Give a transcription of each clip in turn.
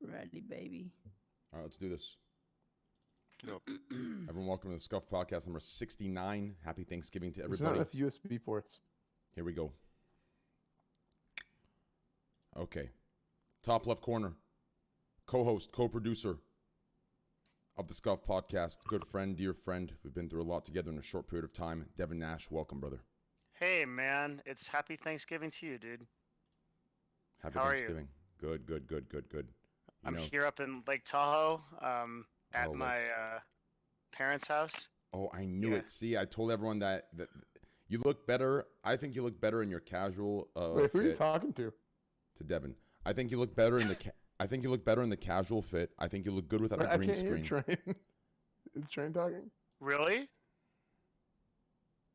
Ready, baby. All right, let's do this. Yep. Everyone, welcome to the Scuffed podcast number 69. Happy Thanksgiving to There's everybody. not enough USB ports. Here we go. Okay. Top left corner. Co-host, co-producer of the Scuffed podcast. Good friend, dear friend. We've been through a lot together in a short period of time. Devin Nash, welcome, brother. Hey, man. It's happy Thanksgiving to you, dude. Happy How are you? Thanksgiving. Good. I'm here up in Lake Tahoe at Oh, my parents' house. Oh, I knew Yeah. it. See, I told everyone that you look better. I think you look better in your casual Wait, who are you fit talking to? to Devin. I think you look better in the I think you look better in the casual fit. I think you look good without the I green can't screen. hear Train. Is Train talking? Really?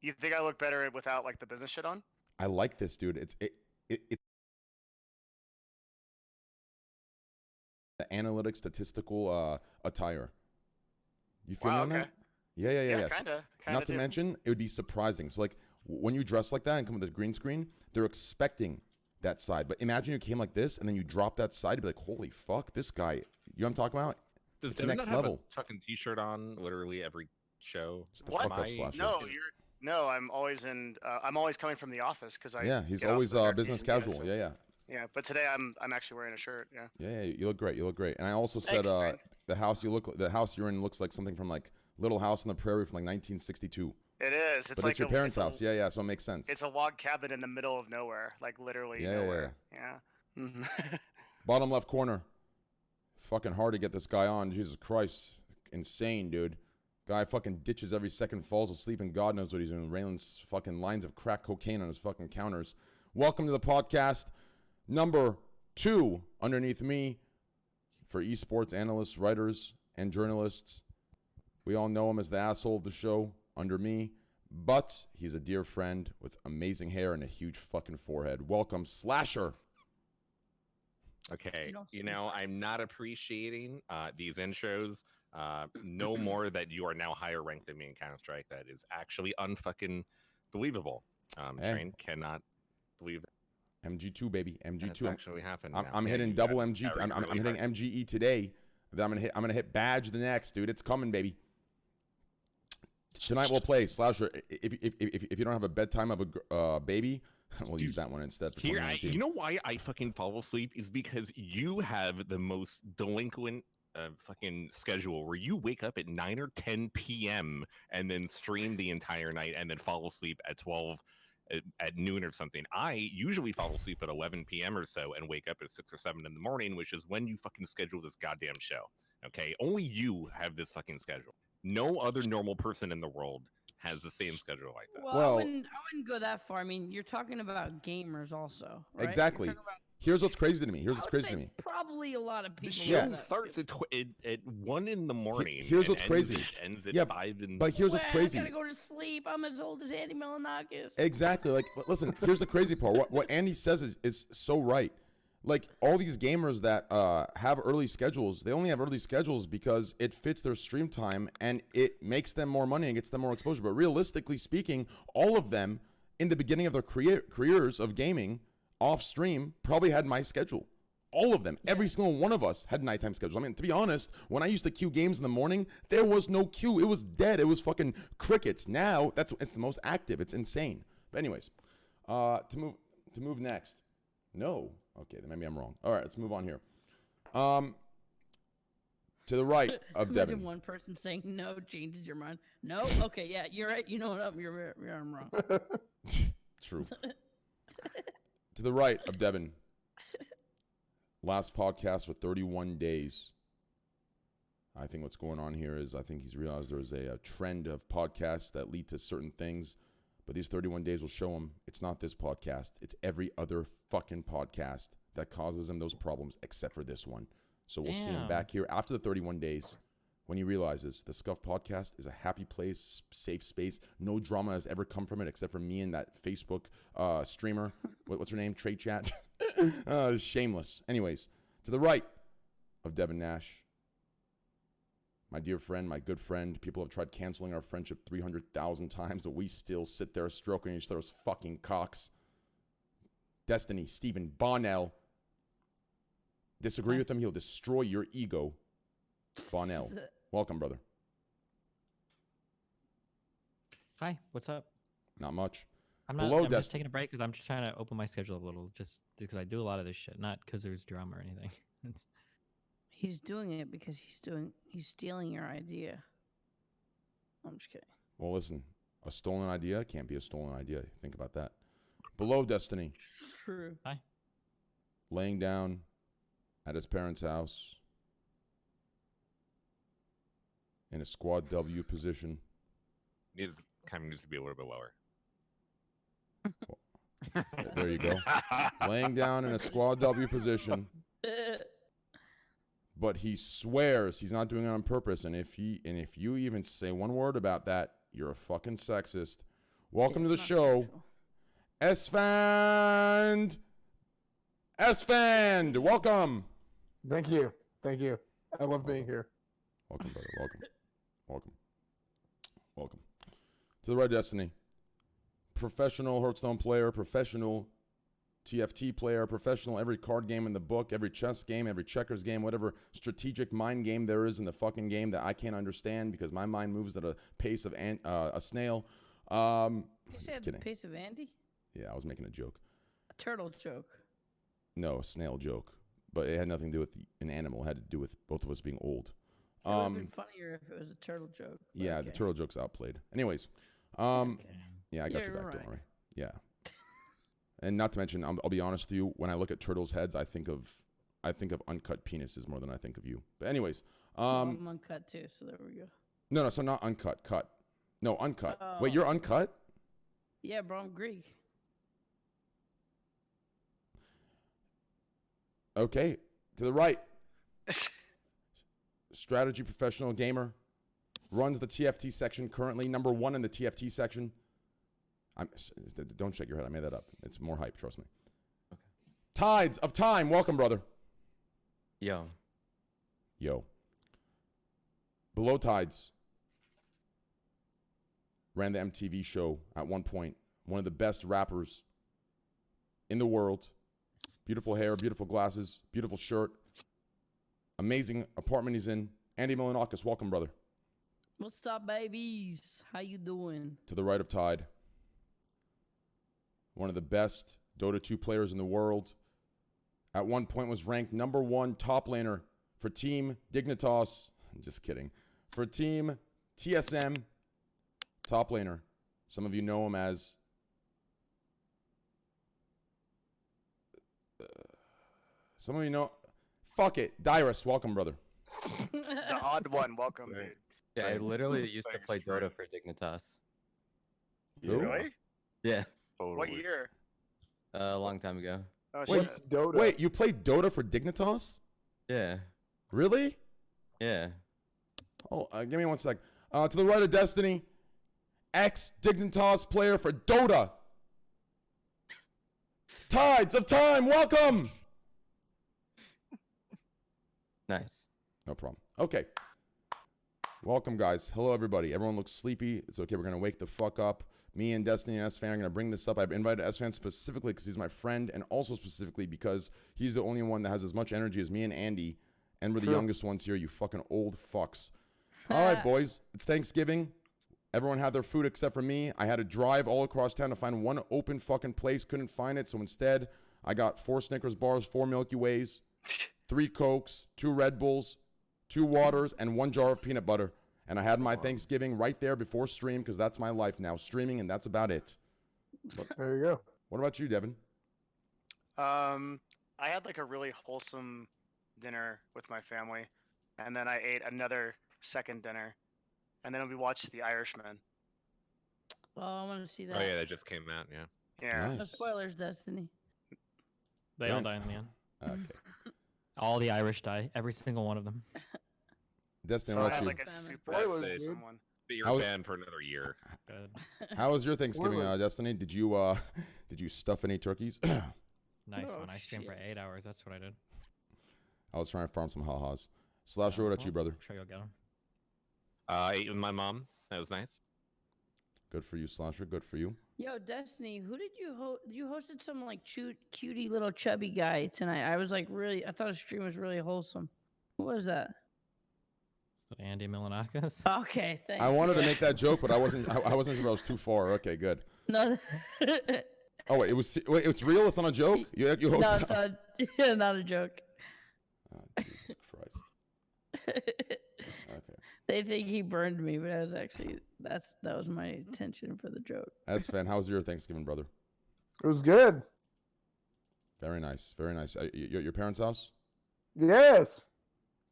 You think I look better without like the business shit on? I like this, dude. It's the analytic statistical attire. You feel me Wow, on okay. that? Yeah. Yes. Kinda. Not to mention, it would be surprising. So, like, when you dress like that and come with a green screen, they're expecting that side. But imagine you came like this and then you drop that side, you'd be like, holy fuck, this guy, you know what I'm talking about? Does It's Devin next not have level. a fucking t-shirt on literally every show? Just the What? fuck up My- slasher. No, Is- no. I'm always in. I'm always coming from the office because I. Yeah, he's get off always the air business occasion, casual. so- Yeah. Yeah, but today I'm actually wearing a shirt. Yeah. Yeah, you look great. And I also said Thanks, man. the house you're in looks like something from like Little House on the Prairie from like 1962. It is. It's But like it's your parents' house. Yeah, so it makes sense. It's a log cabin in the middle of nowhere, like literally Yeah. nowhere. Yeah. Mhm. Bottom left corner. Fucking hard to get this guy on. Jesus Christ. Insane, dude. Guy fucking ditches every second, falls asleep, and God knows what he's doing. Raylan's fucking lines of crack cocaine on his fucking counters. Welcome to the podcast. Number 2 underneath me for esports analysts, writers, and journalists. We all know him as the asshole of the show under me, but he's a dear friend with amazing hair and a huge fucking forehead. Welcome, Slasher. Okay, don't you sleep know, right. I'm not appreciating these intros. No more that you are now higher ranked than me in Counter-Strike. That is actually unfucking believable. Hey. Train cannot believe MG2, baby. that's MG2. actually happened. I'm hitting double MG. I'm hitting MGE today. Then I'm gonna hit badge the next, dude. It's coming, baby. Tonight we'll play Slasher. If you don't have a bedtime of a baby, we'll use that one instead for Here, 2019. you know why I fucking fall asleep is because you have the most delinquent fucking schedule where you wake up at 9 or 10 p.m. and then stream the entire night and then fall asleep at 12 at noon or something. I usually fall asleep at 11 p.m. or so and wake up at 6 or 7 in the morning, which is when you fucking schedule this goddamn show. Okay, only you have this fucking schedule. No other normal person in the world has the same schedule like that. Well, Well- I wouldn't go that far. I mean, you're talking about gamers also, right? Exactly. You're talking about- Here's what's crazy to me. I would say Probably a lot of The people. show do that, starts too. at 1 in the morning. here's and what's crazy. Ends at Yeah, 5 in but here's what's Well, crazy. I gotta go to sleep. I'm as old as Andy Milonakis. Exactly. Like, listen, here's the crazy part. What Andy says is so right. Like, all these gamers that have early schedules, they only have early schedules because it fits their stream time and it makes them more money and gets them more exposure. But realistically speaking, all of them in the beginning of their careers of gaming off stream probably had my schedule. All of them. Every single one of us had nighttime schedules. I mean, to be honest, when I used to queue games in the morning, there was no queue. It was dead. It was fucking crickets. Now, it's the most active. It's insane. But anyways, to move next. No. Okay, then maybe I'm wrong. All right, let's move on here. To the right of Imagine Devin. one person saying no changes your mind. No, okay, yeah, you're right. You know what? I'm wrong. True. To the right of Devin. Last podcast for 31 days. I think what's going on here is I think he's realized there's a trend of podcasts that lead to certain things. But these 31 days will show him it's not this podcast. It's every other fucking podcast that causes him those problems except for this one. So we'll see him Damn. back here after the 31 days when he realizes the Scuff podcast is a happy place, safe space. No drama has ever come from it except for me and that Facebook streamer. What's her name? Trade Chat. Shameless. Anyways, to the right of Devin Nash, my dear friend, my good friend. People have tried canceling our friendship 300,000 times, but we still sit there stroking each other's fucking cocks. Destiny, Stephen Bonnell. Disagree with him, he'll destroy your ego. Bonnell. Welcome, brother. Hi, what's up? Not much. I'm Below just Destiny. taking a break because I'm just trying to open my schedule a little, just because I do a lot of this shit, not because there's drama or anything. It's, He's doing it because he's stealing your idea. I'm just kidding. Well, listen, a stolen idea can't be a stolen idea. Think about that. Below Destiny. True. Laying down at his parents' house in a squad W position. Kind of needs to be a little bit lower. There you go. Laying down in a squad W position. But he swears he's not doing it on purpose. And if you even say one word about that, you're a fucking sexist. Welcome to the show. Esfand! Esfand! Welcome! Thank you. Thank you. I love being here. Welcome, brother. Welcome. Welcome. Welcome. To the Red Destiny. Professional Hearthstone player, professional TFT player, professional every card game in the book, every chess game, every checkers game, whatever strategic mind game there is in the fucking game that I can't understand because my mind moves at a pace of a snail. You Just said the kidding. pace of Andy? Yeah, I was making a joke. A turtle joke. No, a snail joke. But it had nothing to do with an animal. It had to do with both of us being old. It would have been funnier if it was a turtle joke. but Yeah, okay. the turtle joke's outplayed. Anyways, Okay. yeah, I got You're your back, right. don't worry. Yeah. And not to mention, I'll be honest with you, when I look at turtles' heads, I think of uncut penises more than I think of you. But anyways, I'm uncut too, so there we go. no, so not uncut, cut. No, uncut. Wait, Oh. you're uncut? Yeah, bro, I'm Greek. Okay. To the right. Strategy professional gamer. Runs the TFT section currently. Number 1 in the TFT section. Don't shake your head. I made that up. It's more hype. Trust me. Okay. Tides of Time. Welcome, brother. Yo. Below Tides. Ran the MTV show at one point. One of the best rappers in the world. Beautiful hair, beautiful glasses, beautiful shirt. Amazing apartment he's in. Andy Milanakis, welcome, brother. What's up, babies? How you doing? To the right of Tide. One of the best Dota 2 players in the world. At one point was ranked number 1 top laner for Team Dignitas. I'm just kidding. For Team TSM top laner. Some of you know him as some of you know. Fuck it. Dyrus, welcome, brother. The odd one. Welcome, Right. dude. Yeah, I Thanks. literally used to Thanks, play Trey. Dota for Dignitas. Who? Really? Yeah, What year? a long time ago. Oh, Wait. shit. What's Dota? Wait, you played Dota for Dignitas? Yeah, Really? yeah. Oh, give me one sec. To the right of Destiny, ex-Dignitas player for Dota. Tides of Time, welcome! Nice. No problem. Okay. Welcome, guys. Hello, everybody. Everyone looks sleepy. It's okay. We're going to wake the fuck up. Me and Destiny and S-Fan are going to bring this up. I've invited S-Fan specifically because he's my friend and also specifically because he's the only one that has as much energy as me and Andy. And we're the True. youngest ones here, you fucking old fucks. All right, boys. It's Thanksgiving. Everyone had their food except for me. I had to drive all across town to find one open fucking place. Couldn't find it. So instead, I got 4 Snickers bars, 4 Milky Ways, 3 Cokes, 2 Red Bulls, 2 waters, and 1 jar of peanut butter. And I had my Thanksgiving right there before stream because that's my life now. Streaming, and that's about it. There you go. What about you, Devin? I had like a really wholesome dinner with my family, and then I ate another second dinner, and then we watched The Irishman. Oh, I want to see that. Oh yeah, that just came out. Yeah. Yeah. No Nice. spoilers, Destiny. They all die in the end. Okay. All the Irish die. Every single one of them. Destiny, So what I about had you? like a Family. super Spoilers, wholesome dude. one. But you're How- banned for another year. Good. How was your Thanksgiving, Spoilers. Destiny? Did you stuff any turkeys? Nice Oh, one. I streamed for shit. 8 hours. That's what I did. I was trying to farm some ha-has. Slasher, what about you, brother? I'm sure you'll get them. I ate with my mom. That was nice. Good for you, Slasher. Good for you. Yo, Destiny, who did you host? You hosted some like cutie little chubby guy tonight. I was like I thought his stream was really wholesome. Who was that? Andy Milanakis. Okay, thanks. I wanted to yeah. make that joke, but I wasn't. I wasn't sure if I was too far. Okay, good. No, Oh wait, it's real. It's not a joke. You no, hosted. it's not, yeah, not a joke. Oh, Jesus Christ. Okay. They think he burned me, but I was actually that was my intention for the joke. Sven, how was your Thanksgiving, brother? It was good. Very nice. Very nice. Your parents' house? Yes.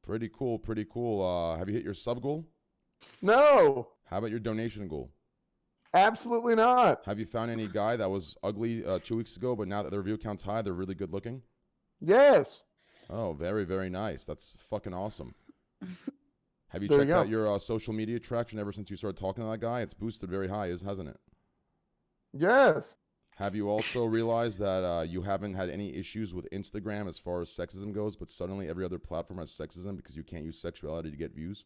Pretty cool. Pretty cool. Have you hit your sub goal? No. How about your donation goal? Absolutely not. Have you found any guy that was ugly 2 weeks ago, but now that their view count's high, they're really good looking? Yes. Oh, very, very nice. That's fucking awesome. Have you There you checked go. out your social media traction ever since you started talking to that guy? It's boosted very high, hasn't it? Yes. Have you also realized that you haven't had any issues with Instagram as far as sexism goes, but suddenly every other platform has sexism because you can't use sexuality to get views?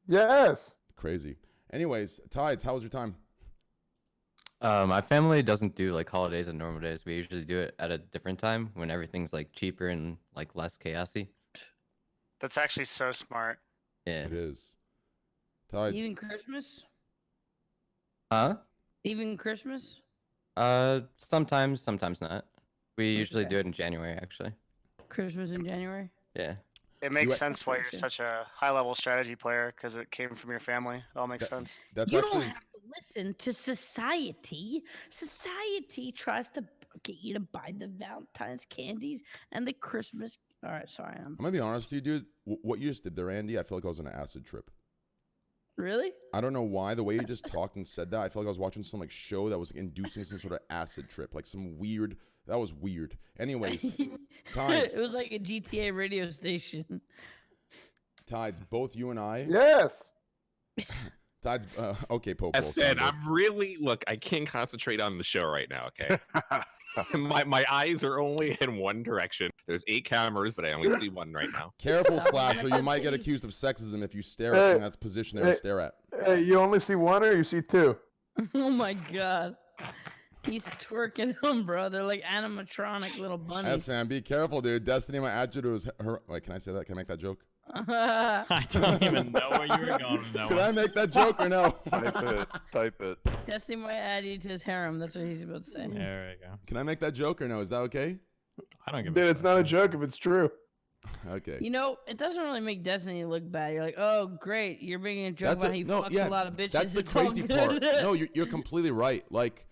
Yes. Crazy. Anyways, Tides, how was your time? My family doesn't do like holidays and normal days. We usually do it at a different time when everything's like cheaper and like less chaosy. That's actually so smart. Yeah. It is. Tides. Even Christmas? Huh? Even Christmas? Sometimes not. We usually Okay. do it in January, actually. Christmas in January? Yeah. It makes You- sense why you're Gotcha. such a high-level strategy player because it came from your family. It all makes That- sense. That's You actually don't have to listen to society. Society tries to get you to buy the Valentine's candies and the Christmas. All right, sorry. I'm gonna be honest with you, dude. What you just did there, Andy, I feel like I was on an acid trip. Really? I don't know why. The way you just talked and said that, I felt like I was watching some like show that was like, inducing some sort of acid trip, like some weird. That was weird. Anyways, Tides, It was like a GTA radio station. Tides, both you and I. Yes. Tides, okay, Pope. As said, I'm really look. I can't concentrate on the show right now. Okay, my eyes are only in one direction. There's 8 cameras, but I only see one right now. Careful, Stop Slasher. it, You might get please. accused of sexism if you stare at something that's positioned there to stare at. Hey, you only see one or you see two? Oh my god. He's twerking them, bro. They're like animatronic little bunnies. Sam, be careful, dude. Destiny might add you to his. Her. Wait, can I say that? Can I make that joke? I don't even know where you were going with that Can I one. make that joke or no? Type it. Destiny might add you to his harem. That's what he's about to say. There we go. Can I make that joke or no? Is that okay? I don't give Dude, a it's not a joke if it's true. Okay. You know, it doesn't really make Destiny look bad. You're like, oh, great. You're making a joke That's about it. how he No, fucks yeah, a lot of bitches. That's the It's all crazy good. part. No, you're completely right. Like,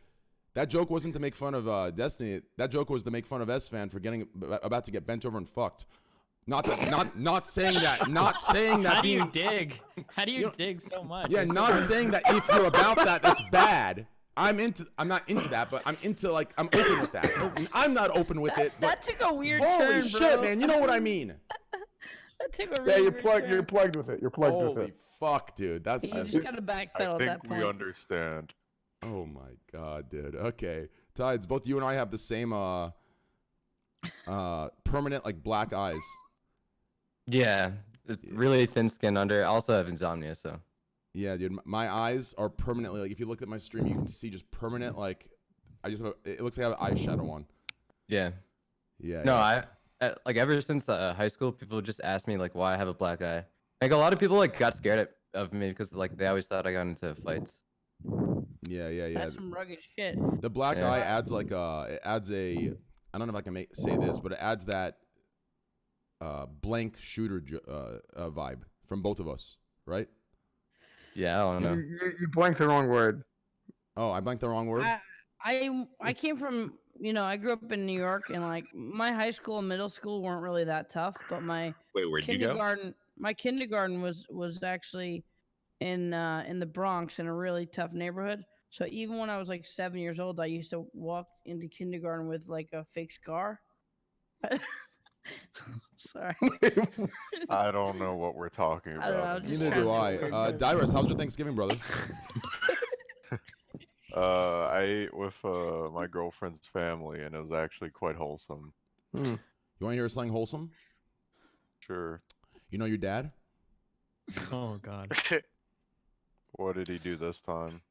that joke wasn't to make fun of Destiny. That joke was to make fun of S-Fan for getting about to get bent over and fucked. Not saying that. Not saying that How do you being. dig? How do you You know- dig so much? Yeah, It's so not weird. saying that if you're about that, that's bad. I'm not into that, but I'm into like I'm open with that. I'm not open with it. That But took a weird holy turn, shit, bro. man! You know what I mean? That took a Yeah, really you're weird plugged. turn. You're plugged with it. You're plugged with Holy it. fuck, dude. That's You just gotta backpedal I at that think point. we understand. oh my god, dude. Okay, Tides. Both you and I have the same permanent like black eyes. Yeah. It's really thin skin under. I also have insomnia, so. Yeah, dude. My eyes are permanently like if you look at my stream, you can see just permanent like I just have it looks like I have eyeshadow on. Yeah. Yeah. No, yeah, like ever since high school, people just ask me like why I have a black eye. Like a lot of people like got scared of me because like they always thought I got into fights. Yeah. That's some rugged shit. The black Yeah. eye adds like it adds a I don't know if I can say this, but it adds that blank shooter vibe from both of us, right? Yeah, I don't know. You blanked the wrong word. Oh, I blanked the wrong word. I came from, I grew up in New York, and like my high school and middle school weren't really that tough, but my Wait, where'd you go? kindergarten was actually in the Bronx in a really tough neighborhood. So even when I was like 7 years old, I used to walk into kindergarten with like a fake scar. Sorry. I don't know what we're talking I don't know, about. just Neither trying do to I. figure it out. Dyrus, how's your Thanksgiving, brother? I ate with my girlfriend's family, and it was actually quite wholesome. You want to hear something wholesome? Sure. You know your dad? Oh god. What did he do this time?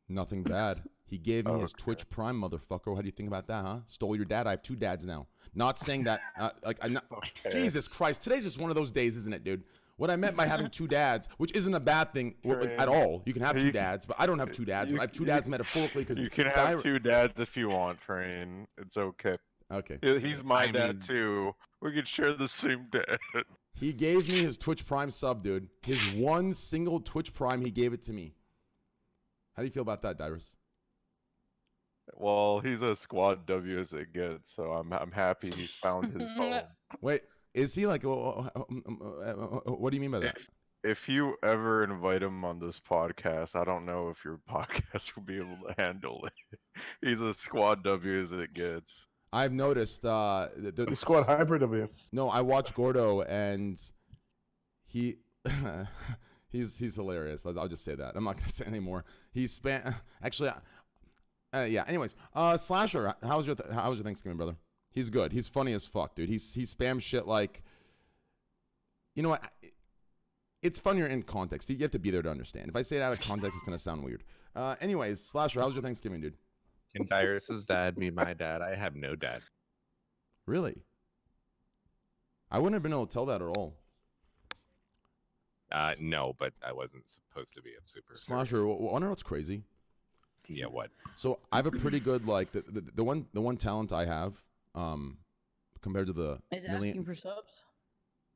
Nothing bad. He gave me his Okay. Twitch Prime, motherfucker. How do you think about that, huh? Stole your dad. I have 2 dads now. Not saying that, I'm not. Okay. Jesus Christ, today's just one of those days, isn't it, dude? What I meant by having 2 dads, which isn't a bad thing at all. You can have 2 dads, but I don't have 2 dads. But I have 2 dads metaphorically because You can have 2 dads if you want, Train. It's okay. Okay. He's my I dad mean- too. We can share the same dad. He gave me his Twitch Prime sub, dude. His one single Twitch Prime, he gave it to me. How do you feel about that, Dyrus? Well, he's a squad W as it gets, so I'm happy he's found his home. Wait, is he like? What do you mean by that? If you ever invite him on this podcast, I don't know if your podcast will be able to handle it. He's a squad W as it gets. I've noticed The squad hybrid of you. No, I watch Gordo and he he's hilarious. I'll just say that. I'm not gonna say anymore. He's actually yeah. Anyways, Slasher, how was your Thanksgiving, brother? He's good. He's funny as fuck, dude. He spams shit like, you know what? It's funnier in context. You have to be there to understand. If I say it out of context, it's gonna sound weird. Anyways, Slasher, how was your Thanksgiving, dude? Can Dyrus's dad be my dad? I have no dad. Really? I wouldn't have been able to tell that at all. No, but I wasn't supposed to be a super. Slasher, wonder what's crazy? Yeah, what? So I have a pretty good like the one talent I have, compared to the Is million. asking for subs.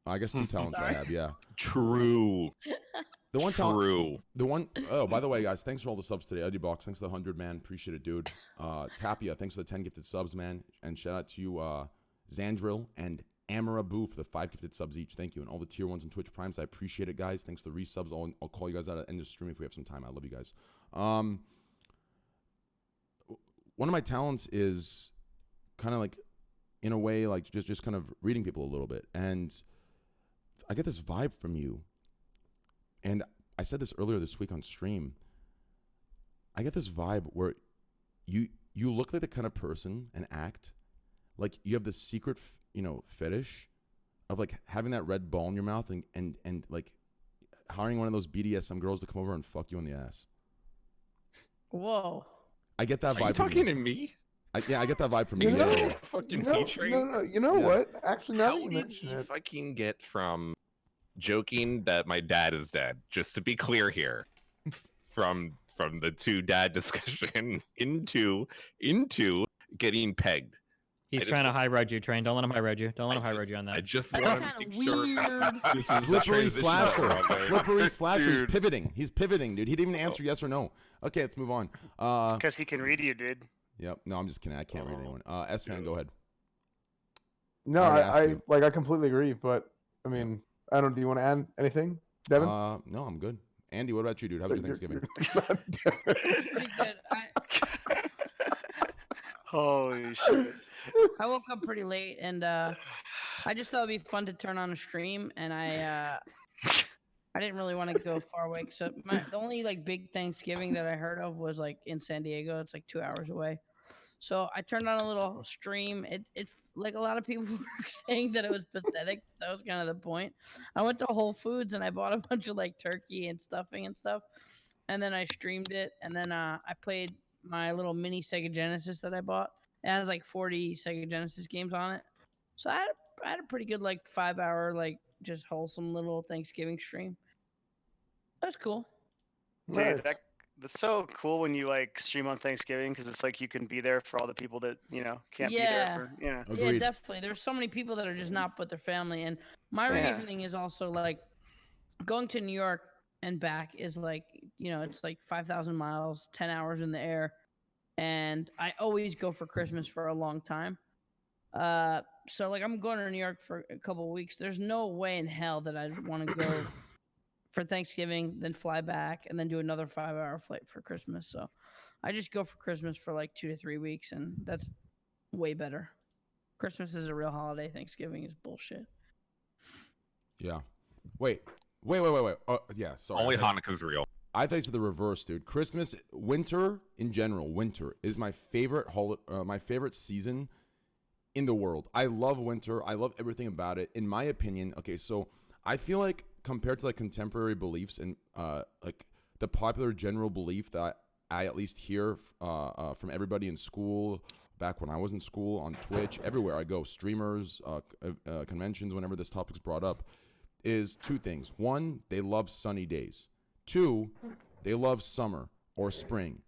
I guess 2 talents I Sorry. have. Yeah. True. The one talent. True. The one oh, by the way, guys, thanks for all the subs today. Eddie Box, thanks for the 100, man. Appreciate it, dude. Tapia, thanks for the 10 gifted subs, man. And shout out to you, Zandril and Amara Boo for the 5 gifted subs each. Thank you. And all the tier 1s and Twitch Primes. I appreciate it, guys. Thanks for the resubs. I'll call you guys out at the end of the stream if we have some time. I love you guys. One of my talents is kind of like, in a way, like just kind of reading people a little bit. And I get this vibe from you. And I said this earlier this week on stream. I get this vibe where you look like the kind of person and act like you have this secret, fetish of like having that red ball in your mouth and like hiring one of those BDSM girls to come over and fuck you in the ass. Whoa. I get that vibe. Are you from talking to me? I get that vibe from You you. know- Yeah. Fucking No, P-Train? no, you know Yeah. what? Actually, now How that you did mention we it, fucking get from joking that my dad is dead, just to be clear here, from the 2 dad discussion into getting pegged? He's just- trying to high road you, Train. Don't let him high road you. Don't let him high road you on I that. just That's want to kinda make sure. weird. This is the Slippery transition slasher. from- Slippery slasher. He's Dude. pivoting. He's pivoting, dude. He didn't even answer yes or no. Okay, let's move on. Because he can read you, dude. Yep. No, I'm just kidding. I can't read anyone. S-Fan, go ahead. no, I already asked I you. I completely agree. But I mean, I don't. Do you want to add anything, Devin? No, I'm good. Andy, what about you, dude? How was your Thanksgiving? Pretty good. Holy shit. I woke up pretty late and I just thought it'd be fun to turn on a stream and I didn't really want to go far away. So the only like big Thanksgiving that I heard of was like in San Diego. It's like 2 hours away. So I turned on a little stream. It like a lot of people were saying that it was pathetic. That was kind of the point. I went to Whole Foods and I bought a bunch of like turkey and stuffing and stuff. And then I streamed it. And then I played my little mini Sega Genesis that I bought. It has like 40 Sega Genesis games on it. So I had a pretty good like 5-hour like just wholesome little Thanksgiving stream. That's cool. Nice. Dude, that's so cool when you like stream on Thanksgiving because it's like you can be there for all the people that can't be there Yeah. for. Yeah. Yeah, Agreed. definitely. There's so many people that are just not with their family. And my Yeah. reasoning is also like going to New York and back is like, it's like 5,000 miles, 10 hours in the air. And I always go for Christmas for a long time. So like I'm going to New York for a couple of weeks. There's no way in hell that I'd want to go for Thanksgiving, then fly back, and then do another 5-hour flight for Christmas. So I just go for Christmas for like 2 to 3 weeks, and that's way better. Christmas is a real holiday. Thanksgiving is bullshit. Yeah. Wait. Oh, yeah, sorry. Only Hanukkah's real. I thought you said the reverse, dude. Christmas, winter in general, winter is my favorite my favorite season in the world. I love winter. I love everything about it. In my opinion, okay, so I feel like compared to like contemporary beliefs and like the popular general belief that I at least hear from everybody in school, back when I was in school, on Twitch, everywhere I go, streamers, conventions, whenever this topic's brought up, is two things. One, they love sunny days. Two, they love summer or spring.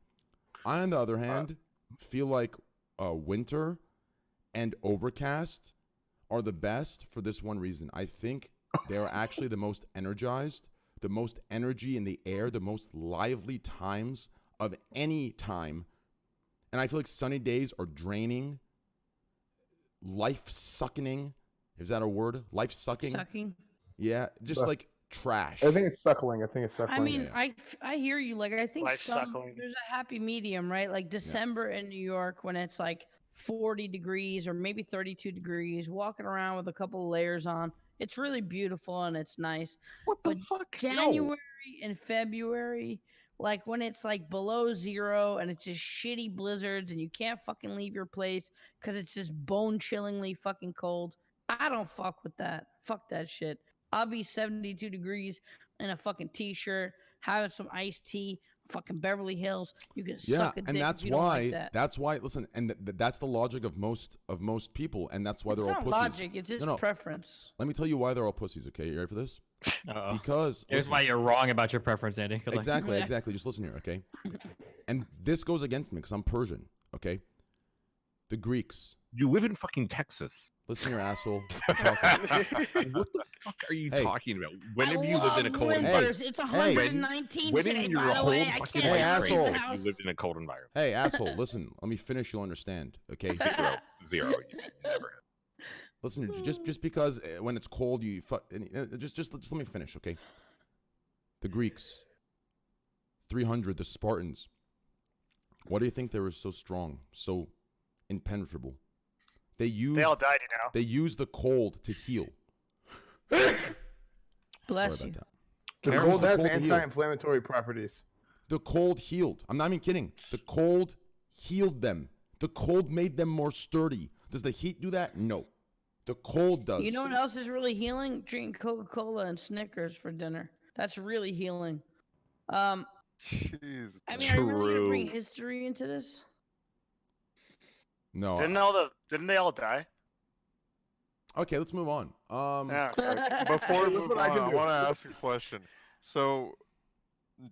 I, on the other hand, feel like winter and overcast are the best for this one reason. I think they're actually the most energized, the most energy in the air, the most lively times of any time. And I feel like sunny days are draining, life-sucking. Is that a word? Life-sucking? Sucking. Yeah, just Suck. like trash. I think it's suckling. I mean, Yeah. I hear you. Like, I think Life suckling. there's a happy medium, right? Like December in New York when it's like 40 degrees or maybe 32 degrees, walking around with a couple of layers on. It's really beautiful and it's nice. What the But fuck? January and February, like when it's like below zero and it's just shitty blizzards and you can't fucking leave your place because it's just bone chillingly fucking cold. I don't fuck with that. Fuck that shit. I'll be 72 degrees in a fucking t-shirt, having some iced tea, fucking Beverly Hills. You can Yeah, suck a dick and that's if you don't why. like that. That's why. Listen, and that's the logic of most people, and that's why It's they're all not pussies. logic. It's just No. preference. Let me tell you why they're all pussies. Okay, you ready for this? Uh-oh. Because Here's listen, why you're wrong about your preference, Andy. Good luck. exactly, exactly. Just listen here, okay? And this goes against me because I'm Persian. Okay, the Greeks. You live in fucking Texas. Listen here, asshole. I'm talking. What the fuck are you Hey. talking about? When I have you lived in a love cold winters. environment? It's 119 When today, in your by the whole way. I fucking can't Hey, get out of asshole. the have house. you lived in a cold environment? Hey, asshole. Listen. Let me finish. You'll understand. Okay. Zero. You never have. Listen. Just because when it's cold, you just let me finish. Okay. The Greeks. 300. The Spartans. Why do you think they were so strong, so impenetrable? They They all died, you know. They use the cold to heal. Bless Sorry you. about that. The They use cold has to heal. anti-inflammatory properties. The cold healed. I'm not even kidding. The cold healed them. The cold made them more sturdy. Does the heat do that? No. The cold does. You know what else is really healing? Drinking Coca-Cola and Snickers for dinner. That's really healing. Jeez. I mean, are you really gonna bring True. history into this? No. Didn't they all die? Okay, let's move on. Yeah. Before we Look move what I on, can I do. want to ask a question. So,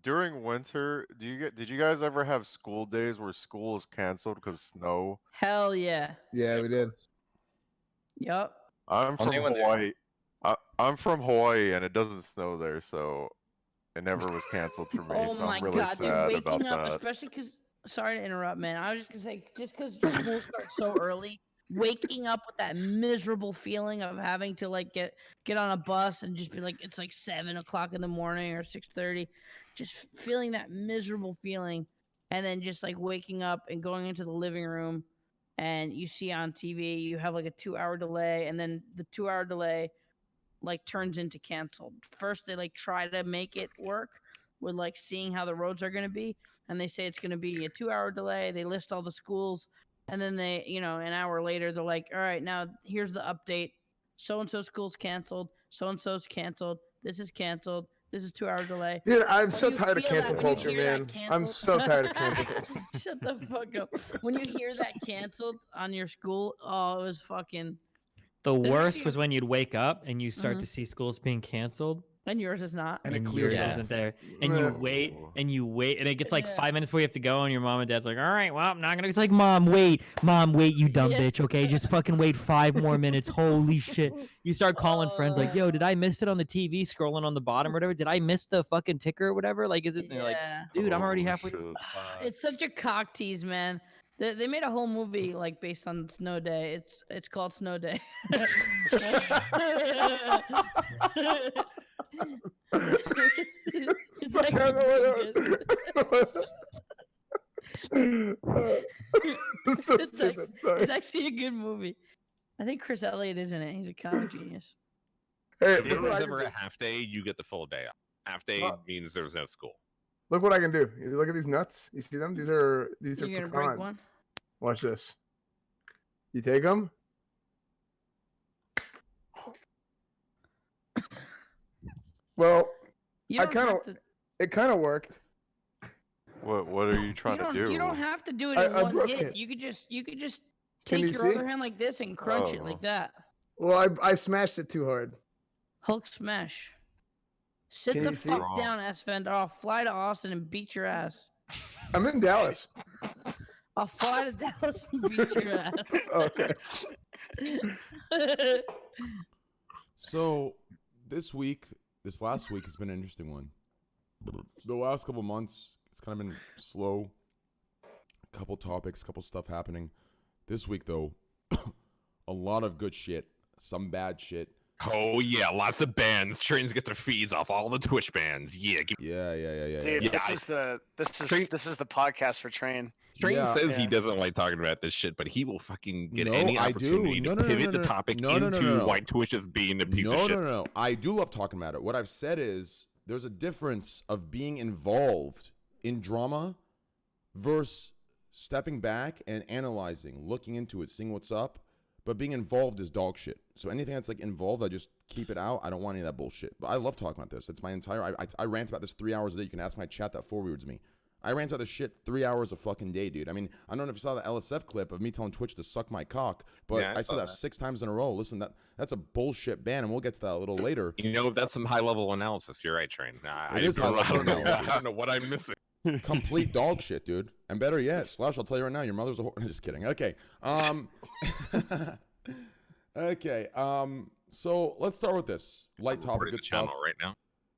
during winter, did you guys ever have school days where school is canceled because snow? Hell yeah. Yeah, we did. Yup. I'm from Only when they're- Hawaii. I'm from Hawaii, and it doesn't snow there, so it never was canceled for me. Oh So my I'm really god, dude! sad Waking about up, that. especially because. Sorry to interrupt, man. I was just gonna say, just because school starts so early, waking up with that miserable feeling of having to like get on a bus and just be like, it's like 7 o'clock in the morning or 6:30, just feeling that miserable feeling, and then just like waking up and going into the living room, and you see on TV you have like a 2 hour delay, and then the 2 hour delay like turns into canceled. First they like try to make it work with like seeing how the roads are going to be, and they say it's going to be a 2 hour delay. They list all the schools, and then they, an hour later they're like, all right, now here's the update. So and so school's canceled. So and so's canceled. This is canceled. This is 2 hour delay. Dude, I'm When so you tired of feel cancel that- when you culture, hear that man. I'm canceled- so tired of cancel culture. Shut the fuck up. When you hear that canceled on your school, oh, it was fucking. The There's worst actually was a- when you'd wake up and you start Mhm. to see schools being canceled, And yours is not. And it and clears yours up. isn't there, and Yeah. you wait and you wait, and it gets like Yeah. 5 minutes before you have to go, and your mom and dad's like, "All right, well, I'm not gonna." It's like, "Mom, wait, you dumb Yeah. bitch. Okay, just fucking wait 5 more minutes. Holy shit!" You start calling friends like, "Yo, did I miss it on the TV? Scrolling on the bottom or whatever? Did I miss the fucking ticker or whatever? Like, is it?" And they're like, Yeah. "Dude, I'm already Holy halfway." To... shit. It's such a cock tease, man. They made a whole movie like based on Snow Day. It's called Snow Day. It's I actually don't know pretty what good. It's so It's stupid. Sorry. It's actually a good movie. I think Chris Elliott is in it. He's a comic genius. Hey, If look there what, was I ever can a do. half day, you get the full day off. Half day Well- means there was no school. Look what I can do. You look at these nuts. You see them? These are You're gonna break one? pecans. Watch this. You take them. Well, You I don't kinda- have to. it kind of worked. What are you trying to do? You don't have to do it I- in I one broke hit. it. You could just Can take you your see? other hand like this and crunch it Oh. like that. Well, I smashed it too hard. Hulk smash. Sit Can the you see? fuck down, Sven, or I'll fly to Austin and beat your ass. I'm in Dallas. I'll fly to Dallas and beat your ass. Okay. So this last week has been an interesting one. The last couple months, it's kind of been slow. Couple topics, couple stuff happening. This week though, a lot of good shit, some bad shit. Oh yeah, lots of bans. Trains get their feeds off all the Twitch bans. Yeah, Yeah. Dude, Yeah, this is Train- the podcast for Train. Train Yeah. says he Yeah. doesn't like talking about this shit, but he will fucking get No, any I do. opportunity No, to no, no, pivot no, the no. topic No, no, into no, no. why Twitch is being a piece of shit. No. I do love talking about it. What I've said is there's a difference of being involved in drama versus stepping back and analyzing, looking into it, seeing what's up. But being involved is dog shit. So anything that's like involved, I just keep it out. I don't want any of that bullshit. But I love talking about this. It's my entire. I rant about this 3 hours a day. You can ask my chat that forwards me. I rant about this shit 3 hours a fucking day, dude. I mean, I don't know if you saw the LSF clip of me telling Twitch to suck my cock, but Yeah, I I saw said that that. 6 times in a row. Listen, that's a bullshit ban, and we'll get to that a little later. You know, that's some high level analysis. You're right, Train. It is high-level analysis. I don't know what I'm missing. Complete dog shit, dude. And better yet, Slash, I'll tell you right now, your mother's a whore. Just kidding. Okay. Okay. So let's start with this light topic. Recording Good the stuff. channel right now.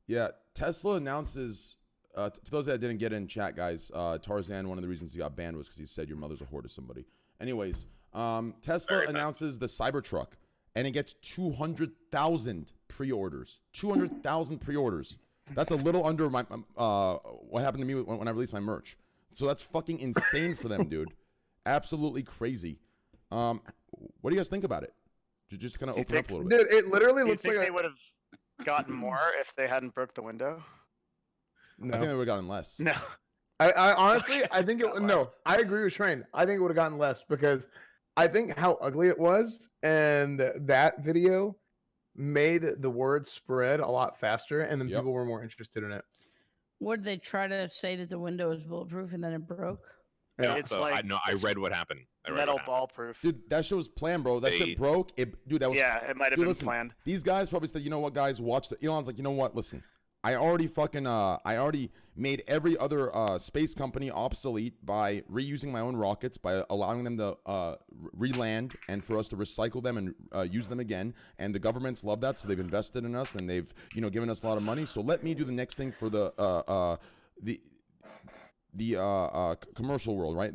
Yeah, Tesla announces. To those that didn't get in chat, guys, Tarzan. One of the reasons he got banned was because he said your mother's a whore to somebody. Anyways, Tesla Very fast. announces the Cybertruck, and it gets 200,000 pre-orders. 200,000 pre-orders. That's a little under my what happened to me when I released my merch. So that's fucking insane for them, dude. Absolutely crazy. What do you guys think about it? Just kind of Do you open up a think- little bit. Dude, it literally Do you looks think like they would have gotten more if they hadn't broke the window? I think they would have gotten less. No. I honestly, Okay, I think it. got No, less. I agree with Train. I think it would have gotten less because I think how ugly it was, and that video made the word spread a lot faster, and then Yep. people were more interested in it. What did they try to say that the window is bulletproof and then it broke? Yeah. It's So like I know. I it's read what happened. I read Metal what happened. ball proof. Dude, that shit was planned, bro. That They- shit broke. Dude, that was. Yeah, it might have Dude, been listen, planned. These guys probably said, you know what, guys, watch the. Elon's like, you know what, listen. I already made every other space company obsolete by reusing my own rockets, by allowing them to re-land and for us to recycle them and use them again. And the governments love that, so they've invested in us and they've given us a lot of money. So let me do the next thing for the commercial world, right?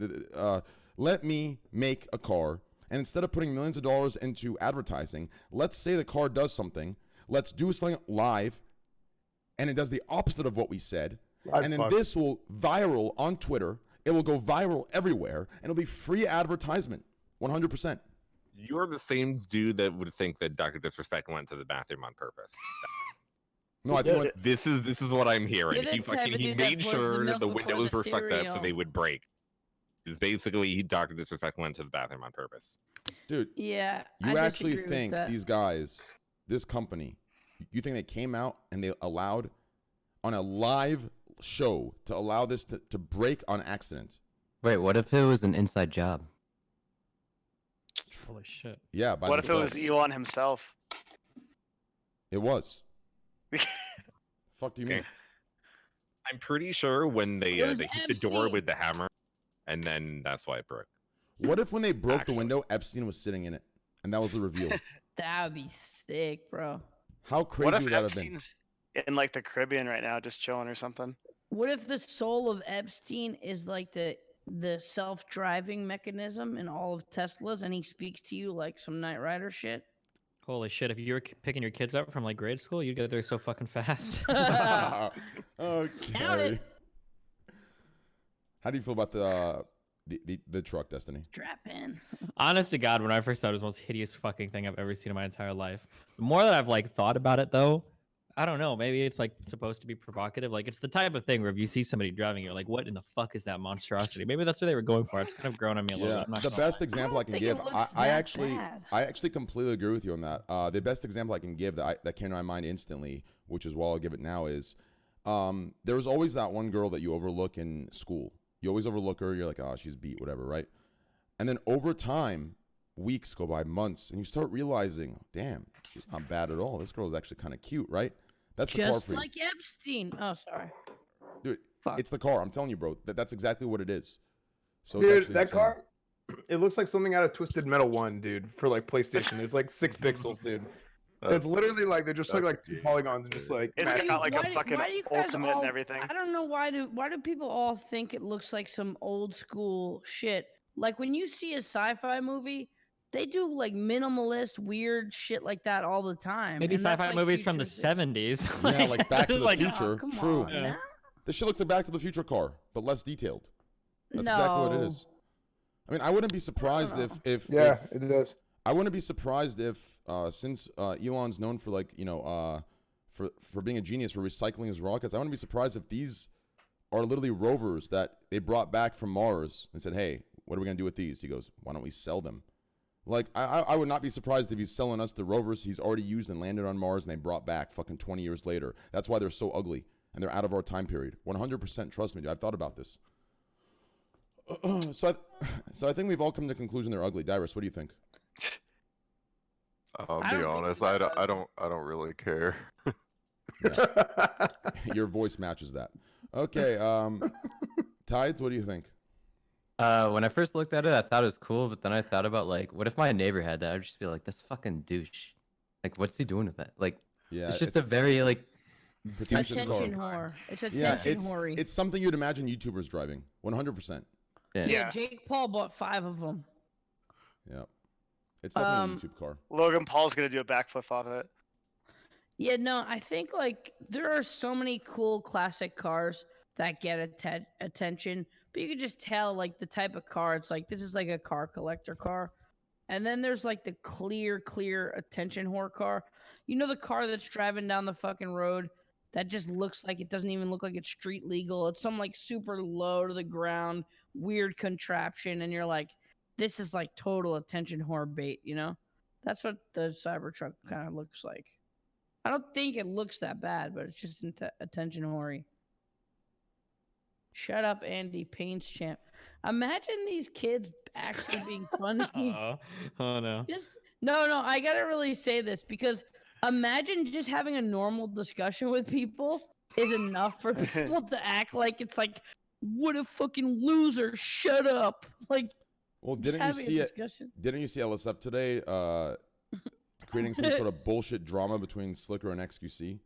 Let me make a car, and instead of putting millions of dollars into advertising, let's say the car does something. Let's do something live. And it does the opposite of what we said. And then this will viral on Twitter. It will go viral everywhere. And it'll be free advertisement. 100%. You're the same dude that would think that Dr. Disrespect went to the bathroom on purpose. No, I think what, This is what I'm hearing. You're He the type fucking of he dude that made pours the sure milk the before windows the were fucked up so cereal. they would break. Is basically Dr. Disrespect went to the bathroom on purpose. dude, Yeah. you I actually disagree with think that. these guys, this company, you think they came out and they allowed on a live show to allow this to break on accident? Wait, what if it was an inside job? Holy shit. Yeah, by What if it was themselves. Elon himself? It was. Fuck do you mean? Okay. I'm pretty sure when they It was hit the door Epstein. with the hammer, and then that's why it broke. What if when they broke the Actually. window, Epstein was sitting in it? And that was the reveal. That would be sick, bro. How What crazy if would that have been? Epstein's in like the Caribbean right now, just chilling or something? What if the soul of Epstein is like the self-driving mechanism in all of Teslas, and he speaks to you like some Knight Rider shit? Holy shit! If you were picking your kids up from like grade school, you'd get there so fucking fast. Count Okay. it. How do you feel about the truck, Destiny? Strap in. Honest to God, when I first saw it, it was the most hideous fucking thing I've ever seen in my entire life. The more that I've like thought about it, though, I don't know. Maybe it's like supposed to be provocative. Like it's the type of thing where if you see somebody driving, you're like, "What in the fuck is that monstrosity?" Maybe that's what they were going for. It's kind of grown on me a little Yeah, bit. I'm not the gonna best lie. example I can think it give. looks I that actually, bad. I actually completely agree with you on that. The best example I can give that came to my mind instantly, which is why I'll give it now, is There was always that one girl that you overlook in school. You always overlook her. You're like, oh, she's beat, whatever, right? And then over time, weeks go by, months, and you start realizing, damn, she's not bad at all. This girl is actually kind of cute, right? That's the car Just for you. like Epstein. Oh, sorry. Dude, Fuck. it's the car. I'm telling you, bro. That's exactly what it is. So it's Dude, actually that insane. car, it looks like something out of Twisted Metal 1, dude, for like PlayStation. There's like 6 pixels, dude. It's That's- literally like they just look that's like 2 gay. polygons and just like It's mashed got like a Why do- fucking why do you guys ultimate all- and everything. I don't know why do people all think it looks like some old school shit? Like when you see a sci-fi movie, they do like minimalist, weird shit like that all the time. Maybe and that's, sci-fi like, movies from the futuristic. 70s. Yeah, like Back to this is the like, Future. Oh, come True. on, Yeah. now? This shit looks like Back to the Future car, but less detailed. That's exactly what it No. is. I mean, I wouldn't be surprised know. if Yeah, if, it does. I wouldn't be surprised if since Elon's known for like for being a genius for recycling his rockets, I wouldn't be surprised if these are literally rovers that they brought back from Mars and said, hey, what are we gonna do with these? He goes, why don't we sell them? Like I would not be surprised if he's selling us the rovers he's already used and landed on Mars and they brought back fucking 20 years later. That's why they're so ugly and they're out of our time period. 100%, trust me, dude. I've thought about this. So I think we've all come to the conclusion they're ugly. Dyrus, what do you think? I'll I be don't think honest. it's I that don't really care. Your voice matches that. Okay, Tides, what do you think? When I first looked at it, I thought it was cool, but then I thought about like, what if my neighbor had that? I'd just be like, this fucking douche. Like, what's he doing with that? Like, Yeah, it's just a very like. pretentious car. Attention whore. It's Yeah, attention whory. it's something you'd imagine YouTubers driving. 100%. Yeah. Yeah, Jake Paul bought 5 of them. Yeah, it's definitely a YouTube car. Logan Paul's gonna do a backflip off of it. Yeah, no, I think like there are so many cool classic cars that get attention, but you can just tell like the type of car. It's like this is like a car collector car, and then there's like the clear attention whore car. You know the car that's driving down the fucking road that just looks like it doesn't even look like it's street legal. It's some like super low to the ground weird contraption, and you're like, this is like total attention whore bait. You know, that's what the Cybertruck kind of looks like. I don't think it looks that bad, but it's just attention hoary. Shut up, Andy, Paints champ. Imagine these kids actually being funny. Uh-oh. Oh no. Just no, I gotta really say this because imagine just having a normal discussion with people is enough for people to act like it's like, what a fucking loser, shut up. Like, Well, just didn't you having see a it? discussion. Didn't you see LSF today? Creating some sort of bullshit drama between Slicker and XQC.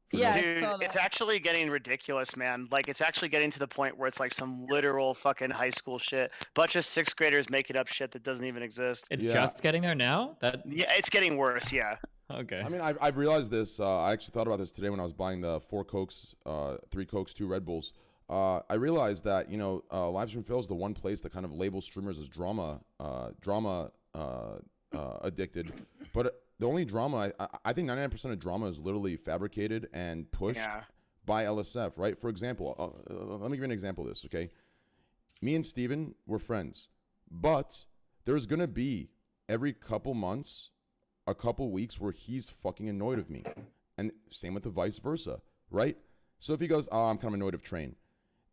For Yeah, no- I Dude, saw it's that. actually getting ridiculous, man. Like, it's actually getting to the point where it's like some literal fucking high school shit. Bunch of 6th graders making up shit that doesn't even exist. It's Yeah. just getting there now? That Yeah, it's getting worse. Yeah. okay. I mean, I've realized this. I actually thought about this today when I was buying the 4 Cokes, 3 Cokes, 2 Red Bulls. I realized that Livestream Fail is the one place that kind of labels streamers as drama addicted, but the only drama I think 99% of drama is literally fabricated and pushed Yeah. by LSF, right? For example, let me give you an example of this, okay? Me and Steven, we're friends, but there's gonna be every couple months, a couple weeks where he's fucking annoyed of me, and same with the vice versa, right? So if he goes, oh, I'm kind of annoyed of Train,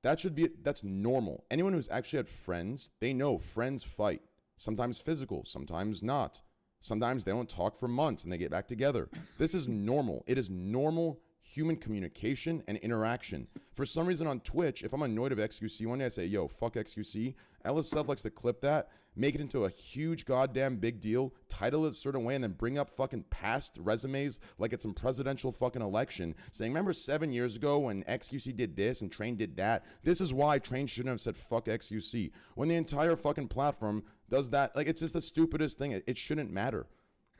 that's normal. Anyone who's actually had friends, they know friends fight. Sometimes physical, sometimes not. Sometimes they don't talk for months and they get back together. This is normal. It is normal human communication and interaction. For some reason on Twitch, if I'm annoyed of XQC one day, I say, yo, fuck XQC. LSF likes to clip that, make it into a huge goddamn big deal, title it a certain way, and then bring up fucking past resumes like it's some presidential fucking election, saying, remember 7 years ago when XQC did this and Train did that? This is why Train shouldn't have said fuck XQC. When the entire fucking platform does that, like, it's just the stupidest thing. It shouldn't matter.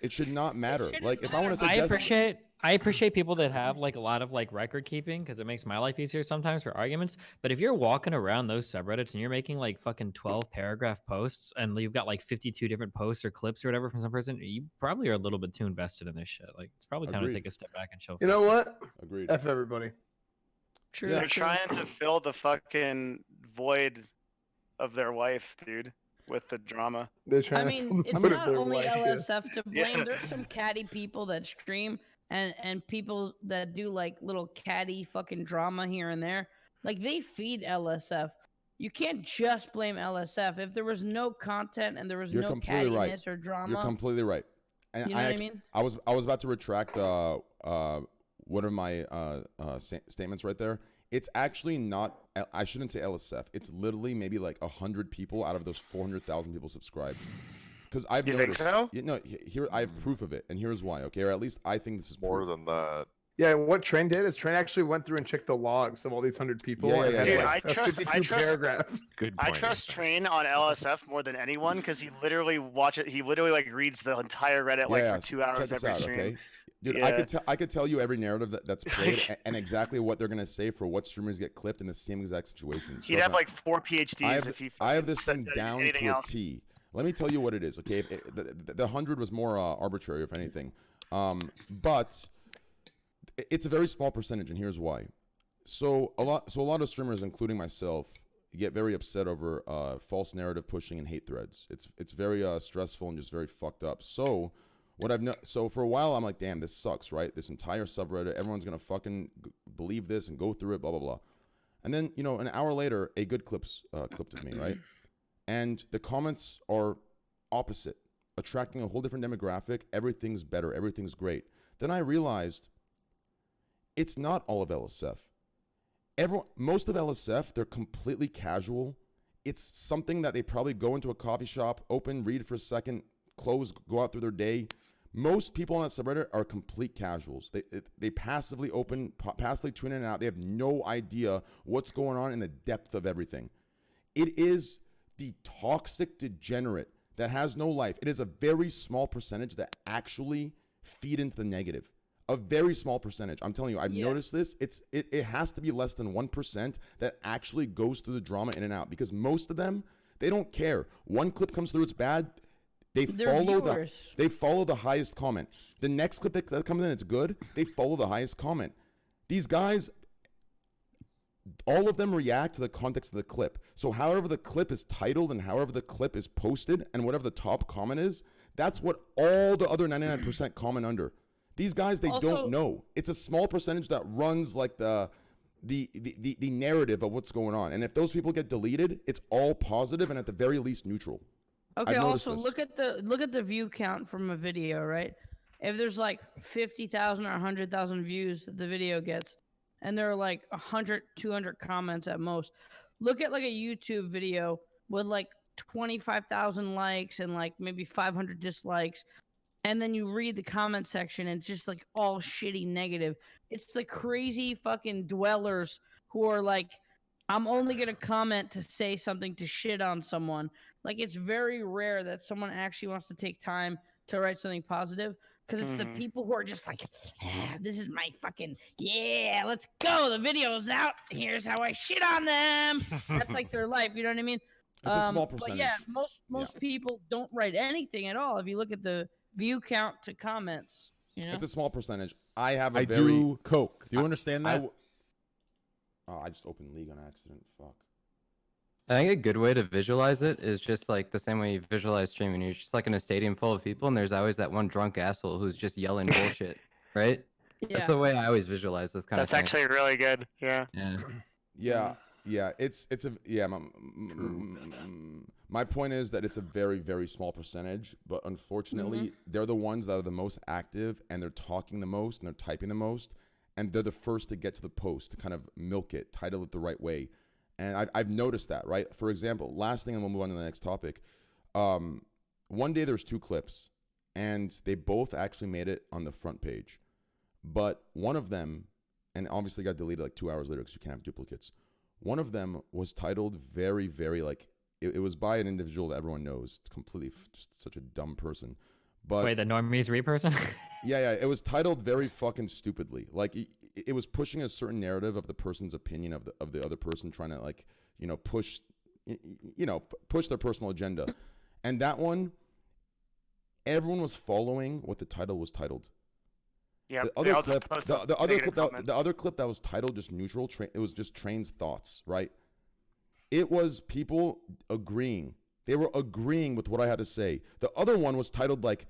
It should not matter. shouldn't Like, if I want to say I appreciate people that have like a lot of like record keeping because it makes my life easier sometimes for arguments. But if you're walking around those subreddits and you're making like fucking 12 paragraph posts and you've got like 52 different posts or clips or whatever from some person, you probably are a little bit too invested in this shit. Like it's probably time Agreed. to take a step back and show. You know what? Agreed. F everybody. True. Yeah. They're trying to fill the fucking void of their wife, dude, with the drama. They're trying I to mean, it's put it not their only way, yeah. LSF to blame. Yeah. There's some catty people that stream and people that do like little catty fucking drama here and there, like they feed LSF. You can't just blame LSF. If there was no content and there was You're no completely right. cattiness or You're drama, completely right. And you know what I mean? I was about to retract one of my statements right there. It's actually not. I shouldn't say LSF. It's literally maybe like 100 people out of those 400,000 people subscribed. Because I've You noticed. think so? You know, here I have proof of it, and here's why. Okay, or at least I think this is More proof. than that. Yeah, what Train did is Train actually went through and checked the logs of all these 100 people. Yeah, and yeah, had, yeah. Dude, like, I a trust 52 paragraph. Good I point. trust Nathan. Train on LSF more than anyone because he literally he literally like reads the entire Reddit like for 2 check hours this every out, stream. okay? Dude, Yeah. I could tell you every narrative that's played and exactly what they're gonna say for what streamers get clipped in the same exact situation. He'd have like 4 PhDs I have, if he I have fucking this said thing down anything to a else. T. Let me tell you what it is, okay? If the 100 was more arbitrary, if anything, but it's a very small percentage, and here's why. So a lot of streamers, including myself, get very upset over false narrative pushing and hate threads. It's very stressful and just very fucked up. So so for a while I'm like, damn, this sucks, right? This entire subreddit, everyone's gonna fucking believe this and go through it, blah blah blah. And then an hour later, a good clipped of me, right? And the comments are opposite, attracting a whole different demographic. Everything's better, everything's great. Then I realized it's not all of LSF. Most of LSF, they're completely casual. It's something that they probably go into a coffee shop, open, read for a second, close, go out through their day. Most people on that subreddit are complete casuals. They passively open, passively tune in and out. They have no idea what's going on in the depth of everything. It is the toxic degenerate that has no life. It is a very small percentage that actually feed into the negative. A very small percentage. I'm telling you, I've noticed this. It has to be less than 1% that actually goes through the drama in and out, because most of them, they don't care. One clip comes through, it's bad. They follow the highest comment. The next clip that comes in, it's good. They follow the highest comment. These guys, all of them react to the context of the clip. So however the clip is titled and however the clip is posted and whatever the top comment is, that's what all the other 99% comment under. These guys, they don't know. It's a small percentage that runs like the narrative of what's going on. And if those people get deleted, it's all positive and at the very least neutral. Okay, I've noticed also this. look at the view count from a video, right? If there's like 50,000 or 100,000 views the video gets, and there are like 100, 200 comments at most, look at like a YouTube video with like 25,000 likes and like maybe 500 dislikes, and then you read the comment section and it's just like all shitty negative. It's the crazy fucking dwellers who are like, I'm only going to comment to say something to shit on someone. Like, it's very rare that someone actually wants to take time to write something positive, because it's the people who are just like, this is my fucking, yeah, let's go. The video's out. Here's how I shit on them. That's like their life. You know what I mean? It's a small percentage. But yeah, most people don't write anything at all. If you look at the view count to comments, you know? It's a small percentage. I have I do coke. Do you understand that? I just opened League on accident. Fuck. I think a good way to visualize it is just like the same way you visualize streaming. You're just like in a stadium full of people, and there's always that one drunk asshole who's just yelling bullshit, right? Yeah. That's the way I always visualize this kind of That's thing. actually really good. Yeah. Yeah. My point is that it's a very, very small percentage, but unfortunately, they're the ones that are the most active, and they're talking the most, and they're typing the most, and they're the first to get to the post to kind of milk it, title it the right way. And I've noticed that, right? For example, last thing, and we'll move on to the next topic. One day there's two clips, and they both actually made it on the front page. But one of them, and obviously got deleted like 2 hours later because you can't have duplicates. One of them was titled very, very like, it was by an individual that everyone knows. It's completely just such a dumb person. But Wait, the Normies Re person? yeah, it was titled very fucking stupidly. Like it was pushing a certain narrative of the person's opinion of the other person, trying to like, push their personal agenda. And that one, everyone was following what the title was titled. Yeah. The other clip that was titled just neutral, it was just Train's thoughts, right? It was people agreeing. They were agreeing with what I had to say. The other one was titled like,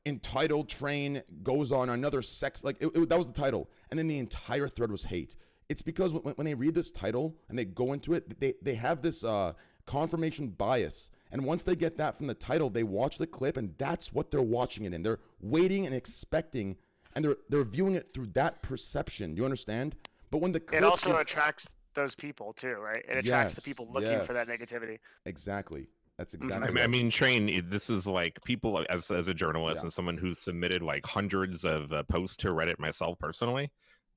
entitled train goes on another sex, like that was the title, and then the entire thread was hate. It's because when they read this title and they go into it, they have this confirmation bias, and once they get that from the title, they watch the clip, and that's what they're watching it in. They're waiting and expecting, and they're viewing it through that perception. You understand? But when the clip It also is, attracts those people too, right? It attracts the people looking for that negativity. Exactly. That's Mhm. exactly. I mean, Train, this is like people as a journalist Yeah. and someone who's submitted like hundreds of posts to Reddit myself personally.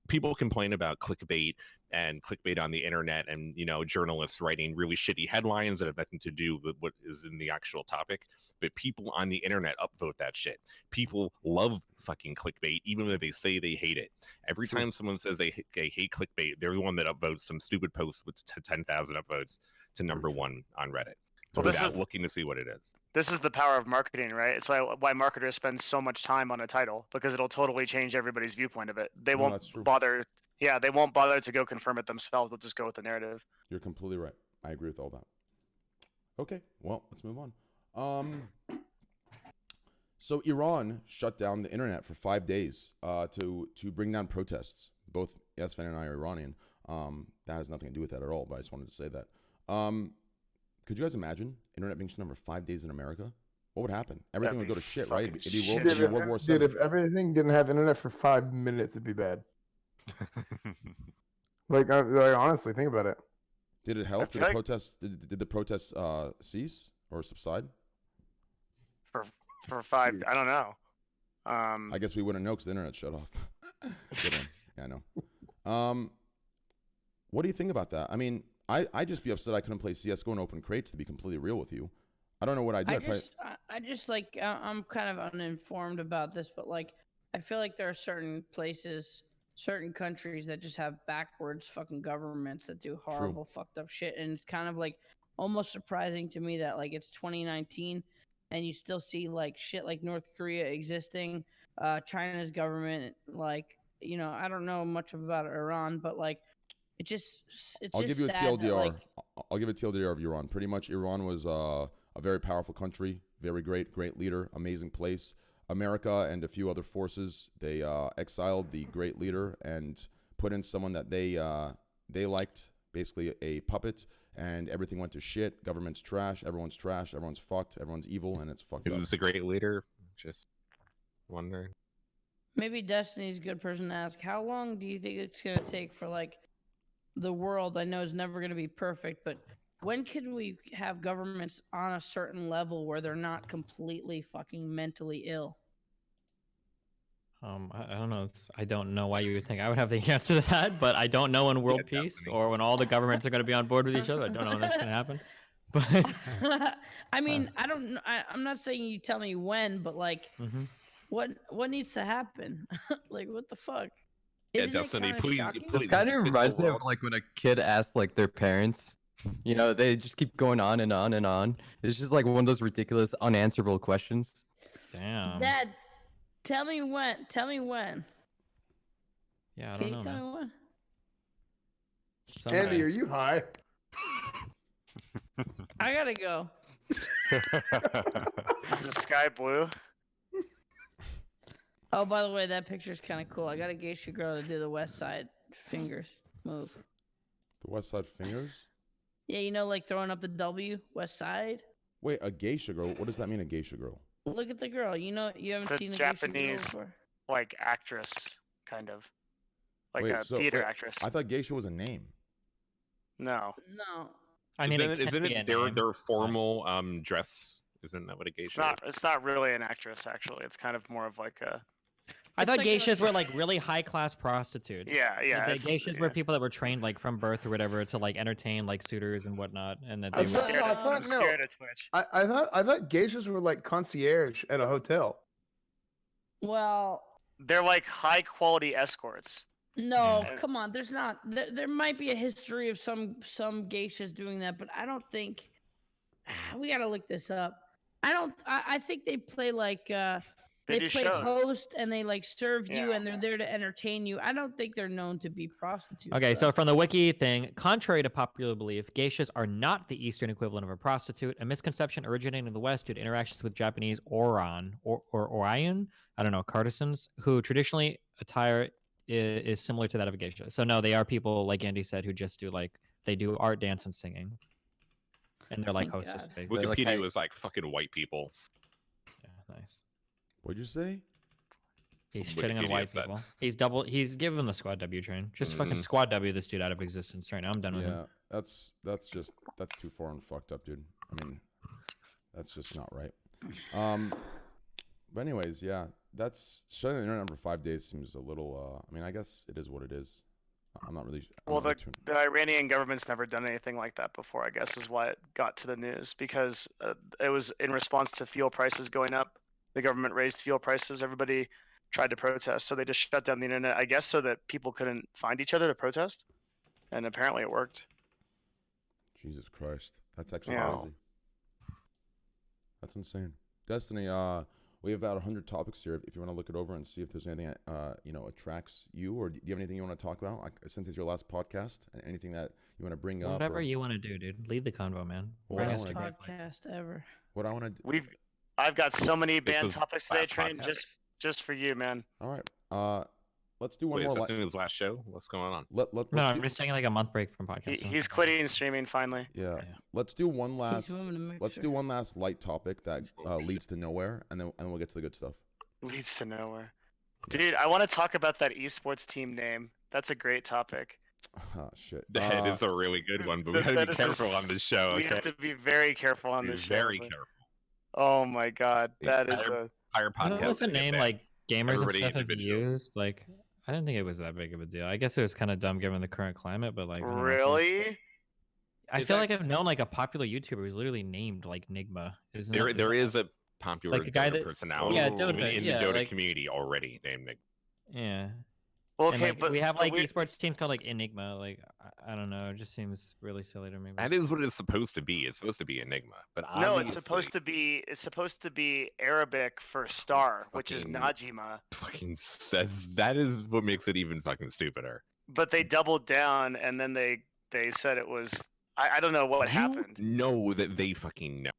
People complain about clickbait and clickbait on the internet, and journalists writing really shitty headlines that have nothing to do with what is in the actual topic. But people on the internet upvote that shit. People love fucking clickbait, even if they say they hate it. Every time someone says they hate clickbait, they're the one that upvotes some stupid post with 10,000 upvotes to number one on Reddit. Well, this without is- looking to see what it is. This is the power of marketing, right? It's why marketers spend so much time on a title, because it'll totally change everybody's viewpoint of it. They No, won't that's true. bother. Yeah, they won't bother to go confirm it themselves. They'll just go with the narrative. You're completely right. I agree with all that. Okay, well, let's move on. So Iran shut down the internet for 5 days to bring down protests. Both Esfan and I are Iranian. That has nothing to do with that at all, but I just wanted to say that. Could you guys imagine internet being shut down for 5 days in America? What would happen? Everything would go to shit, right? It'd be World, shit. World War Dude, VII. if everything didn't have internet for 5 minutes, it'd be bad. Like honestly, think about it. Did it help? Did feel the like- protests? Did the protests cease or subside? For 5, I don't know. I guess we wouldn't know because the internet shut off. Good one. Yeah, I know. What do you think about that? I mean, I'd just be upset I couldn't play CS:GO and open crates, to be completely real with you. I don't know what I'd do. I just like I'm kind of uninformed about this, but like I feel like there are certain places, certain countries that just have backwards fucking governments that do horrible fucked up shit, and it's kind of like almost surprising to me that like it's 2019 and you still see like shit like North Korea existing, China's government, like I don't know much about Iran, but like it's I'll just give you a sad that, TLDR. like, I'll give a TLDR of Iran. Pretty much, Iran was a very powerful country, very great leader, amazing place. America and a few other forces, they exiled the great leader and put in someone that they liked, basically a puppet, and everything went to shit. Government's trash, everyone's fucked, everyone's evil, and it's fucked It up. was a great leader. Just wondering. maybe Destiny's a good person to ask. How long do you think it's gonna take for like the world? I know is never gonna be perfect, but when can we have governments on a certain level where they're not completely fucking mentally ill? I don't know. I don't know why you would think I would have the answer to that, but I don't know when world Yeah, peace Destiny. or when all the governments are going to be on board with each other. I don't know when that's going to happen. But I mean, I don't know. I'm not saying you tell me when, but like, Mhm. what needs to happen? Like, what the fuck? Yeah, Isn't it Destiny, kinda please- shocking? please- This kind of It's the reminds me of world. like when a kid asks like their parents, they just keep going on and on and on. It's just like one of those ridiculous unanswerable questions. Damn. Dad, tell me when. Tell me when. Yeah, I Can don't you know, tell man. me when? Someday. Andy, are you high? I gotta go. Is the sky blue? Oh, by the way, that picture's kind of cool. I got a geisha girl to do the West Side fingers move. The West Side Fingers? Yeah, like throwing up the W, West Side. Wait, a geisha girl? What does that mean, a geisha girl? Look at the girl. You haven't It's a seen a geisha girl Japanese- before. Like actress, kind of. Like Wait, a so- theater wait, actress. I thought geisha was a name. No. No. I mean, isn't be a it their name. formal dress? Isn't that what a geisha? It's not really an actress, actually. It's kind of more of like a. I It's thought like a- geishas were like really high class prostitutes. Yeah, yeah. The it's- geishas were yeah. people that were trained like from birth or whatever to like entertain like suitors and whatnot, and that they I'm were. scared, I of, thought- I'm scared of Twitch. I thought geishas were like concierge at a hotel. Well, They're like high quality escorts. no, Yeah. come on. There's not. There might be a history of some geishas doing that, but I don't think. We gotta look this up. I think they play like They They do play shows. host and they like serve you, Yeah. and they're there to entertain you. I don't think they're known to be prostitutes. Okay, though. so from the wiki thing, contrary to popular belief, geishas are not the Eastern equivalent of a prostitute, a misconception originating in the West due to interactions with Japanese Oran or Orion, I don't know, courtesans, who traditionally attire is similar to that of a geisha. So no, they are people, like Andy said, who just do they do art, dance, and singing. And they're like Thank hostess. God. Basically. They're like Wikipedia how- was like fucking white people. Yeah, nice. What'd you say? He's Wikipedia shitting on white said. people. He's giving them the squad W train. Just fucking Mhm. squad W this dude out of existence right now. I'm done with him. Yeah, that's too far and fucked up, dude. I mean, that's just not right. But anyways, yeah, that's shutting the internet for 5 days seems a little. I mean, I guess it is what it is. I'm not really. Well, the Iranian government's never done anything like that before, I guess, is why it got to the news, because it was in response to fuel prices going up. The government raised fuel prices. Everybody tried to protest, so they just shut down the internet, I guess, so that people couldn't find each other to protest. And apparently it worked. Jesus Christ, that's actually Yeah. crazy. That's insane. Destiny, we have about 100 topics here. If you want to look it over and see if there's anything that attracts you, or do you have anything you want to talk about? Since it's your last podcast, and anything that you want to bring up? Whatever or you want to do, dude. Lead the convo, man. Well, Bring I us wanna to do- great places. Podcast ever. What I want to do. I've got so many This banned is topics today, last Train, podcast. just for you, man. All right. Let's do one Wait, is more. this his last show? What's going on? Let's No, do, I'm just taking like a month break from podcasting. He's quitting streaming finally. yeah. Yeah. Let's do one He's last. moving to Mixer. Let's do one last light topic that leads to nowhere, and then we'll get to the good stuff. Leads to nowhere. Dude, I want to talk about that esports team name. That's a great topic. Oh shit. That is a really good one, but we that- gotta that be is a careful on this show. We Okay, have to be very careful on Be this show. very but- careful. Oh my god, Yeah, that is a Entire Wasn't podcast. this a name like gamers Everybody and stuff have individual. used? Like, I didn't think it was that big of a deal. I guess it was kind of dumb given the current climate, but like, I don't know, it's like- really. I Is feel that- like I've known like a popular YouTuber who's literally named like Nigma. Isn't There, that- there is a popular Like a guy Dota that- personality yeah, in Dota, the yeah, Dota like- community already named Nick. Yeah. Well, And, okay, like, but we have but like we- esports teams called like Enigma. Like, I don't know. It just seems really silly to me. but- That is what it's supposed to be. It's supposed to be Enigma, but no, it's supposed to be Arabic for star, which is Fucking- Najima. fucking says that is what makes it even fucking stupider. But they doubled down, and then they said it was. I don't know what You happened. know that they fucking know.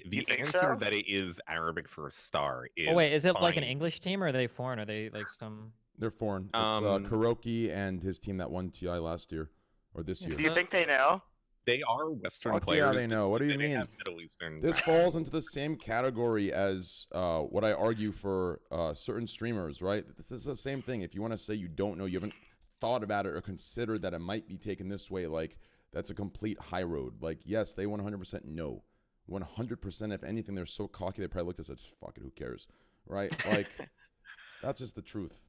The think answer so? that it is Arabic for a star is. Oh wait, is it like an fine. English team or are they foreign? Are they like some? They're foreign. It's Um, Kuroki and his team that won TI last year or this Yeah, year. Do you think they know? They are Western Fuck players. yeah, they know. What do you They mean? have Middle Eastern. This background. falls into the same category as what I argue for certain streamers, right? This is the same thing. If you want to say you don't know, you haven't thought about it or considered that it might be taken this way, like that's a complete high road. Like, yes, they 100% know. 100%. If anything, they're so cocky they probably looked at us, fuck it, who cares, right? Like, that's just the truth.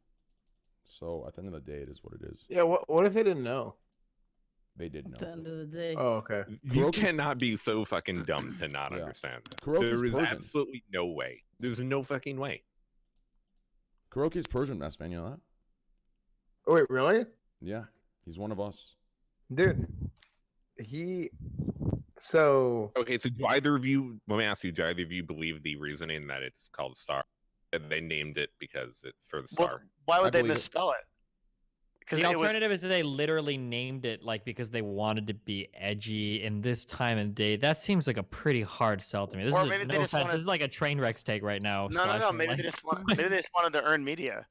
So at the end of the day, it is what it is. Yeah, what if they didn't know? They did At the know. end of the day. Oh, okay. You Kuroki's- cannot be so fucking dumb to not Yeah. understand that. Kuroki's There is Persian. absolutely no way. There's no fucking way. Kuroki's Persian, mess fan, you know that? Oh wait, really? Yeah, he's one of us. Dude, so Okay, so do either of you? Let me ask you: do either of you believe the reasoning that it's called Star? That they named it because it for the Well, star. why I would they believe it. misspell it? Because The it was. alternative is that they literally named it like because they wanted to be edgy in this time and day. That seems like a pretty hard sell to me. This Or is maybe no they just offense. wanted- This is like a train wreck take right now. No, no, no. slashing, Maybe like, they just wanted to earn media.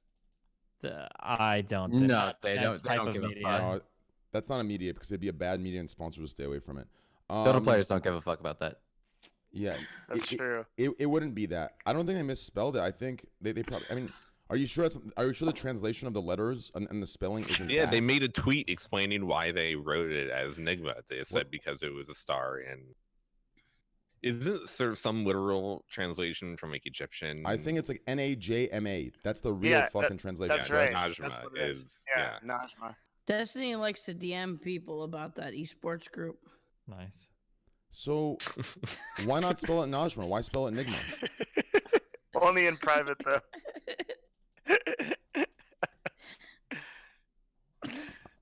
I don't. Think No, that- they that's don't- they type don't of give a media. fuck. That's not a media because it'd be a bad media and sponsors would stay away from it. Dota players don't give a fuck about that. Yeah, That's it, true. it wouldn't be that. I don't think they misspelled it. I think they probably. I mean, are you sure? Are you sure the translation of the letters and the spelling isn't? Yeah, that? they made a tweet explaining why they wrote it as Enigma. They said because it was a star, and isn't there some literal translation from like Egyptian? I think it's like Najma. That's the real Yeah, fucking translation. That's right. Najma That's what it is. Yeah, Najma. Destiny likes to DM people about that esports group. Nice. So why not spell it Najma? Why spell it Enigma? Only in private though.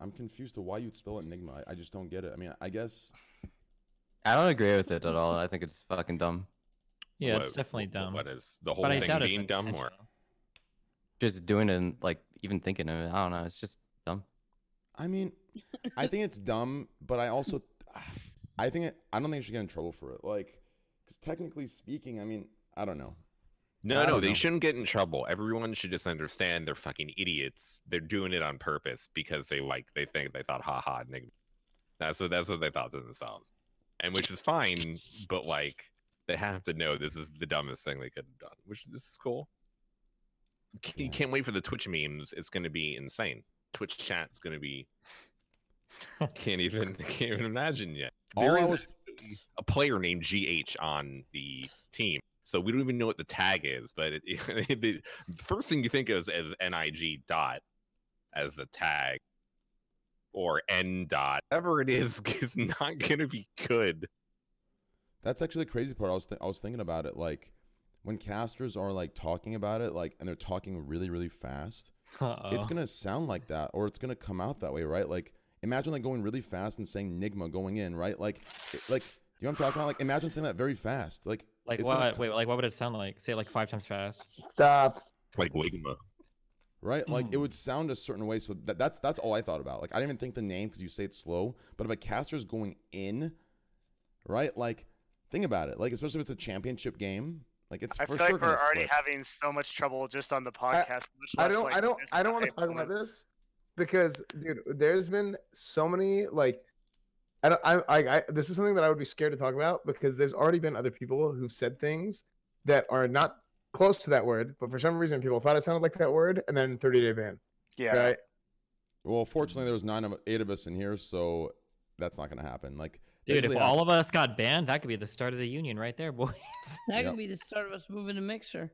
I'm confused to why you'd spell it Enigma. I just don't get it. I mean, I guess I don't agree with it at all. I think it's fucking dumb. Yeah, What- it's definitely dumb. What is the whole But I thing doubt it's being dumb? Or intentional. just doing it and like even thinking of it. I don't know. It's just dumb. I mean, I think it's dumb, but I also, I don't think you should get in trouble for it. Like, because technically speaking, I mean, I don't know. No, they shouldn't get in trouble. Everyone should just understand they're fucking idiots. They're doing it on purpose because they thought, haha, nigga. That's what they thought to themselves, and which is fine. But like, they have to know this is the dumbest thing they could have done. Which this is cool. You can't wait for the Twitch memes. It's going to be insane. Twitch chat's going to be. Can't even imagine yet. There is a player named GH on the team. So we don't even know what the tag is, but the first thing you think of as NIG dot as a tag or N dot, whatever it is not going to be good. That's actually the crazy part. I was thinking about it, like when casters are like talking about it, like, and they're talking really, really fast. It's gonna sound like that, or it's gonna come out that way, right? Like, imagine like going really fast and saying Nigma going in, right? Like, you know what I'm talking about? Like, imagine saying that very fast, like Like what? Wait, like what would it sound like? Say it like 5 times fast. Stop. Like Ligma. Right? Like it would sound a certain way. So that's all I thought about. Like I didn't even think the name because you say it slow. But if a caster's going in, right? Like think about it. Like especially if it's a championship game, like it's I for feel sure like we're gonna already slip. having so much trouble just on the podcast. I don't want to talk about this because, dude, there's been so many like. This is something that I would be scared to talk about because there's already been other people who've said things that are not close to that word, but for some reason people thought it sounded like that word, and then 30-day ban. Yeah. Right. Well, fortunately, there was 8 of us in here, so that's not gonna happen. Like, dude, if all of us got banned, that could be the start of the union right there, boys. That could be the start of us moving to Mixer.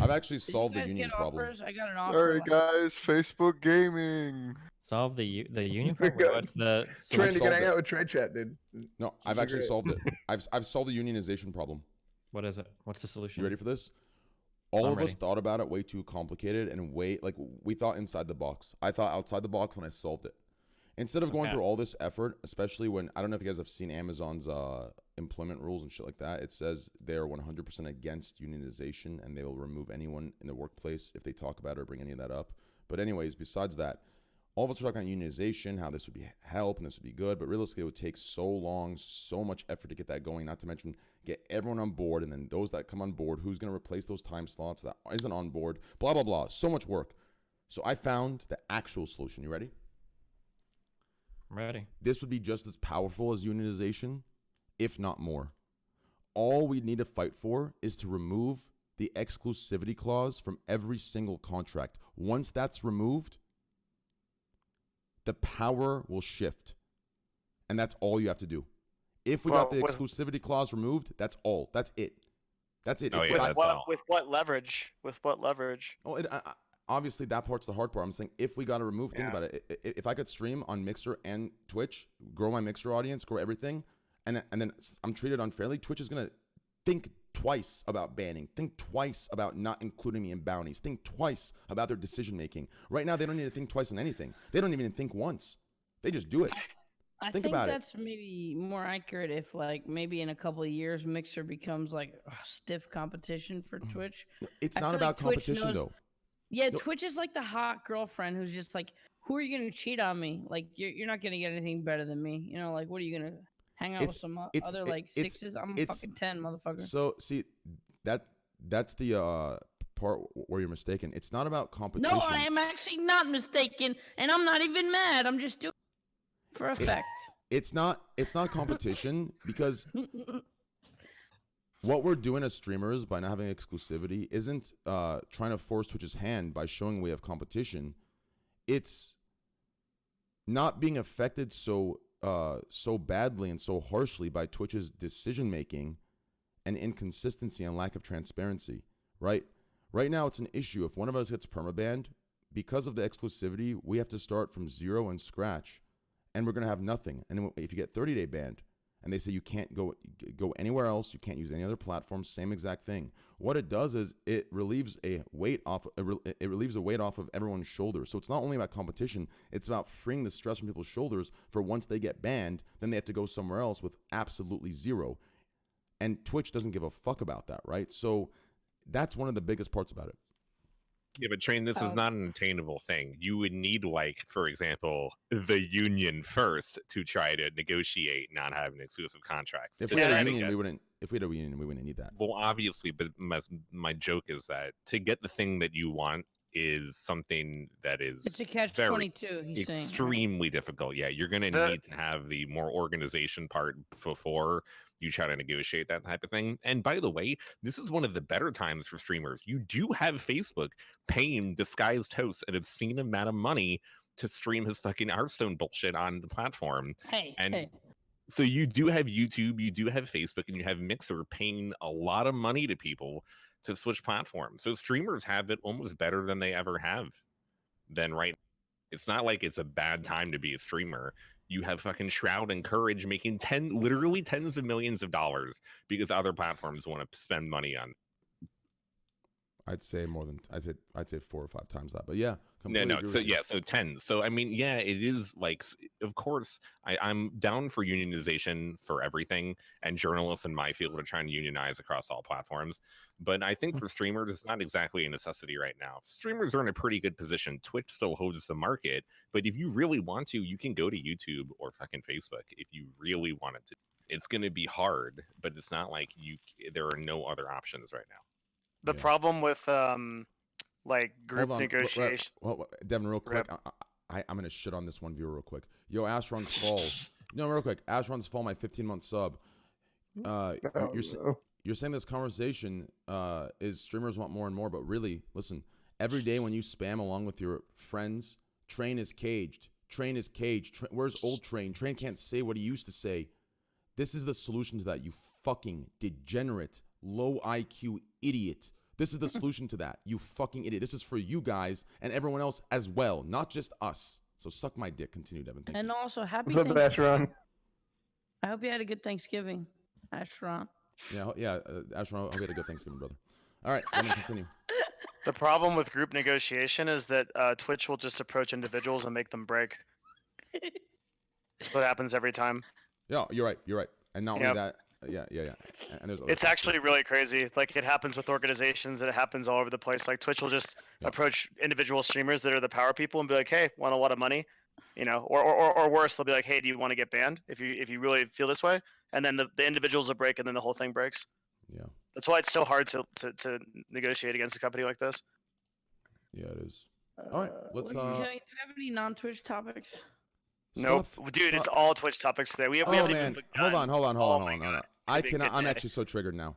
I've actually Did solved you the guys union get problem. offers? I got an offer. Sorry, guys. Facebook gaming. Solve the union problem. What's the Trying to solved get hang it. out with Trade Chat, dude. No, I've actually solved it. I've solved the unionization problem. What is it? What's the solution? You ready for this? All I'm of us ready. thought about it way too complicated and we thought inside the box. I thought outside the box and I solved it. Instead of going through all this effort, especially when, I don't know if you guys have seen Amazon's employment rules and shit like that. It says they're 100% against unionization and they will remove anyone in the workplace if they talk about it or bring any of that up. But anyways, besides that, all of us are talking about unionization, how this would be help and this would be good, but realistically it would take so long, so much effort to get that going, not to mention get everyone on board, and then those that come on board, who's going to replace those time slots that isn't on board, blah, blah, blah. So much work. So I found the actual solution. You ready? I'm ready. This would be just as powerful as unionization, if not more. All we need to fight for is to remove the exclusivity clause from every single contract. Once that's removed, the power will shift. And that's all you have to do. If we got the exclusivity clause removed, that's all. That's it. That's it. Oh, With what leverage? With what leverage? Oh, obviously that part's the hard part. I'm saying if we got to remove, think about it. If I could stream on Mixer and Twitch, grow my Mixer audience, grow everything, and then I'm treated unfairly, Twitch is gonna think twice about banning, think twice about not including me in bounties, think twice about their decision making. Right now, they don't need to think twice on anything. They don't even think once. They just do it. I think think about that's maybe more accurate if, like, maybe in a couple of years, Mixer becomes like stiff competition for Twitch. It's I not feel about like Twitch competition knows- though. Yeah, Twitch is like the hot girlfriend who's just like, who are you gonna cheat on me? Like, you're not gonna get anything better than me. You know, like, what are you gonna hang out with some other like sixes? I'm fucking 10, motherfucker. So see, that's the part where you're mistaken. It's not about competition. No, I am actually not mistaken, and I'm not even mad. I'm just doing it for effect. It's not competition because what we're doing as streamers by not having exclusivity isn't trying to force Twitch's hand by showing we have competition. It's not being affected so badly and so harshly by Twitch's decision making and inconsistency and lack of transparency. Right now, it's an issue. If one of us gets permabanned because of the exclusivity, we have to start from zero and scratch, and we're gonna have nothing. And if you get 30-day banned, and they say you can't go anywhere else, you can't use any other platform, same exact thing. What it does is it relieves a weight off of everyone's shoulders. So it's not only about competition, it's about freeing the stress from people's shoulders for once they get banned, then they have to go somewhere else with absolutely zero. And Twitch doesn't give a fuck about that, right? So that's one of the biggest parts about it. Yeah, but Train, this is Oh. not an attainable thing. You would need, like, for example, the union first to try to negotiate not having exclusive contracts. If to we had try a to union, get- we wouldn't. If we had a union, we wouldn't need that. Well, obviously, but my joke is that to get the thing that you want is something that is It's a catch very 22. He's saying. Right? extremely difficult. Yeah, you're going to The- need to have the more organization part before you try to negotiate that type of thing. And by the way, this is one of the better times for streamers. You do have Facebook paying disguised hosts an obscene amount of money to stream his fucking Hearthstone bullshit on the platform. Hey, And hey. so you do have YouTube, you do have Facebook, and you have Mixer paying a lot of money to people to switch platforms. So streamers have it almost better than they ever have than right. It's not like it's a bad time to be a streamer. You have fucking Shroud and Courage making literally tens of millions of dollars because other platforms want to spend money on. I'd say more than I'd say 4 or 5 times that. But yeah, No, completely agree so with you. yeah, so 10. So I mean, yeah, it is like, of course, I'm down for unionization for everything, and journalists in my field are trying to unionize across all platforms. But I think for streamers, it's not exactly a necessity right now. Streamers are in a pretty good position. Twitch still holds the market, but if you really want to, you can go to YouTube or fucking Facebook if you really wanted to. It's going to be hard, but it's not like there are no other options right now. The Yeah. problem with like group Hold on, negotiation. Devin, real quick. Rep. I'm gonna shit on this one viewer real quick. Yo, Ashron's Fall. No, real quick. Ashron's Fall, my 15-month sub. You're saying this conversation is streamers want more and more, but really, listen. Every day when you spam along with your friends, Train is caged. Train is caged. Where's old Train? Train can't say what he used to say. This is the solution to that, you fucking degenerate, low IQ idiot. This is the solution to that, you fucking idiot. This is for you guys and everyone else as well, not just us. So suck my dick. Continue, Devin. Thank And you. also, happy What's up, Thanksgiving. Ashron? I hope you had a good Thanksgiving, Ashron. Yeah, Ashron, I hope you had a good Thanksgiving, brother. All right, let me continue. The problem with group negotiation is that Twitch will just approach individuals and make them break. That's what happens every time. Yeah, you're right. And not only Yep. that, yeah. And there's other It's stuff, actually really crazy. Like, it happens with organizations, and it happens all over the place. Like, Twitch will just Yep. approach individual streamers that are the power people and be like, "Hey, want a lot of money?" You know, or worse, they'll be like, "Hey, do you want to get banned if you really feel this way?" And then the individuals will break, and then the whole thing breaks. Yeah, That's why it's so hard to negotiate against a company like this. yeah, it is. All right, let's Do you have any non-Twitch topics? Nope, Stop- dude, it's stop- all Twitch topics today. We Oh haven't man, even hold begun. on. Oh my God, it's I gonna be a cannot. good I'm day. actually so triggered now.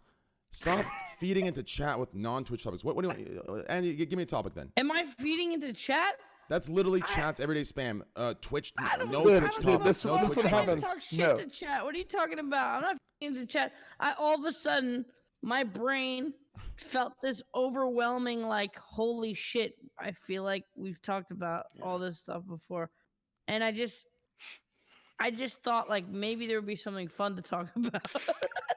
Stop feeding into chat with non-Twitch topics. What do you want? Andy, give me a topic then. Am I feeding into chat? That's literally chat's everyday spam. Twitch, I don't no know. Twitch I don't give a topics. No fuck. Twitch I happens. just topics. talk shit No. to chat. What are you talking about? I'm not feeding into chat. All of a sudden, my brain felt this overwhelming, like, holy shit. I feel like we've talked about all this stuff before. And I just thought, like, maybe there would be something fun to talk about.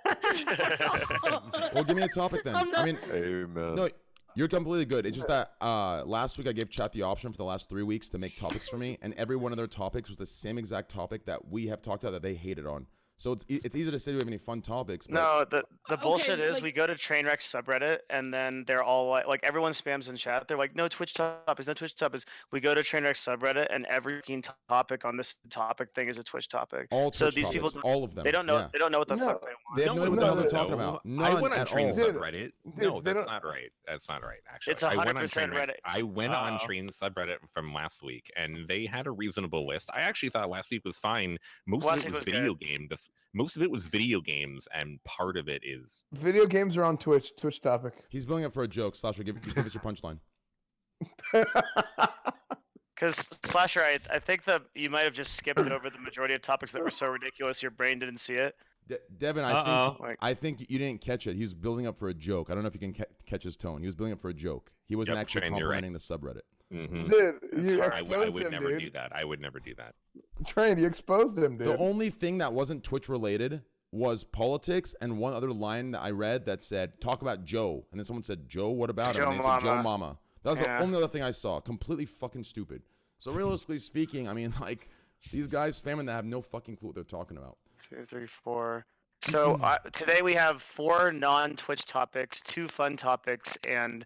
That's all. Well, give me a topic then. I'm not- I mean, Amen. no, you're completely good. It's just that last week I gave chat the option for the last 3 weeks to make topics for me, and every one of their topics was the same exact topic that we have talked about that they hated on. So it's easy to say we have any fun topics. But No, the Okay, bullshit is like- we go to Trainwreck subreddit and then they're all like everyone spams in chat. They're like, no Twitch topics, no Twitch topics. We go to Trainwreck subreddit and every fucking topic on this topic thing is a Twitch topic. all So Twitch these topics, people all of them. They don't know. Yeah. They don't know what the No. fuck they want. They have no idea what the hell they're talking No, about. I None went on at Train all. Dude, subreddit. dude, No, they that's don't- not right. That's not right. Actually, It's I went on 100% Train Reddit. I went on Uh-oh. Train subreddit from last week, and they had a reasonable list. I actually thought last week was fine. Most Last of it week was was video games. Most of it was video games, and part of it is Video games are on Twitch. Twitch topic. He's building up for a joke. Slasher, give us your punchline. Because Slasher, I think that you might have just skipped over the majority of topics that were so ridiculous your brain didn't see it. Devin, I Uh-oh. think I think you didn't catch it. He was building up for a joke. I don't know if you can catch his tone. He was building up for a joke. He wasn't Yep, actually Train, you're right. complimenting the subreddit. Mhm. Dude, It's you hard. I exposed would him, never dude. do that. I would never do that. Train, you exposed him, dude. The only thing that wasn't Twitch related was politics and one other line that I read that said, talk about Joe. And then someone said, Joe, what about him? Joe And they said, Joe Mama. Mama. That was Yeah. the only other thing I saw. Completely fucking stupid. So realistically speaking, I mean, like, these guys spamming that have no fucking clue what they're talking about. 2, 3, 4. So today we have 4 non-Twitch topics, 2 fun topics, and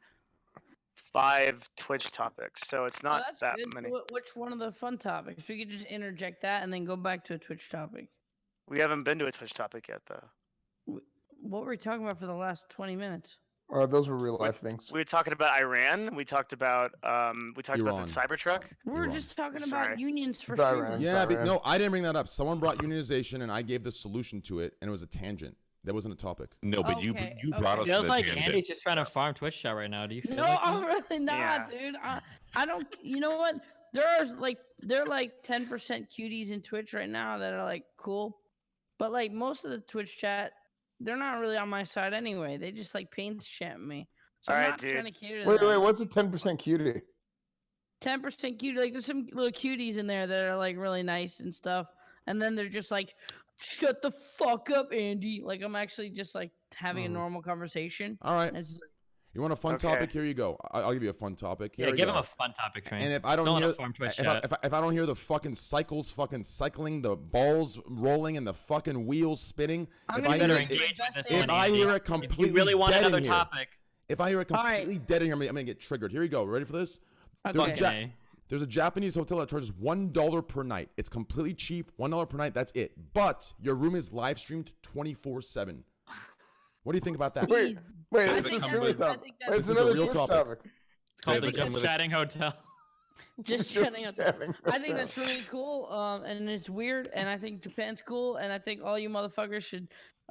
5 Twitch topics, so it's Oh, not that's that good. many. Which one of the fun topics? We could just interject that and then go back to a Twitch topic. We haven't been to a Twitch topic yet, though. What were we talking about for the last 20 minutes? Those were real life things. We were talking about Iran. We talked about Iran. the Cybertruck. We were Iran. just talking Sorry. about unions for It's Iran. streamers. Yeah, but Iran. no, I didn't bring that up. Someone brought unionization, and I gave the solution to it, and it was a tangent. That wasn't a topic. No, but you Okay, brought us Feels the like tangent. Andy's just trying to farm Twitch chat right now. Do you feel No, like I'm that? really not, dude. I don't. You know what? There are like 10% cuties in Twitch right now that are like cool, but like most of the Twitch chat, they're not really on my side anyway. They just like pains chat me. So I'm Alright, not dude. trying to cater to Wait, them. what's a 10% cutie? 10% cutie. Like there's some little cuties in there that are like really nice and stuff, and then they're just like, "Shut the fuck up, Andy." Like I'm actually just like having a normal conversation. All right. And it's just like, You want a fun Okay. topic? Here you go. I'll give you a fun topic. Here Yeah, you give go. him a fun topic, Train. And if I don't wanna hear, farm Twitch if chat. I don't hear the fucking cycles fucking cycling, the balls rolling, and the fucking wheels spinning, I'm if gonna I be better hear, the engage best with this thing- if one, I Andy. hear it If completely you really want dead another in here, topic, if I hear it All right. completely dead in here, I'm gonna get triggered. Here you go. Ready for this? There's a, Okay. Okay. there's a Japanese hotel that charges $1 per night. It's completely cheap. $1 per night. That's it. But your room is live streamed 24/7. What do you think about that? Wait, I it's think another that's- I topic. think Wait, that's- it's This is a another real Twitch topic. it's called I the think Just that's- Chatting Hotel. just chatting up. Chatting I think that's hotel. really cool, and it's weird, and I think Japan's cool, and I think all you motherfuckers should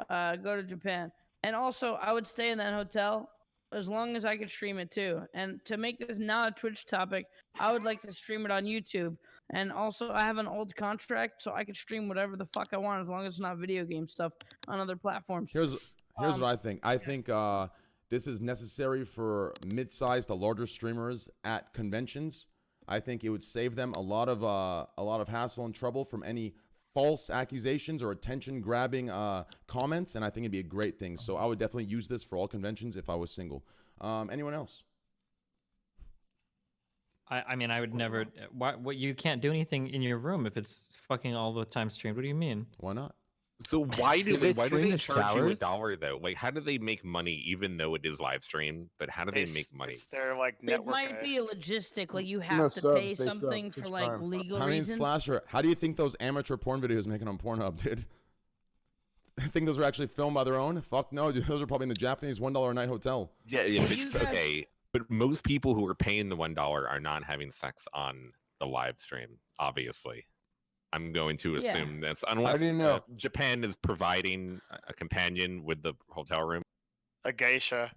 go to Japan. And also, I would stay in that hotel as long as I could stream it too. And to make this not a Twitch topic, I would like to stream it on YouTube. And also, I have an old contract, so I could stream whatever the fuck I want as long as it's not video game stuff on other platforms. Here's Um, what I think. I think this is necessary for mid-sized to larger streamers at conventions. I think it would save them a lot of hassle and trouble from any false accusations or attention-grabbing comments, and I think it'd be a great thing. So I would definitely use this for all conventions if I was single. Anyone else? I mean, I would never. What? You can't do anything in your room if it's fucking all the time streamed. What do you mean? Why not? So why do they they stream the charge you showers? $1 though? Like, how do they make money even though it is live stream? But how do they make money? It's their like It network. might be a logistic, like you No have to subs, pay they sub, something for Twitch like Prime. legal How many reasons. Slasher? How do you think those amateur porn videos making on Pornhub did? I think those are actually filmed by their own. Fuck no, dude, those are probably in the Japanese $1 a night hotel. Yeah, but You it's guys- okay. But most people who are paying the $1 are not having sex on the live stream. Obviously, I'm going to Yeah. assume that's unless do you know? Japan is providing a companion with the hotel room. A geisha.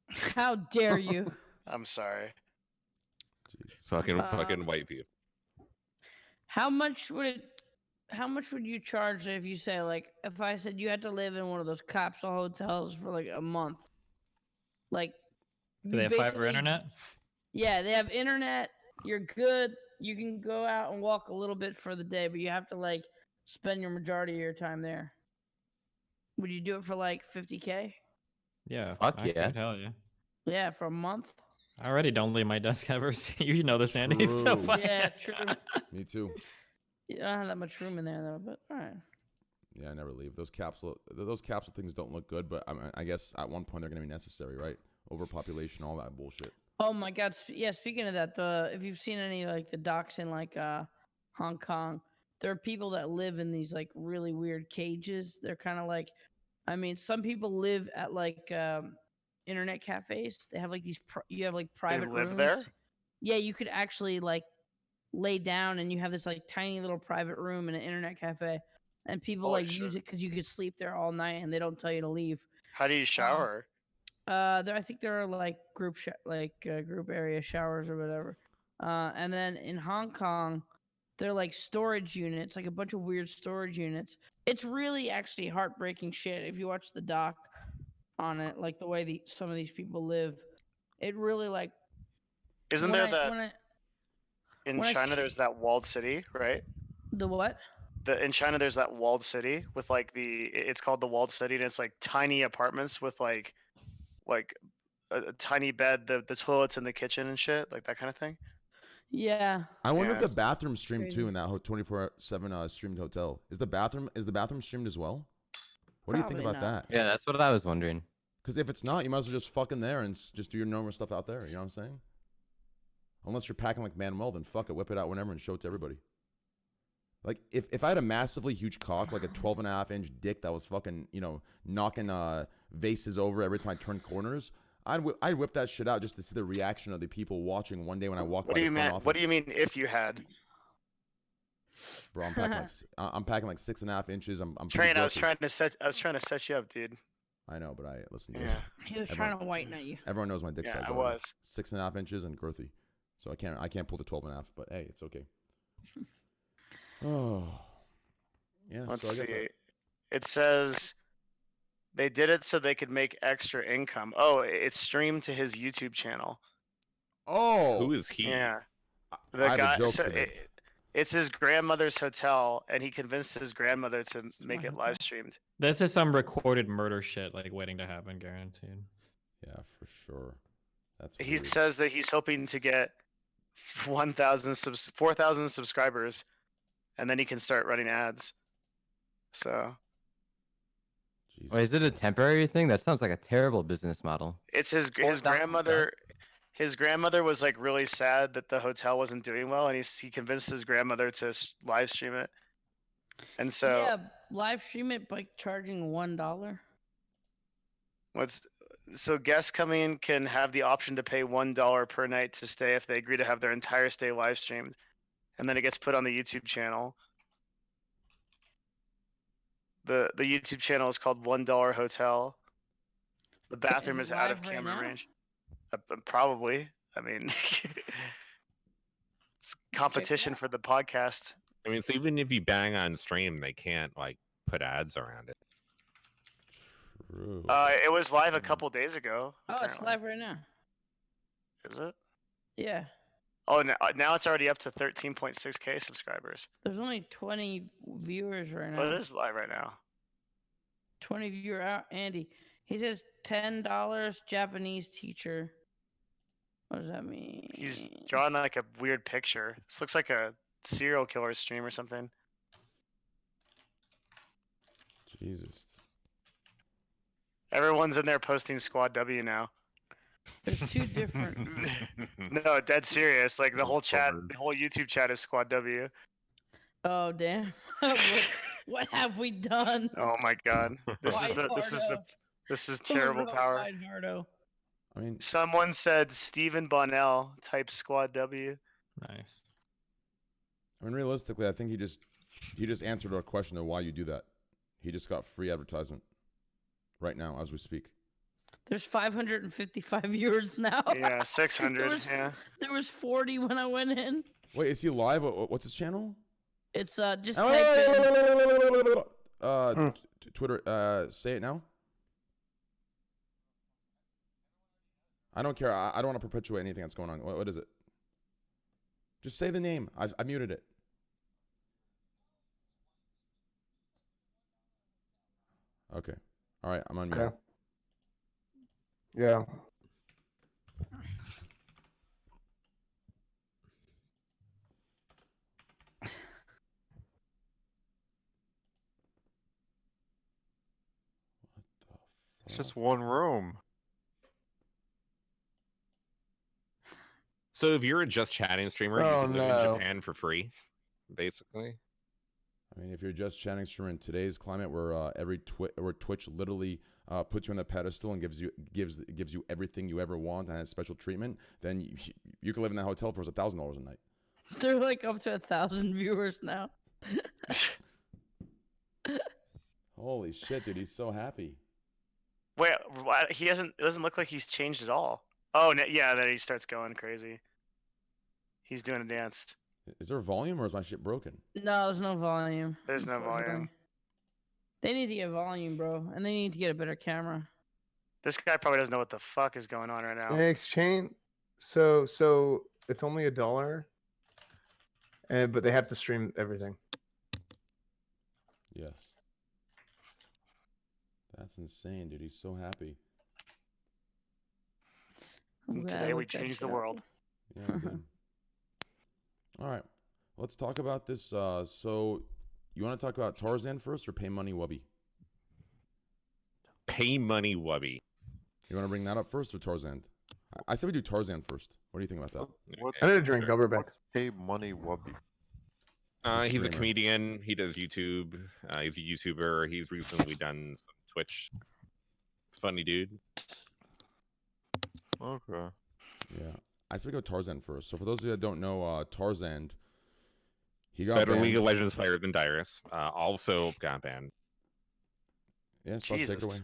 How dare you? I'm sorry. Jeez. Fucking white people. How much would you charge if you say like if I said you had to live in one of those capsule hotels for like a month? Like Do you they have fiber basically- internet? Yeah, they have internet. You're good. You can go out and walk a little bit for the day, but you have to like spend your majority of your time there. Would you do it for like 50K? Yeah. Fuck I yeah. could, hell yeah. Yeah, for a month. I already don't leave my desk ever. So you know this, Andy. It's so True. funny. Yeah, true. Me too. You don't have that much room in there though, but all right. Yeah, I never leave. Those capsule things don't look good, but I guess at one point they're gonna be necessary, right? Overpopulation, all that bullshit. Oh my God! Yeah, speaking of that, if you've seen any like the docs in like Hong Kong, there are people that live in these like really weird cages. They're kind of like, I mean, some people live at like internet cafes. They have like these. You have like private live rooms. there? Yeah, you could actually like lay down, and you have this like tiny little private room in an internet cafe, and people Holy like use shit. it because you could sleep there all night, and they don't tell you to leave. How do you shower? I think there are like group area showers or whatever. And then in Hong Kong, they're like storage units, like a bunch of weird storage units. It's really actually heartbreaking shit if you watch the doc on it, like the way some of these people live. It really like. Isn't when there I- that when I- in when I China? see- There's that walled city, right? the what? In China, there's that walled city with like it's called the walled city, and it's like tiny apartments with like a tiny bed, the toilets in the kitchen and shit, like that kind of thing. Yeah. I wonder if Yeah. the bathroom streamed too Crazy. in that 24/7 streamed hotel. Is the bathroom streamed as well? What do you think Probably about not. that? Yeah, that's what I was wondering. Because if it's not, you might as well just fucking there and just do your normal stuff out there. You know what I'm saying? Unless you're packing like Manuel, then fuck it, whip it out whenever and show it to everybody. Like if I had a massively huge cock, like a 12.5-inch dick that was fucking, you know, knocking vases over every time I turned corners, I'd whip that shit out just to see the reaction of the people watching one day when I walk by the front office. What do you mean if you had? Bro, I'm packing like 6.5 inches. I'm Train. I was trying to set you up, dude. I know, but I listen. Yeah. He was trying to whiten at you. Everyone knows my dick size. Yeah, I was 6.5 inches and girthy, so I can't pull the 12.5. But hey, it's okay. Oh, yeah. Let's so I guess see. It says they did it so they could make extra income. Oh, it's streamed to his YouTube channel. Oh, Who is he? Yeah. I have a joke today. It's his grandmother's hotel, and he convinced his grandmother to make it live streamed. This is some recorded murder shit, like waiting to happen, guaranteed. Yeah, for sure. That's He weird. says that he's hoping to get 4,000 subscribers, and then he can start running ads. So Jesus Wait, is it a Christ. temporary thing? That sounds like a terrible business model. it's his 4,000 grandmother. His grandmother was like really sad that the hotel wasn't doing well, and he convinced his grandmother to live stream it. And so Yeah, live stream it by charging $1. so guests coming can have the option to pay $1 per night to stay if they agree to have their entire stay live streamed, and then it gets put on the YouTube channel. The YouTube channel is called $1 Hotel. The bathroom Is is it out of live right camera now? range. Probably. I mean, it's competition for the podcast. I mean, so even if you bang on stream, they can't like put ads around it. True. It was live a couple days ago. Oh, it's apparently. live right now. Is it? Yeah. Oh, now it's already up to 13.6K subscribers. There's only 20 viewers right now. Oh, it is live right now. 20 viewer out. Andy. He says $10 Japanese teacher. What does that mean? He's drawing like a weird picture. This looks like a serial killer stream or something. Jesus. Everyone's in there posting Squad W now. There's two different. No, dead serious. Like the whole chat, the whole YouTube chat is Squad W. Oh damn! what have we done? Oh my god. This is terrible power. Wide Hardo. I mean, Someone said Stephen Bonnell type Squad W. Nice. realistically, I think he just answered our question of why you do that. He just got free advertisement right now as we speak. There's 555 viewers now. Yeah, 600. Yeah. There was 40 when I went in. Wait, is he live? What's his channel? It's just type in. Twitter. Say it now. I don't care. I don't want to perpetuate anything that's going on. What is it? Just say the name. I muted it. Okay. All right. I'm unmuted. Okay. Yeah. It's just one room. So if you're a just chatting streamer, you Oh, can live no. in Japan for free, basically. I mean, if you're just chatting streamer in today's climate, where where Twitch literally puts you on the pedestal and gives you everything you ever want and has special treatment, then you can live in that hotel for $1,000 a night. They're like up to 1,000 viewers now. Holy shit, dude! He's so happy. Wait, what? It doesn't look like he's changed at all. Oh, yeah, then he starts going crazy. He's doing a dance. Is there volume or is my shit broken? No, there's no volume. There's no volume. unfortunately. They need to get volume, bro, and they need to get a better camera. This guy probably doesn't know what the fuck is going on right now. In exchange, so it's only $1, but they have to stream everything. Yes. That's insane, dude. He's so happy. I'm glad I Today we looked that changed the shit up. world. Yeah. we did. All right. Let's talk about this. So, you want to talk about Tarzan first or Pay Money Wubby? Pay money, Wubby. You want to bring that up first or Tarzan? I said we do Tarzan first. What do you think about that? What's, I need a drink. I'll be back. what's Pay Money Wubby? He's He's a streamer. comedian. He does YouTube. He's a YouTuber. He's recently done some Twitch. Funny dude. Okay. Yeah. I said we go Tarzan first. So for those of you that don't know, Tarzan, he got Better banned. League of Legends player than Dyrus. Also got banned. Yeah, so take it Jesus. away.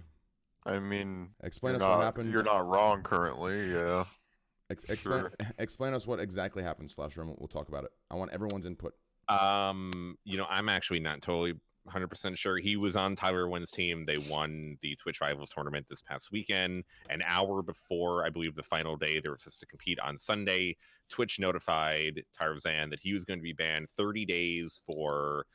I mean, Explain you're us not, what happened. You're not wrong currently. Yeah. Explain explain us what exactly happened, Slasher, and we'll talk about it. I want everyone's input. I'm actually not totally 100% sure. He was on Tyler Wynn's team. They won the Twitch Rivals tournament this past weekend. An hour before, I believe, the final day, they were supposed to compete on Sunday. Twitch notified Tarzan that he was going to be banned 30 days for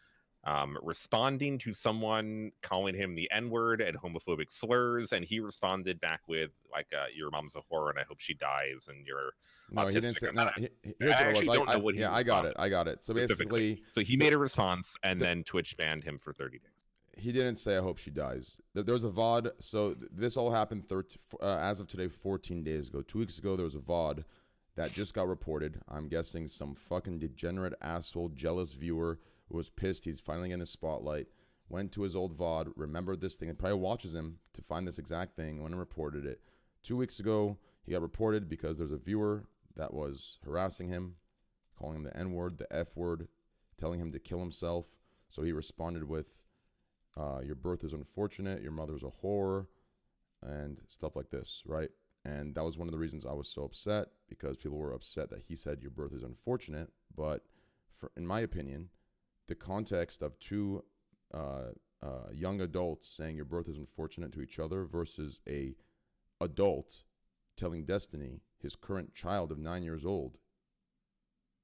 responding to someone calling him the N-word and homophobic slurs, and he responded back with like, "Your mom's a whore, and I hope she dies." And you're No, he didn't say. No, here's I what it actually was. don't know what he yeah, I got it. responded I got it. So basically, so he made a response, and then Twitch banned him for 30 days. he didn't say, "I hope she dies." There was a VOD. So this all happened as of today, 14 days ago. 2 weeks ago, there was a VOD that just got reported. I'm guessing some fucking degenerate asshole, jealous viewer who was pissed he's finally in the spotlight, went to his old VOD, remembered this thing, and probably watches him to find this exact thing, went and reported it. 2 weeks ago, he got reported because there's a viewer that was harassing him, calling him the N-word, the F-word, telling him to kill himself. So he responded with, your birth is unfortunate, your mother's a whore, and stuff like this, right? And that was one of the reasons I was so upset, because people were upset that he said your birth is unfortunate. But in my opinion, the context of two young adults saying your birth is unfortunate to each other versus a adult telling Destiny his current child of 9 years old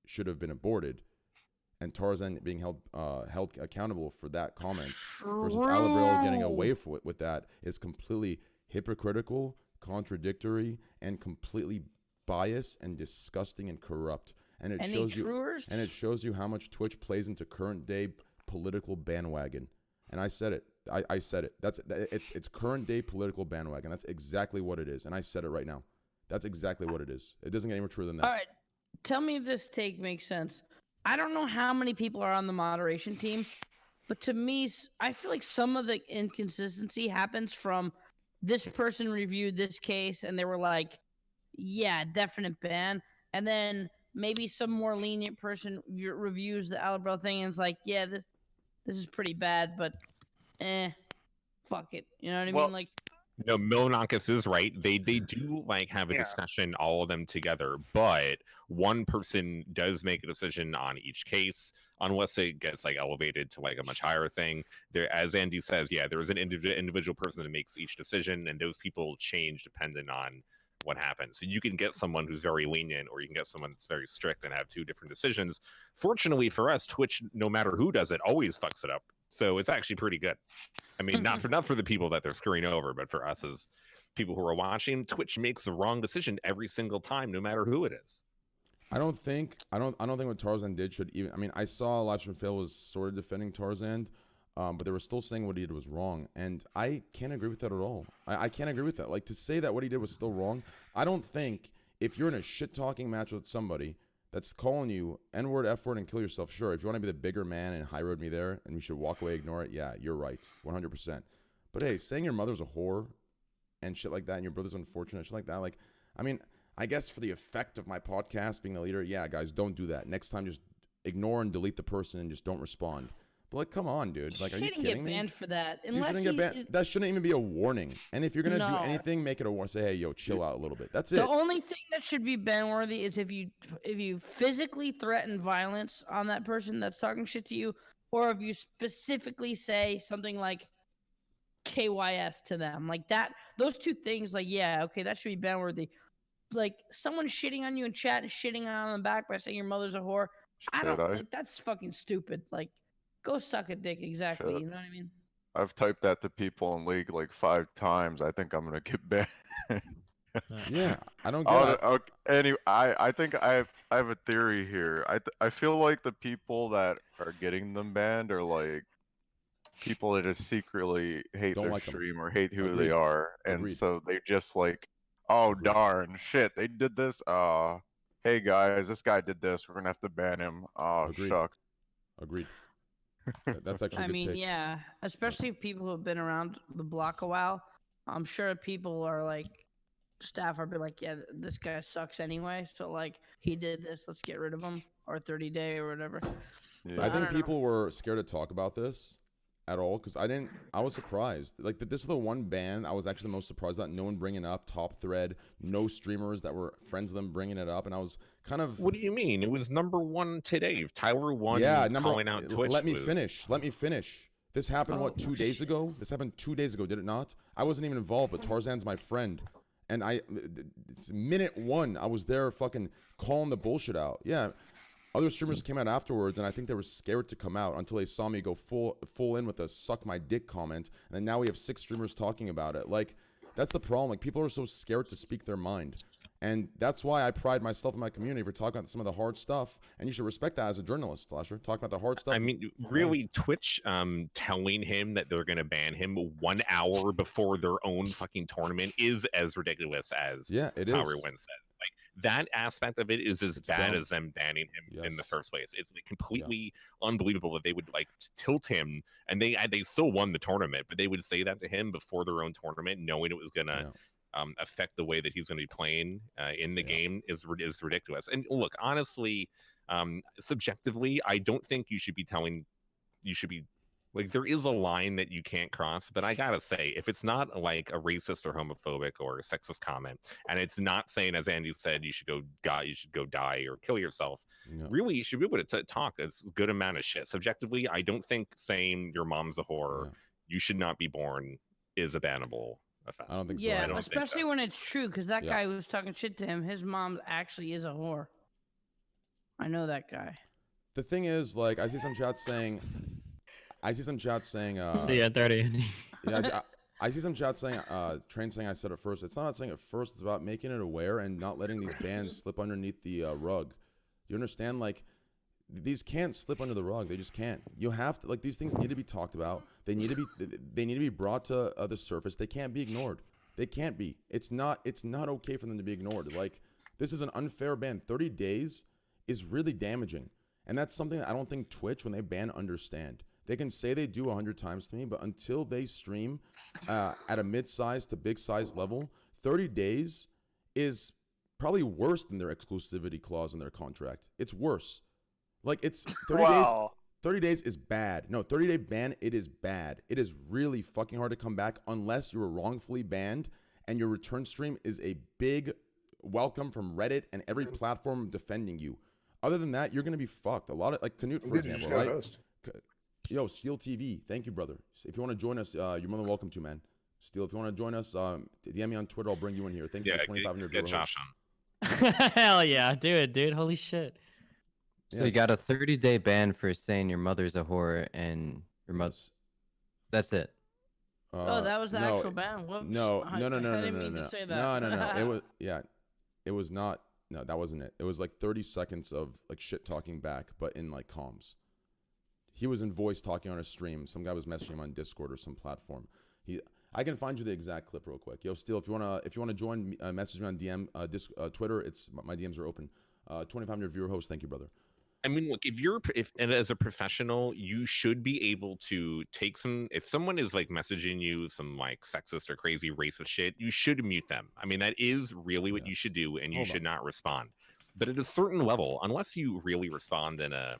should have been aborted, and Tarzan being held accountable for that comment versus Alabril getting away with that is completely hypocritical, contradictory, and completely biased and disgusting and corrupt. And it shows you how much Twitch plays into current day political bandwagon. And I said it. I said it. It's current day political bandwagon. That's exactly what it is. And I said it right now. That's exactly what it is. It doesn't get any more true than that. All right. Tell me if this take makes sense. I don't know how many people are on the moderation team, but to me, I feel like some of the inconsistency happens from this person reviewed this case and they were like, yeah, definite ban. And then maybe some more lenient person reviews the Alabril thing and is like, yeah, this is pretty bad, but fuck it. You know what I mean? Like, no, Milonakis is right. They do like have a discussion, all of them together, but one person does make a decision on each case, unless it gets like elevated to like a much higher thing. There, as Andy says, yeah, there is an individual person that makes each decision, and those people change depending on what happens. So you can get someone who's very lenient, or you can get someone that's very strict and have two different decisions. Fortunately for us, Twitch, no matter who does it, always fucks it up. So it's actually pretty good. I mean, not for the people that they're screwing over, but for us as people who are watching, Twitch makes the wrong decision every single time, no matter who it is. I don't think what Tarzan did should even. I mean, I saw Elijah Phil was sort of defending Tarzan, but they were still saying what he did was wrong, and I can't agree with that at all. I can't agree with that. Like, to say that what he did was still wrong, I don't think if you're in a shit talking match with somebody that's calling you N-word, F-word, and kill yourself, sure. If you want to be the bigger man and high road me there, and you should walk away, ignore it, yeah, you're right, 100%. But hey, saying your mother's a whore and shit like that, and your brother's unfortunate, shit like that, like, I mean, I guess for the effect of my podcast being the leader, yeah, guys, don't do that. Next time, just ignore and delete the person and just don't respond. But like, come on, dude. Like, are you kidding me? Shouldn't get banned for that. You shouldn't get banned. That shouldn't even be a warning. And if you're gonna do anything, make it a warning. Say, hey, yo, chill out a little bit. That's it. The only thing that should be ban worthy is if you physically threaten violence on that person that's talking shit to you, or if you specifically say something like KYS to them, like that. Those two things, like, yeah, okay, that should be ban worthy. Like, someone shitting on you in chat and shitting on them back by saying your mother's a whore. Like, that's fucking stupid. Like, go suck a dick, exactly. You know what I mean? I've typed that to people in League like 5 times. I think I'm gonna get banned. Yeah, I don't get it. Anyway, I think I have a theory here. I feel like the people that are getting them banned are like people that just secretly hate Don't their like 'em. stream or hate who Agreed. they are, and Agreed. so they just like, oh Agreed. darn shit, they did this. Hey guys, this guy did this. We're gonna have to ban him. Oh Agreed. shucks. Agreed. That's actually I a good mean, take. yeah, especially people who have been around the block a while. I'm sure people are like, staff are be like, yeah, this guy sucks anyway. So like, he did this, let's get rid of him, or 30-day or whatever. Yeah. But I think don't know. people were scared to talk about this at all because I was surprised. Like this is the one ban I was actually the most surprised about. No one bringing up top thread. No streamers that were friends of them bringing it up, and I was kind of. What do you mean? It was #1 today. Tyler won. Yeah, calling out Twitch. Let me finish. Let me finish. This happened Oh. what 2 days ago? This happened 2 days ago, did it not? I wasn't even involved, but Tarzan's my friend, and it's minute 1. I was there, fucking calling the bullshit out. Yeah. Other streamers came out afterwards, and I think they were scared to come out until they saw me go full in with a "suck my dick" comment, and then now we have 6 streamers talking about it. Like, that's the problem. Like, people are so scared to speak their mind, and that's why I pride myself in my community for talking about some of the hard stuff. And you should respect that as a journalist, Slasher. Talk about the hard stuff. I mean, really, Twitch telling him that they're going to ban him 1 hour before their own fucking tournament is as ridiculous as it Tyler is. Wynn said. Like, that aspect of it is as bad dumb. as them banning him in the Yes. first place. It's like completely unbelievable that they would like tilt him, and they still won the tournament, but they would say that to him before their own tournament, knowing it was going to affect the way that he's going to be playing in the game is ridiculous. And look, honestly, subjectively, I don't think you should be like, there is a line that you can't cross, but I gotta say, if it's not like a racist or homophobic or a sexist comment, and it's not saying, as Andy said, you should go die or kill yourself, really, you should be able to talk a good amount of shit. Subjectively, I don't think saying your mom's a whore, you should not be born, is a bannable offense. I don't think so. Yeah, I don't especially when it's true, because that Yeah. guy who was talking shit to him, his mom actually is a whore. I know that guy. The thing is, like, I see some chats saying. See you at 30. Yeah, I see some chat saying, Train saying I said it first. It's not about saying it first. It's about making it aware and not letting these bans slip underneath the rug. You understand? Like, these can't slip under the rug. They just can't. You have to, like, these things need to be talked about. They need to be brought to the surface. They can't be ignored. They can't be. It's not okay for them to be ignored. Like, this is an unfair ban. 30 days is really damaging. And that's something that I don't think Twitch, when they ban, understand. They can say they do 100 times to me, but until they stream at a mid-size to big-size level, 30 days is probably worse than their exclusivity clause in their contract. It's worse. Like, it's 30 days. 30 days is bad. No, 30-day ban, it is bad. It is really fucking hard to come back unless you were wrongfully banned and your return stream is a big welcome from Reddit and every platform defending you. Other than that, you're going to be fucked. A lot of, like, Canute, for example, right? Yo, Steel TV, thank you, brother. If you want to join us, you're more than welcome to, man. Steel, if you want to join us, DM me on Twitter. I'll bring you in here. Thank you for 2,500 get viewers. Josh on. Hell yeah, do it, dude. Holy shit. So you got a 30-day ban for saying your mother's a whore and your mother. That's it. Oh, that was the actual ban. Whoops. No. I didn't mean to say that. No. It was it was not. No, that wasn't it. It was like 30 seconds of like shit talking back, but in like comms. He was in voice talking on a stream. Some guy was messaging him on Discord or some platform. I can find you the exact clip real quick. Yo, Steel, if you wanna join, message me on DM, Twitter. It's my DMs are open. 2,500 viewer host. Thank you, brother. I mean, look, and as a professional, you should be able to take if someone is like messaging you some like sexist or crazy racist shit, you should mute them. I mean, that is really what you should do, and you should not respond. But at a certain level, unless you really respond in a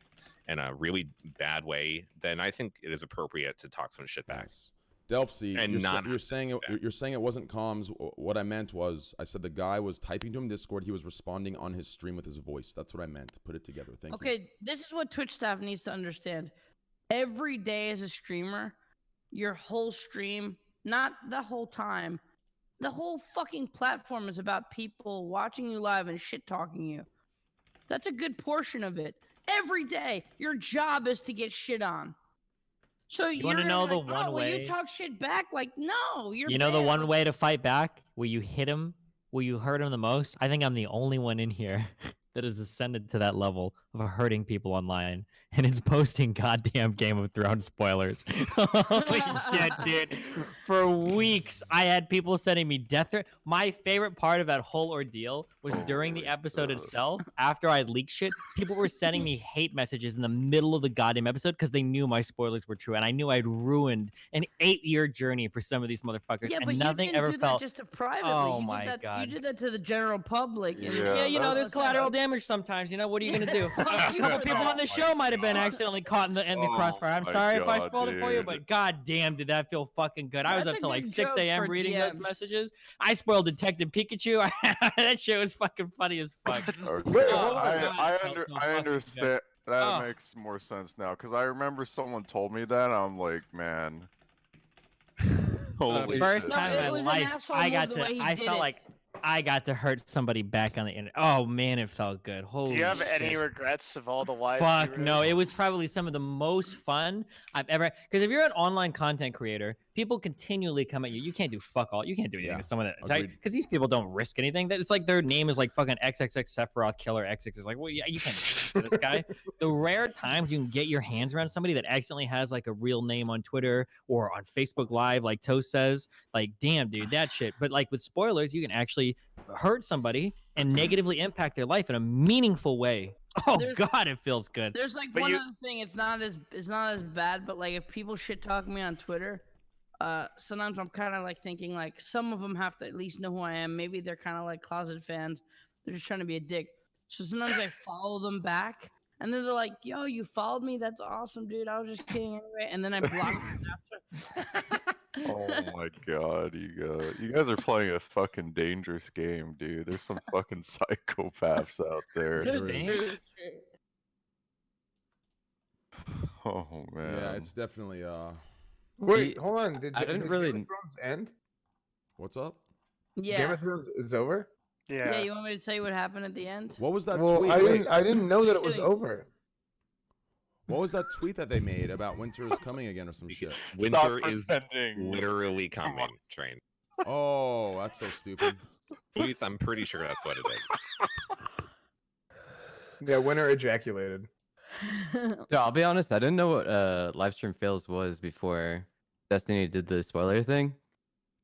really bad way, then I think it is appropriate to talk some shit back. Yes. Delpsy, And you're saying it wasn't comms. What I meant was, I said the guy was typing to him Discord. He was responding on his stream with his voice. That's what I meant. Put it together. Thank you. Okay, this is what Twitch staff needs to understand. Every day as a streamer, your whole stream, not the whole time, the whole fucking platform is about people watching you live and shit talking you. That's a good portion of it. Every day, your job is to get shit on. So You want to know the one will way? you talk shit back? Like, no, you're. You know the banned. one way to fight back? Will you hit him? Will you hurt him the most? I think I'm the only one in here that has ascended to that level. of hurting people online, and it's posting goddamn Game of Thrones spoilers. Holy shit, dude! For weeks, I had people sending me death threats. My favorite part of that whole ordeal was during the episode itself. After I leaked shit, people were sending me hate messages in the middle of the goddamn episode because they knew my spoilers were true, and I knew I'd ruined an 8-year journey for some of these motherfuckers. Yeah, and but nothing you didn't ever do felt. that just to privately. Oh you my did that, God. You did that to the general public. And Yeah, you know, there's that's collateral how- damage sometimes. You know, what are you gonna do? A couple Yeah. people on the show might have been accidentally caught in the crossfire. I'm my sorry if I God, spoiled it for you, dude. but god damn, did that feel fucking good. I was That's up a till like good 6 joke a.m. for reading those DMs. messages. I spoiled Detective Pikachu. That shit was fucking funny as fuck. Okay. Wait, Oh, hold on. God, it I felt so fucking good. understand. That Oh. makes more sense now because I remember someone told me that. I'm like, man. Holy First shit. time in it my was an life, asshole I move got the to. way he I did felt it. like I got to hurt somebody back on the internet. Oh man, it felt good. Holy Do you have shit. any regrets of all the wives? you Fuck no, wrote? it was probably some of the most fun I've ever. Because if you're an online content creator, people continually come at you. You can't do fuck all. You can't do anything Yeah, to someone that agreed. because these people don't risk anything. That it's like their name is like fucking XXX Sephiroth Killer XX is like, well, yeah, you can't do shit to this guy. The rare times you can get your hands around somebody that accidentally has like a real name on Twitter or on Facebook Live, like Toast says, like, damn, dude, that shit. But like with spoilers, you can actually hurt somebody and negatively impact their life in a meaningful way. Oh There's- God, it feels good. There's like But one you- other thing. It's not as bad, but like if people shit talk me on Twitter, sometimes I'm kind of like thinking like some of them have to at least know who I am. Maybe they're kind of like closet fans. They're just trying to be a dick. So sometimes I follow them back, and then they're like, "Yo, you followed me? That's awesome, dude. I was just kidding anyway." And then I block them after. Oh my god, you guys are playing a fucking dangerous game, dude. There's some fucking psychopaths out there. There is. Oh man. Yeah, it's definitely Wait, hold on. Did, I didn't did really- Game of Thrones end? what's up? Game Yeah. of Thrones is over? Yeah. You want me to tell you what happened at the end? What was that Well, tweet? I Wait, didn't know that it was Kidding. over. what was that tweet that they made about winter is coming again or some shit? Winter Stop is pretending. literally coming. Train. Oh, that's so stupid. Please, I'm pretty sure that's what it is. Yeah, winter ejaculated. Yeah, I'll be honest. I didn't know what live stream fails was before Destiny did the spoiler thing.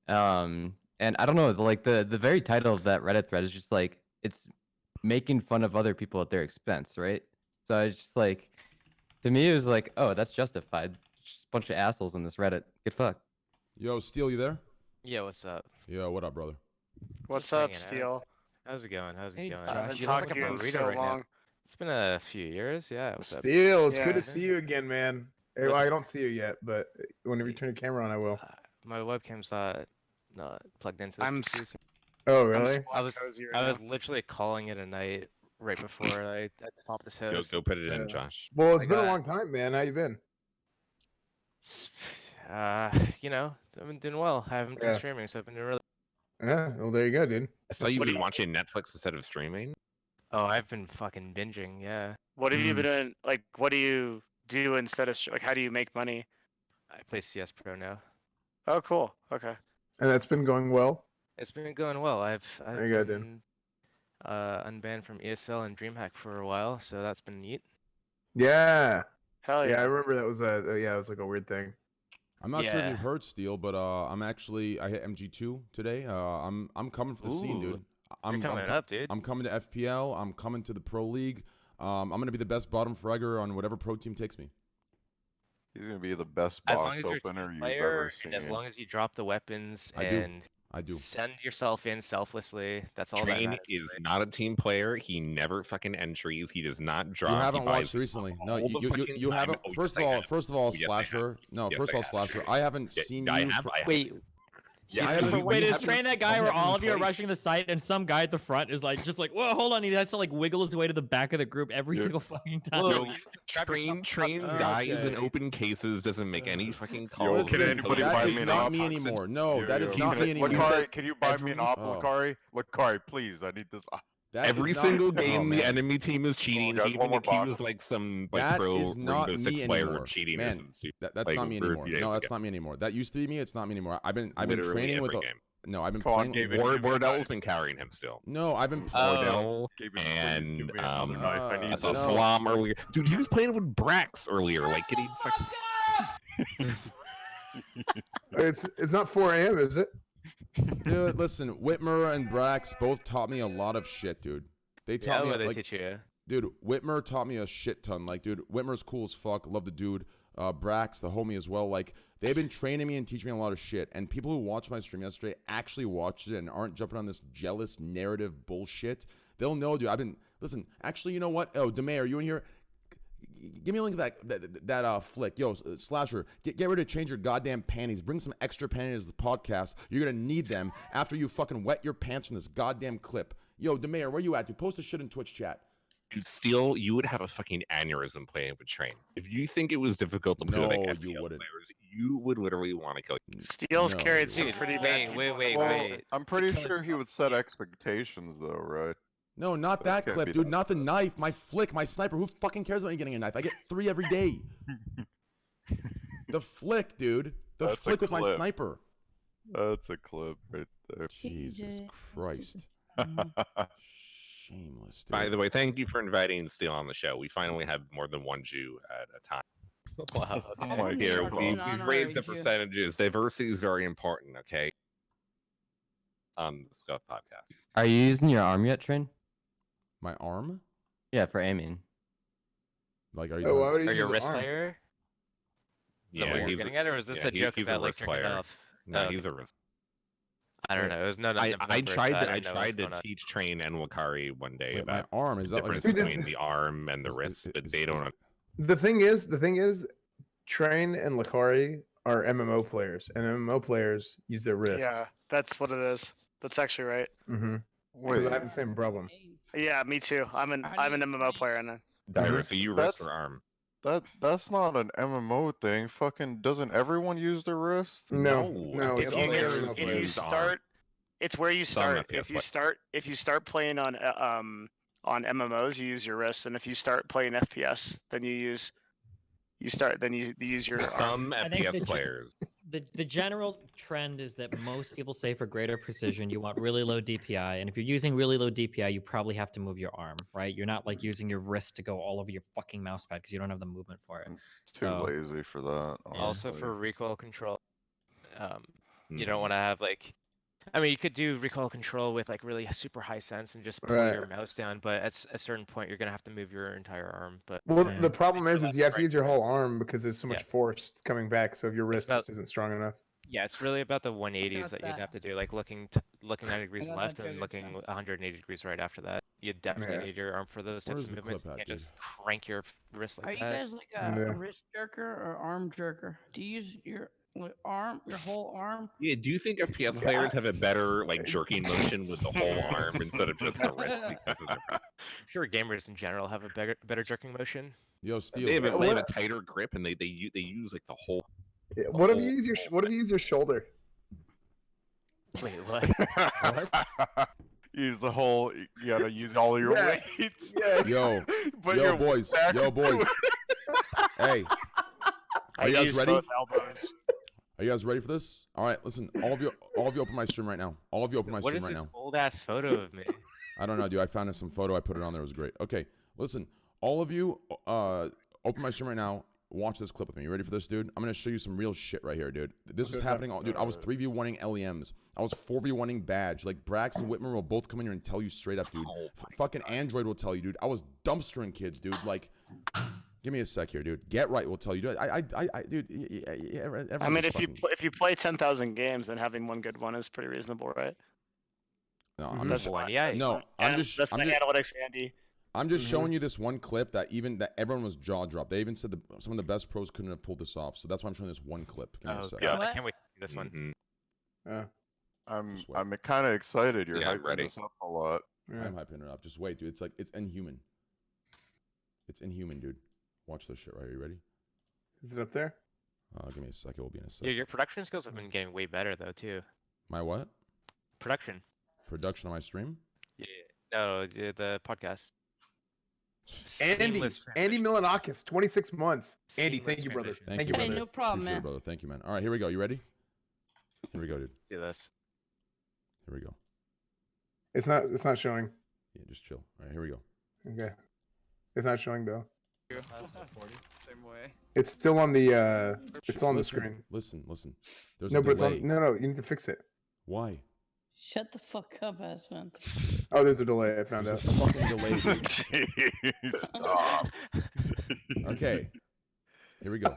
And I don't know, like the very title of that Reddit thread is just like it's making fun of other people at their expense, right? So I just like, to me, it was like, oh, that's justified. Just a bunch of assholes in this Reddit. Get fucked. Yo, Steel, you there? Yeah, what's up? Yo, what up, brother? What's Just up, hanging out. Steel? How's it going? How's it Hey, going? I Josh, haven't you talked look to you like in a burrito so right now. long. It's been a few years. Yeah, what's up? Steel, it's good to Yeah. see you again, man. Hey, well, I don't see you yet, but whenever you turn your camera on, I will. My webcam's not plugged into this I'm PC, so Oh, I'm really? squat I was cozy right I now. was literally calling it a night right before I popped this Go, host. go put it in, Yeah. Josh. Well, it's I been a got- long time, man. How you been? You know, I've been doing well. I haven't been Yeah. streaming, so I've been doing really. Yeah, well, there you go, dude. I saw you What do been you- watching Netflix instead of streaming. Oh, I've been fucking binging. Yeah, What have you been doing? Like, what do you do instead of like? How do you make money? I play CS Pro now. Oh, cool. Okay. And that's been going well. It's been going well. I've There you go, dude. been unbanned from ESL and DreamHack for a while, so that's been neat. Yeah. Hell Yeah, I yeah. remember that was it was like a weird thing. I'm not sure if Yeah. you've heard Steel, but I hit MG2 today. I'm coming for the scene, Ooh, dude. You're coming up, dude. I'm coming to FPL. I'm coming to the Pro League. I'm gonna be the best bottom fragger on whatever pro team takes me. He's gonna be the best As long box as you're a opener team you've player, ever seen. and as long as you drop the weapons I do. and I do. send yourself in selflessly, that's all that Train matters, is right? not a team player. He never fucking entries. He does not drop. You He haven't buys watched recently. No, all the you fucking time. haven't. Oh, First yes, of I all, have. first of all, Oh, yes, I have. Slasher. No, Yes, first of I all, have. Slasher. I haven't Yeah, seen I you. have. I have. Wait, Yeah, He's I haven't- never- Wait, you is haven't- Train that guy you where haven't all of you are played. rushing the site and some guy at the front is like, just like, whoa, hold on, he has to like wiggle his way to the back of the group every Yeah. single fucking time. Well, Yo, you just grab train yourself dies in Okay. open cases. Doesn't make any fucking Yo, calls. can anybody that buy is me an not op? me anymore. No, that is Yo, not can me it- anymore. Lakari, can you buy me an every- op, oh. Lakari? Lakari, please, I need this op. That is Every not- single oh, game, the man. enemy team is cheating. guys, Even one more if he was box. like some like That pro is not Rainbow Six me player anymore. cheating or Man, something stupid. That's like, not me for a anymore. few days No, that's ago. not me anymore. That used to be me. It's not me anymore. I've been Literally training every with game. No, I've been Come on, playing. Gabe. Wardell's been carrying him still. No, I've been. Wardell Gabe, and please give me another knife. I need I saw this. no. Flam earlier. Dude, he was playing with Brax earlier. Like getting fucking. It's not 4 a.m., is it? Dude, listen, Whitmer and Brax both taught me a lot of shit, dude. They taught me what they like, teach you. dude, Whitmer taught me a shit ton. Like, dude, Whitmer's cool as fuck. Love the dude. Brax, the homie as well. Like, they've been training me and teaching me a lot of shit. And people who watched my stream yesterday actually watched it and aren't jumping on this jealous narrative bullshit. They'll know, dude. Listen, actually, you know what? Oh, Demay, are you in here? Give me a link of that flick. Yo, Slasher, get ready to change your goddamn panties. Bring some extra panties to the podcast. You're going to need them after you fucking wet your pants from this goddamn clip. Yo, Demay, where you at? Dude, post the shit in Twitch chat. Dude, Steel, you would have a fucking aneurysm playing with Train. If you think it was difficult to play No, like you FPL wouldn't. players, you would literally want to kill. Steele's No, carried you some wouldn't. pretty bad. Wait. I'm pretty sure he would set expectations, though, right? No, not that can't clip, be dude. that Not the knife. My flick, my sniper. Who fucking cares about me getting a knife? I get 3 every day. The flick, dude. The That's a flick with my clip. sniper. That's a clip right there. Jesus Christ. Shameless, dude. By the way, thank you for inviting Steel on the show. We finally have more than one Jew at a time. Wow. Oh my Here, God. we've raised the percentages. Diversity is very important, okay? On the Scuffed podcast. Are you using your arm yet, Train? My arm? Yeah, for aiming. Like, are you? Oh, why would he Are you a use wrist arm? player? Is that what you're he's getting at, or is this yeah, a joke he's a about like wrist jerking player. off? No, Oh, he's a wrist. I don't know. It was I tried to I tried to teach Train and Wakari one day Wait, my about arm is the that like difference a, between the arm and the wrist, but they don't. The thing is, Train and Lakari are MMO players, and MMO players use their wrists. Yeah, that's what it is. That's actually right. Mm-hmm. Wait, I have the same problem. Yeah, me too. I'm an MMO player, and Diver, so you wrist That's- or arm? that's not an MMO thing. Fucking doesn't everyone use their wrist? No, No, it's if you only just MMO if you players. start, it's where you Some start. FPS If you start playing on MMOs, you use your wrist, and if you start playing FPS, then you use your arm. Some I think FPS the- players. The general trend is that most people say for greater precision, you want really low DPI. And if you're using really low DPI, you probably have to move your arm, right? You're not like using your wrist to go all over your fucking mouse pad because you don't have the movement for it. Too So- lazy for that. Also honestly. for recoil control, you Mhm. don't want to have like. I mean, you could do recoil control with like really super high sense and just pull your Right. mouse down, but at a certain point, you're gonna have to move your entire arm. But Well, Yeah. the problem is That's you have to right. use your whole arm because there's so much Yeah. force coming back. So if your wrist about- just isn't strong enough. yeah, it's really about the 180s got that you'd that. have to do, like looking 90 degrees got left that and joke looking down. 180 degrees right after that. You definitely Yeah. need your arm for those types Where's of the movements. clip You at, can't dude? just crank your wrist Are like you that. guys like Yeah. a wrist jerker or arm jerker? Do you use your arm, your whole arm? Yeah, do you think FPS players have a better like jerking motion with the whole arm instead of just the wrist because of their I'm sure gamers in general have a better jerking motion. Yo, Steel. they have a What- tighter grip and they use like the whole. What if you use your shoulder? Wait, what? Use the whole. You gotta use all your Yeah. weight. Yeah. Yo, But yo, your boys. back Yo, boys. Hey, are you guys use ready? both elbows. Are you guys ready for this? All right, listen. All of you open my stream right now. All of you open my What stream is right this now. old ass photo of me? I don't know, dude. I found some photo. I put it on there. It was great. Okay, listen. All of you, open my stream right now. Watch this clip with me. You ready for this, dude? I'm gonna show you some real shit right here, dude. This was happening. Dude, I was 3v1ing LEMs. I was 4v1ing Badge. Like Brax and Whitmer will both come in here and tell you straight up, dude. Fucking Android will tell you, dude. I was dumpstering kids, dude. Like, give me a sec here, dude. Get right will tell you, dude. Dude. I mean, if you play 10,000 games, then having one good one is pretty reasonable, right? No, I'm That's just. one, fine. yeah, That's No, fine. I'm Yeah, just. That's I'm my just, analytics, Andy. I'm just showing you this one clip that everyone was jaw dropped. They even said some of the best pros couldn't have pulled this off. So that's why I'm showing this one clip. Give me a Oh sec. god, I What? can't wait to see this one. Mhm. Yeah. Just wait. I'm kind of excited. You're Yeah, I'm hyping ready. this up a lot. Yeah. I'm hyping it up. Just wait, dude. It's inhuman. It's inhuman, dude. Watch this shit right here. You ready? Is it up there? Give me a sec. It will be in a sec. Yeah, your production skills have been getting way better though too. My what? Production. Production on my stream? Yeah. No, the podcast. Andy Seamless transition. Milanakis, 26 months. Andy, Seamless thank you, brother. transition. Thank you, Hey, brother. no problem, Appreciate it, man. brother. Thank you, man. All right, here we go. You ready? Here we go, dude. See this. Here we go. It's not showing. Yeah, just chill. All right, here we go. Okay. It's not showing though. Same way. It's still on the it's on the Listen, screen. Listen. There's No, a but it's delay. on. No, you need to fix it. Why? Shut the fuck up, Aspen. Oh, there's a delay. I found There's out. a fucking delay, dude. Jeez, stop. Okay. Here we go.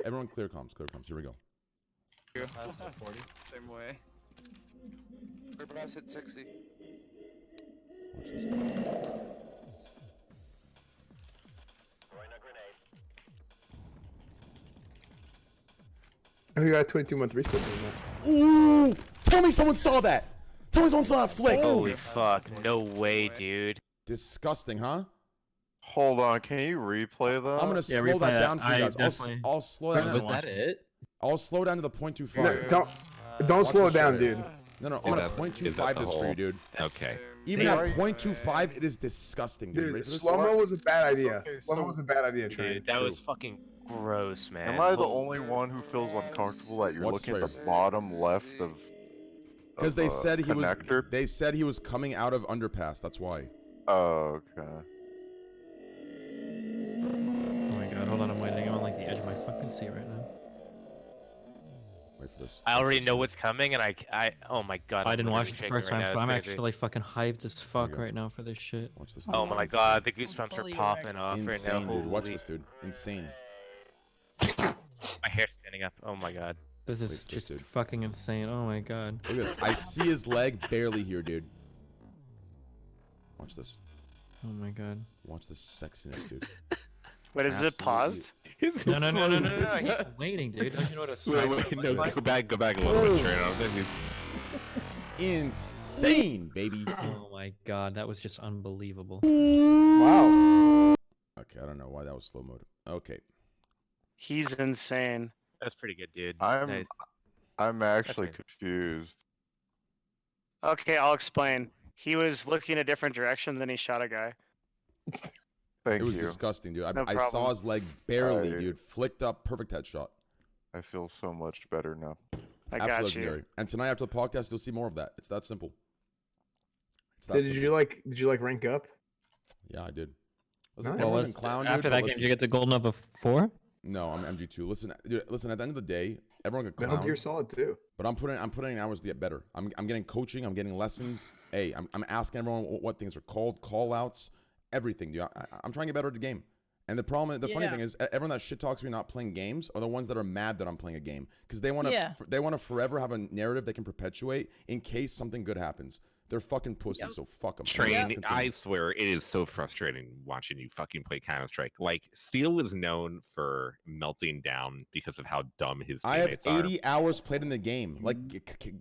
Everyone clear comms. Here we go. Same way. Press hit 60. Watch this. Oh, you got a 22-month reset. Ooh! Tell me someone saw that! Tell me someone saw that flick! Holy fuck! No way, dude. Disgusting, huh? Hold on, can you replay that? I'm gonna Yeah, slow that replay down that. for you I guys. definitely- I'll slow that Was down. that it? I'll slow down to the 0.25. No, don't Watch slow this it down, shit. dude. No, I'm Is gonna that- is 0.25 that the this for you, whole- dude. Okay. Even Right. at 0.25, it is disgusting, dude. Ready Dude, for this? slow-mo was a bad idea. Okay, Slow-mo so- was a bad idea, Trey. Dude, that was fucking gross, man. Am I the only one who feels uncomfortable that you're What's looking at straight? the bottom left of? Because they said he was. connector? They said he was coming out of underpass. That's why. Oh, okay. Oh my god, hold on, I'm waiting. I'm on like the edge of my fucking seat right now. Wait for this. I already know what's coming, and oh my god. I I'm didn't watch literally it the shaking first right time, now, so it's I'm crazy. actually fucking hyped as fuck go. right now for this shit. Watch this. Oh dude. my god, the goosebumps are Fully popping erect. off right now. Insane, dude. Watch Holy- this, dude. Insane. My hair's standing up. Oh my god. This Wait is for this, just dude. fucking insane. Oh my god. Look at this. I see his leg barely here, dude. Watch this. Oh my god. Watch this sexiness, dude. Wait, is it paused? No, he's waiting, dude. Don't you know what a Wait, no, go back a little bit, Trey. I don't think he's- Insane, baby. Oh my god, that was just unbelievable. Wow. Okay, I don't know why that was slow mode. Okay. He's insane. That's pretty good, dude. I'm Nice. I'm actually good. confused. Okay, I'll explain. He was looking a different direction, then he shot a guy. Thank It was you. disgusting, dude. No I saw problem. his leg barely, Alright. dude. Flicked up, perfect headshot. I feel so much better now. I Absolutely got legendary. you. And tonight after the podcast, you'll see more of that. It's that simple. It's that Did simple. you like rank up? Yeah, I did. Nice. Listen, Well, everyone was- can clown, after dude, that but game, did you get the golden up of 4? No, I'm MG2. Listen, dude, listen. At the end of the day, everyone can Metal clown, Gear Solid 2. but I'm putting in hours to get better. I'm getting coaching. I'm getting lessons. Hey, I'm asking everyone what things are called, call outs, everything, dude. I'm trying to get better at the game. And the funny Yeah. thing is, everyone that shit talks me not playing games are the ones that are mad that I'm playing a game because they want to Yeah. forever have a narrative they can perpetuate in case something good happens. They're fucking pussies, Yep. so fuck them. Train, I swear, it is so frustrating watching you fucking play Counter-Strike. Like, Steel was known for melting down because of how dumb his I have teammates are. 80 hours played in the game. Like,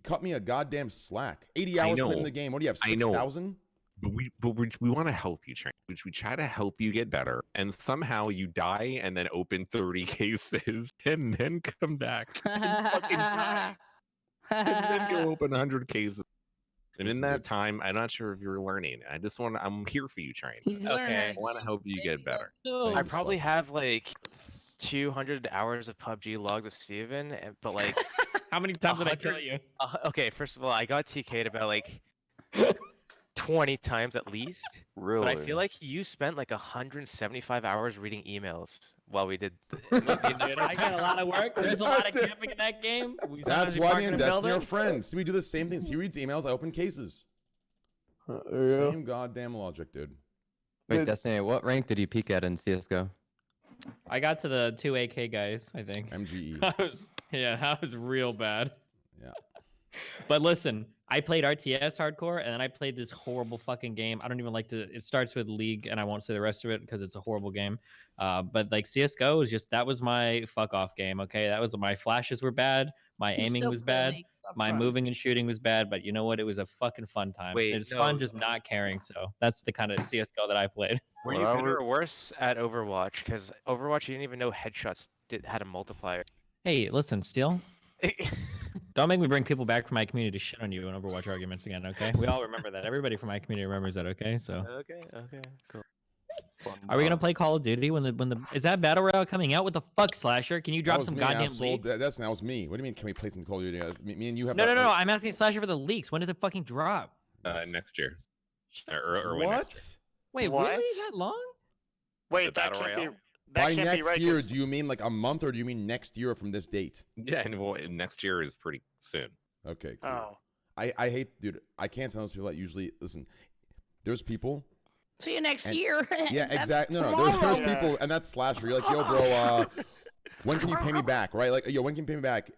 cut me a goddamn slack. 80 hours played in know. the game. What do you have? I know. 6,000? But we want to help you, Train. We try to help you get better, and somehow you die and then open 30 cases and then come back and fucking die. And then go open 100 cases. And in Listen, that dude. time, I'm not sure if you're learning. I'm here for you, Train. He's learning. Okay. I want to help you get better. Thank I you, probably Scuffed. have like 200 hours of PUBG logged with Steven, but like, How many times did I 100 kill you? okay, first of all, I got TK'd about like 20 times at least. Really? But I feel like you spent like 175 hours reading emails while we did. Dude, I got a lot of work. There's a lot of camping in that game. We That's sometimes why park me in and a Destiny are building. friends. See, we do the same things. He reads emails, I open cases. There you go. Same goddamn logic, dude. Wait, Dude. Destiny, what rank did you peak at in CS:GO? I got to the 2 AK guys, I think. MGE. That was real bad. Yeah. But listen, I played RTS hardcore, and then I played this horrible fucking game. I don't even like to. It starts with League, and I won't say the rest of it because it's a horrible game. But like CS:GO was just that was my fuck off game. Okay, that was my flashes were bad, my You aiming still was play bad, League, up my front. moving and shooting was bad. But you know what? It was a fucking fun time. Wait, it was no. fun just not caring. So that's the kind of CS:GO that I played. Were When you I better or worse at Overwatch? Because Overwatch, you didn't even know headshots had a multiplier. Hey, listen, Steel. Don't make me bring people back from my community to shit on you in Overwatch arguments again, okay? We all remember that. Everybody from my community remembers that, okay? So Okay, cool. Are we gonna play Call of Duty when the is that battle royale coming out? What the fuck, Slasher? Can you That drop was some me, goddamn asshole. leaks? That was me. What do you mean? Can we play some Call of Duty? Me and you have. No, that- no, no, no. I'm asking Slasher for the leaks. When does it fucking drop? Next year. Or early next What? Wait, What? really? That long? Wait, The that battle can't be. royale? That By can't next be right. year, 'cause- do you mean like a month, or do you mean next year from this date? year. Yeah, and well, next year is pretty soon. Okay. Cool. Oh. I hate, dude. I can't tell those people that usually listen. There's people. See you next And- year. Yeah, That's exactly. No, tomorrow. there's Yeah. people, and that's Slasher. You're like, yo, bro, when can you pay me back? Right? Like, yo, when can you pay me back?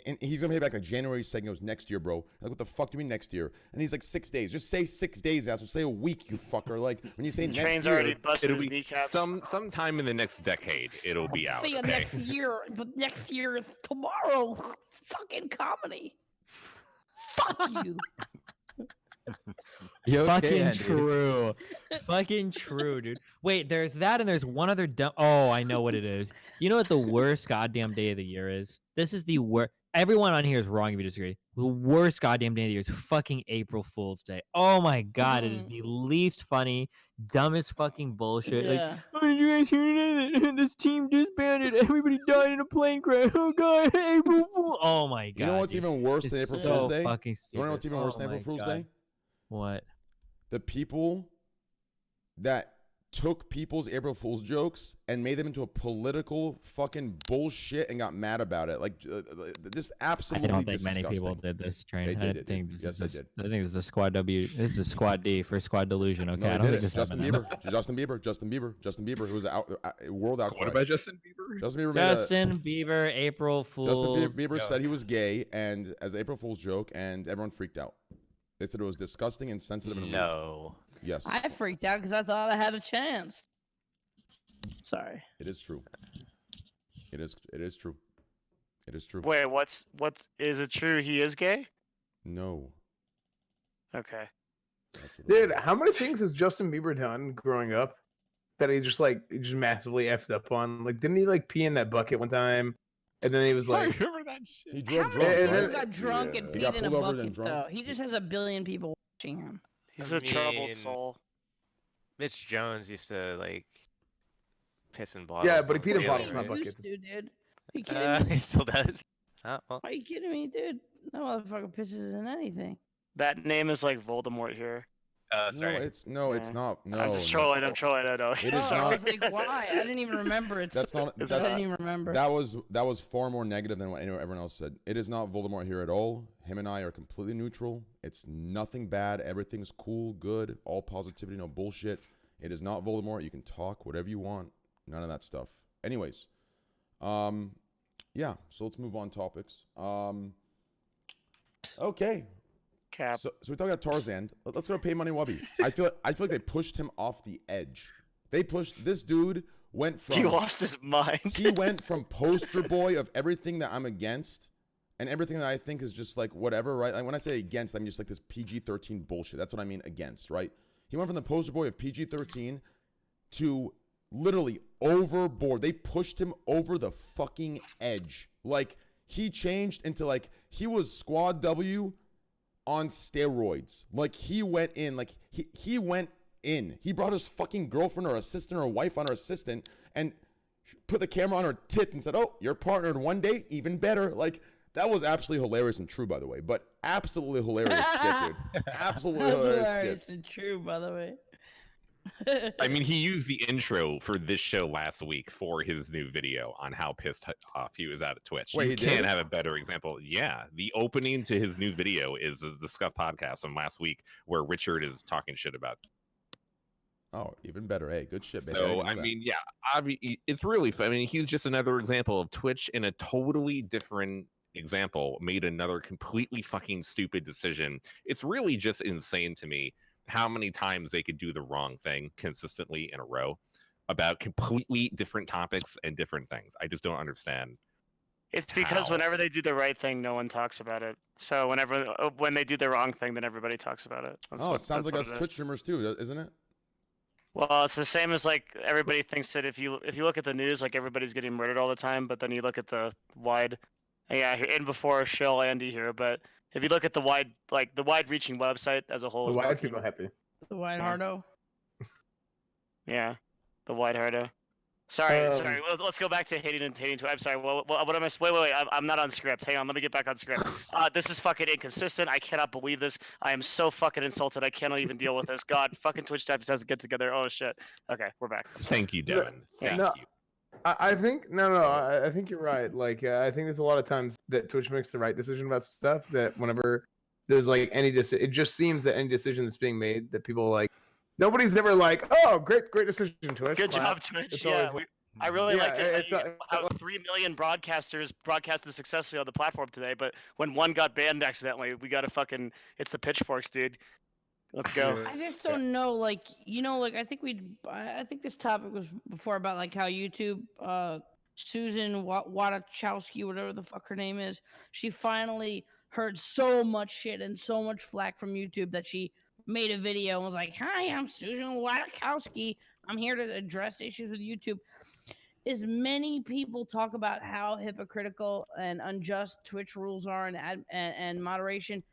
And he's gonna pay back like January 2nd. He goes, next year, bro. Like, what the fuck do you mean next year? And he's like, 6 days. Just say 6 days, asshole. Say a week, you fucker. Like, when you say next Train's year, already busted It'll his be kneecaps. sometime in the next decade. It'll be out. See you Okay? next year, but next year is tomorrow. Fucking comedy. Fuck you. You okay, Fucking Andy? true. Fucking true, dude. Wait, there's that and there's one other dumb. Oh, I know what it is. You know what the worst goddamn day of the year is? This is the worst. Everyone on here is wrong if you disagree. The worst goddamn day of the year is fucking April Fool's Day. Oh my god, it is the least funny, dumbest fucking bullshit. Like, Yeah. oh, did you guys hear today that this team disbanded? Everybody died in a plane crash. Oh god, April Fool. Oh my god. you know what's dude. even worse It's than April so Fool's Day? fucking You stupid. wanna know what's even worse Oh than April my Fool's God. Day? What? The people that took people's April Fool's jokes and made them into a political fucking bullshit and got mad about it. Like, just I absolutely don't think disgusting. many people did this, Train. They I did, think dude. this Yes, is they just, did. I think this is a squad W. This is a squad D for squad delusion. Okay, No, I they don't did think it. this Justin happened. Bieber. Justin Bieber. It was a world outcry. What about Justin Bieber? Justin Bieber made Justin Bieber, April Fool's. Justin Bieber joke. said he was gay and as an April Fool's joke, and everyone freaked out. They said it was disgusting, insensitive, and rude. No. Yes, I freaked out because I thought I had a chance. Sorry. it is true. It is true. It is true. Wait, is it true he is gay? No. Okay. That's what it Dude, is. how many things has Justin Bieber done growing up that he just massively effed up on? Like, didn't he like pee in that bucket one time? And then he was like, remember that shit. He drove How drunk, many and people then- got drunk and He got peed in a pulled over, then bucket, drunk. though? He just has a billion people watching him. He's I a troubled mean, soul. Mitch Jones used to like piss in bottles. yeah, but he on peed in daily, bottles, right? not He buckets. used to, dude. Are you kidding me? He still does. Well, Are you kidding me, dude? That motherfucker pisses in anything. That name is like Voldemort here. sorry. It's Yeah. not. No, I'm just no. trolling. I'm trolling. I know. It Oh, is I not. was like, why? I didn't even remember it. That's not. I That's didn't even remember. that was far more negative than what everyone else said. It is not Voldemort here at all. Him and I are completely neutral. It's nothing bad. Everything's cool, good, all positivity, no bullshit. It is not Voldemort. You can talk whatever you want. None of that stuff. Anyways, yeah. So let's move on topics. Okay. Cap. So we talk about Tarzan. Let's go to Pay Money Wubby. I feel like they pushed him off the edge. They pushed this dude went from He lost his mind. he went from poster boy of everything that I'm against and everything that I think is just like whatever, right? Like when I say against, I mean just like this PG-13 bullshit. That's what I mean against, right? He went from the poster boy of PG-13 to literally overboard. They pushed him over the fucking edge. Like he changed into like he was Squad W on steroids. Like he went in, like he went in. He brought his fucking girlfriend or assistant or wife on her assistant and put the camera on her tits and said, "Oh, you're partnered one day, even better." Like that was absolutely hilarious and true, by the way. But absolutely hilarious skit, dude. Absolutely That's hilarious hilarious skit. and true, by the way. I mean, he used the intro for this show last week for his new video on how pissed off he was at Twitch. Wait, you he can't did? have a better example. Yeah, the opening to his new video is the Scuffed podcast from last week, where Richard is talking shit about. Oh, even better. Hey, good shit, baby. So didn't know I that. mean, yeah, it's really fun. I mean, he's just another example of Twitch in a totally different example made another completely fucking stupid decision. It's really just insane to me how many times they could do the wrong thing consistently in a row about completely different topics and different things. I just don't understand. It's because How? whenever they do the right thing, no one talks about it. So when they do the wrong thing, then everybody talks about it. oh, it sounds like us Twitch streamers too, isn't it? Well, it's the same as like everybody thinks that if you look at the news, like everybody's getting murdered all the time, but then you look at the wide, yeah, in before Shell Andy here, but if you look at the wide-reaching website as a whole, The is white working. people happy. The White Hardo. Yeah, the white hardo. Sorry. Let's go back to hating Twitch. I'm sorry. What am I? Wait. I'm not on script. Hang on. Let me get back on script. This is fucking inconsistent. I cannot believe this. I am so fucking insulted. I cannot even deal with this. God, fucking Twitch types has to get together. Oh shit. Okay, we're back. Thank you, Devin. Thank No, you. I think I think you're right. Like I think there's a lot of times that Twitch makes the right decision about stuff. That whenever there's like any it just seems that any decision that's being made that people like, nobody's ever like, oh, great decision, Twitch. Good clap. job, Twitch. It's Yeah, always like, I really liked it. it's How 3 million broadcasters broadcasted successfully on the platform today, but when one got banned accidentally, we got to fucking. It's the pitchforks, dude. Let's go. I just don't know, like, like I think this topic was before about like how YouTube, Susan Wadachowski, whatever the fuck her name is, she finally heard so much shit and so much flack from YouTube that she made a video and was like, "Hi, I'm Susan Wadachowski. I'm here to address issues with YouTube." As many people talk about how hypocritical and unjust Twitch rules are and moderation,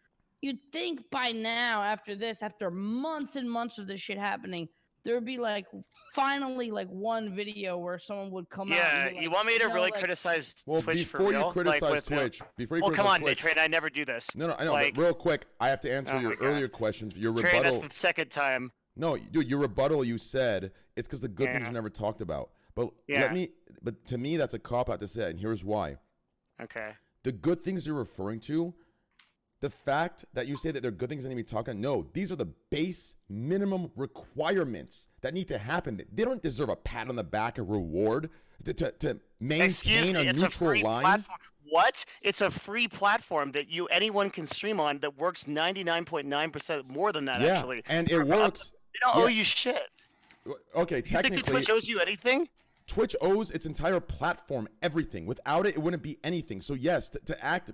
you'd think by now, after months and months of this shit happening, there would be like finally like one video where someone would come out. Yeah, and be like, you want me to really like, criticize Well, Twitch for before real? you criticize like, with, Twitch, before you well, criticize come on, Twitch, Train, I never do this. No, I know. Like, But real quick, I have to answer oh your my earlier God. questions. Your Train, rebuttal. that's the second time. No, dude, your rebuttal. You said it's because the good things Yeah. are never talked about. But Yeah. But to me, that's a cop out to say, and here's why. Okay. The good things you're referring to, the fact that you say that they're good things that need to be talked about, no, these are the base minimum requirements that need to happen. They don't deserve a pat on the back and reward to maintain Excuse me, a it's neutral a free line. platform. What? It's a free platform that anyone can stream on that works 99.9% more than that, Yeah, actually. and it works. They don't Yeah. owe you shit. Okay, You think that technically, Twitch owes you anything? Twitch owes its entire platform everything. Without it, it wouldn't be anything. So yes, to act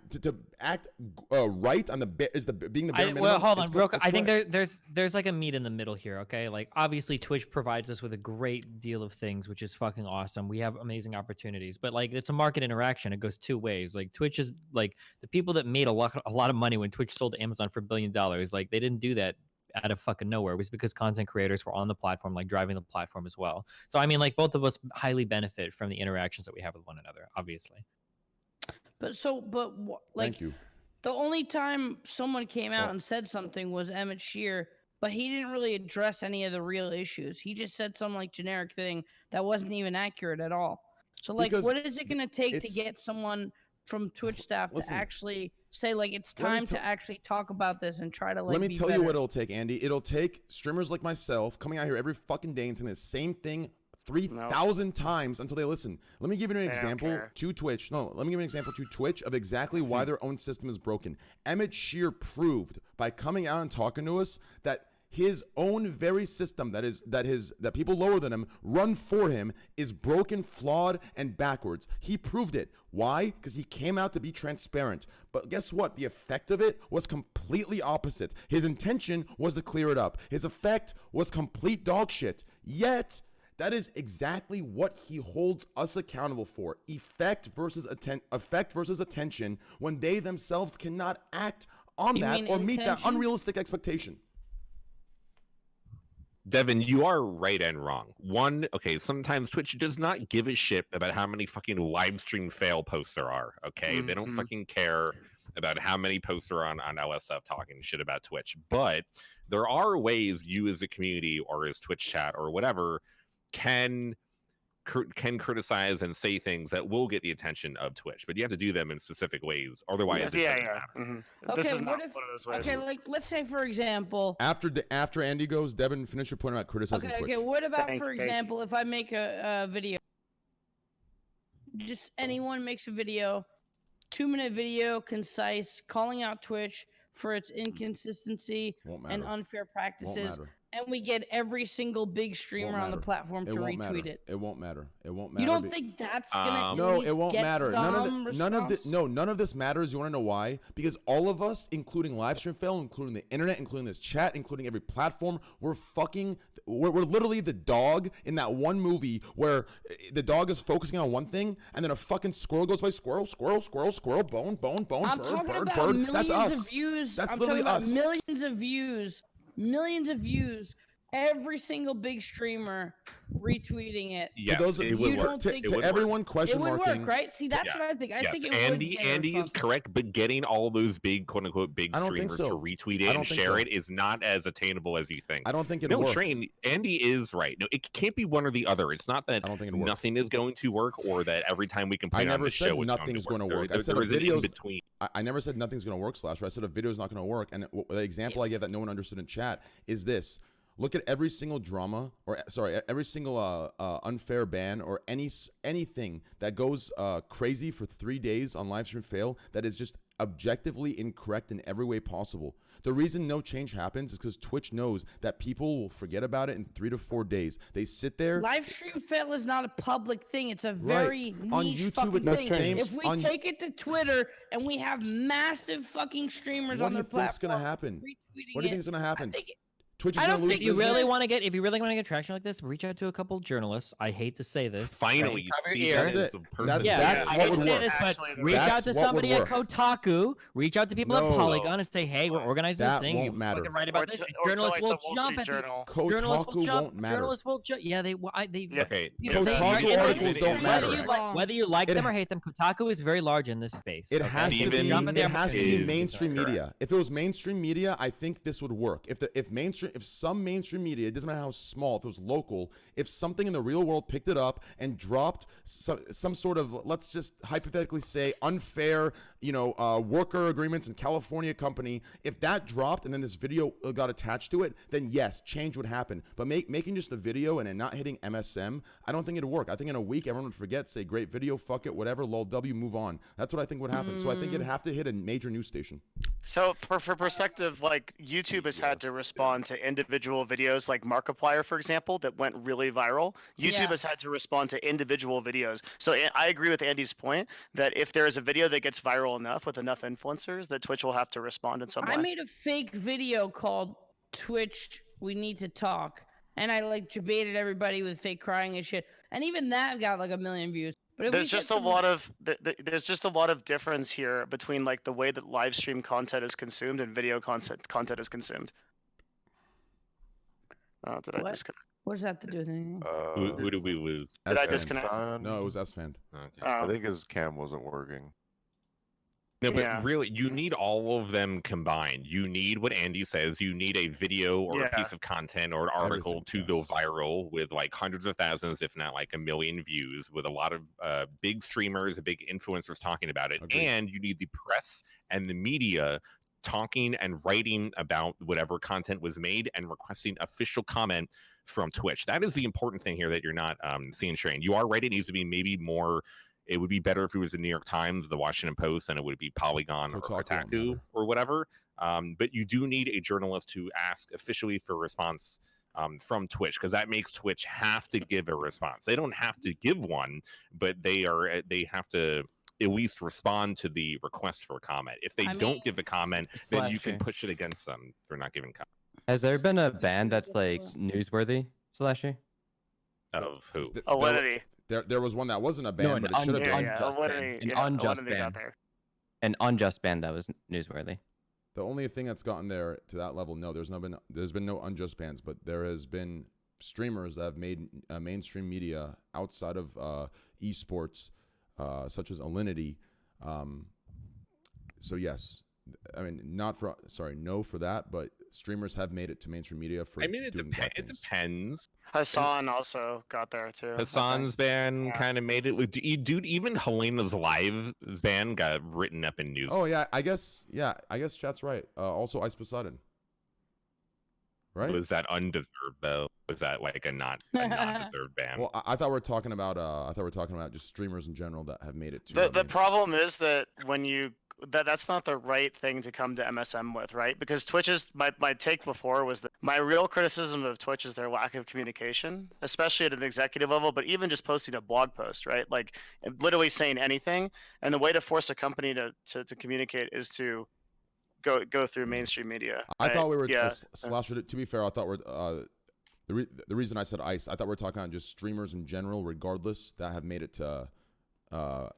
right on the being the bare minimum. Well, hold on, is real quick. I think correct. there's like a meat in the middle here. Okay, like obviously Twitch provides us with a great deal of things, which is fucking awesome. We have amazing opportunities, but like it's a market interaction. It goes two ways. Like Twitch is like the people that made a lot of money when Twitch sold to Amazon for $1 billion. Like they didn't do that out of fucking nowhere. It was because content creators were on the platform, like driving the platform as well. So I mean, like both of us highly benefit from the interactions that we have with one another, obviously. Thank you. The only time someone came out and said something was Emmett Shear, but he didn't really address any of the real issues. He just said some like generic thing that wasn't even accurate at all. So like, Because what is it going to take to it's- get someone from Twitch staff Listen, to actually say like it's let me time to actually talk about this and try to like Let me be tell you better? what it'll take, Andy. It'll take streamers like myself coming out here every fucking day and saying the same thing 3,000 times until they listen. Let me give you an example to Twitch. No, let me give you an example to Twitch of exactly why their own system is broken. Emmett Shear proved by coming out and talking to us that his own very system that people lower than him run for him is broken, flawed, and backwards. He proved it. Why? Because he came out to be transparent. But guess what? The effect of it was completely opposite. His intention was to clear it up. His effect was complete dog shit. Yet, that is exactly what he holds us accountable for. Effect versus attention when they themselves cannot act on You that mean or meet that intention? unrealistic expectation. Devin, you are right and wrong. One, okay, sometimes Twitch does not give a shit about how many fucking live stream fail posts there are, okay? They don't fucking care about how many posts are on LSF talking shit about Twitch. But there are ways you as a community or as Twitch chat or whatever can criticize and say things that will get the attention of Twitch, but you have to do them in specific ways. Otherwise, it doesn't matter. Okay, This is what not if? one of those ways. Okay, like let's say for example. After Andy goes, Devin, finish your point about criticizing Okay, Twitch. okay. What about, Thank for you. example, if I make a video, just anyone makes a video, 2-minute video, concise, calling out Twitch for its inconsistency Won't and matter. unfair Won't practices, matter. and we get every single big Won't streamer on the matter. platform to won't retweet matter. it. It won't matter. It won't matter. You don't think that's gonna No, at least it won't get matter. some None of response? this matters. You want to know why? Because all of us, including Livestream Fail, including the internet, including this chat, including every platform, we're literally the dog in that one movie where the dog is focusing on one thing and then a fucking squirrel goes by, squirrel, bone, I'm bird, talking bird. about That's millions us. of views. That's I'm literally talking about us. millions of views every single big streamer retweeting it. Yes, those, it You would don't work. think to would everyone work. question it would marking. work, right? See, that's Yeah. what I think. I Yes, think it Andy. would get a Andy is response. correct, but getting all those big quote unquote big I don't think streamers to so. retweet I it don't and think share so. it is not as attainable as you think. I don't think it'll No, work. Train. Andy is right. No, it can't be one or the other. It's not that I don't think it'll work. nothing is going to work or that every time we can I play on never the said show it's nothing's going to work. There, I said there a is an in video's. between. I never said nothing's going to work, Slasher. I said a video's not going to work. And the example I gave that no one understood in chat is this. Look at every single drama, or sorry, every single unfair ban or anything that goes crazy for 3 days on livestream fail that is just objectively incorrect in every way possible. The reason no change happens is because Twitch knows that people will forget about it in 3 to 4 days. They sit there. Live stream fail is not a public thing. It's a very On niche YouTube, fucking it's the thing. same. If we On- take it to Twitter and we have massive fucking streamers What on do you their think's platform going to happen? retweeting What do you it, think's going to happen? I think Twitch is I going to don't lose think If you really business? want to get, if you really want to get traction like this, reach out to a couple journalists. I hate to say this. Finally, right? Cover Steve your That's ears. is it. the person. Yeah, That's I what hate would to say work. this, but Actually, reach That's out to what would somebody at work. Kotaku. Reach out to people No. at Polygon and say, "Hey, we're organizing That this thing. won't You matter. fucking write Or about this." to, And or to journalists like will the Wall jump Street at the Journal. journalists will Kotaku jump. won't matter. Journalists will jump. Yeah, they. Yeah. Okay. You Kotaku know, articles don't whether matter. whether you like It them or ha- hate them, Kotaku is very large in this space. It okay? has to Steven be. Jump at It their has to be is mainstream correct. media. If it was mainstream media, I think this would work. If some mainstream media, it doesn't matter how small, if it was local, if something in the real world picked it up and dropped some sort of, let's just hypothetically say, unfair, worker agreements in California company, if that dropped and then this video got attached to it, then yes, change would happen. But making just the video and then not hitting MSM, I don't think it'd work. I think in a week everyone would forget, say great video, fuck it, whatever, lol W, move on. That's what I think would happen. So I think it'd have to hit a major news station. So for perspective, like YouTube has had to respond to individual videos like Markiplier, for example, that went really viral. YouTube Yeah. has had to respond to individual videos. So I agree with Andy's point that if there is a video that gets viral enough with enough influencers, that Twitch will have to respond in some way. I made a fake video called Twitch We Need to Talk, and I like debated everybody with fake crying and shit, and even that got like 1 million views. But if There's we get just a some- lot of there's just a lot of difference here between like the way that live stream content is consumed and video content is consumed. Did I What? disconnect? What does that have to do with anything? Who did we lose? Did I S-Fan. disconnect? No, it was S-Fan. Okay. I think his cam wasn't working. No, but Yeah. really, you need all of them combined. You need what Andy says. You need a video or a Yeah. piece of content or an article Everything, to go yes. viral with like hundreds of thousands, if not like 1 million views, with a lot of big streamers, big influencers talking about it. Agreed. And you need the press and the media talking and writing about whatever content was made and requesting official comment from Twitch. That is the important thing here that you're not seeing, Shane. You are right. It needs to be maybe more. It would be better if it was the New York Times, the Washington Post, than it would be Polygon or Kotaku won't Kotaku matter. or whatever. But you do need a journalist to ask officially for a response from Twitch, because that makes Twitch have to give a response. They don't have to give one, but they have to at least respond to the request for a comment. If they I don't mean, give a comment, then you can Slasher. push it against them for not giving comment. Has there been a ban that's like newsworthy, Slasher? Of who? Alinity. There was one that wasn't a ban, No, but an it should have Yeah, been. yeah. unjust ban. Alinity. An Yeah, unjust Alinity ban. got there. An unjust ban that was newsworthy. The only thing that's gotten there to that level, no, there's been no unjust bans, but there has been streamers that have made mainstream media outside of esports, such as Alinity. So yes, I mean no for that, but streamers have made it to mainstream media for. I mean, it doing bad things. depends. Hassan also got there too. I think. Hassan's ban Yeah. kind of made it. Dude, even Helena's live ban got written up in news. Oh yeah, I guess chat's right. Also, Ice Poseidon. Right. Was that undeserved though? Was that like a not deserved ban? Well, I thought we were talking about just streamers in general that have made it to. The mainstream. problem is that when you that's not the right thing to come to MSM with, right? Because Twitch is my take before was that my real criticism of Twitch is their lack of communication, especially at an executive level, but even just posting a blog post, right? Like literally saying anything. And the way to force a company to communicate is to go through mainstream media. I right? thought we were yeah. Slasher. To be fair, I thought we're the reason I said Ice. I thought we were talking about just streamers in general, regardless, that have made it to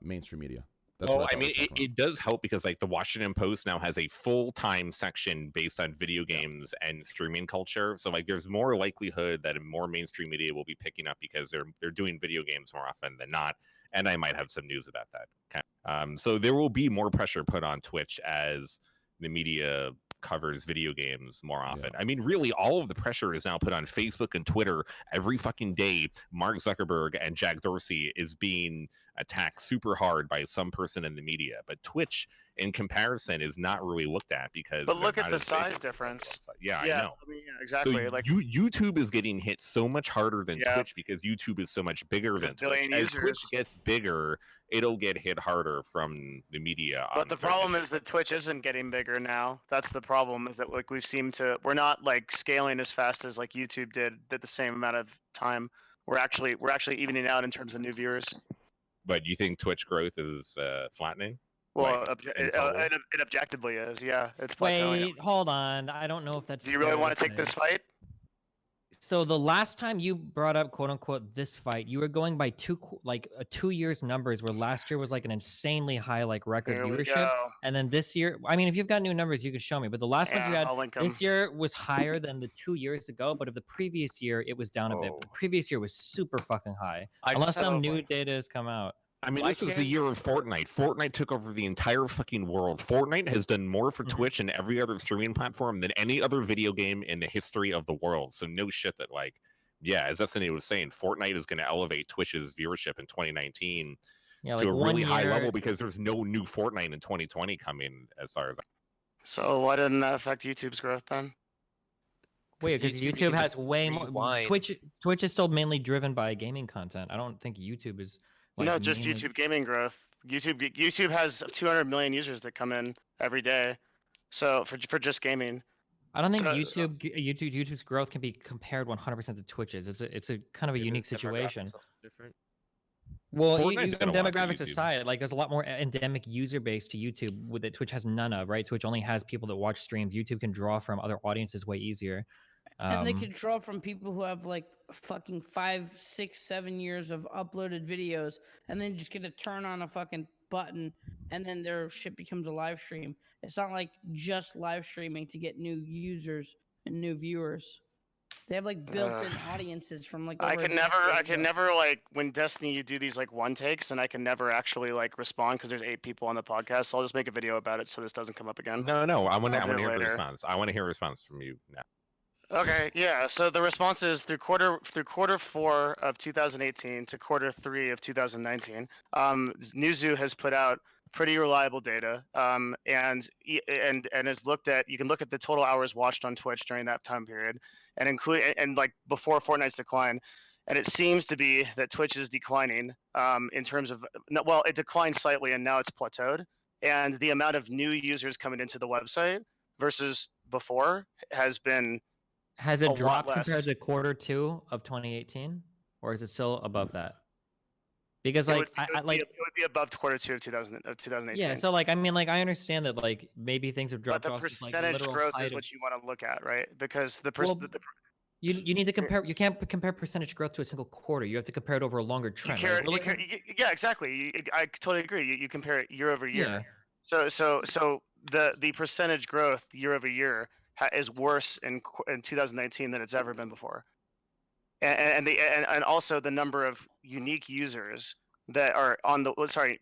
mainstream media. That's Well, what I thought mean, we were talking it does help because like the Washington Post now has a full-time section based on video games and streaming culture. So like, there's more likelihood that more mainstream media will be picking up because they're doing video games more often than not. And I might have some news about that. So there will be more pressure put on Twitch as the media covers video games more often. I mean, really, all of the pressure is now put on Facebook and Twitter every fucking day. Mark Zuckerberg and Jack Dorsey is being attacked super hard by some person in the media, but Twitch, in comparison, is not really looked at because. But they're look at not the as big size as difference. Yeah, I Yeah, know. I mean, yeah, exactly. So Like, YouTube is getting hit so much harder than Yeah. Twitch because YouTube is so much bigger It's a than Twitch. billion As Twitch users. gets bigger, it'll get hit harder from the media. But the problem is that Twitch isn't getting bigger now. That's the problem. Is that like we're not like scaling as fast as like YouTube did at the same amount of time. We're actually evening out in terms of new viewers. But you think Twitch growth is flattening? Well, Like, in total? it objectively is. Yeah, it's plateauing. Wait, hold on. I don't know if that's. Do you really fair want to take say. this fight? So the last time you brought up "quote unquote" this fight, you were going by 2 years numbers, where last year was like an insanely high like record Here we viewership, go. and then this year, I mean, if you've got new numbers, you can show me. But the last ones you Yeah, had I'll link 'em. this year was higher than the 2 years ago, but of the previous year, it was down a bit. But the previous year was super fucking high, unless some new data has come out. I mean, Why this is the can't- year of Fortnite. Fortnite took over the entire fucking world. Fortnite has done more for Twitch and every other streaming platform than any other video game in the history of the world. So no shit that like, yeah, as Destiny was saying, Fortnite is going to elevate Twitch's viewership in 2019 Yeah, to like a 1 really high year- level because there's no new Fortnite in 2020 coming as far as. So why didn't that affect YouTube's growth then? Wait, because YouTube YouTube can has just way more. rewind. Twitch is still mainly driven by gaming content. I don't think YouTube is. Like, No, just mainly- YouTube gaming growth. YouTube has 200 million users that come in every day. So for just gaming. I don't think So- YouTube's growth can be compared 100% to Twitch's. It's a kind of a unique situation. Different. Well, Fortnite's even been a lot for demographics YouTube. aside, like there's a lot more endemic user base to YouTube with it. Twitch has none of, right? Twitch only has people that watch streams. YouTube can draw from other audiences way easier. And they can draw from people who have like fucking 5, 6, 7 years of uploaded videos, and then just get to turn on a fucking button, and then their shit becomes a live stream. It's not like just live streaming to get new users and new viewers. They have like built-in audiences from like. I over a can never, decade ago. like when Destiny you do these like one takes, and I can never actually like respond because there's 8 people on the podcast. So I'll just make a video about it so this doesn't come up again. No, I want I'll to do it hear the later. response. I want to hear a response from you now. Okay, yeah. So the response is through quarter 4 of 2018 to quarter 3 of 2019. Newzoo has put out pretty reliable data, and has looked at. You can look at the total hours watched on Twitch during that time period, and include and like before Fortnite's decline. And it seems to be that Twitch is declining in terms of well, it declined slightly and now it's plateaued. And the amount of new users coming into the website versus before has been. Has a it lot dropped less. compared to quarter 2 of 2018, or is it still above that? Because It like would, it would be above quarter 2 of 2018. yeah, so like I mean like I understand that like maybe things have But dropped the off. since, like, percentage literal growth height is of- what you want to look at, right? Because the Well, you need to compare. You can't compare percentage growth to a single quarter. You have to compare it over a longer trend. right? We're looking- yeah, exactly. I totally agree. You compare it year over year. Yeah. So the percentage growth year over year is worse in 2019 than it's ever been before, and also the number of unique users that are on the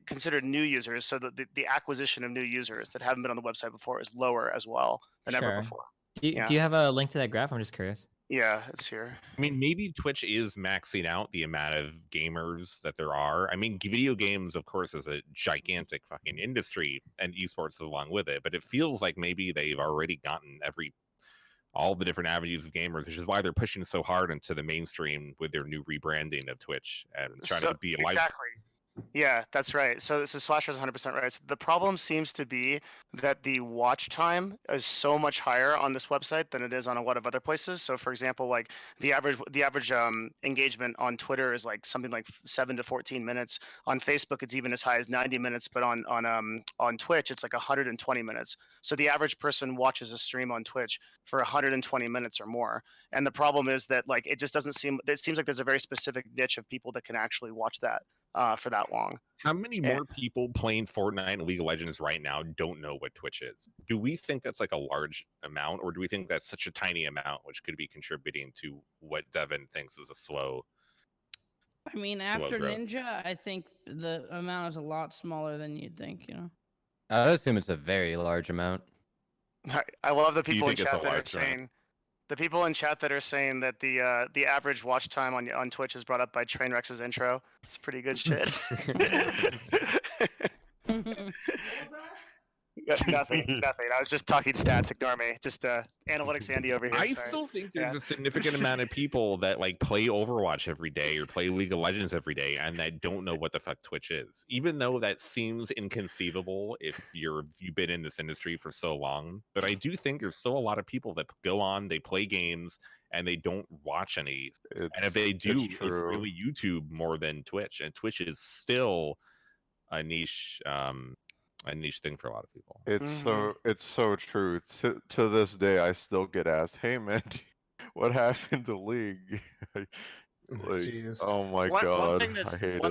considered new users. So the acquisition of new users that haven't been on the website before is lower as well than ever Sure. before. Do you have a link to that graph? I'm just curious. Yeah, it's here. I mean, maybe Twitch is maxing out the amount of gamers that there are. I mean, video games, of course, is a gigantic fucking industry, and esports is along with it. But it feels like maybe they've already gotten all the different avenues of gamers, which is why they're pushing so hard into the mainstream with their new rebranding of Twitch and trying to be a live. Exactly. Yeah, that's right. So Slasher's 100% right. So the problem seems to be that the watch time is so much higher on this website than it is on a lot of other places. So for example, like the average engagement on Twitter is like something like 7 to 14 minutes. On Facebook, it's even as high as 90 minutes, but on Twitch, it's like 120 minutes. So the average person watches a stream on Twitch for 120 minutes or more. And the problem is that like it just doesn't seem. It seems like there's a very specific niche of people that can actually watch that. for that long. How many Eh. more people playing Fortnite and League of Legends right now don't know what Twitch is? Do we think that's like a large amount, or do we think that's such a tiny amount, which could be contributing to what Devin thinks is a slow? I mean, slow after growth? Ninja, I think the amount is a lot smaller than you'd think. You know. I would assume it's a very large amount. I love the Do you people in think it's chat a that are large amount? saying the people in chat that are saying that the average watch time on Twitch is brought up by Trainwreck's intro. It's pretty good shit. Nothing. I was just talking stats. Ignore me. Just analytics Andy over here. I Sorry. still think there's Yeah. a significant amount of people that like play Overwatch every day or play League of Legends every day and that don't know what the fuck Twitch is. Even though that seems inconceivable if you've been in this industry for so long, but I do think there's still a lot of people that go on, they play games and they don't watch any. And if they do, it's really YouTube more than Twitch. And Twitch is still a niche thing for a lot of people. It's so true. To this day, I still get asked, "Hey man, what happened to League?" Like, oh my god, I hate it.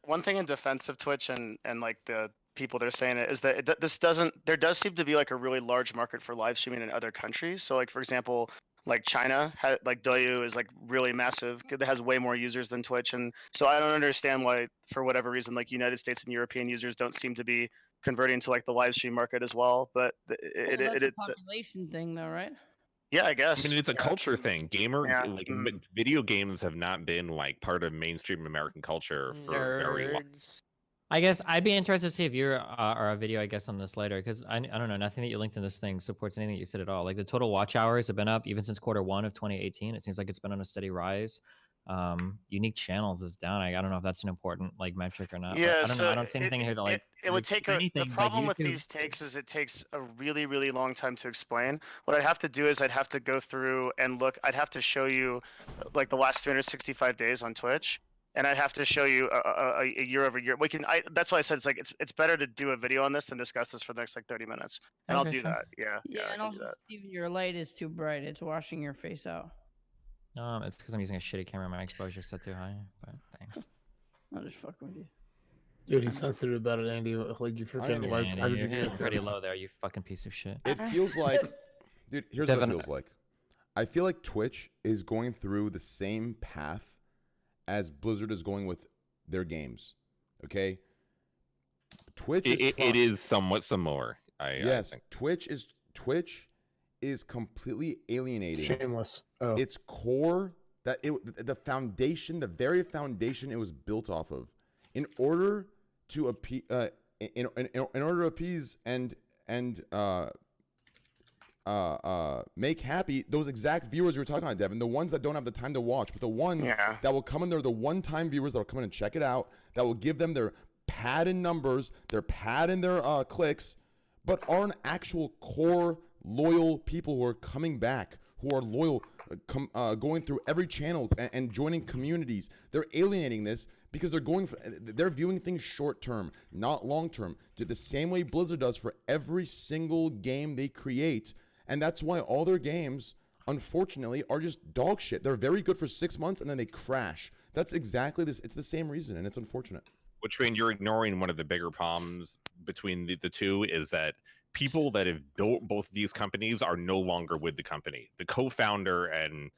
One thing in defense of Twitch and like the people that are saying it is that there does seem to be like a really large market for live streaming in other countries. So like for example, like China like Douyu is like really massive. It has way more users than Twitch, and so I don't understand why for whatever reason like United States and European users don't seem to be converting to like the live stream market as well. But That's a population thing, though, right? Yeah, I guess. I mean, it's a culture thing. Yeah. Video games have not been like part of mainstream American culture for very long. I guess I'd be interested to see if you're or a video, I guess, on this later, because I don't know, nothing that you linked in this thing supports anything that you said at all. Like the total watch hours have been up even since Q1 of 2018. It seems like it's been on a steady rise. Unique channels is down. I don't know if that's an important like metric or not. Yeah, I don't know. I don't see anything here that like it would take anything. The problem like, with these takes is it takes a really really long time to explain. What I'd have to do is I'd have to go through and look. I'd have to show you like the last 365 days on Twitch, and I'd have to show you a year over year. That's why I said it's better to do a video on this than discuss this for the next like 30 minutes, and I'll do that. Yeah. Yeah, and also, Steven, your light is too bright. It's washing your face out. It's because I'm using a shitty camera. My exposure's set too high. But thanks. I'm just fucking with you. Dude, he's sensitive about it, Andy. Like you freaking like. How could you do it? Pretty low there, you fucking piece of shit. It feels like, dude. Here's what it feels like. I feel like Twitch is going through the same path as Blizzard is going with their games. Okay. Twitch. It is somewhat similar. Yes, Twitch is completely alienating. Shameless. Oh. Its core, the foundation, the very foundation it was built off of, in order to appease, and make happy those exact viewers you were talking about, Devin, the ones that don't have the time to watch, but the ones that will come in there, the one-time viewers that will come in and check it out, that will give them their pad in numbers, their pad in their clicks, but aren't actual core loyal people who are coming back, who are loyal, going through every channel and joining communities. They're alienating this because they're viewing things short term, not long term. The same way Blizzard does for every single game they create, and that's why all their games, unfortunately, are just dog shit. They're very good for 6 months and then they crash. That's exactly this. It's the same reason, and it's unfortunate. Which, when you're ignoring one of the bigger problems between the two, is that people that have built both of these companies are no longer with the company. The co-founder and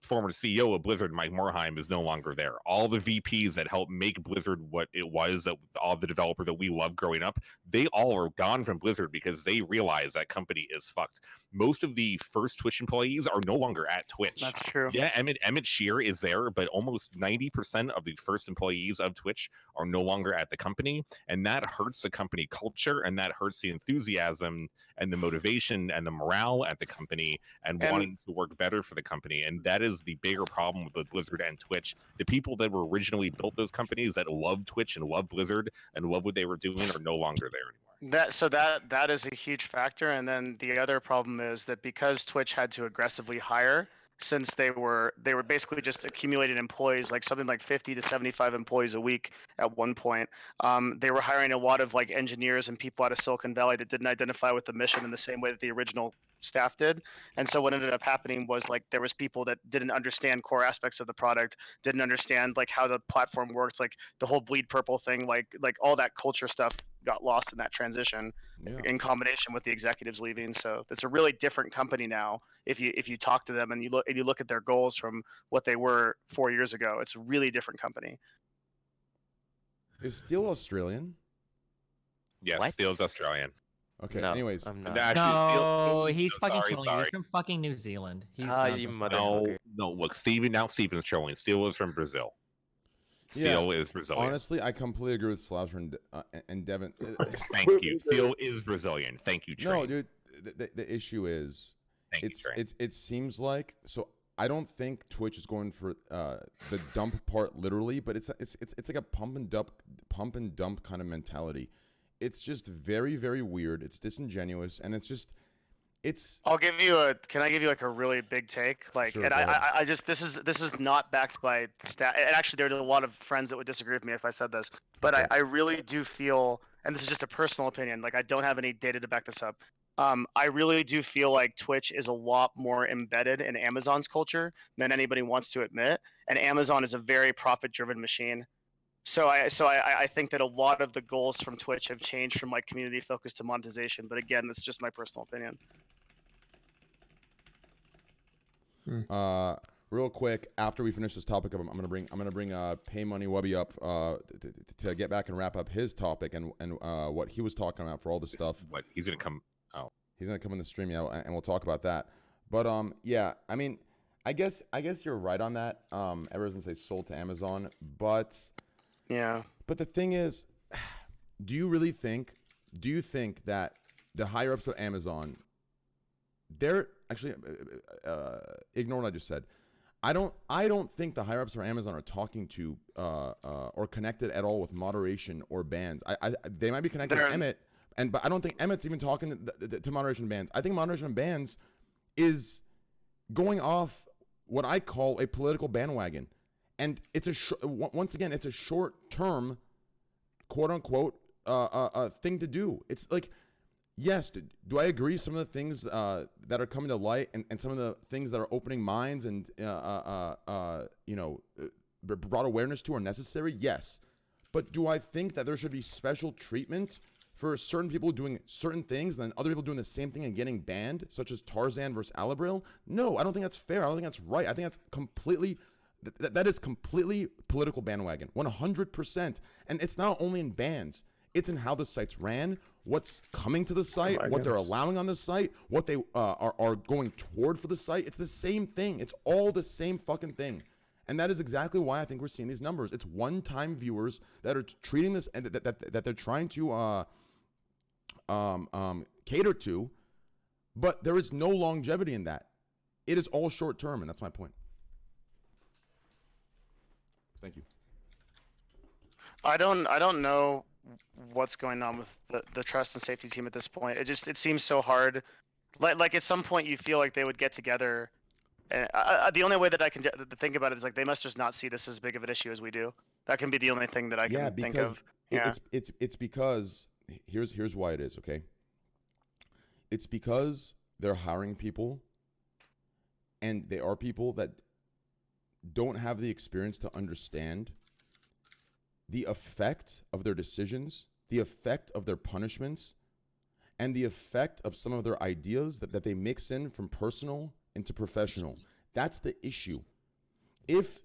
former CEO of Blizzard, Mike Morhaime, is no longer there. All the VPs that helped make Blizzard what it was, that all the developer that we loved growing up, they all are gone from Blizzard because they realize that company is fucked. Most of the first Twitch employees are no longer at Twitch. That's true. Yeah, Emmett Shear is there, but almost 90% of the first employees of Twitch are no longer at the company, and that hurts the company culture, and that hurts the enthusiasm and the motivation and the morale at the company and wanting to work better for the company. And that is the bigger problem with Blizzard and Twitch. The people that were originally built those companies, that love Twitch and love Blizzard and love what they were doing, are no longer there anymore. That is a huge factor. And then the other problem is that because Twitch had to aggressively hire, since they were basically just accumulating employees, like something like 50 to 75 employees a week at one point. They were hiring a lot of like engineers and people out of Silicon Valley that didn't identify with the mission in the same way that the original staff did. And so what ended up happening was like there was people that didn't understand core aspects of the product, didn't understand like how the platform works, like the whole bleed purple thing, like all that culture stuff got lost in that transition in combination with the executives leaving. So it's a really different company now. If you talk to them and you look at their goals from what they were 4 years ago, it's a really different company. Is Steel Australian? Yes, What? Steel's Australian. Okay. No, Anyways, I'm not. Actually, No, Steel, he's fucking sorry, chilling. sorry. He's from fucking New Zealand. He's Ah, you motherfucker. No, look, Steven's showing. Steel is from Brazil. Steel is Brazilian. Honestly, I completely agree with Sloucher and Devin. Thank you. Steel is Brazilian. Thank you, Train. No, dude. The issue is, it seems like so. I don't think Twitch is going for the dump part literally, but it's like a pump and dump kind of mentality. It's just very, very weird. It's disingenuous, and Can I give you like a really big take? Like, Sure, and go ahead. I just this is not backed by stat. And actually, there's a lot of friends that would disagree with me if I said this, but I really do feel, and this is just a personal opinion. Like, I don't have any data to back this up. I really do feel like Twitch is a lot more embedded in Amazon's culture than anybody wants to admit, and Amazon is a very profit-driven machine. So I think that a lot of the goals from Twitch have changed from like community focus to monetization. But again, that's just my personal opinion. Real quick, after we finish this topic up, I'm gonna bring Pay Money Wubby up to get back and wrap up his topic and what he was talking about for all this stuff. What he's gonna come? Oh, he's gonna come in the stream, yeah, and we'll talk about that. But yeah, I mean, I guess you're right on that. Everyone's gonna say sold to Amazon, but yeah. But the thing is, do you think that the higher ups of Amazon, they're actually ignore what I just said. I don't think the higher ups of Amazon are talking to or connected at all with moderation or bans. They might be connected to Emmett, but I don't think Emmett's even talking to moderation and bans. I think moderation and bans is going off what I call a political bandwagon, and it's once again it's a short term, quote unquote, thing to do. It's like, yes, do I agree some of the things that are coming to light and some of the things that are opening minds and brought awareness to are necessary? Yes. But do I think that there should be special treatment for certain people doing certain things and then other people doing the same thing and getting banned, such as Tarzan versus Alabril? No, I don't think that's fair. I don't think that's right. I think that's completely that is completely political bandwagon, 100%. And it's not only in bans. It's in how the site's ran, what's coming to the site, what they're allowing on the site, what they are going toward for the site. It's the same thing. It's all the same fucking thing. And that is exactly why I think we're seeing these numbers. It's one-time viewers that are treating this and that they're trying to cater to, but there is no longevity in that. It is all short-term, and that's my point. Thank you. I don't know what's going on with the trust and safety team at this point. It seems so hard. Like at some point you feel like they would get together. And the only way that I can think about it is like they must just not see this as big of an issue as we do. That can be the only thing that I can think of. Yeah, it's because here's why it is. Okay, it's because they're hiring people, and they are people that don't have the experience to understand the effect of their decisions, the effect of their punishments, and the effect of some of their ideas that they mix in from personal into professional. That's the issue. If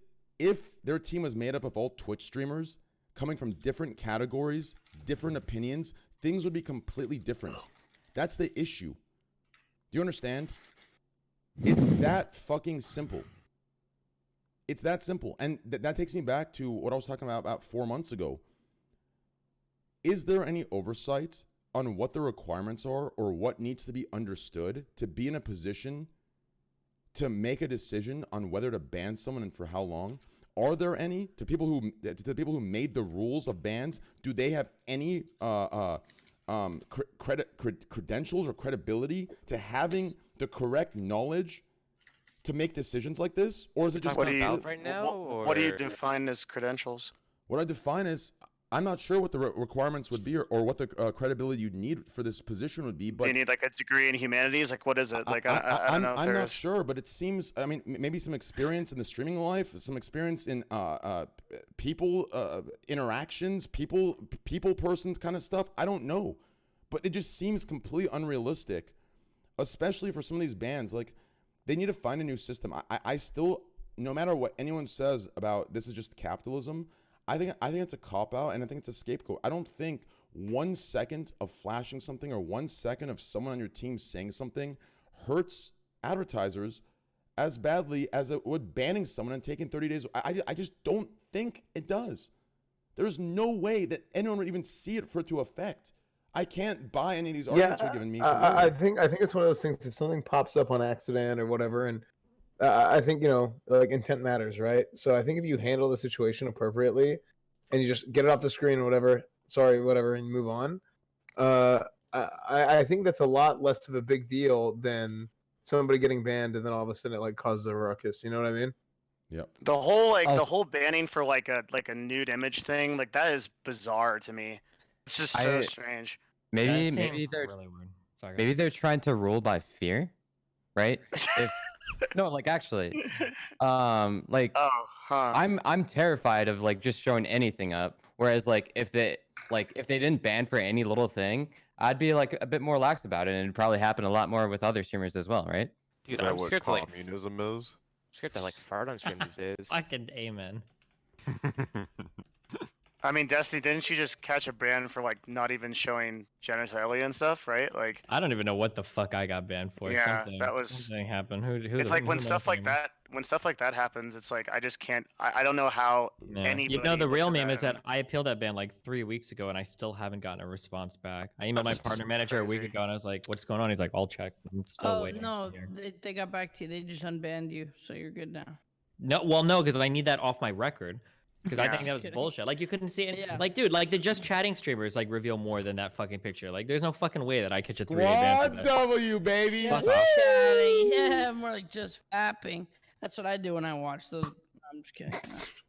their team was made up of all Twitch streamers coming from different categories, different opinions, things would be completely different. That's the issue. Do you understand? It's that fucking simple. It's that simple. And that takes me back to what I was talking about 4 months ago. Is there any oversight on what the requirements are or what needs to be understood to be in a position to make a decision on whether to ban someone and for how long? Are there any to people who made the rules of bans? Do they have any credentials or credibility to having the correct knowledge to make decisions like this? Or is it just right now? What do you define as credentials? What I define is I'm not sure what the requirements would be, or what the credibility you'd need for this position would be. But do you need like a degree in humanities? Like, what is it? Like, I don't know. If I'm not there's... sure, but it seems. I mean, maybe some experience in the streaming life, some experience in people interactions, people persons kind of stuff. I don't know, but it just seems completely unrealistic, especially for some of these bands. Like, they need to find a new system. I still, no matter what anyone says about this is just capitalism, I think it's a cop-out, and I think it's a scapegoat. I don't think 1 second of flashing something or 1 second of someone on your team saying something hurts advertisers as badly as it would banning someone and taking 30 days. I just don't think it does. There's no way that anyone would even see it for it to affect. I can't buy any of these arguments you're giving me. I think it's one of those things. If something pops up on accident or whatever, and I think, like, intent matters, right? So I think if you handle the situation appropriately and you just get it off the screen or whatever, and move on, I think that's a lot less of a big deal than somebody getting banned and then all of a sudden it like causes a ruckus. You know what I mean? Yep. The whole banning for like a nude image thing, like, that is bizarre to me. It's just so strange. Maybe Maybe they're really weird. Sorry. maybe they're trying to rule by fear, right? No, like, actually, like, I'm terrified of like just showing anything up. Whereas like if they didn't ban for any little thing, I'd be like a bit more lax about it, and it'd probably happen a lot more with other streamers as well, right? Dude, I'm scared to like communism is. Scared to like fart on stream these days. Fucking amen. I mean, Destiny, didn't you just catch a ban for like not even showing genitalia and stuff, right? Like, I don't even know what the fuck I got banned for. Yeah, something, that was. something happened. Who It's like when stuff like that, happens, it's like I just can't. I don't know how anybody. You know, the real meme is that that I appealed that ban like 3 weeks ago, and I still haven't gotten a response back. I emailed my partner manager a week ago, and I was like, "What's going on?" He's like, "I'll check." I'm still waiting. No, they got back to you. They just unbanned you, so you're good now. No, well, no, because I need that off my record. Because I Yeah. think that was Kidding. bullshit. Like, you couldn't see it. Yeah. Like, dude, like the just chatting streamers like reveal more than that fucking picture. Like, there's no fucking way that I catch a 3-day ban for Squad that. W, baby. Fuck Just off. chatting. Yeah, more like just fapping. That's what I do when I watch those. I'm just kidding.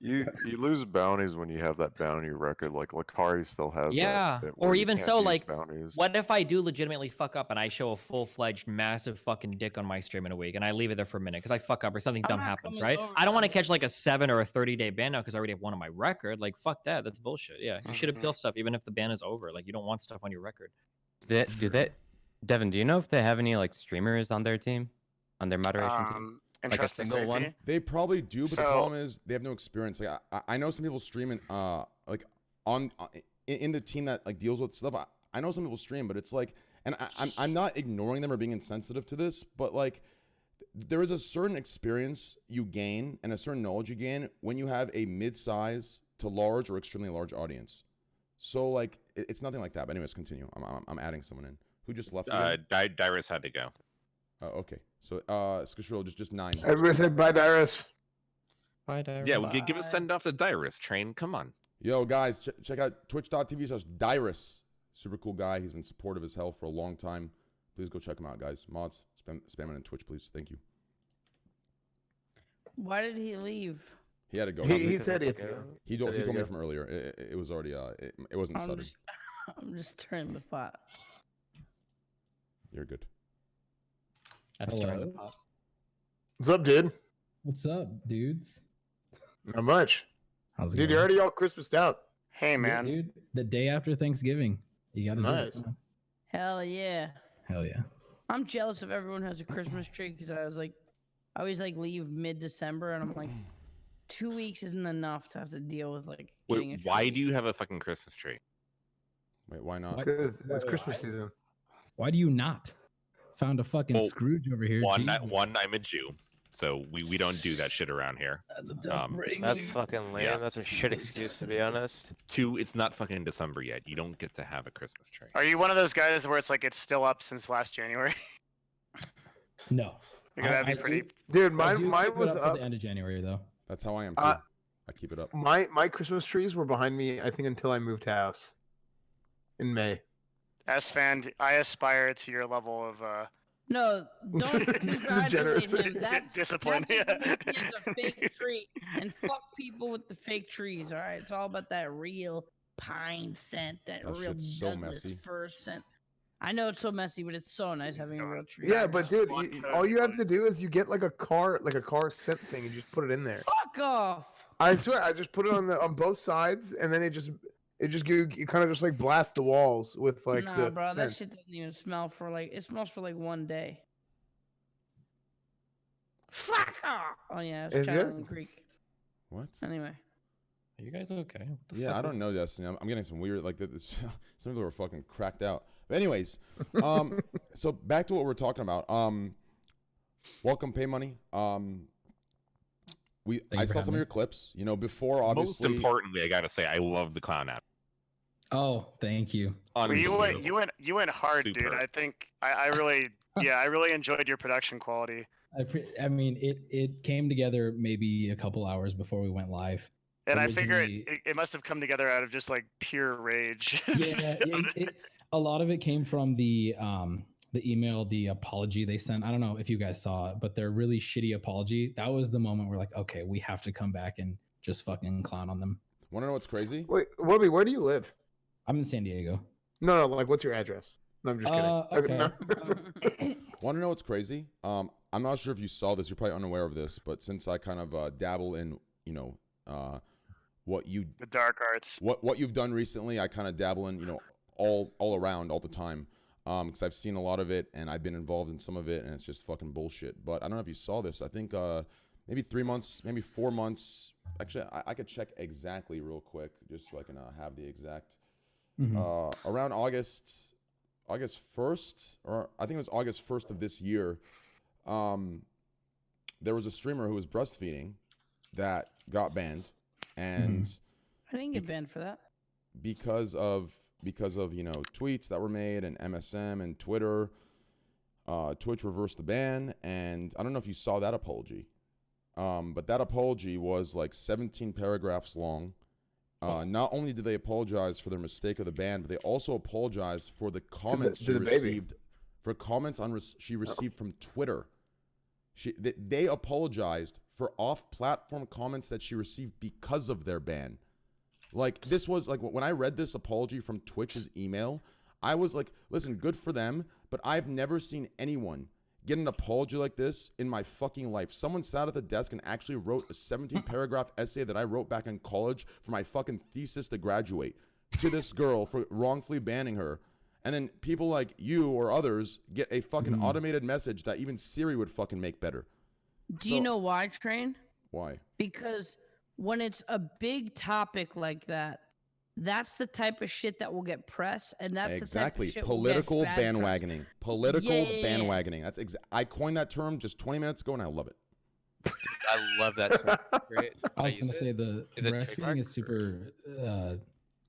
You lose bounties when you have that bounty record. Like Lakari still has. Yeah, that where or you even can't so, use like, bounties. what if I do legitimately fuck up and I show a full-fledged massive fucking dick on my stream in a week, and I leave it there for a minute because I fuck up or something I'm dumb not happens, coming right? over I don't want to there. catch like a 7 or a 30-day ban now because I already have one on my record. Like, fuck that. That's bullshit. Yeah, you should appeal stuff even if the ban is over. Like, you don't want stuff on your record. Devin, do you know if they have any like streamers on their team, on their moderation team? Like a Entrusted single one? safety? They probably do, but the So- problem is they have no experience. Like I know some people streaming, like in the team that like deals with stuff. I know some people stream, but it's like, and I'm not ignoring them or being insensitive to this, but like there is a certain experience you gain and a certain knowledge you gain when you have a mid-size to large or extremely large audience. So like it's nothing like that. But anyways, continue. I'm adding someone in who just left. Dyrus had to go. Okay. So Skashul, just 9. Everybody say bye, Dyrus. Bye, Dyrus. Yeah, we give a send off the Dyrus train. Come on. Yo, guys, check out twitch.tv/Dyrus. Super cool guy. He's been supportive as hell for a long time. Please go check him out, guys. Mods, spam it on Twitch, please. Thank you. Why did he leave? He had to go. He said he had to go. He told me from earlier. It was already it wasn't sudden. I'm just turning the pot. You're good. That's starting the pot. What's up, dude? What's up, dudes? Not much. How's it Dude, going? you're already all Christmased out. Hey, Yeah, man. dude, the day after Thanksgiving. You gotta Nice. do it. Hell yeah. Hell yeah. I'm jealous of everyone who has a Christmas tree because I always like leave mid-December and I'm like, 2 weeks isn't enough to have to deal with like getting a Wait, why tree. do you have a fucking Christmas tree? Wait, why not? Because it's Christmas season. Why do you not? Found a fucking Well, Scrooge over here. One, Jesus. I'm a Jew, so we don't do that shit around here. That's a tough break. That's fucking lame. Yeah. That's a shit excuse, to be honest. 2, it's not fucking December yet. You don't get to have a Christmas tree. Are you one of those guys where it's like it's still up since last January? No. Like, that'd be I pretty. do- Dude, I mine do mine keep it was up up. to the end of January though. That's how I am too. I keep it up. My Christmas trees were behind me, I think, until I moved house in May. S-Fan, I aspire to your level of No, don't congratulate him. Degeneracy. That's Discipline, that yeah. is a fake tree, and fuck people with the fake trees. All right, it's all about that real pine scent, that That real shit's so Douglas messy. fir scent. I know it's so messy, but it's so nice having a real tree. Yeah, but dude, all you have to do is you get like a car scent thing, and you just put it in there. Fuck off! I swear, I just put it on both sides, and then you kind of just like blast the walls with like Nah, the bro, that scent. shit doesn't even smell for like. It smells for like 1 day. Fuck off! Oh yeah, it's Is China it? and Greek. What? Anyway. Are you guys okay? What the Yeah, fuck I don't know, Destiny. I'm getting some weird, like, this, some people are fucking cracked out. But anyways, so back to what we're talking about. Welcome, Pay Money. I saw some of your clips. You know, before obviously. Most importantly, I gotta say, I love the clown app. Oh, thank you. Well, you went hard, dude. Superb. I think I really I really enjoyed your production quality. I mean, it came together maybe a couple hours before we went live. And I figure it must have come together out of just like pure rage. Yeah, a lot of it came from the email, the apology they sent. I don't know if you guys saw it, but their really shitty apology. That was the moment we're like, okay, we have to come back and just fucking clown on them. Want to know what's crazy? Wait, Wobby, where do you live? I'm in San Diego. No, like what's your address? No, I'm just kidding. Okay. Want to know what's crazy? I'm not sure if you saw this. You're probably unaware of this, but since I kind of dabble in, you know, the dark arts, what you've done recently, I kind of dabble in, you know, all around all the time, because I've seen a lot of it and I've been involved in some of it, and it's just fucking bullshit. But I don't know if you saw this. I think maybe 3 months, maybe 4 months. Actually, I could check exactly real quick just so I can have the exact. Around August 1st, or I think it was August 1st of this year, there was a streamer who was breastfeeding that got banned, and I didn't get banned for that because of you know, tweets that were made and MSM and Twitter. Twitch reversed the ban, and I don't know if you saw that apology, but that apology was like 17 paragraphs long. Not only did they apologize for their mistake of the ban, but they also apologized for the comments she received, for comments she received from Twitter. They apologized for off-platform comments that she received because of their ban. Like, this was like, when I read this apology from Twitch's email, I was like, listen, good for them, but I've never seen anyone get an apology like this in my fucking life. Someone sat at the desk and actually wrote a 17-paragraph essay that I wrote back in college for my fucking thesis to graduate to this girl for wrongfully banning her. And then people like you or others get a fucking automated message that even Siri would fucking make better. Do you know why, Train? Why? Because when it's a big topic like that, that's the type of shit that will get press, and that's exactly the type of shit political will get bad bandwagoning. press. Political Yeah. bandwagoning. That's I coined that term just 20 minutes ago, and I love it. I love that term. Great. I was going to say the Is it breastfeeding trademarked? is super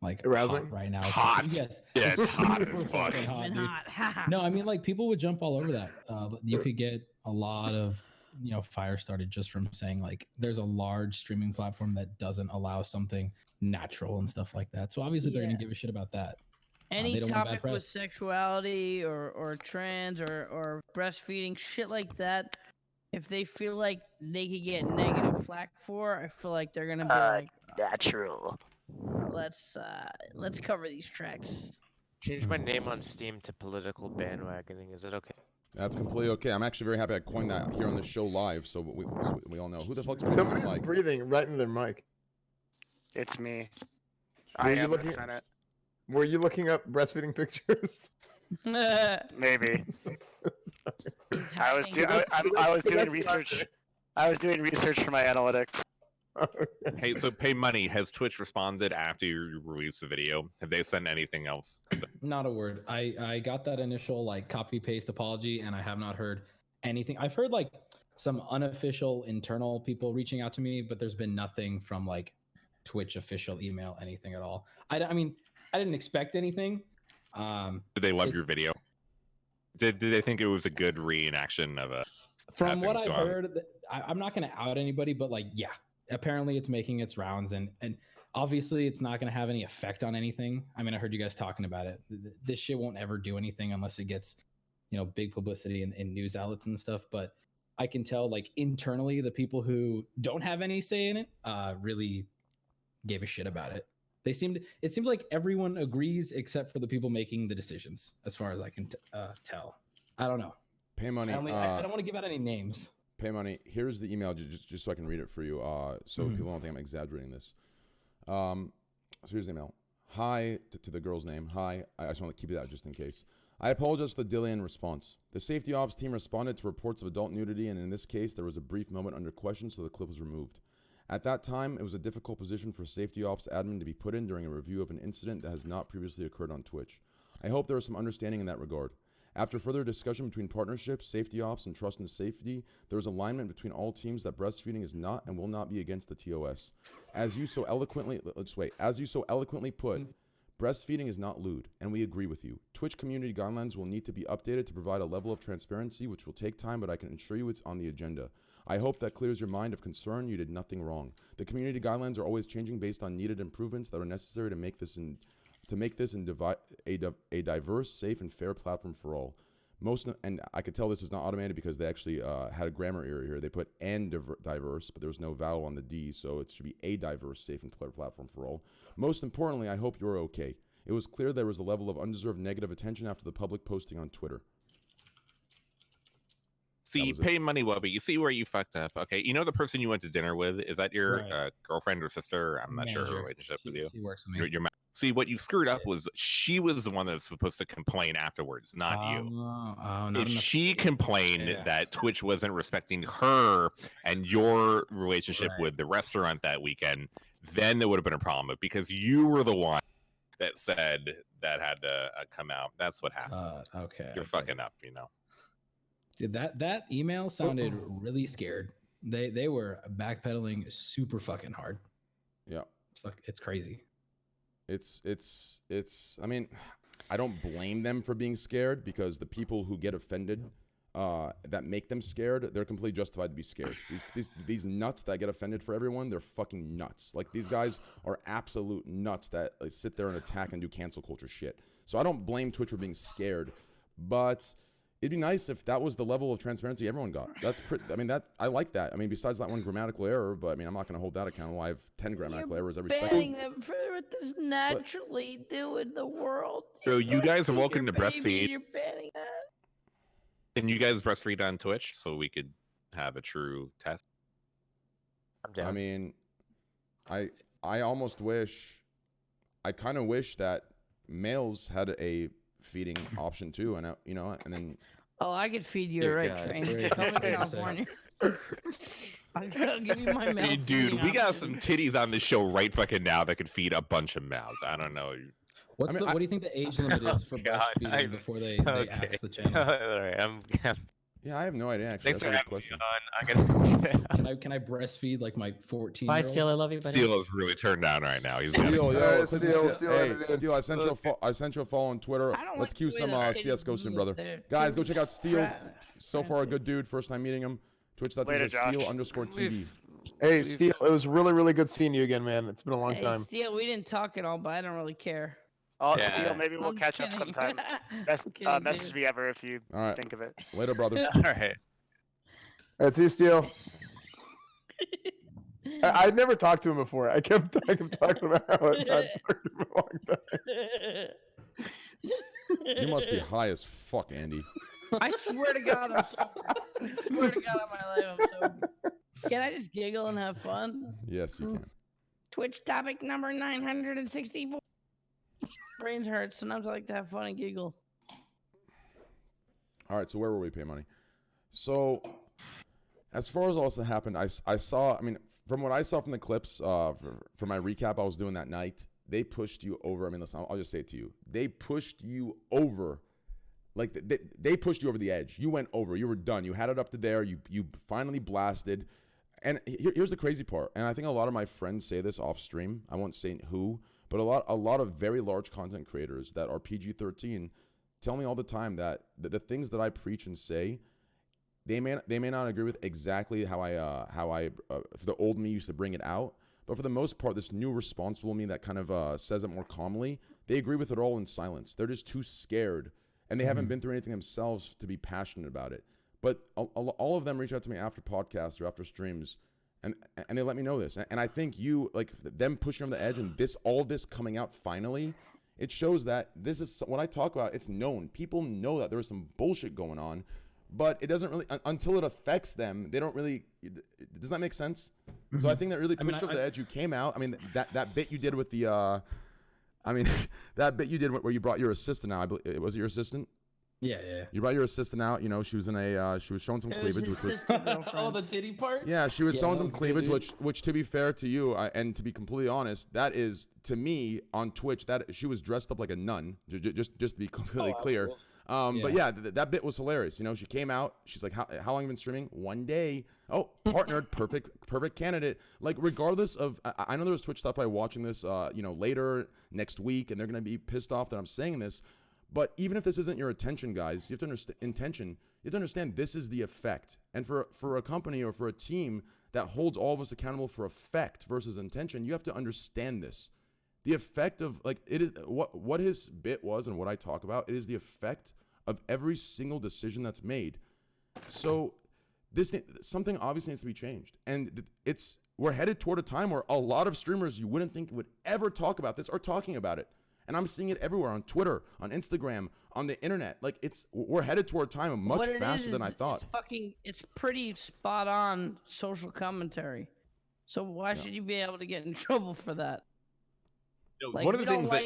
like arousing hot right now. Hot. Yes. Yeah, it's hot super as fuck. fucking hot, Been dude. hot. No, I mean, like, people would jump all over that. You could get a lot of, you know, fire started just from saying, like, there's a large streaming platform that doesn't allow something natural and stuff like that. So obviously they're Yeah. going to give a shit about that. Any they don't want bad topic with press. sexuality or trans or breastfeeding, shit like that, if they feel like they could get negative flack for, I feel like they're gonna be like, natural. let's cover these tracks. Change my name on Steam to political bandwagoning. Is it okay? That's completely okay. I'm actually very happy I coined that here on the show live, so we all know. Who the fuck's Somebody's like? breathing right into their mic. It's me. Were I you am looking the Senate. Were you looking up breastfeeding pictures? Maybe. I was doing research. I was doing research for my analytics. Hey, so Pay Money, has Twitch responded after you released the video? Have they sent anything else? Not a word. I got that initial like copy paste apology, and I have not heard anything. I've heard like some unofficial internal people reaching out to me, but there's been nothing from like Twitch official email, anything at all. I mean, I didn't expect anything. Did they love your video? Did they think it was a good reenaction of a? From what I've heard, I'm not going to out anybody, but like, yeah, apparently it's making its rounds, and obviously it's not going to have any effect on anything. I mean, I heard you guys talking about it. This shit won't ever do anything unless it gets, you know, big publicity in news outlets and stuff. But I can tell, like, internally, the people who don't have any say in it really gave a shit about it. It seems like everyone agrees except for the people making the decisions, as far as I can tell. I don't know. Pay money. I don't want to give out any names. Pay money. Here's the email, just so I can read it for you, so people don't think I'm exaggerating this. So here's the email. Hi, to the girl's name. Hi, I just want to keep it out just in case. I apologize for the delay in response. The safety ops team responded to reports of adult nudity, and in this case, there was a brief moment under question, so the clip was removed. At that time, it was a difficult position for safety ops admin to be put in during a review of an incident that has not previously occurred on Twitch. I hope there is some understanding in that regard. After further discussion between partnerships, safety ops, and trust and safety, there is alignment between all teams that breastfeeding is not and will not be against the TOS. As you so eloquently put, breastfeeding is not lewd, and we agree with you. Twitch community guidelines will need to be updated to provide a level of transparency, which will take time, but I can assure you it's on the agenda. I hope that clears your mind of concern. You did nothing wrong. The community guidelines are always changing based on needed improvements that are necessary to make this a diverse, safe, and fair platform for all. And I could tell this is not automated because they actually had a grammar error here. They put and diverse, but there was no vowel on the D, so it should be a diverse, safe, and fair platform for all. Most importantly, I hope you're okay. It was clear there was a level of undeserved negative attention after the public posting on Twitter. See, pay money, Wubby. You see where you fucked up. Okay, you know the person you went to dinner with? Is that your girlfriend or sister? I'm not sure her relationship with you. She works with me. See, what you screwed up was she was the one that was supposed to complain afterwards, not you. If she complained that Twitch wasn't respecting her and your relationship with the restaurant that weekend, then there would have been a problem. But because you were the one that said that had to come out, that's what happened. You're fucking up, you know. Dude, that email sounded really scared. They were backpedaling super fucking hard. Yeah, it's crazy. It's. I mean, I don't blame them for being scared because the people who get offended, that make them scared, they're completely justified to be scared. These nuts that get offended for everyone, they're fucking nuts. Like these guys are absolute nuts that sit there and attack and do cancel culture shit. So I don't blame Twitch for being scared, but it'd be nice if that was the level of transparency everyone got. I like that. I mean, besides that one grammatical error, but I mean, I'm not going to hold that accountable. I have 10 grammatical errors every second. Banning them for what they naturally do in the world. So you guys are welcome to breastfeed. You're banning that. Can you guys breastfeed on Twitch so we could have a true test? I'm down. I mean, I almost wish, I kind of wish that males had a feeding option too, and and then. Oh, I could feed you a train. Come to California. I'll give you my mouth. Hey, dude, we got some titties on this show right fucking now that could feed a bunch of mouths. I don't know. What do you think the age limit is for breastfeeding before they axe the chain? All right, Yeah, I have no idea. Actually, thanks that's for a good having question. me on. Can I breastfeed like my 14? Bye, Steele. I love you. Buddy. Steele is really turned down right now. He's Steele, Steele, I sent you a follow on Twitter. Let's cue some CS:GO soon, brother. Guys, go check out Steele. So far, a good dude. First time meeting him. Twitch.tv/Steele_TV. Hey, Steele, it was really, really good seeing you again, man. It's been a long time. Steele, we didn't talk at all, but I don't really care. Oh, Steele, maybe we'll catch up sometime. Message me ever if you think of it. Later, brother. All right. All right, see you, Steele. I'd never talked to him before. I kept talking about how I hadn't talked to him in a long time. You must be high as fuck, Andy. I swear to God, I swear to God on my life, I'm so. Can I just giggle and have fun? Yes, you can. Twitch topic number 964. Brains hurt. Sometimes I like to have fun and giggle. All right, so where were we? Pay money. So, as far as all this happened, I saw. I mean, from what I saw from the clips, for my recap I was doing that night, they pushed you over. I mean, listen, I'll just say it to you. They pushed you over. Like they pushed you over the edge. You went over. You were done. You had it up to there. You finally blasted. And here's the crazy part. And I think a lot of my friends say this off stream. I won't say who, but a lot of very large content creators that are PG-13 tell me all the time that the things that I preach and say, they may not agree with exactly how I for the old me used to bring it out, but for the most part, this new responsible me that kind of says it more calmly, they agree with it all in silence. They're just too scared. And they haven't been through anything themselves to be passionate about it. But all of them reach out to me after podcasts or after streams, and they let me know this. And I think you like them pushing on the edge and all this coming out finally. It shows that this is what I talk about. It's known. People know that there's some bullshit going on, but it doesn't really until it affects them. They don't really. Does that make sense? Mm-hmm. So I think that really pushed over the edge. You came out. I mean, that bit you did with the. I mean, that bit you did where you brought your assistant out. Was it your assistant? Yeah. You brought your assistant out. You know, she was in a. She was showing some cleavage, which was. Oh, the titty part. Yeah, she was showing some cleavage, which to be fair to you, and to be completely honest, that is to me on Twitch that she was dressed up like a nun. Just to be completely clear. But yeah, that bit was hilarious. You know, she came out. She's like, how long have you been streaming? 1 day. Oh, partnered, perfect candidate. Like, regardless of, I know there's Twitch stuff by watching this, later next week, and they're gonna be pissed off that I'm saying this. But even if this isn't your attention, guys, you have to understand intention. You have to understand this is the effect. And for a company or for a team that holds all of us accountable for effect versus intention, you have to understand this. The effect of it is what his bit was and what I talk about. It is the effect of every single decision that's made. So something obviously needs to be changed, and we're headed toward a time where a lot of streamers you wouldn't think would ever talk about this are talking about it, and I'm seeing it everywhere on Twitter, on Instagram, on the internet. Like we're headed toward a time much faster than I thought. It's pretty spot on social commentary. So why should you be able to get in trouble for that? Like, one of the things that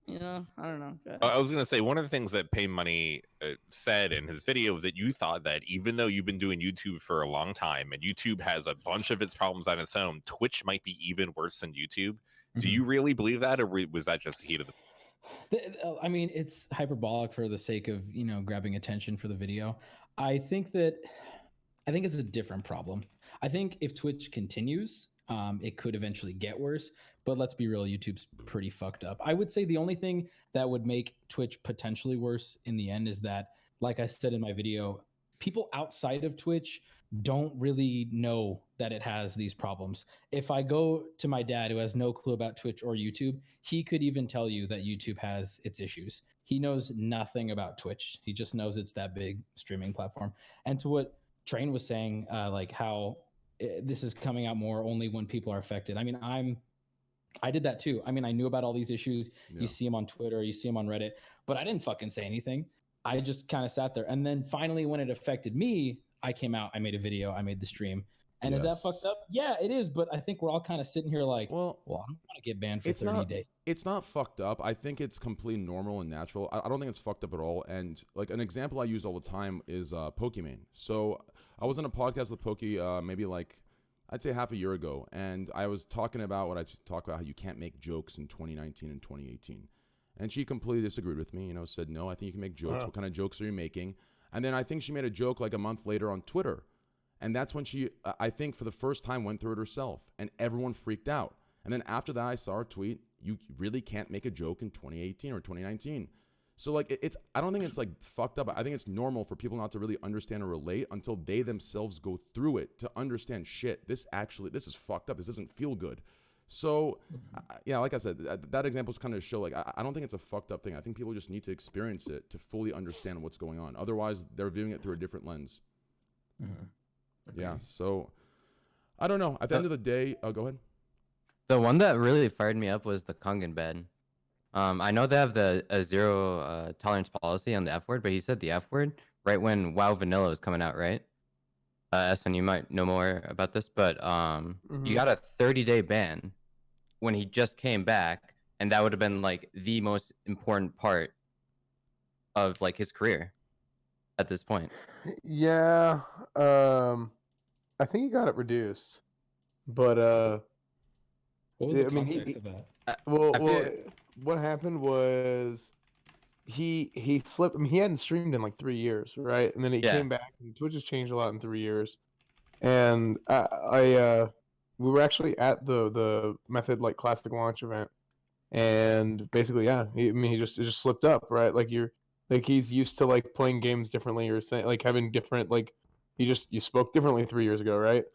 I don't know. I was gonna say one of the things that Pay Money said in his video was that you thought that even though you've been doing YouTube for a long time and YouTube has a bunch of its problems on its own, Twitch might be even worse than YouTube. Mm-hmm. Do you really believe that, or was that just the heat of the? I mean, it's hyperbolic for the sake of grabbing attention for the video. I think it's a different problem. I think if Twitch continues, it could eventually get worse. But let's be real, YouTube's pretty fucked up. I would say the only thing that would make Twitch potentially worse in the end is that, like I said in my video, people outside of Twitch don't really know that it has these problems. If I go to my dad, who has no clue about Twitch or YouTube, he could even tell you that YouTube has its issues. He knows nothing about Twitch. He just knows it's that big streaming platform. And to what Train was saying, like how this is coming out more only when people are affected. I mean, I did that too. I mean, I knew about all these issues. Yeah. You see them on Twitter, you see them on Reddit, but I didn't fucking say anything. I just kind of sat there. And then finally, when it affected me, I came out, I made a video, I made the stream. And is that fucked up? Yeah, it is. But I think we're all kind of sitting here like, well I don't want to get banned for 30 days. It's not fucked up. I think it's completely normal and natural. I don't think it's fucked up at all. And like an example I use all the time is Pokimane. So I was on a podcast with Poki maybe like, I'd say half a year ago, and I was talking about what I talk about, how you can't make jokes in 2019 and 2018. And she completely disagreed with me, said, no, I think you can make jokes. What kind of jokes are you making? And then I think she made a joke like a month later on Twitter. And that's when she, I think for the first time, went through it herself, and everyone freaked out. And then after that, I saw her tweet, you really can't make a joke in 2018 or 2019. So like I don't think it's like fucked up. I think it's normal for people not to really understand or relate until they themselves go through it to understand shit. This is fucked up. This doesn't feel good. So yeah, like I said, that example's kind of show like I don't think it's a fucked up thing. I think people just need to experience it to fully understand what's going on. Otherwise, they're viewing it through a different lens. Mm-hmm. Yeah. So I don't know. At the end of the day, go ahead. The one that really fired me up was the Kangen ban. I know they have the zero tolerance policy on the F word, but he said the F word right when WoW Vanilla was coming out, right? Espen, you might know more about this, but you got a 30-day ban when he just came back, and that would have been like the most important part of like his career at this point. Yeah, I think he got it reduced, but what was the context of that? What happened was he slipped. I mean, he hadn't streamed in like 3 years, right? And then he came back, and Twitch has changed a lot in 3 years. And we were actually at the Method like Classic launch event, and basically, he just slipped up, right? Like he's used to like playing games differently, or saying like having different like you spoke differently 3 years ago, right?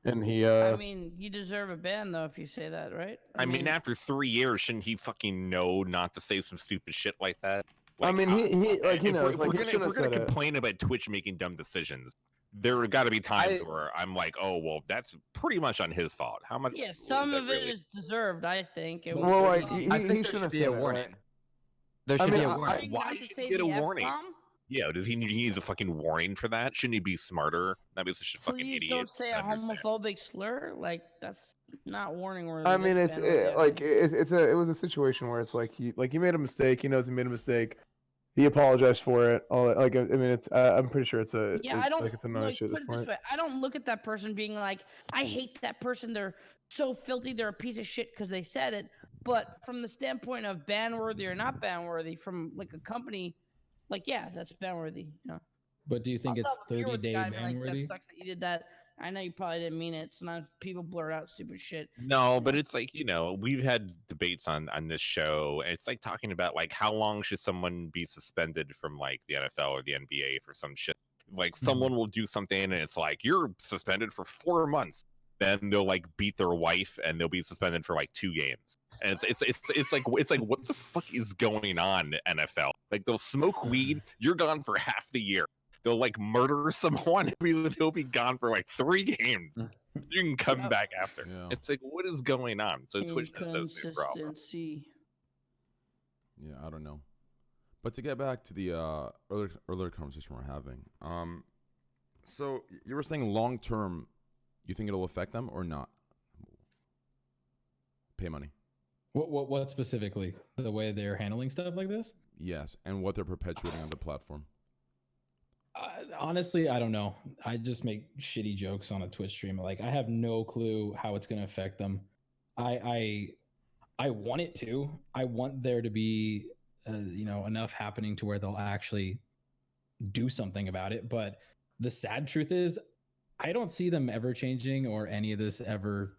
And he I mean, you deserve a ban though if you say that, right? I mean, after 3 years, shouldn't he fucking know not to say some stupid shit like that? Like, I mean, he like he knows. We're gonna complain about Twitch making dumb decisions. there got to be times where I'm like, oh well, that's pretty much on his fault. How much? Yeah, some of it is deserved, I think. Well, like I think he there should have be a said it, warning. right? There should be a Warning warning. Why not to should say he get a the warning? F-bomb? Yeah, does he needs a fucking warning for that? Shouldn't he be smarter? That be such a fucking Please idiot. don't say to a understand. homophobic slur. Like that's not warning worthy. I mean, That's it's ban-worthy, I like think. it was a situation where it's like he made a mistake. He knows he made a mistake. He apologized for it. All that, like I mean, it's I'm pretty sure it's a Yeah, I don't like it's a non-issue at put this it this point. way. I don't look at that person being like, I hate that person. They're so filthy. They're a piece of shit because they said it. But from the standpoint of ban worthy or not ban worthy, from like a company, like yeah, that's ban worthy. You know. But do you think Also, it's I'm here with the 30-day guy being ban like, worthy? that sucks that you did that. I know you probably didn't mean it. Sometimes people blurt out stupid shit. No, but it's like, we've had debates on this show, and it's like talking about like how long should someone be suspended from like the NFL or the NBA for some shit. Like someone will do something and it's like you're suspended for 4 months. Then they'll like beat their wife and they'll be suspended for like 2 games. And it's like what the fuck is going on, NFL? Like they'll smoke weed, you're gone for half the year. They'll like murder someone, they'll be gone for like 3 games. You can come back after. Yeah. It's like, what is going on? So Twitch has those same problems. Inconsistency. Yeah, I don't know. But to get back to the earlier conversation we're having, so you were saying long term, you think it'll affect them or not? Pay money. What specifically? The way they're handling stuff like this? Yes, and what they're perpetuating on the platform. Honestly, I don't know. I just make shitty jokes on a Twitch stream. Like I have no clue how it's going to affect them. I want it to. I want there to be, enough happening to where they'll actually do something about it. But the sad truth is, I don't see them ever changing or any of this ever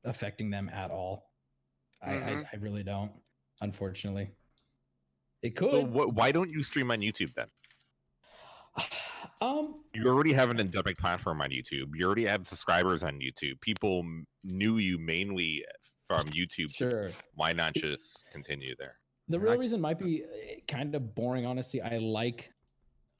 affecting them at all. I really don't. Unfortunately, it could. So why don't you stream on YouTube then? You already have an endemic platform on YouTube. You already have subscribers on YouTube. People knew you mainly from YouTube. Sure. Why not just continue there? The real reason might be kind of boring, honestly. I like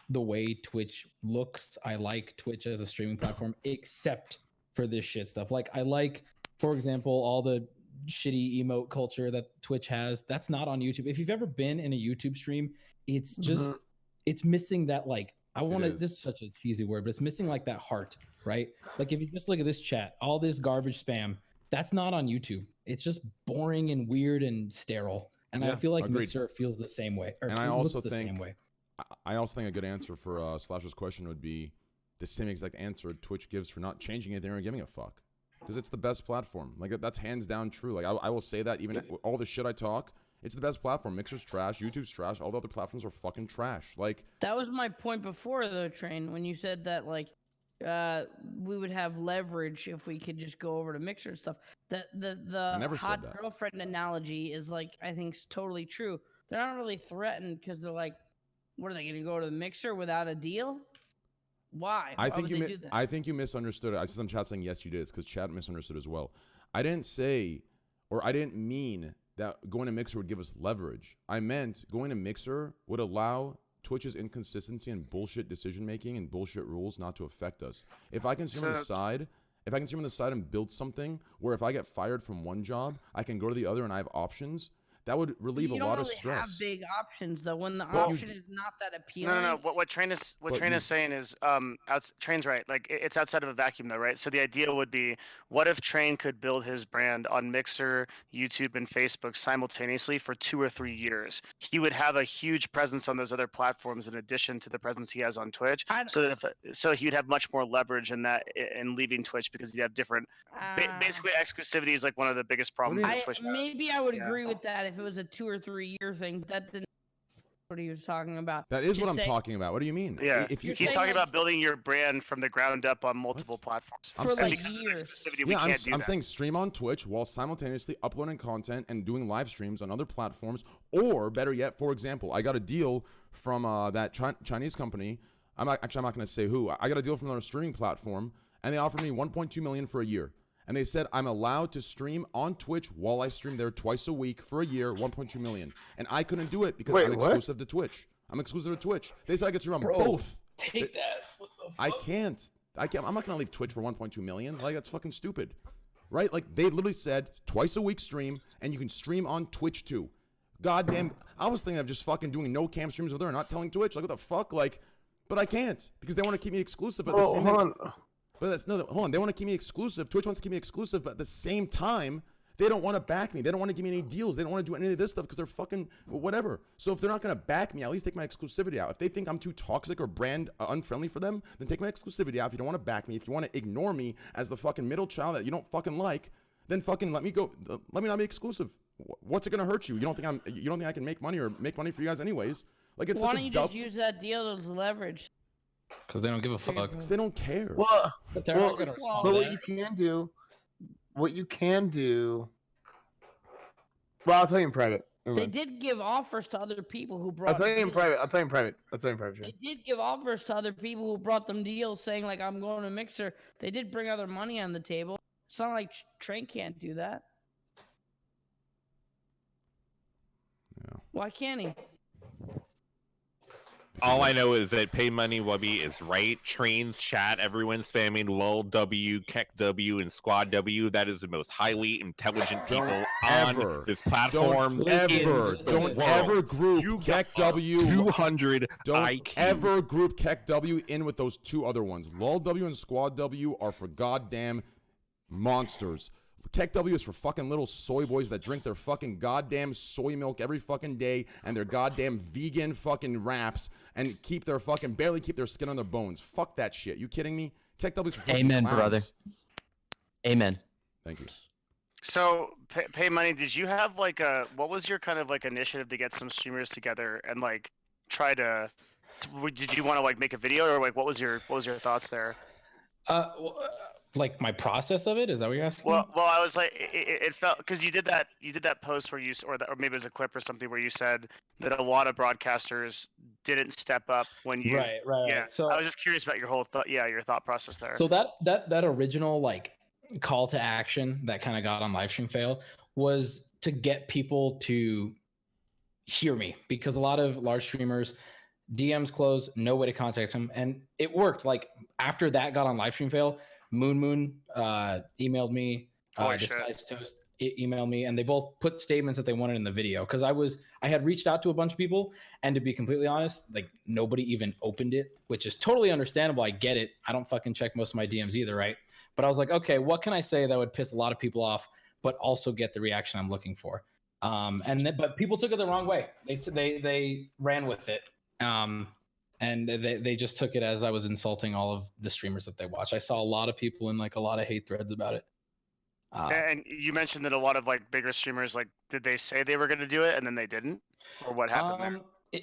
the way Twitch looks. I like Twitch as a streaming platform, except for this shit stuff. Like I like, for example, all the shitty emote culture that Twitch has. That's not on YouTube. If you've ever been in a YouTube stream, it's just it's missing that like I want to. This is such a cheesy word, but it's missing like that heart, right? Like if you just look at this chat, all this garbage spam, that's not on YouTube. It's just boring and weird and sterile. And I feel like Mixer feels the same way. Or and I also the think same way. I also think a good answer for Slasher's question would be the same exact answer Twitch gives for not changing anything or giving a fuck, because it's the best platform. Like that's hands down true. Like I will say that even all the shit I talk. It's the best platform. Mixer's trash. YouTube's trash. All the other platforms are fucking trash. Like that was my point before, though, Train. When you said that, like, we would have leverage if we could just go over to Mixer and stuff. The hot girlfriend analogy is like I think totally true. They're not really threatened because they're like, what are they going to go to the Mixer without a deal? Why? I think you misunderstood it. I see some chat saying yes, you did. It's because chat misunderstood as well. I didn't say, or I didn't mean that going to Mixer would give us leverage. I meant going to Mixer would allow Twitch's inconsistency and bullshit decision making and bullshit rules not to affect us. If I can stream on the side, and build something where if I get fired from one job, I can go to the other and I have options, that would relieve a lot of stress. You don't really have big options though. When the option is not that appealing. No. What Train is saying is, Train's right. Like it's outside of a vacuum though, right? So the idea would be, what if Train could build his brand on Mixer, YouTube, and Facebook simultaneously for 2 or 3 years? He would have a huge presence on those other platforms in addition to the presence he has on Twitch. So he would have much more leverage in that in leaving Twitch because he'd have different. Basically, exclusivity is like one of the biggest problems that Twitch has. Maybe I would agree with that if it was a 2 or 3 year thing, but that didn't what he was talking about. That is what I'm talking about. What do you mean? Yeah, he's talking about building your brand from the ground up on multiple platforms. I'm saying I'm saying stream on Twitch while simultaneously uploading content and doing live streams on other platforms, or better yet, for example, I got a deal from that Chinese company. I'm not going to say who. I got a deal from their streaming platform, and they offered me 1.2 million for a year. And they said I'm allowed to stream on Twitch while I stream there twice a week for a year, 1.2 million. And I couldn't do it because I'm exclusive to Twitch. I'm exclusive to Twitch. They said I could stream on both. Take that. I can't. I'm not gonna leave Twitch for 1.2 million. Like that's fucking stupid, right? Like they literally said twice a week stream, and you can stream on Twitch too. Goddamn, I was thinking of just fucking doing no cam streams with her, and not telling Twitch. Like what the fuck, like, but I can't because they want to keep me exclusive. But hold on. But that's no. Hold on, they want to keep me exclusive. Twitch wants to keep me exclusive, but at the same time, they don't want to back me. They don't want to give me any deals. They don't want to do any of this stuff because they're fucking whatever. So if they're not going to back me, at least take my exclusivity out. If they think I'm too toxic or brand unfriendly for them, then take my exclusivity out. If you don't want to back me, if you want to ignore me as the fucking middle child that you don't fucking like, then fucking let me go. Let me not be exclusive. What's it going to hurt you? You don't think I can make money or make money for you guys anyways? Like it's Why such don't a you just use that deal as leverage? Because they don't give a fuck. Because they don't care. Well, But they're not gonna respond but to what that. you can do. Well, I'll tell you in private. Never They mind. did give offers to other people who I'll brought. tell you in deals. private. I'll tell you in private. They did give offers to other people who brought them deals, saying like, "I'm going to Mixer." They did bring other money on the table. It's not like Train can't do that. Yeah. Why can't he? All I know is that Pay Money Wubby is right. Trains chat, everyone spamming LOL W, Keck W, and Squad W. That is the most highly intelligent people on this platform. Don't ever group Keck W 200 Don't IQ. ever group Keck W in with those two other ones. LOL W and Squad W are for goddamn monsters. Keck W is for fucking little soy boys that drink their fucking goddamn soy milk every fucking day and their goddamn vegan fucking wraps and barely keep their skin on their bones. Fuck that shit. You kidding me? Keck W is for fucking Amen, clowns. brother. Amen. Thank you. So, pay money. Did you have like what was your kind of like initiative to get some streamers together and like try to? Did you want to like make a video or like what was your thoughts there? Like my process of it, is that what you're asking? Well, I was like, it felt because you did that post where or maybe it was a clip or something where you said that a lot of broadcasters didn't step up when you. Right. Yeah. So I was just curious about your whole your thought process there. So that original like call to action that kind of got on Livestream Fail was to get people to hear me, because a lot of large streamers DMs close, no way to contact them, and it worked. Like after that got on Livestream Fail, Moon emailed me, Disguised Toast emailed me, and they both put statements that they wanted in the video, because I had reached out to a bunch of people, and to be completely honest, like nobody even opened it, which is totally understandable. I get it. I don't fucking check most of my DMs either, right? But I was like, okay, what can I say that would piss a lot of people off, but also get the reaction I'm looking for? But people took it the wrong way. They ran with it. And they just took it as I was insulting all of the streamers that they watch. I saw a lot of people in like a lot of hate threads about it. And you mentioned that a lot of like bigger streamers, like, did they say they were going to do it and then they didn't, or what happened there?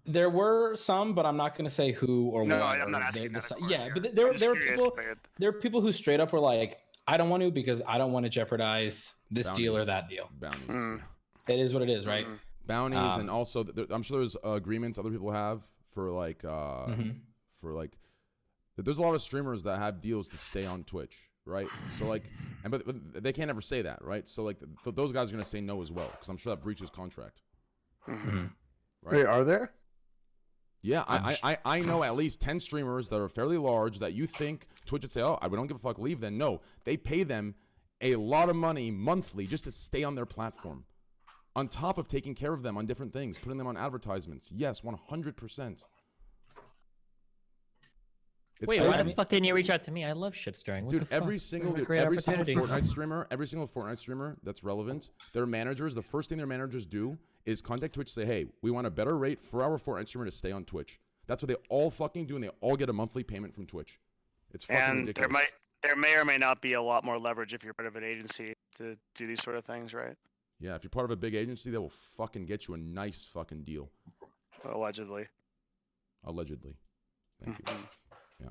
There were some, but I'm not going to say who or no, what. I'm not asking that. Of course, yeah, but there were people who straight up were like, I don't want to because I don't want to jeopardize this deal or that deal. Bounties. It is what it is, right? Bounties, and also I'm sure there's agreements other people have for like there's a lot of streamers that have deals to stay on Twitch, right? So like, but they can't ever say that, right? So like those guys are gonna say no as well, because I'm sure that breaches contract. Right? Wait, are there? Yeah, I know at least 10 streamers that are fairly large that you think Twitch would say, oh, we don't give a fuck, leave then. No, they pay them a lot of money monthly just to stay on their platform, on top of taking care of them on different things, putting them on advertisements. Yes, 100%. Wait, why the fuck didn't you reach out to me? I love shit stirring. Dude, every single Fortnite streamer that's relevant, their managers, the first thing their managers do is contact Twitch, say, hey, we want a better rate for our Fortnite streamer to stay on Twitch. That's what they all fucking do, and they all get a monthly payment from Twitch. It's fucking ridiculous. There may or may not be a lot more leverage if you're part of an agency to do these sort of things, right? Yeah, if you're part of a big agency, they will fucking get you a nice fucking deal. Allegedly. Thank you. Yeah.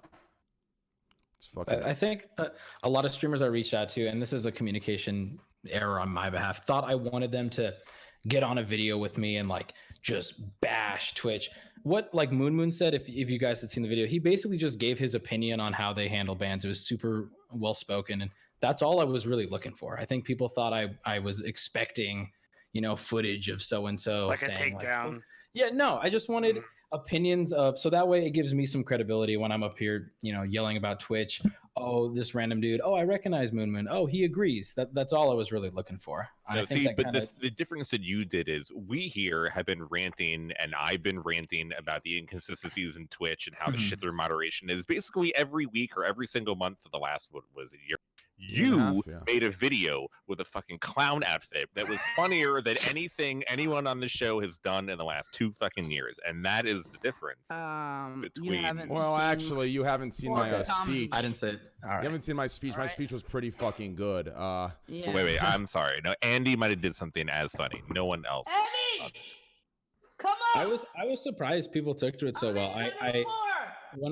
It's fucking. I think a lot of streamers I reached out to, and this is a communication error on my behalf, thought I wanted them to get on a video with me and like just bash Twitch. What like Moon said, if you guys had seen the video, he basically just gave his opinion on how they handle bans. It was super well spoken, and that's all I was really looking for. I think people thought I was expecting, footage of so and so like a takedown. Yeah, no, I just wanted opinions of, so that way it gives me some credibility when I'm up here, yelling about Twitch. Oh, this random dude. Oh, I recognize Moon. Oh, he agrees. That's all I was really looking for. No, see, but the difference that you did is we here have been ranting, and I've been ranting about the inconsistencies in Twitch and how the shit their moderation is basically every week or every single month for the last, what was it, year? You made a video with a fucking clown outfit that was funnier than anything anyone on the show has done in the last 2 fucking years, and that is the difference between. Well, actually, you haven't seen my speech. I didn't say it. All right. You haven't seen my speech. My speech was pretty fucking good. Wait, I'm sorry. No, Andy might have did something as funny. No one else. Eddie, come on! I was surprised people took to it so well.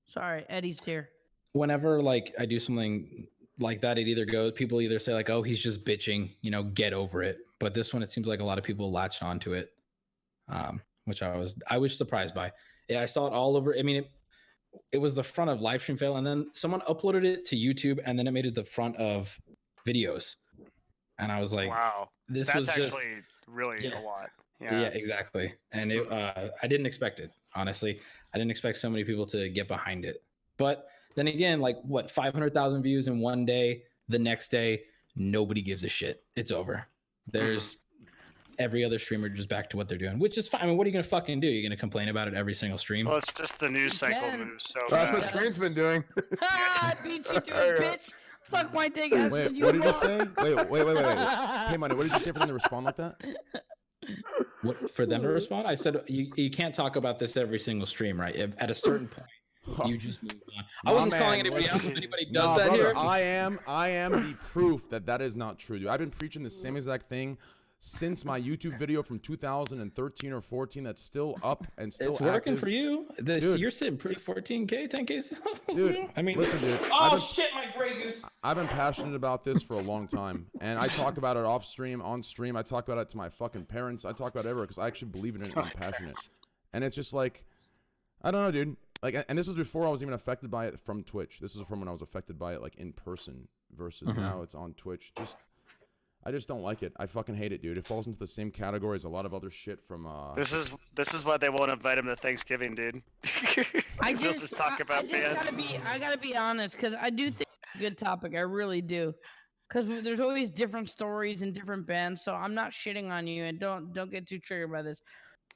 Sorry, Eddie's here. Whenever I do something like that, people either say like, oh, he's just bitching, get over it. But this one, it seems like a lot of people latched onto it, which I was surprised by. Yeah, I saw it all over. I mean, it was the front of live stream fail, and then someone uploaded it to YouTube, and then it made it the front of videos, and I was like, wow, that's actually really a lot. Yeah, exactly. And I didn't expect it, honestly. I didn't expect so many people to get behind it. But then again, 500,000 views in one day, the next day, nobody gives a shit. It's over. There's every other streamer just back to what they're doing, which is fine. I mean, what are you going to fucking do? You're going to complain about it every single stream? Well, it's just the news cycle moves so That's what Train's been doing. I beat you to it, bitch. Suck my dick. Wait, what did you say? Wait. Hey, Money, what did you say for them to respond like that? What, for them to respond? I said, you can't talk about this every single stream, right? At a certain point. You just move on. I wasn't calling anybody out. If anybody does that brother, here, I am the proof that is not true, dude. I've been preaching the same exact thing since my YouTube video from 2013 or 14 that's still up and still it's working active. For you. You're sitting pretty 14K, 10K. Dude, I mean, listen, dude. Shit, my Grey Goose. I've been passionate about this for a long time, and I talk about it off stream, on stream. I talk about it to my fucking parents. I talk about it everywhere because I actually believe in it and I'm passionate. And it's just like, I don't know, dude. And this was before I was even affected by it from Twitch. This is from when I was affected by it in person versus now it's on Twitch. I just don't like it. I fucking hate it, dude. It falls into the same category as a lot of other shit from This is why they won't invite him to Thanksgiving, dude. I just gotta be honest, because I do think it's a good topic. I really do. Because there's always different stories and different bands, so I'm not shitting on you, and don't get too triggered by this.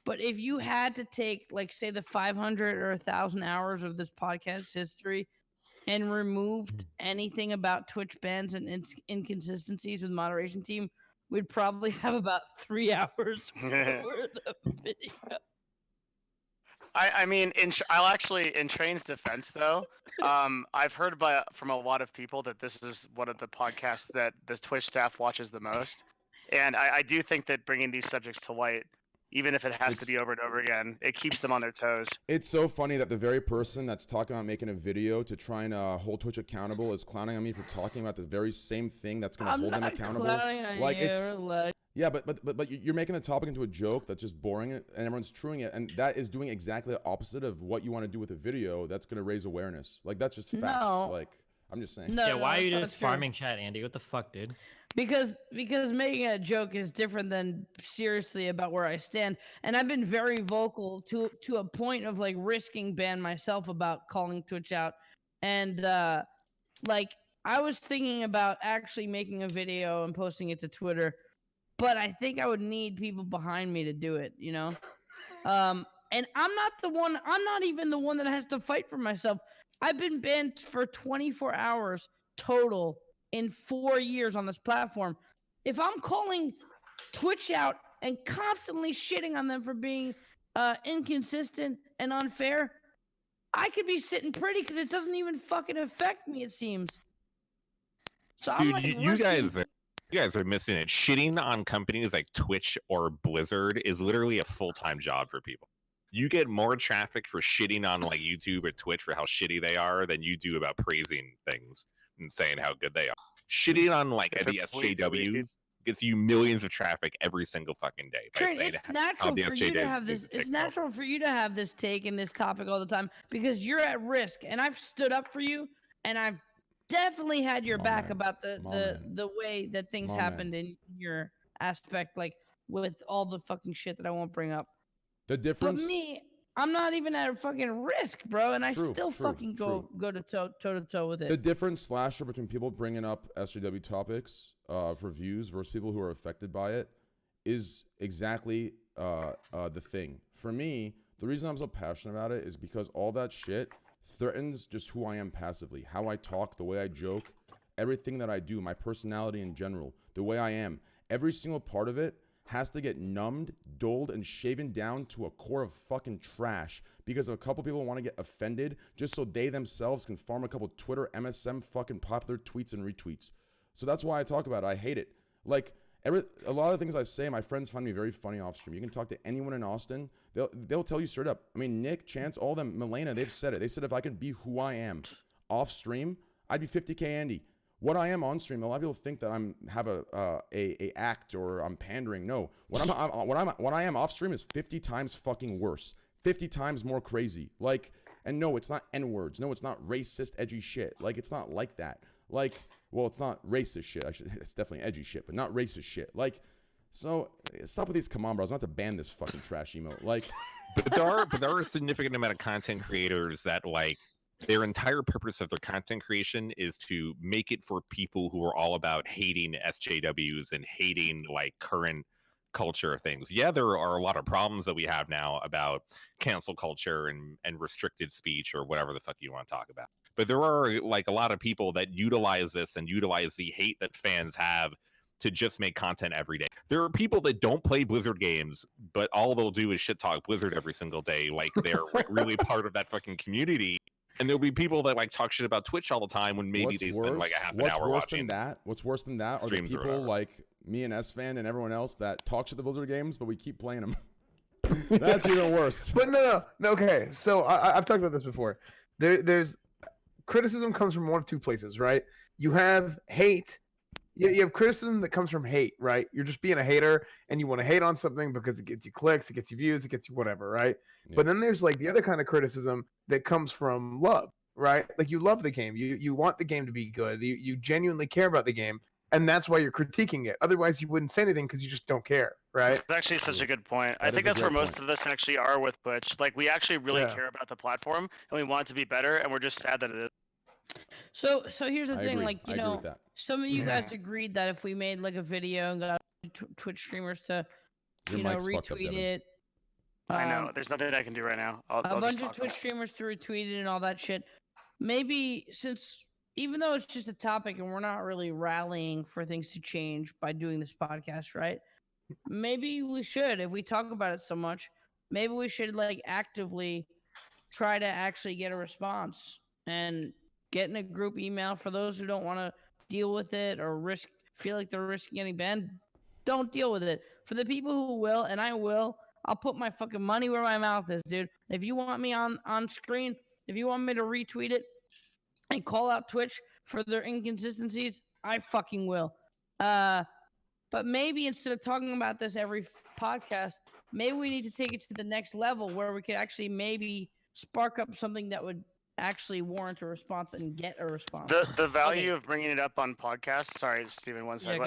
But if you had to take, say, the 500 or 1,000 hours of this podcast history and removed anything about Twitch bans and inconsistencies with moderation team, we'd probably have about 3 hours worth of video. I mean, I'll actually, in Train's defense, though, I've heard from a lot of people that this is one of the podcasts that the Twitch staff watches the most. And I do think that bringing these subjects to light, even if it has to be over and over again, it keeps them on their toes. It's so funny that the very person that's talking about making a video to try and hold Twitch accountable is clowning on me for talking about the very same thing that's going to hold them accountable. Yeah, but you're making the topic into a joke that's just boring and everyone's truing it, and that is doing exactly the opposite of what you want to do with a video that's going to raise awareness. That's just facts. No. I'm just saying. No, why are you just farming chat, Andy? What the fuck, dude? Because making a joke is different than seriously about where I stand, and I've been very vocal to a point of risking ban myself about calling Twitch out, and I was thinking about actually making a video and posting it to Twitter, but I think I would need people behind me to do it, and I'm not even the one that has to fight for myself. I've been banned for 24 hours total in 4 years on this platform. If I'm calling Twitch out and constantly shitting on them for being inconsistent and unfair, I could be sitting pretty because it doesn't even fucking affect me, it seems. So dude, I'm you guys are missing it. Shitting on companies like Twitch or Blizzard is literally a full-time job for people. You get more traffic for shitting on YouTube or Twitch for how shitty they are than you do about praising things and saying how good they are. Shitting on the SJWs gets you millions of traffic every single fucking day. It's natural for you to have this. It's natural for you to have this take and this topic all the time because you're at risk, and I've stood up for you, and I've definitely had your back about the way that things happened in your aspect, with all the fucking shit that I won't bring up. The difference. But me, I'm not even at a fucking risk, bro, and I True, still true, fucking go to toe to toe with it. The difference slasher between people bringing up SJW topics for views versus people who are affected by it is exactly the thing. For me, the reason I'm so passionate about it is because all that shit threatens just who I am passively, how I talk, the way I joke, everything that I do, my personality in general, the way I am. Every single part of it has to get numbed, dulled, and shaven down to a core of fucking trash because a couple people want to get offended just so they themselves can farm a couple Twitter MSM fucking popular tweets and retweets. So that's why I talk about it. I hate it. Like, a lot of the things I say, my friends find me very funny off stream. You can talk to anyone in Austin. They'll tell you straight up. I mean, Nick, Chance, all of them, Milena, they've said it. They said if I could be who I am off stream, I'd be 50K Andy. What I am on stream, a lot of people think that I'm have a act or I'm pandering. No, what I am off stream is 50 times fucking worse, 50 times more crazy. Like, and no, it's not N-words. No, it's not racist, edgy shit. Like, it's not like that. Like, well, it's not racist shit. It's definitely edgy shit, but not racist shit. Like, so stop with these come on bros. Not to ban this fucking trash emote. Like, but there are a significant amount of content creators that like. Their entire purpose of their content creation is to make it for people who are all about hating SJWs and hating like current culture things. Yeah, there are a lot of problems that we have now about cancel culture and restricted speech or whatever the fuck you want to talk about. But there are like a lot of people that utilize this and utilize the hate that fans have to just make content every day. There are people that don't play Blizzard games, but all they'll do is shit talk Blizzard every single day. Like they're like really part of that fucking community. And there'll be people that like talk shit about Twitch all the time when maybe they spend like a half an hour watching. What's worse than that are the people like me and S-Fan and everyone else that talk shit the Blizzard games, but we keep playing them. That's even worse. But no. Okay, so I've talked about this before. There's criticism comes from one of two places, right? You have hate. You have criticism that comes from hate, right? You're just being a hater and you want to hate on something because it gets you clicks, it gets you views, it gets you whatever, right? Yeah. But then there's like the other kind of criticism that comes from love, right? Like you love the game. You want the game to be good. You genuinely care about the game. And that's why you're critiquing it. Otherwise, you wouldn't say anything because you just don't care, right? It's actually such a good point. I think that's where most of us actually are with Twitch. Like we actually really care about the platform and we want it to be better and we're just sad that it is. So here's the thing, agree. like you know, some of you guys agreed that if we made like a video and got Twitch streamers to, retweet it. I know. There's nothing I can do right now. A bunch of Twitch streamers to retweet it and all that shit. Maybe even though it's just a topic and we're not really rallying for things to change by doing this podcast, right? Maybe we should, if we talk about it so much, maybe we should like actively try to actually get a response and get in a group email for those who don't want to deal with it or feel like they're risking getting banned. Don't deal with it. For the people who will, and I will, I'll put my fucking money where my mouth is, dude. If you want me on screen, if you want me to retweet it and call out Twitch for their inconsistencies, I fucking will. But maybe instead of talking about this every podcast, maybe we need to take it to the next level where we could actually maybe spark up something that would actually warrant a response and get a response. The value of bringing it up on podcasts. Sorry, Steven, one second.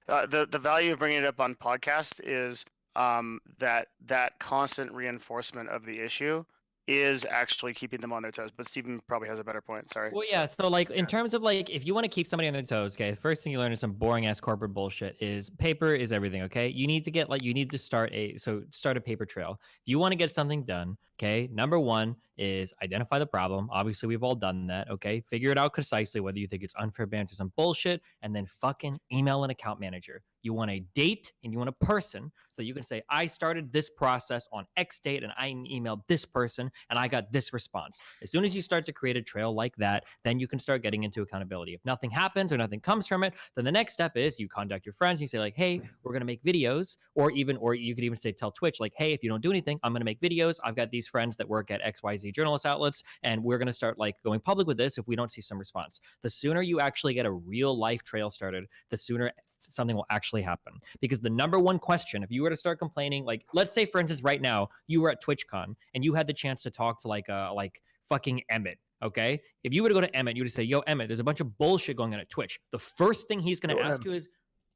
The value of bringing it up on podcasts is that constant reinforcement of the issue is actually keeping them on their toes. But Steven probably has a better point. Sorry. Well, yeah. So like in terms of like, if you want to keep somebody on their toes, okay, the first thing you learn is some boring ass corporate bullshit is paper is everything. Okay. You need to start a paper trail. If you want to get something done, okay, number one is identify the problem. Obviously we've all done that. Okay. Figure it out concisely, whether you think it's unfair bans or some bullshit, and then fucking email an account manager. You want a date and you want a person so you can say, I started this process on X date and I emailed this person and I got this response. As soon as you start to create a trail like that, then you can start getting into accountability. If nothing happens or nothing comes from it, then the next step is you contact your friends. You say like, hey, we're going to make videos, or you could even say, tell Twitch like, hey, if you don't do anything, I'm going to make videos. I've got these friends that work at XYZ journalist outlets and we're going to start like going public with this if we don't see some response. The sooner you actually get a real life trail started, the sooner something will actually happen. Because the number one question, if you were to start complaining, like let's say for instance right now you were at TwitchCon and you had the chance to talk to like fucking Emmett, okay? If you were to go to Emmett, you would say, yo Emmett, there's a bunch of bullshit going on at Twitch. The first thing he's going to ask you is,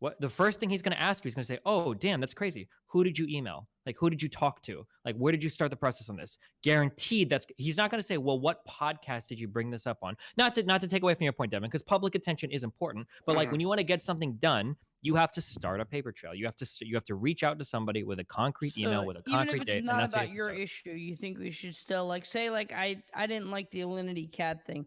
what the first thing he's going to ask you is going to say, "Oh, damn, that's crazy. Who did you email? Like, who did you talk to? Like, where did you start the process on this?" Guaranteed, he's not going to say, "Well, what podcast did you bring this up on?" Not to take away from your point, Devin, because public attention is important. But like when you want to get something done, you have to start a paper trail. You have to reach out to somebody with a concrete email, with a concrete even if date, it's and not that's how you about have to your start. issue, you think we should still like say like I didn't like the Alinity cat thing.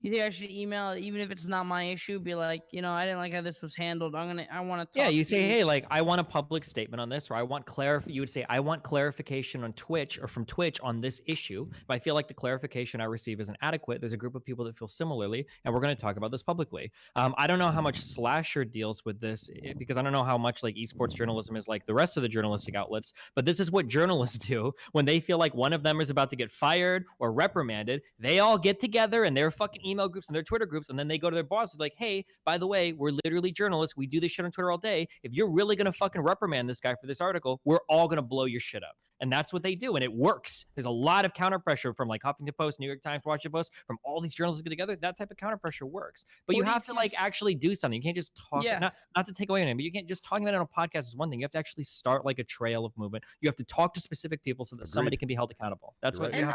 You think I should email it, even if it's not my issue? Be like, I didn't like how this was handled. I want to talk. Yeah, you to say, hey, like, I want a public statement on this, or I want you would say, I want clarification on Twitch or from Twitch on this issue. If I feel like the clarification I receive isn't adequate, there's a group of people that feel similarly, and we're going to talk about this publicly. I don't know how much Slasher deals with this because I don't know how much like esports journalism is like the rest of the journalistic outlets, but this is what journalists do when they feel like one of them is about to get fired or reprimanded. They all get together in their fucking email groups and their Twitter groups, and then they go to their bosses like, hey, by the way, we're literally journalists. We do this shit on Twitter all day. If you're really going to fucking reprimand this guy for this article, we're all going to blow your shit up. And that's what they do. And it works. There's a lot of counter pressure from like Huffington Post, New York Times, Washington Post, from all these journalists get together. That type of counter pressure works. But you have to like actually do something. You can't just talk. Yeah. Not to take away anything, but you can't just talking about it on a podcast is one thing. You have to actually start like a trail of movement. You have to talk to specific people so that somebody can be held accountable. That's what. And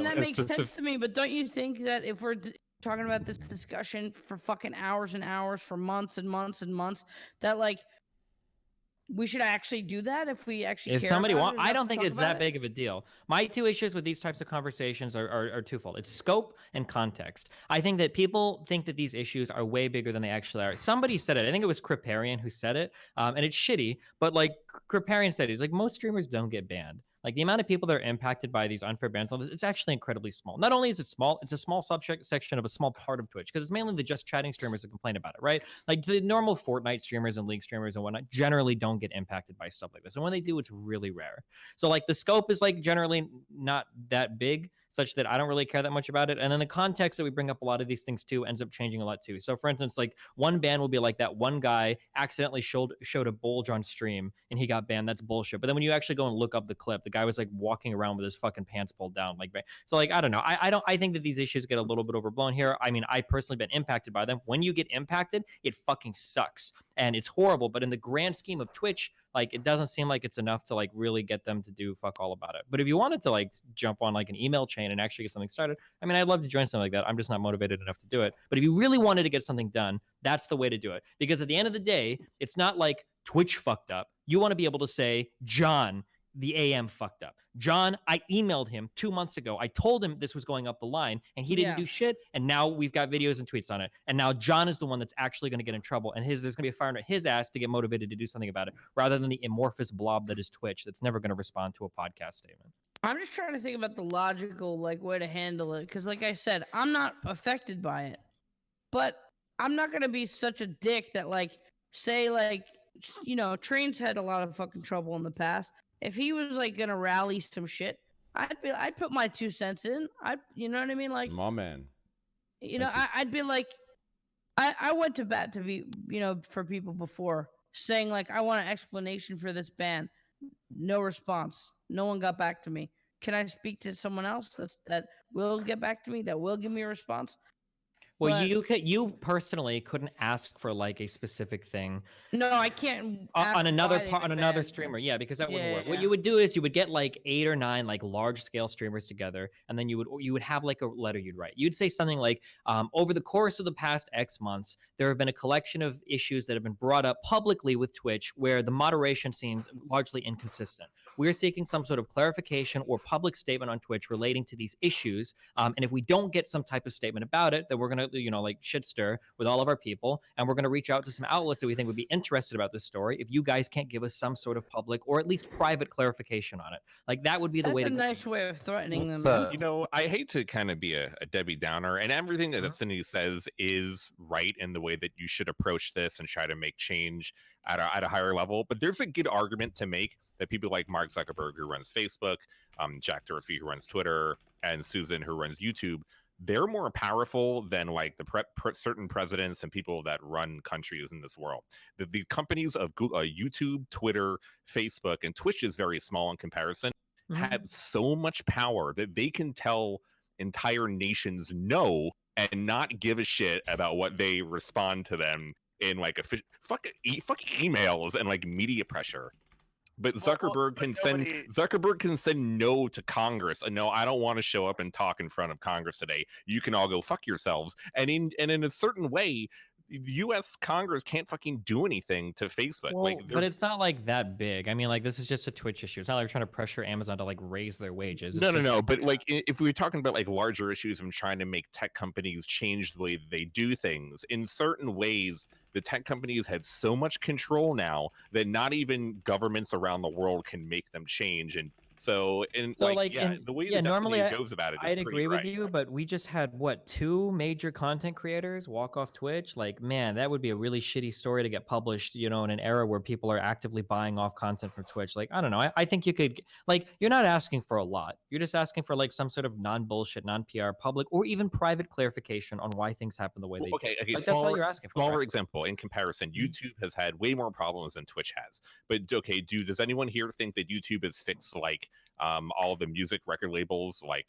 that makes sense to me. But don't you think that if we're talking about this discussion for fucking hours and hours, for months and months and months, that like we should actually do that if we actually care somebody about it I don't think talk it's about that it? big of a deal. My two issues with these types of conversations are twofold. It's scope and context. I think that people think that these issues are way bigger than they actually are. Somebody said it. I think it was Kriparian who said it. And it's shitty, but like Kriparian said, he's like, most streamers don't get banned. Like the amount of people that are impacted by these unfair bans, it's actually incredibly small. Not only is it small, it's a small section of a small part of Twitch, because it's mainly the just chatting streamers that complain about it, right? Like the normal Fortnite streamers and League streamers and whatnot generally don't get impacted by stuff like this. And when they do, it's really rare. So like the scope is like generally not that big, such that I don't really care that much about it. And then the context that we bring up a lot of these things too ends up changing a lot too. So for instance, like one ban will be like that one guy accidentally showed a bulge on stream and he got banned. That's bullshit. But then when you actually go and look up the clip, the guy was like walking around with his fucking pants pulled down. Like, so like, I don't know. I think that these issues get a little bit overblown here. I mean, I personally been impacted by them. When you get impacted, it fucking sucks and it's horrible. But in the grand scheme of Twitch, like it doesn't seem like it's enough to like really get them to do fuck all about it. But if you wanted to like jump on like an email chain and actually get something started, I mean, I'd love to join something like that. I'm just not motivated enough to do it. But if you really wanted to get something done, that's the way to do it. Because at the end of the day, it's not like Twitch fucked up. You want to be able to say, John, the AM fucked up. John, I emailed him 2 months ago. I told him this was going up the line and he didn't do shit. And now we've got videos and tweets on it. And now John is the one that's actually going to get in trouble. And there's going to be a fire under his ass to get motivated to do something about it, rather than the amorphous blob that is Twitch that's never going to respond to a podcast statement. I'm just trying to think about the logical like way to handle it. Because like I said, I'm not affected by it. But I'm not going to be such a dick that like, say like, Train's had a lot of fucking trouble in the past. If he was like gonna rally some shit, I'd put my 2 cents in. You know what I mean? Like, my man. I'd be like, I went to bat to be, for people before saying like, I want an explanation for this ban. No response. No one got back to me. Can I speak to someone else that will get back to me? That will give me a response? Well, you personally couldn't ask for like a specific thing. No, I can't. On another streamer, yeah, because that wouldn't work. Yeah. What you would do is you would get like 8 or 9 like large scale streamers together, and then you would have like a letter you'd write. You'd say something like, over the course of the past X months, there have been a collection of issues that have been brought up publicly with Twitch where the moderation seems largely inconsistent. We're seeking some sort of clarification or public statement on Twitch relating to these issues. And if we don't get some type of statement about it, then we're gonna like shit stir with all of our people, and we're going to reach out to some outlets that we think would be interested about this story if you guys can't give us some sort of public or at least private clarification on it. Like that would be the way to go. That's a nice way of threatening them. I hate to kind of be a Debbie Downer, and everything that Cindy says is right in the way that you should approach this and try to make change at a higher level. But there's a good argument to make that people like Mark Zuckerberg, who runs Facebook, Jack Dorsey, who runs Twitter, and Susan, who runs YouTube, they're more powerful than like the certain presidents and people that run countries in this world. The companies of Google, YouTube, Twitter, Facebook, and Twitch is very small in comparison, have so much power that they can tell entire nations no and not give a shit about what they respond to them in like fuck emails and like media pressure. But Zuckerberg can send no to Congress. And no, I don't want to show up and talk in front of Congress today. You can all go fuck yourselves. And in a certain way, U.S. Congress can't fucking do anything to Facebook. Well, but it's not like that big. I mean, like this is just a Twitch issue. It's not like we're trying to pressure Amazon to like raise their wages. No. But like, if we were talking about like larger issues of trying to make tech companies change the way they do things, in certain ways, the tech companies have so much control now that not even governments around the world can make them change. And so the way that normally Destiny goes about it is I'd pretty agree right. with you, but we just had what 2 major content creators walk off Twitch. Like, man, that would be a really shitty story to get published, you know, in an era where people are actively buying off content from Twitch. Like, I don't know. I think you could, like, you're not asking for a lot. You're just asking for like some sort of non-bullshit, non-PR, public, or even private clarification on why things happen the way they do. Okay, Like, that's all you're asking for. Smaller Right? example in comparison, YouTube has had way more problems than Twitch has. But okay, does anyone here think that YouTube has fixed like all the music record labels like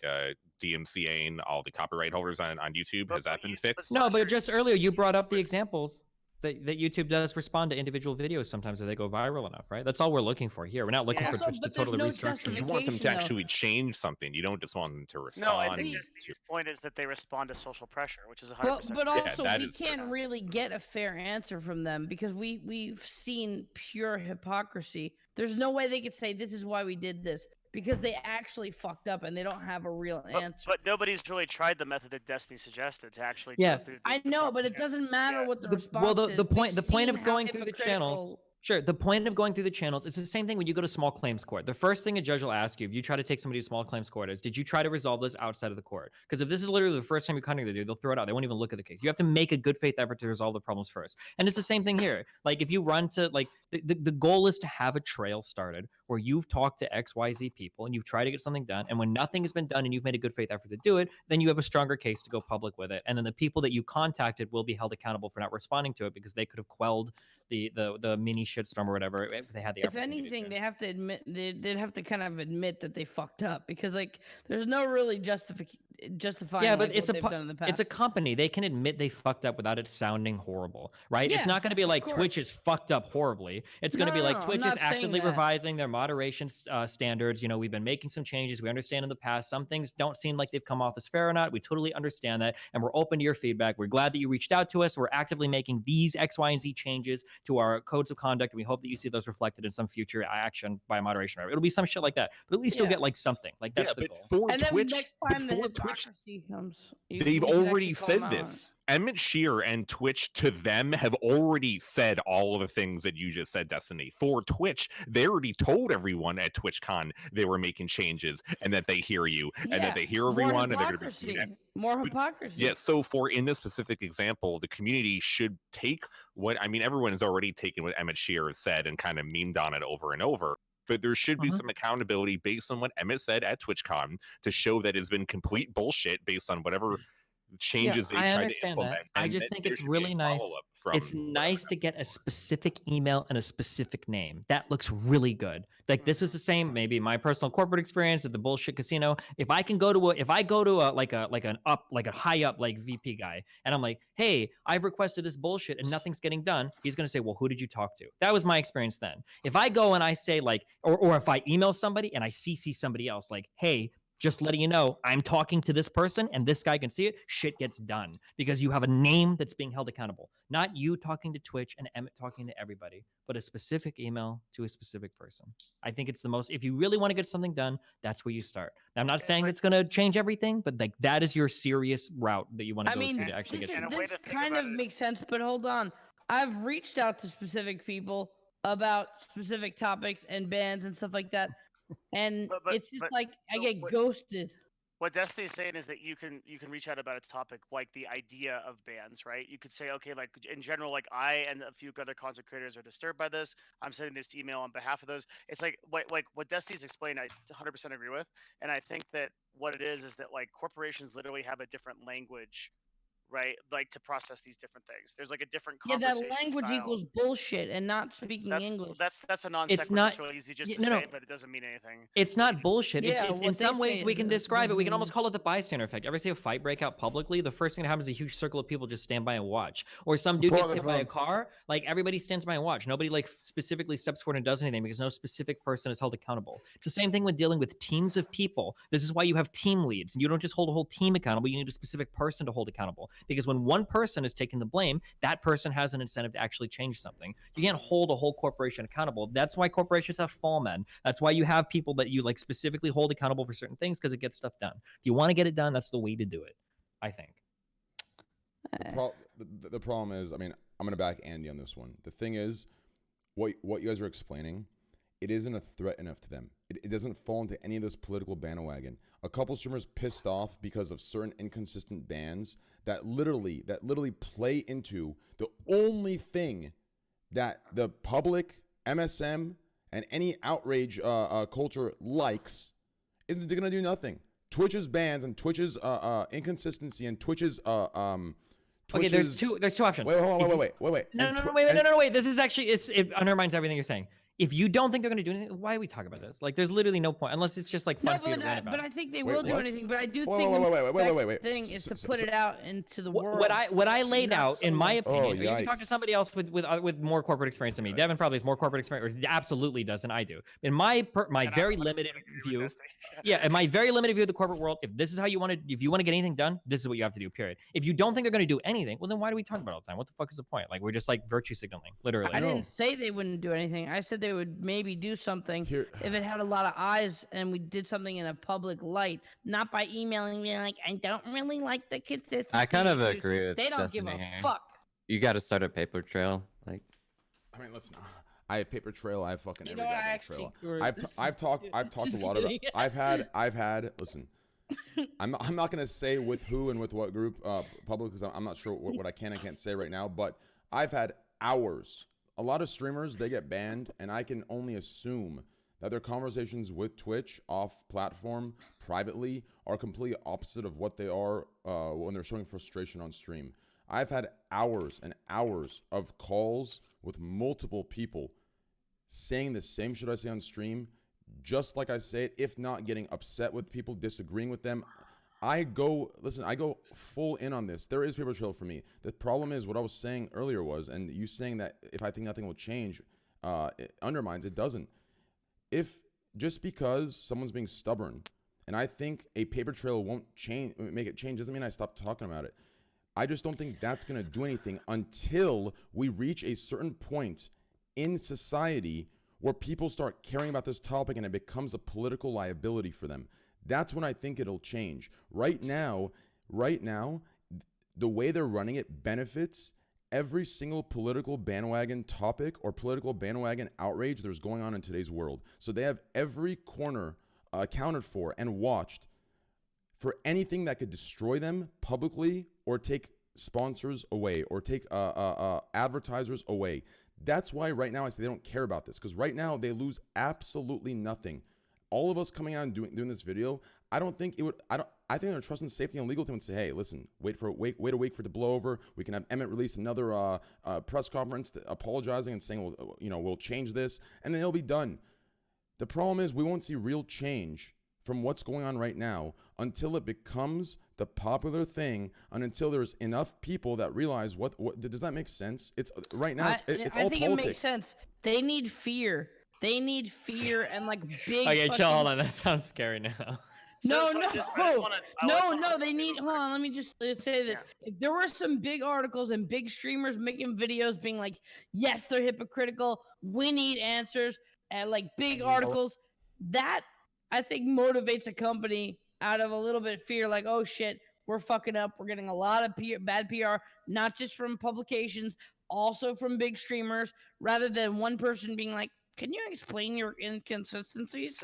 DMCA and all the copyright holders on YouTube? Has that been fixed? No, but just earlier you brought up the examples that YouTube does respond to individual videos sometimes if they go viral enough, right? That's all we're looking for here. We're not looking for Twitch to totally restructure. You want them to actually change something. You don't just want them to respond. No, I think his point is that they respond to social pressure, which is 100%. But also, we can't really get a fair answer from them because we've seen pure hypocrisy. There's no way they could say this is why we did this because they actually fucked up and they don't have a real answer. But nobody's really tried the method that Destiny suggested to actually go through. I know, but it doesn't matter what the response is. The point of going through the channels. Sure. The point of going through the channels, it's the same thing when you go to small claims court. The first thing a judge will ask you if you try to take somebody to small claims court is, did you try to resolve this outside of the court? Because if this is literally the first time you're coming to do, they'll throw it out. They won't even look at the case. You have to make a good faith effort to resolve the problems first. And it's the same thing here. Like if you run to like the goal is to have a trail started where you've talked to XYZ people and you've tried to get something done. And when nothing has been done and you've made a good faith effort to do it, then you have a stronger case to go public with it. And then the people that you contacted will be held accountable for not responding to it because they could have quelled the mini shitstorm or whatever if they had the opportunity. If anything, they have to admit they'd have to kind of admit that they fucked up because like there's no really justifying. Yeah, but like, it's what they've done in the past. it's a company. They can admit they fucked up without it sounding horrible, right? Yeah, it's not going to be like Twitch is fucked up horribly. It's going to be like Twitch is actively revising their moderation standards. You know, we've been making some changes. We understand in the past some things don't seem like they've come off as fair or not. We totally understand that, and we're open to your feedback. We're glad that you reached out to us. We're actively making these X, Y, and Z changes to our codes of conduct, and we hope that you see those reflected in some future action by moderation. It'll be some shit like that, but at least you'll get like something. Like that's the goal. And then next time the hypocrisy comes, they've already said this. Emmett Shear and Twitch to them have already said all of the things that you just said, Destiny. For Twitch, they already told everyone at TwitchCon they were making changes and that they hear you and that they hear everyone and they're going to be more hypocrisy. Yeah, so for in this specific example, the community should take what I mean, everyone has already taken what Emmett Shear has said and kind of memed on it over and over. But there should be some accountability based on what Emmett said at TwitchCon to show that it's been complete bullshit based on whatever changes they tried to implement. I just think it's really nice. It's nice to get a specific email and a specific name. That looks really good. Like this is the same, maybe my personal corporate experience at the bullshit casino. If I can go to a high up like VP guy, and I'm like, hey, I've requested this bullshit and nothing's getting done. He's gonna say, well, who did you talk to? That was my experience then. If I go and I say like, or if I email somebody and I CC somebody else, like, hey, just letting you know, I'm talking to this person and this guy can see it, shit gets done because you have a name that's being held accountable. Not you talking to Twitch and Emmett talking to everybody, but a specific email to a specific person. I think it's the most, if you really want to get something done, that's where you start. Now, I'm not saying it's going to change everything, but like that is your serious route that you want to go to actually get to. This kind of makes sense, but hold on. I've reached out to specific people about specific topics and bans and stuff like that. And it's just like I get ghosted. What Destiny's saying is that you can reach out about a topic like the idea of bans, right? You could say, okay, like in general, like I and a few other content creators are disturbed by this. I'm sending this email on behalf of those. It's like what Destiny's explained, I 100% agree with. And I think that what it is that like corporations literally have a different language right? Like to process these different things. There's like a different Yeah, that conversation language style. equals bullshit and not speaking English. That's a non It's sequitur. not- It's really easy just y- to no, say, no. but it doesn't mean anything. It's not bullshit. Yeah, It's in what they some say ways we is- can describe it. We can doesn't almost mean- call it the bystander effect. Ever see a fight break out publicly? The first thing that happens is a huge circle of people just stand by and watch. Or some dude gets hit by a car, like everybody stands by and watch. Nobody like specifically steps forward and does anything because no specific person is held accountable. It's the same thing with dealing with teams of people. This is why you have team leads. And you don't just hold a whole team accountable. You need a specific person to hold accountable. Because when one person is taking the blame, that person has an incentive to actually change something. You can't hold a whole corporation accountable. That's why corporations have fall men. That's why you have people that you like specifically hold accountable for certain things because it gets stuff done. If you want to get it done, that's the way to do it, I think. The problem is, I mean, I'm gonna back Andy on this one. The thing is, what you guys are explaining, it isn't a threat enough to them. It doesn't fall into any of this political bandwagon. A couple streamers pissed off because of certain inconsistent bans that literally play into the only thing that the public, MSM, and any outrage culture likes. Isn't gonna do nothing. Twitch's bans and Twitch's inconsistency and Twitch's Okay, there's two options. Wait. No, wait. This is actually it undermines everything you're saying. If you don't think they're going to do anything, why are we talking about this? Like, there's literally no point unless it's just like fun for you to rant about. But I think they will do anything. But I do think wait. the thing is to put it out into the world. What I laid out, in my opinion, you can talk to somebody else with more corporate experience than me. Devin probably has more corporate experience, or absolutely does than I do. In my very limited view, in my very limited view of the corporate world, if you want to get anything done, this is what you have to do. Period. If you don't think they're going to do anything, well, then why do we talk about it all the time? What the fuck is the point? Like, we're just like virtue signaling, literally. I didn't say they wouldn't do anything. I said they would maybe do something if it had a lot of eyes and we did something in a public light, not by emailing me like, I don't really like the consistency. I kind of agree with They don't give a fuck. You got to start a paper trail. Like, I mean, listen, I have paper trail. I have fucking every know what, I goddamn actually trail. agree. I've talked a lot about. I've had. Listen, I'm not gonna say with who and with what group public because I'm not sure what I can and can't say right now. But I've had hours. A lot of streamers, they get banned, and I can only assume that their conversations with Twitch off platform privately are completely opposite of what they are when they're showing frustration on stream. I've had hours and hours of calls with multiple people saying the same shit I say on stream, just like I say it, if not getting upset with people, disagreeing with them. I go full in on this. There is paper trail for me. The problem is what I was saying earlier was, and you saying that if I think nothing will change, it undermines, it doesn't. If just because someone's being stubborn, and I think a paper trail won't make it change, doesn't mean I stop talking about it. I just don't think that's going to do anything until we reach a certain point in society where people start caring about this topic and it becomes a political liability for them. That's when I think it'll change. Right now, the way they're running it benefits every single political bandwagon topic or political bandwagon outrage there's going on in today's world. So they have every corner accounted for and watched for anything that could destroy them publicly or take sponsors away or take advertisers away. That's why right now I say they don't care about this, because right now they lose absolutely nothing. All of us coming out and doing this video, I think they're trusting safety and legal team and say, hey, listen, wait a week for it to blow over. We can have Emmett release another press conference apologizing and saying, we'll change this, and then it'll be done. The problem is we won't see real change from what's going on right now until it becomes the popular thing and until there's enough people that realize what does that make sense? It's right now it's all I think politics. It makes sense. They need fear. They need fear and like big. Okay, chill. Hold on. That sounds scary now. No. They need. Hold on. Let me just say this. Yeah. If there were some big articles and big streamers making videos being like, "Yes, they're hypocritical. We need answers," and like big articles, that I think motivates a company out of a little bit of fear. Like, oh shit, we're fucking up. We're getting a lot of bad PR, not just from publications, also from big streamers, rather than one person being like, can you explain your inconsistencies?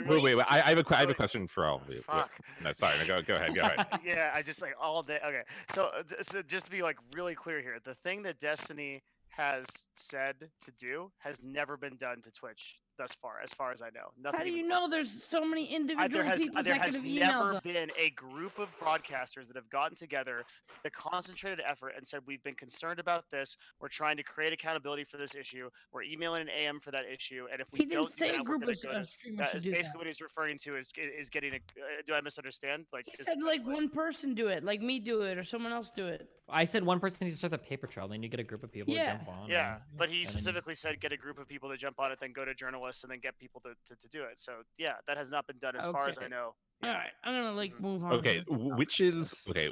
Wait. I have a question for all of you. Fuck. No, sorry. No, go ahead. Go ahead. Yeah, I just like all day. Okay, so just to be like really clear here, the thing that Destiny has said to do has never been done to Twitch. thus far, as far as I know. Nothing. How do you even know close. there's so many individual people There that has could have emailed never them? been a group of broadcasters that have gotten together, the concentrated effort, and said, we've been concerned about this. We're trying to create accountability for this issue. We're emailing an AM for that issue, and if we He didn't don't do say a that, we're group going of to go to. streamers That should is do basically that. what he's referring to. Is getting a. Do I misunderstand? Like He said like one person do it, like me do it, or someone else do it. I said one person needs to start the paper trail, then you get a group of people to jump on. Yeah, and, but he and then- specifically said get a group of people to jump on it, then go to journalists, and then get people to do it. So yeah, that has not been done as far as I know. All right, I'm gonna like move on. Okay, which is okay.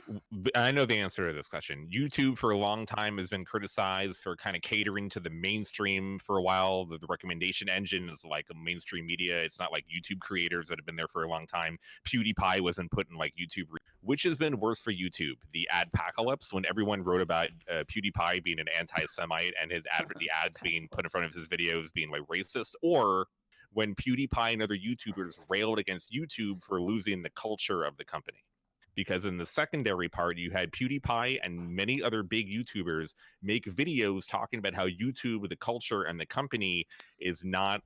I know the answer to this question. YouTube for a long time has been criticized for kind of catering to the mainstream for a while. The recommendation engine is like a mainstream media. It's not like YouTube creators that have been there for a long time. PewDiePie wasn't put in like YouTube. Which has been worse for YouTube? The adpocalypse, when everyone wrote about PewDiePie being an anti-Semite and the ads being put in front of his videos being like racist, or when PewDiePie and other YouTubers railed against YouTube for losing the culture of the company. Because in the secondary part, you had PewDiePie and many other big YouTubers make videos talking about how YouTube, the culture, and the company is not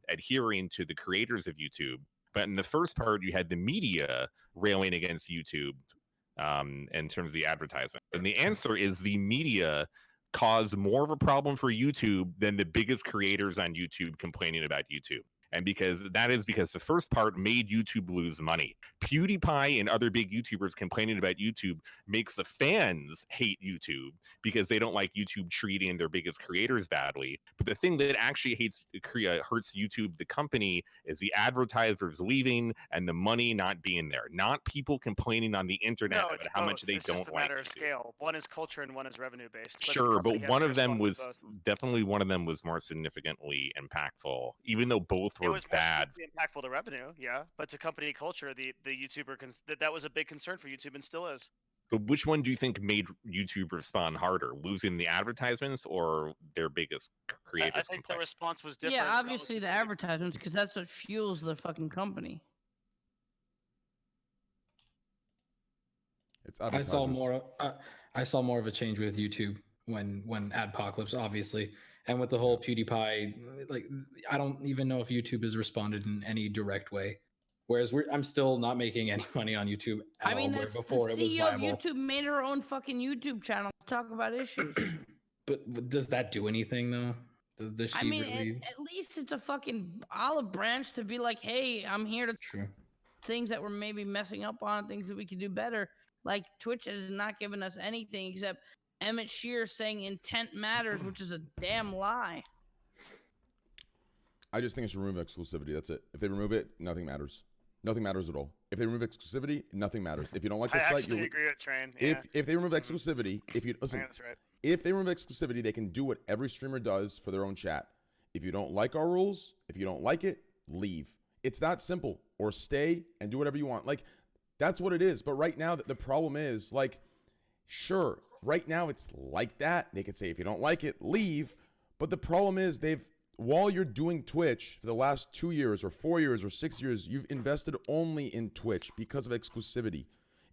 adhering to the creators of YouTube. But in the first part, you had the media railing against YouTube in terms of the advertisement. And the answer is the media caused more of a problem for YouTube than the biggest creators on YouTube complaining about YouTube. And because the first part made YouTube lose money. PewDiePie and other big YouTubers complaining about YouTube makes the fans hate YouTube because they don't like YouTube treating their biggest creators badly. But the thing that actually hurts YouTube, the company, is the advertisers leaving and the money not being there. Not people complaining on the internet about how much they don't like matter of scale. One is culture and one is revenue based. Sure, but one of them was more significantly impactful, even though both were bad. Impactful to revenue, yeah, but to company culture, the YouTuber that was a big concern for YouTube and still is. But which one do you think made YouTube respond harder, losing the advertisements or their biggest creators? I think the response was different. Yeah, obviously the advertisements, because that's what fuels the fucking company. It's I saw more of a change with YouTube when Adpocalypse, obviously, and with the whole PewDiePie. Like, I don't even know if YouTube has responded in any direct way. Whereas I'm still not making any money on YouTube at all. Where before it was CEO viable. of YouTube made her own fucking YouTube channel to talk about issues. But does that do anything though? Does she really? At least it's a fucking olive branch to be like, hey, I'm here to things that we're maybe messing up on, things that we could do better. Like Twitch has not given us anything except Emmett Shear saying intent matters, which is a damn lie. I just think it should remove exclusivity. That's it. If they remove it, nothing matters. Nothing matters at all. If they remove exclusivity, nothing matters. If you don't like the site, you agree with Train. Yeah. If they remove exclusivity, that's right. If they remove exclusivity, they can do what every streamer does for their own chat. If you don't like our rules, if you don't like it, leave. It's that simple. Or stay and do whatever you want. Like, that's what it is. But right now, the problem is, like, sure, right now it's like that. They could say, if you don't like it, leave. But the problem is while you're doing Twitch for the last 2 years or 4 years or 6 years, you've invested only in Twitch because of exclusivity.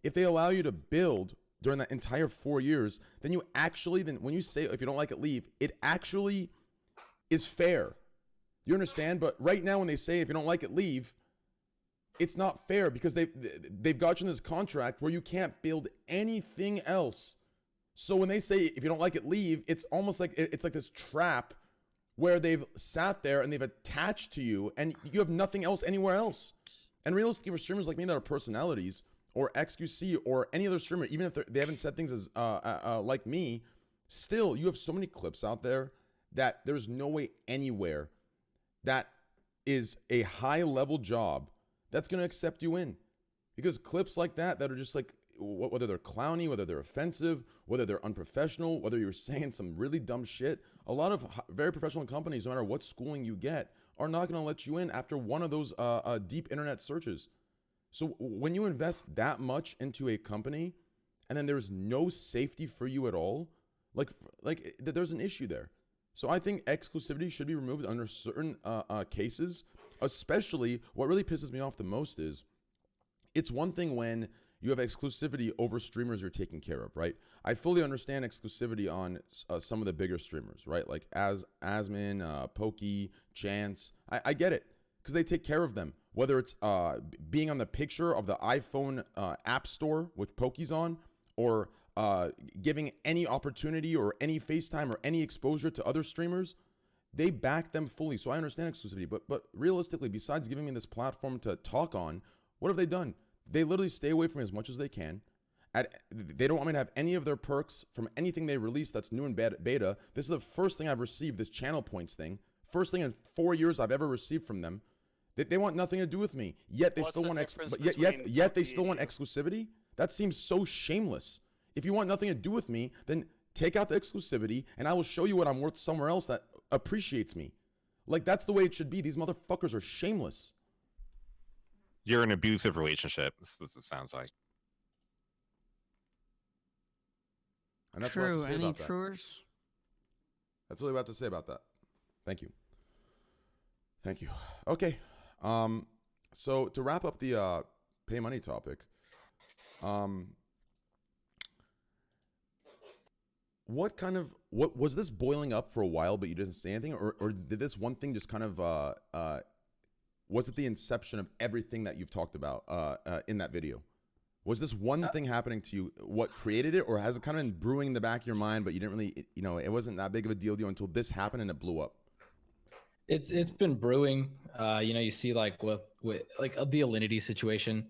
If they allow you to build during that entire 4 years, then when you say, if you don't like it, leave, it actually is fair. You understand? But right now when they say, if you don't like it, leave, it's not fair because they've got you in this contract where you can't build anything else. So when they say, if you don't like it, leave, it's almost like it's like this trap where they've sat there and they've attached to you and you have nothing else anywhere else. And realistically, for streamers like me that are personalities or XQC or any other streamer, even if they haven't said things as like me, still, you have so many clips out there that there's no way anywhere that is a high-level job that's going to accept you in. Because clips like that are just like, whether they're clowny, whether they're offensive, whether they're unprofessional, whether you're saying some really dumb shit, a lot of very professional companies, no matter what schooling you get, are not going to let you in after one of those deep internet searches. So when you invest that much into a company and then there's no safety for you at all, like there's an issue there. So I think exclusivity should be removed under certain cases. Especially, what really pisses me off the most is, it's one thing when you have exclusivity over streamers you're taking care of, right? I fully understand exclusivity on some of the bigger streamers, right? Like Asmin, Pokey, Chance. I get it because they take care of them. Whether it's being on the picture of the iPhone app store, which Pokey's on, or giving any opportunity or any FaceTime or any exposure to other streamers, they back them fully. So I understand exclusivity, but realistically, besides giving me this platform to talk on, what have they done? They literally stay away from me as much as they can. They don't want me to have any of their perks from anything they release that's new in beta. This is the first thing I've received, this channel points thing. First thing in 4 years I've ever received from them. They want nothing to do with me. Yet they still want yet they still want exclusivity. That seems so shameless. If you want nothing to do with me, then take out the exclusivity and I will show you what I'm worth somewhere else that appreciates me. Like, that's the way it should be. These motherfuckers are shameless. You're in an abusive relationship. That's what it sounds like. And that's True. what I have to say Any about that. truers? That's all I have to say about that. Thank you. Thank you. Okay. So to wrap up the pay money topic, what was this boiling up for a while, but you didn't say anything, or did this one thing just kind of was it the inception of everything that you've talked about in that video? Was this one thing happening to you what created it, or has it kind of been brewing in the back of your mind, but you didn't really, it wasn't that big of a deal to you until this happened and it blew up? It's been brewing. You see like with like the Alinity situation,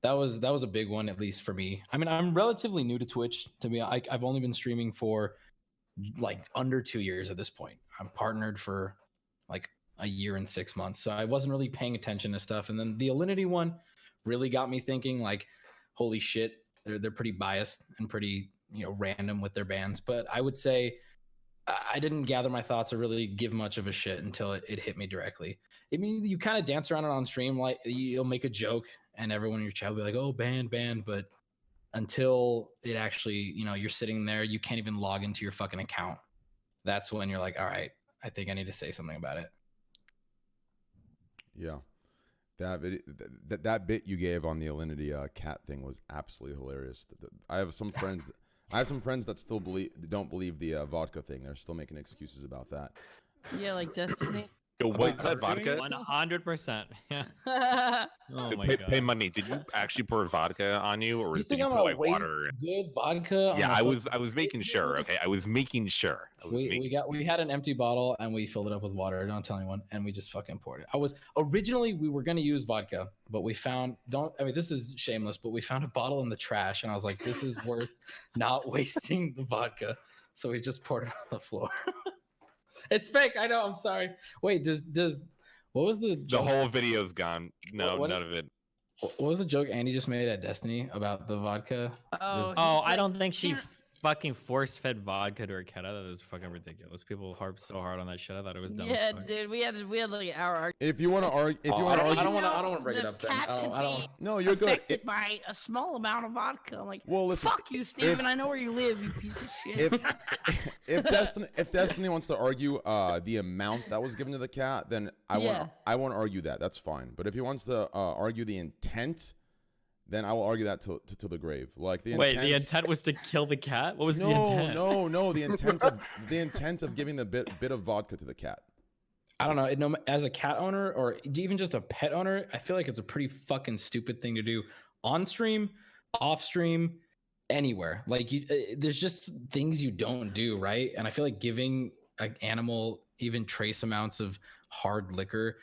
that was a big one, at least for me. I mean, I'm relatively new to Twitch. To be, I've only been streaming for like under 2 years at this point. I'm partnered for like a year and 6 months, so I wasn't really paying attention to stuff. And then the Alinity one really got me thinking, like, holy shit, they're pretty biased and pretty random with their bans. But I would say I didn't gather my thoughts or really give much of a shit until it hit me directly. I mean, you kind of dance around it on stream, like you'll make a joke and everyone in your chat will be like, oh, ban, but until it actually, you're sitting there, you can't even log into your fucking account. That's when you're like, all right, I think I need to say something about it. Yeah. That bit you gave on the Alinity cat thing was absolutely hilarious. I have some friends that still don't believe the vodka thing. They're still making excuses about that. Yeah, like Destiny. Yo, what's that vodka? 100%. Yeah. Oh my god. Pay money. Did you actually pour vodka on you, or You did think you I'm put gonna like waste water? good vodka? Yeah, I was making sure. Okay, I was making sure. We had an empty bottle and we filled it up with water. Don't tell anyone, and we just fucking poured it. Originally we were gonna use vodka, but we found this is shameless, but we found a bottle in the trash, and I was like, this is worth not wasting the vodka, so we just poured it on the floor. It's fake. I know. I'm sorry. Wait, does what was the joke? The whole video's gone. No, none of it. What was the joke Andy just made at Destiny about the vodka? Oh, I don't think she fucking force-fed vodka to her cat. I thought it was fucking ridiculous. People harp so hard on that shit. I thought it was dumb. Yeah, dude, we had like our. If you want to argue, I don't want to bring it up. Then. I don't. No, you're good. By a small amount of vodka. I'm like, well, listen, fuck you, Steven. I know where you live, you piece of shit. If Destiny wants to argue the amount that was given to the cat, then I won't argue that. That's fine. But if he wants to argue the intent, then I will argue that till the grave. Like the intent. Wait, the intent was to kill the cat? What was the intent? No. The intent of giving the bit of vodka to the cat. I don't know. As a cat owner or even just a pet owner, I feel like it's a pretty fucking stupid thing to do on stream, off stream, anywhere. Like there's just things you don't do, right? And I feel like giving an animal even trace amounts of hard liquor.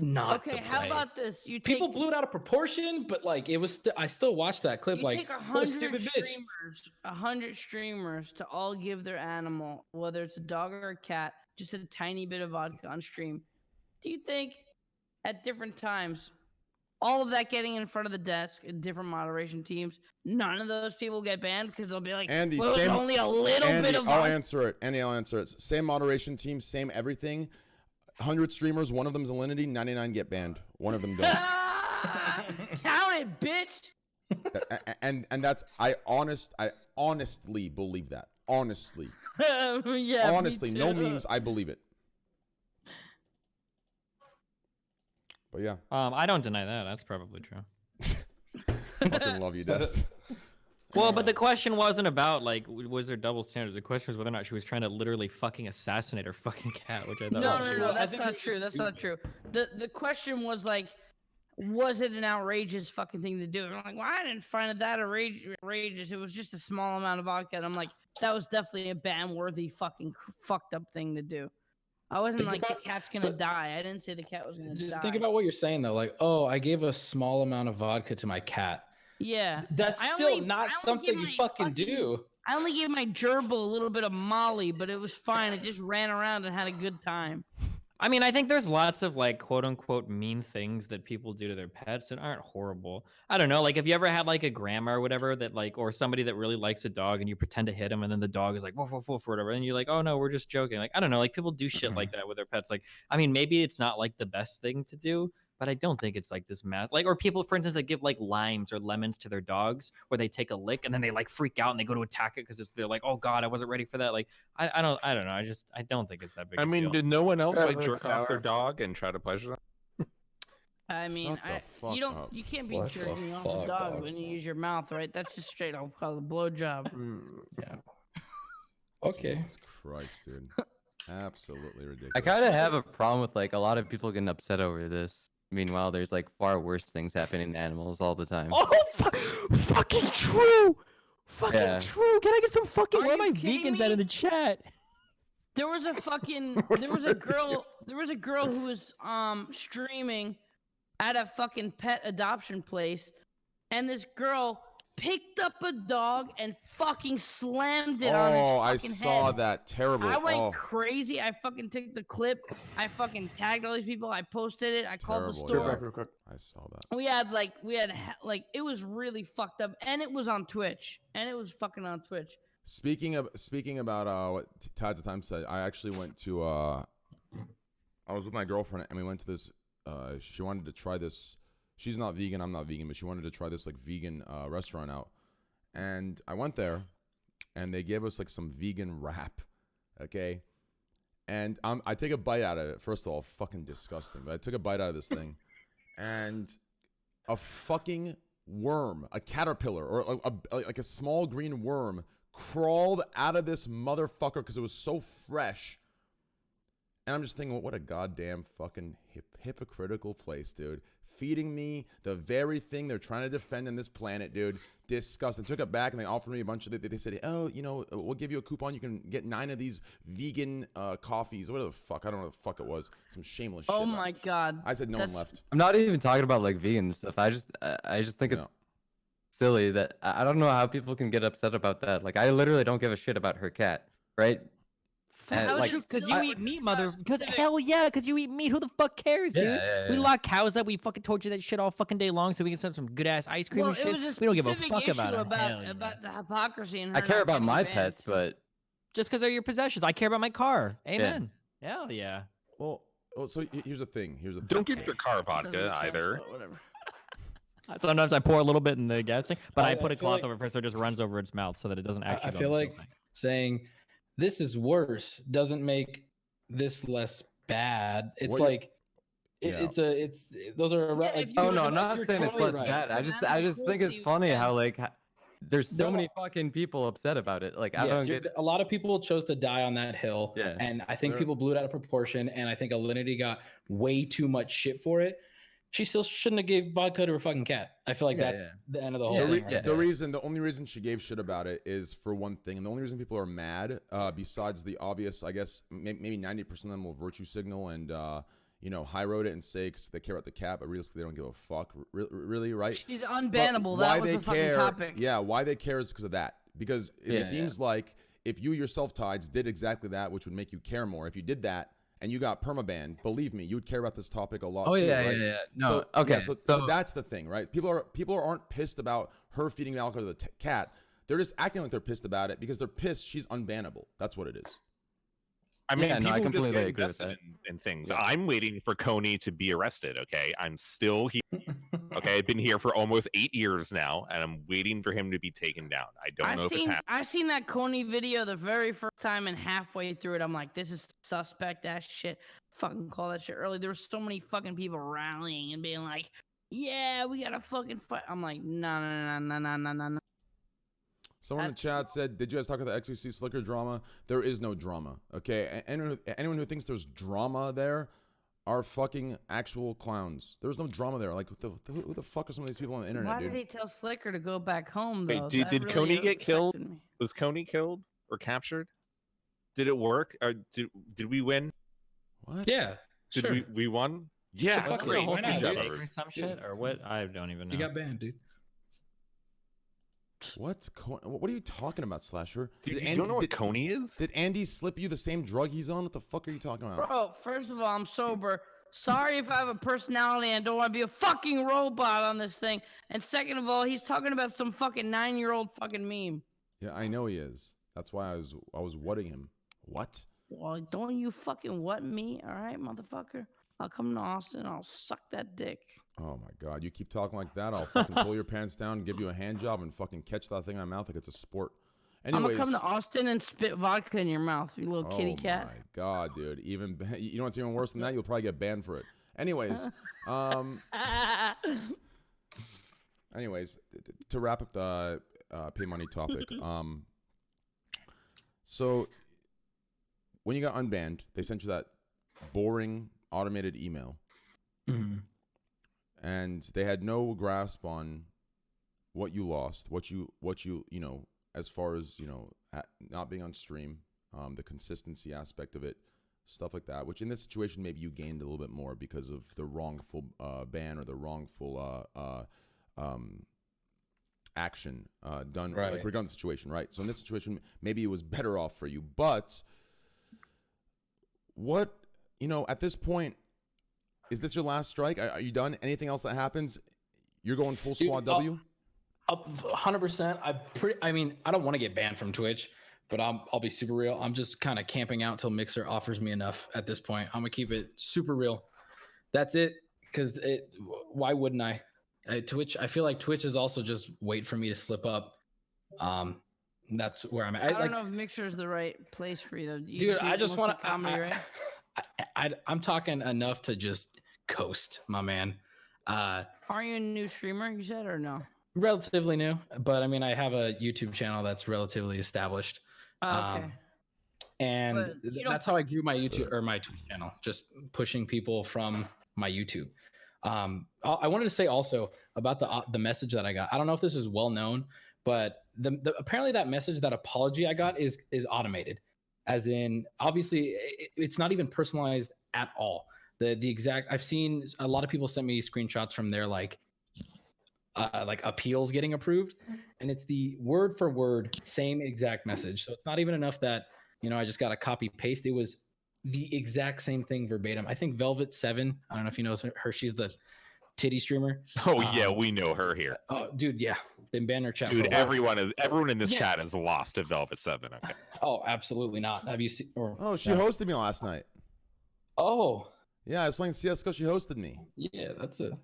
How about this? People blew it out of proportion, but like it was. I still watched that clip. Like, take 100 streamers to all give their animal, whether it's a dog or a cat, just a tiny bit of vodka on stream. Do you think at different times, all of that getting in front of the desk in different moderation teams, none of those people get banned because they'll be like, Andy, well, only a little bit of vodka. I'll answer it. Andy, I'll answer it. Same moderation team, same everything. 100 streamers, one of them's Alinity, 99 get banned. One of them don't. Count it, bitch. And that's I honestly believe that. Honestly. Yeah. Honestly, no memes, I believe it. But yeah. I don't deny that. That's probably true. Fucking love you, Dest. Well, but the question wasn't about like was there double standards. The question was whether or not she was trying to literally fucking assassinate her fucking cat, which I thought. No, that's not true. That's not true. The question was like, was it an outrageous fucking thing to do? And I'm like, well, I didn't find it that outrageous. It was just a small amount of vodka. And I'm like, that was definitely a ban-worthy fucking fucked up thing to do. I wasn't like the cat's gonna die. I didn't say the cat was gonna die. Just think about what you're saying though. Like, oh, I gave a small amount of vodka to my cat. Yeah, that's still not something you fucking do. I only gave my gerbil a little bit of Molly, but it was fine. It just ran around and had a good time. I mean, I think there's lots of like quote unquote mean things that people do to their pets that aren't horrible. I don't know. Like, if you ever had like a grandma or whatever that like, or somebody that really likes a dog and you pretend to hit him and then the dog is like, woof, woof, woof, or whatever. And you're like, oh no, we're just joking. Like, I don't know. Like, people do shit like that with their pets. Like, I mean, maybe it's not like the best thing to do, but I don't think it's like this mass. Like, or people, for instance, that give like limes or lemons to their dogs where they take a lick and then they like freak out and they go to attack it because they're like, oh God, I wasn't ready for that. Like, I don't know. I don't think it's that big. I mean, did no one else like jerk off their dog and try to pleasure them? I mean, you can't be jerking off a dog when you use your mouth, right? That's just straight up called a blowjob. Yeah. Okay. Jesus Christ, dude. Absolutely ridiculous. I kind of have a problem with like a lot of people getting upset over this. Meanwhile, there's like far worse things happening to animals all the time. Oh, fucking true. Fucking true. Can I get some fucking? Where are my vegans at in the chat? There was a girl who was streaming at a fucking pet adoption place, and this girl picked up a dog and fucking slammed it on his fucking I saw head. that. Terrible. I went crazy. I fucking took the clip. I fucking tagged all these people. I posted it. I called the store. I saw that. We had it was really fucked up, and it was on Twitch, and it was fucking on Twitch. Speaking about what Tides of Time said, I actually went to I was with my girlfriend and we went to this. She wanted to try this. She's not vegan. I'm not vegan, but she wanted to try this like vegan restaurant out, and I went there, and they gave us like some vegan wrap, okay, and I take a bite out of it. First of all, fucking disgusting. But I took a bite out of this thing, and a fucking worm, a caterpillar, or like a small green worm crawled out of this motherfucker because it was so fresh. And I'm just thinking, what a goddamn fucking hypocritical place, dude. Feeding me the very thing they're trying to defend in this planet, dude. Disgusting. Took it back and they offered me a bunch of it. They said, oh, you know, we'll give you a coupon. You can get 9 of these vegan coffees. Whatever the fuck. I don't know what the fuck it was. Some shameless shit. Oh my God. I said no one left. I'm not even talking about like vegan stuff. I just think it's silly that I don't know how people can get upset about that. Like, I literally don't give a shit about her cat, right? Because you eat meat, mother. Because hell yeah, because you eat meat. Who the fuck cares, dude? We lock cows up. We fucking told you that shit all fucking day long, so we can send some good ass ice cream and shit. We don't give a fuck about it. About the hypocrisy. And I care about my pets, but just because they're your possessions, I care about my car. Amen. Hell yeah. Well, so here's the thing. Don't give your car vodka either. Whatever. Sometimes I pour a little bit in the gas tank, but I put a cloth over it first so it just runs over its mouth so that it doesn't actually. I feel like saying this is worse doesn't make this less bad. It's those are like. Oh no, I'm not saying it's less bad. I just think it's funny how like there's so many fucking people upset about it. Like I don't get. A lot of people chose to die on that hill, and I think people blew it out of proportion. And I think Alinity got way too much shit for it. She still shouldn't have gave vodka to her fucking cat. I feel like that's the end of the whole thing. The only reason she gave shit about it is for one thing, and the only reason people are mad, besides the obvious, I guess maybe 90% of them will virtue signal and high road it and say because they care about the cat, but realistically they don't give a fuck. Really, right? She's unbannable. That was the fucking topic. Yeah, why they care is because of that. Because it seems like if you yourself, Tides, did exactly that, which would make you care more. If you did that, and you got permabanned, believe me, you would care about this topic a lot too, right? Yeah. No, so that's the thing, right? People aren't pissed about her feeding alcohol to the cat. They're just acting like they're pissed about it because they're pissed she's unbannable. That's what it is. I mean, I people just completely get agree with invested in things. I'm waiting for Coney to be arrested, okay? I'm still here. Okay, I've been here for almost 8 years now, and I'm waiting for him to be taken down. I don't know if it's happening. I've seen that Coney video the very first time, and halfway through it, I'm like, this is suspect ass shit. Fucking call that shit early. There were so many fucking people rallying and being like, yeah, we gotta fucking fight. I'm like, no. Someone in the chat said, "Did you guys talk about the XQC Slicker drama?" There is no drama. Okay, anyone who thinks there's drama there are fucking actual clowns. There's no drama there. Like, who the fuck are some of these people on the internet, Why dude? did he tell Slicker to go back home though? Wait, did really Coney get killed? affected me. Was Coney killed or captured? Did it work? Or did we win? What? Yeah. Did sure. we won? Yeah, fuck great. yeah, why not, Good job, dude? everyone. Some shit or what? I don't even know. You got banned, dude. What are you talking about, Slasher? You don't know what Coney is? Did Andy slip you the same drug he's on? What the fuck are you talking about? Bro, first of all, I'm sober. Sorry if I have a personality and don't want to be a fucking robot on this thing. And second of all, he's talking about some fucking 9-year-old fucking meme. Yeah, I know he is. That's why I was whatting him. What? Well, don't you fucking what me, all right, motherfucker? I'll come to Austin. I'll suck that dick. Oh my god, you keep talking like that, I'll fucking pull your pants down and give you a hand job and fucking catch that thing in my mouth like it's a sport. Anyways, I'm gonna come to Austin and spit vodka in your mouth, you little kitty cat. Oh my god, dude. You know what's even worse than that? You'll probably get banned for it. Anyways, to wrap up the pay money topic, so when you got unbanned, they sent you that boring automated email. Mm-hmm. And they had no grasp on what you lost, what you as far as not being on stream, the consistency aspect of it, stuff like that. Which in this situation maybe you gained a little bit more because of the wrongful ban or the wrongful action done, right. like regarding the situation, right? So in this situation maybe it was better off for you, but what at this point. Is this your last strike? Are you done? Anything else that happens, you're going full squad W? 100%. I don't want to get banned from Twitch, but I'll be super real. I'm just kind of camping out till Mixer offers me enough at this point. I'm gonna keep it super real. That's it. Because why wouldn't I? Twitch. I feel like Twitch is also just wait for me to slip up. That's where I'm at. I don't know if Mixer is the right place for you, though. Dude, I just want to comedy, right? I'm talking enough to just coast, my man. Are you a new streamer, you said, or no? Relatively new, but I mean, I have a YouTube channel that's relatively established. Okay. And that's how I grew my YouTube or my Twitch channel, just pushing people from my YouTube. I wanted to say also about the message that I got. I don't know if this is well known, but apparently that message, that apology I got is automated. As in, obviously, it's not even personalized at all. The exact, I've seen a lot of people send me screenshots from their like appeals getting approved, and it's the word for word same exact message. So it's not even enough that I just got a copy paste. It was the exact same thing verbatim. I think Velvet7, I don't know if you know her. She's the titty streamer. Oh yeah, we know her here. Oh dude, yeah, been banning her chat. Dude, everyone in this chat is lost to Velvet7. Okay. Oh, absolutely not. Have you seen? She hosted me last night. Oh. Yeah, I was playing CS:GO. She hosted me. Yeah, that's the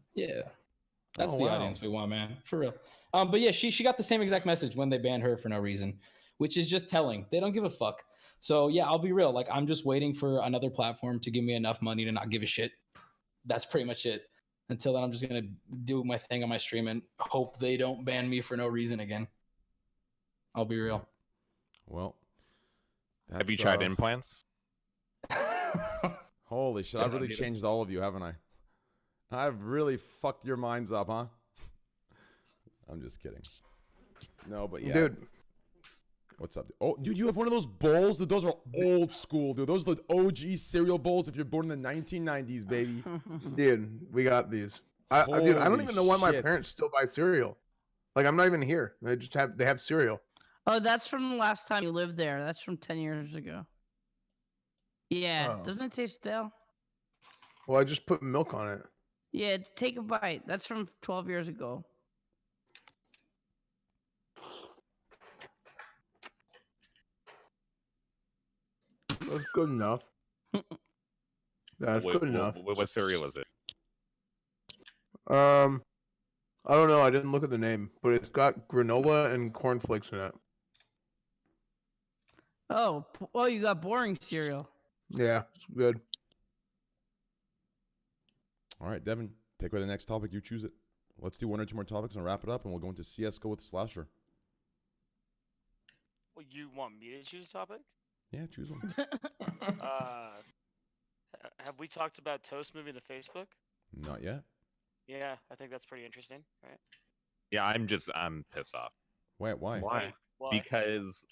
audience we want, man, for real. But yeah, she got the same exact message when they banned her for no reason, which is just telling. They don't give a fuck. So yeah, I'll be real. Like, I'm just waiting for another platform to give me enough money to not give a shit. That's pretty much it. Until then, I'm just gonna do my thing on my stream and hope they don't ban me for no reason again. I'll be real. Well, have you tried implants? Holy shit! I've really changed all of you, haven't I? I've really fucked your minds up, huh? I'm just kidding. No, but yeah, dude. What's up? Oh, dude, you have one of those bowls? Dude, those are old school, dude. Those are the OG cereal bowls if you're born in the 1990s, baby. Dude, we got these. Dude, I don't even know why my parents still buy cereal. Like, I'm not even here. They have cereal. Oh, that's from the last time you lived there. That's from 10 years ago. Yeah, doesn't it taste stale? Well, I just put milk on it. Yeah, take a bite. That's from 12 years ago. That's good enough. That's good enough. What cereal is it? I don't know. I didn't look at the name, but it's got granola and cornflakes in it. Oh, you got boring cereal. Yeah, it's good. All right, Devin, take away the next topic. You choose it. Let's do one or two more topics and wrap it up, and we'll go into CS:GO with Slasher. Well, you want me to choose a topic? Yeah, choose one. Have we talked about Toast moving to Facebook? Not yet. Yeah, I think that's pretty interesting, right? Yeah, I'm pissed off. Wait, why? Why? Because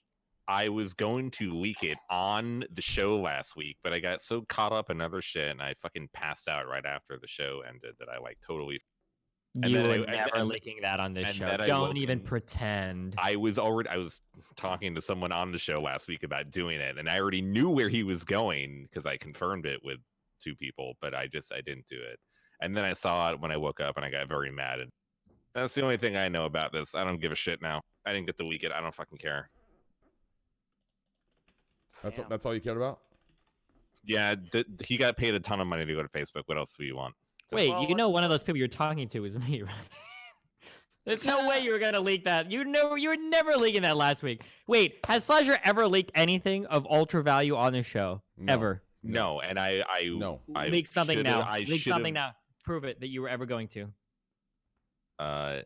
I was going to leak it on the show last week, but I got so caught up in other shit and I fucking passed out right after the show ended that I like totally. You were never leaking that on this show. Don't even pretend. I was talking to someone on the show last week about doing it, and I already knew where he was going because I confirmed it with 2 people, but I didn't do it. And then I saw it when I woke up, and I got very mad. And that's the only thing I know about this. I don't give a shit now. I didn't get to leak it. I don't fucking care. That's all you cared about? Yeah, he got paid a ton of money to go to Facebook. What else do you want? Wait, you know one of those people you're talking to is me, right? There's no way you were gonna leak that. You were never leaking that last week. Wait, has Slasher ever leaked anything of ultra value on this show? No. Ever? No, and I leak something now. Leak something now. Prove it that you were ever going to.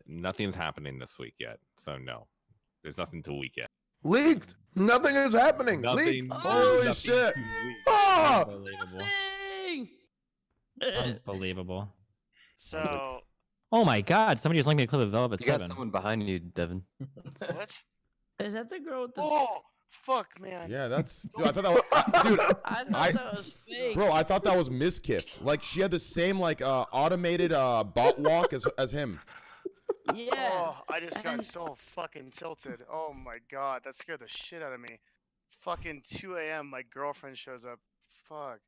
Nothing's happening this week yet, so no, there's nothing to leak yet. Leaked. Nothing is happening. Nothing. Leaked. Holy shit! Oh! Unbelievable. Unbelievable. So. Oh my God! Somebody just linked me a clip of Velvet You 7. got someone behind you, Devin. What? Is that the girl with the? Oh, fuck, man. Yeah, that's. Dude, I thought that was. Dude, I thought that was fake. bro, I thought that was Miskiff. Like she had the same like automated bot walk as him. Yeah. Oh, I just got so fucking tilted. Oh my god, that scared the shit out of me. Fucking 2 a.m. My girlfriend shows up. Fuck.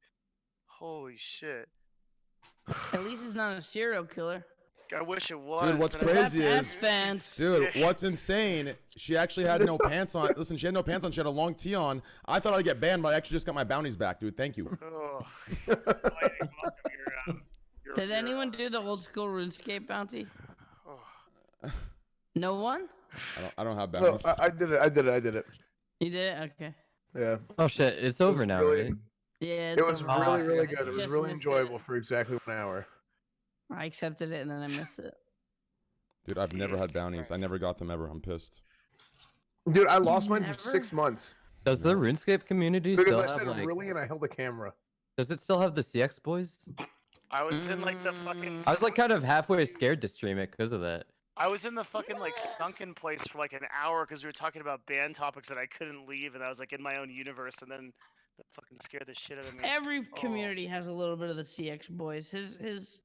Holy shit. At least it's not a serial killer. I wish it was. Dude, what's but crazy That's is, fans. dude, what's insane? She actually had no pants on. Listen, she had no pants on. She had a long tee on. I thought I'd get banned, but I actually just got my bounties back, dude. Thank you. Oh. Did anyone do the old school RuneScape bounty? Oh. No one? I don't have No, bounties. I did it. You did it? Okay. Yeah. Oh shit, it's over now, really- right? Yeah. It was over. really I good. It was just really missed enjoyable for exactly 1 hour. I accepted it and then I missed it. Dude, I've never had bounties. I never got them ever. I'm pissed. Dude, I lost mine Never? for 6 months Does the RuneScape community because still I have said like? really and I held a camera. Does it still have the CX boys? I was in like the fucking. I was like kind of halfway scared to stream it because of that. I was in the fucking like sunken place for like an hour because we were talking about band topics that I couldn't leave, and I was like in my own universe, and then that fucking scared the shit out of me. Every community has a little bit of the CX boys. His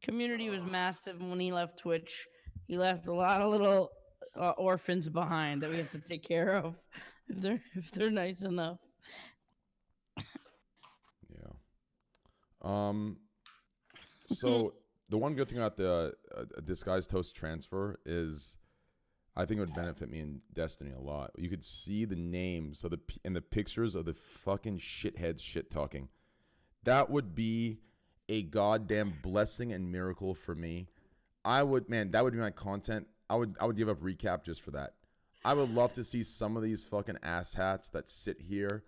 community was massive, and when he left Twitch, he left a lot of little orphans behind that we have to take care of if they're nice enough. Yeah. So the one good thing about the disguised toast transfer is, I think it would benefit me in Destiny a lot. You could see the names of the pictures of the fucking shitheads shit talking. That would be a goddamn blessing and miracle for me. That would be my content. I would give up recap just for that. I would love to see some of these fucking asshats that sit here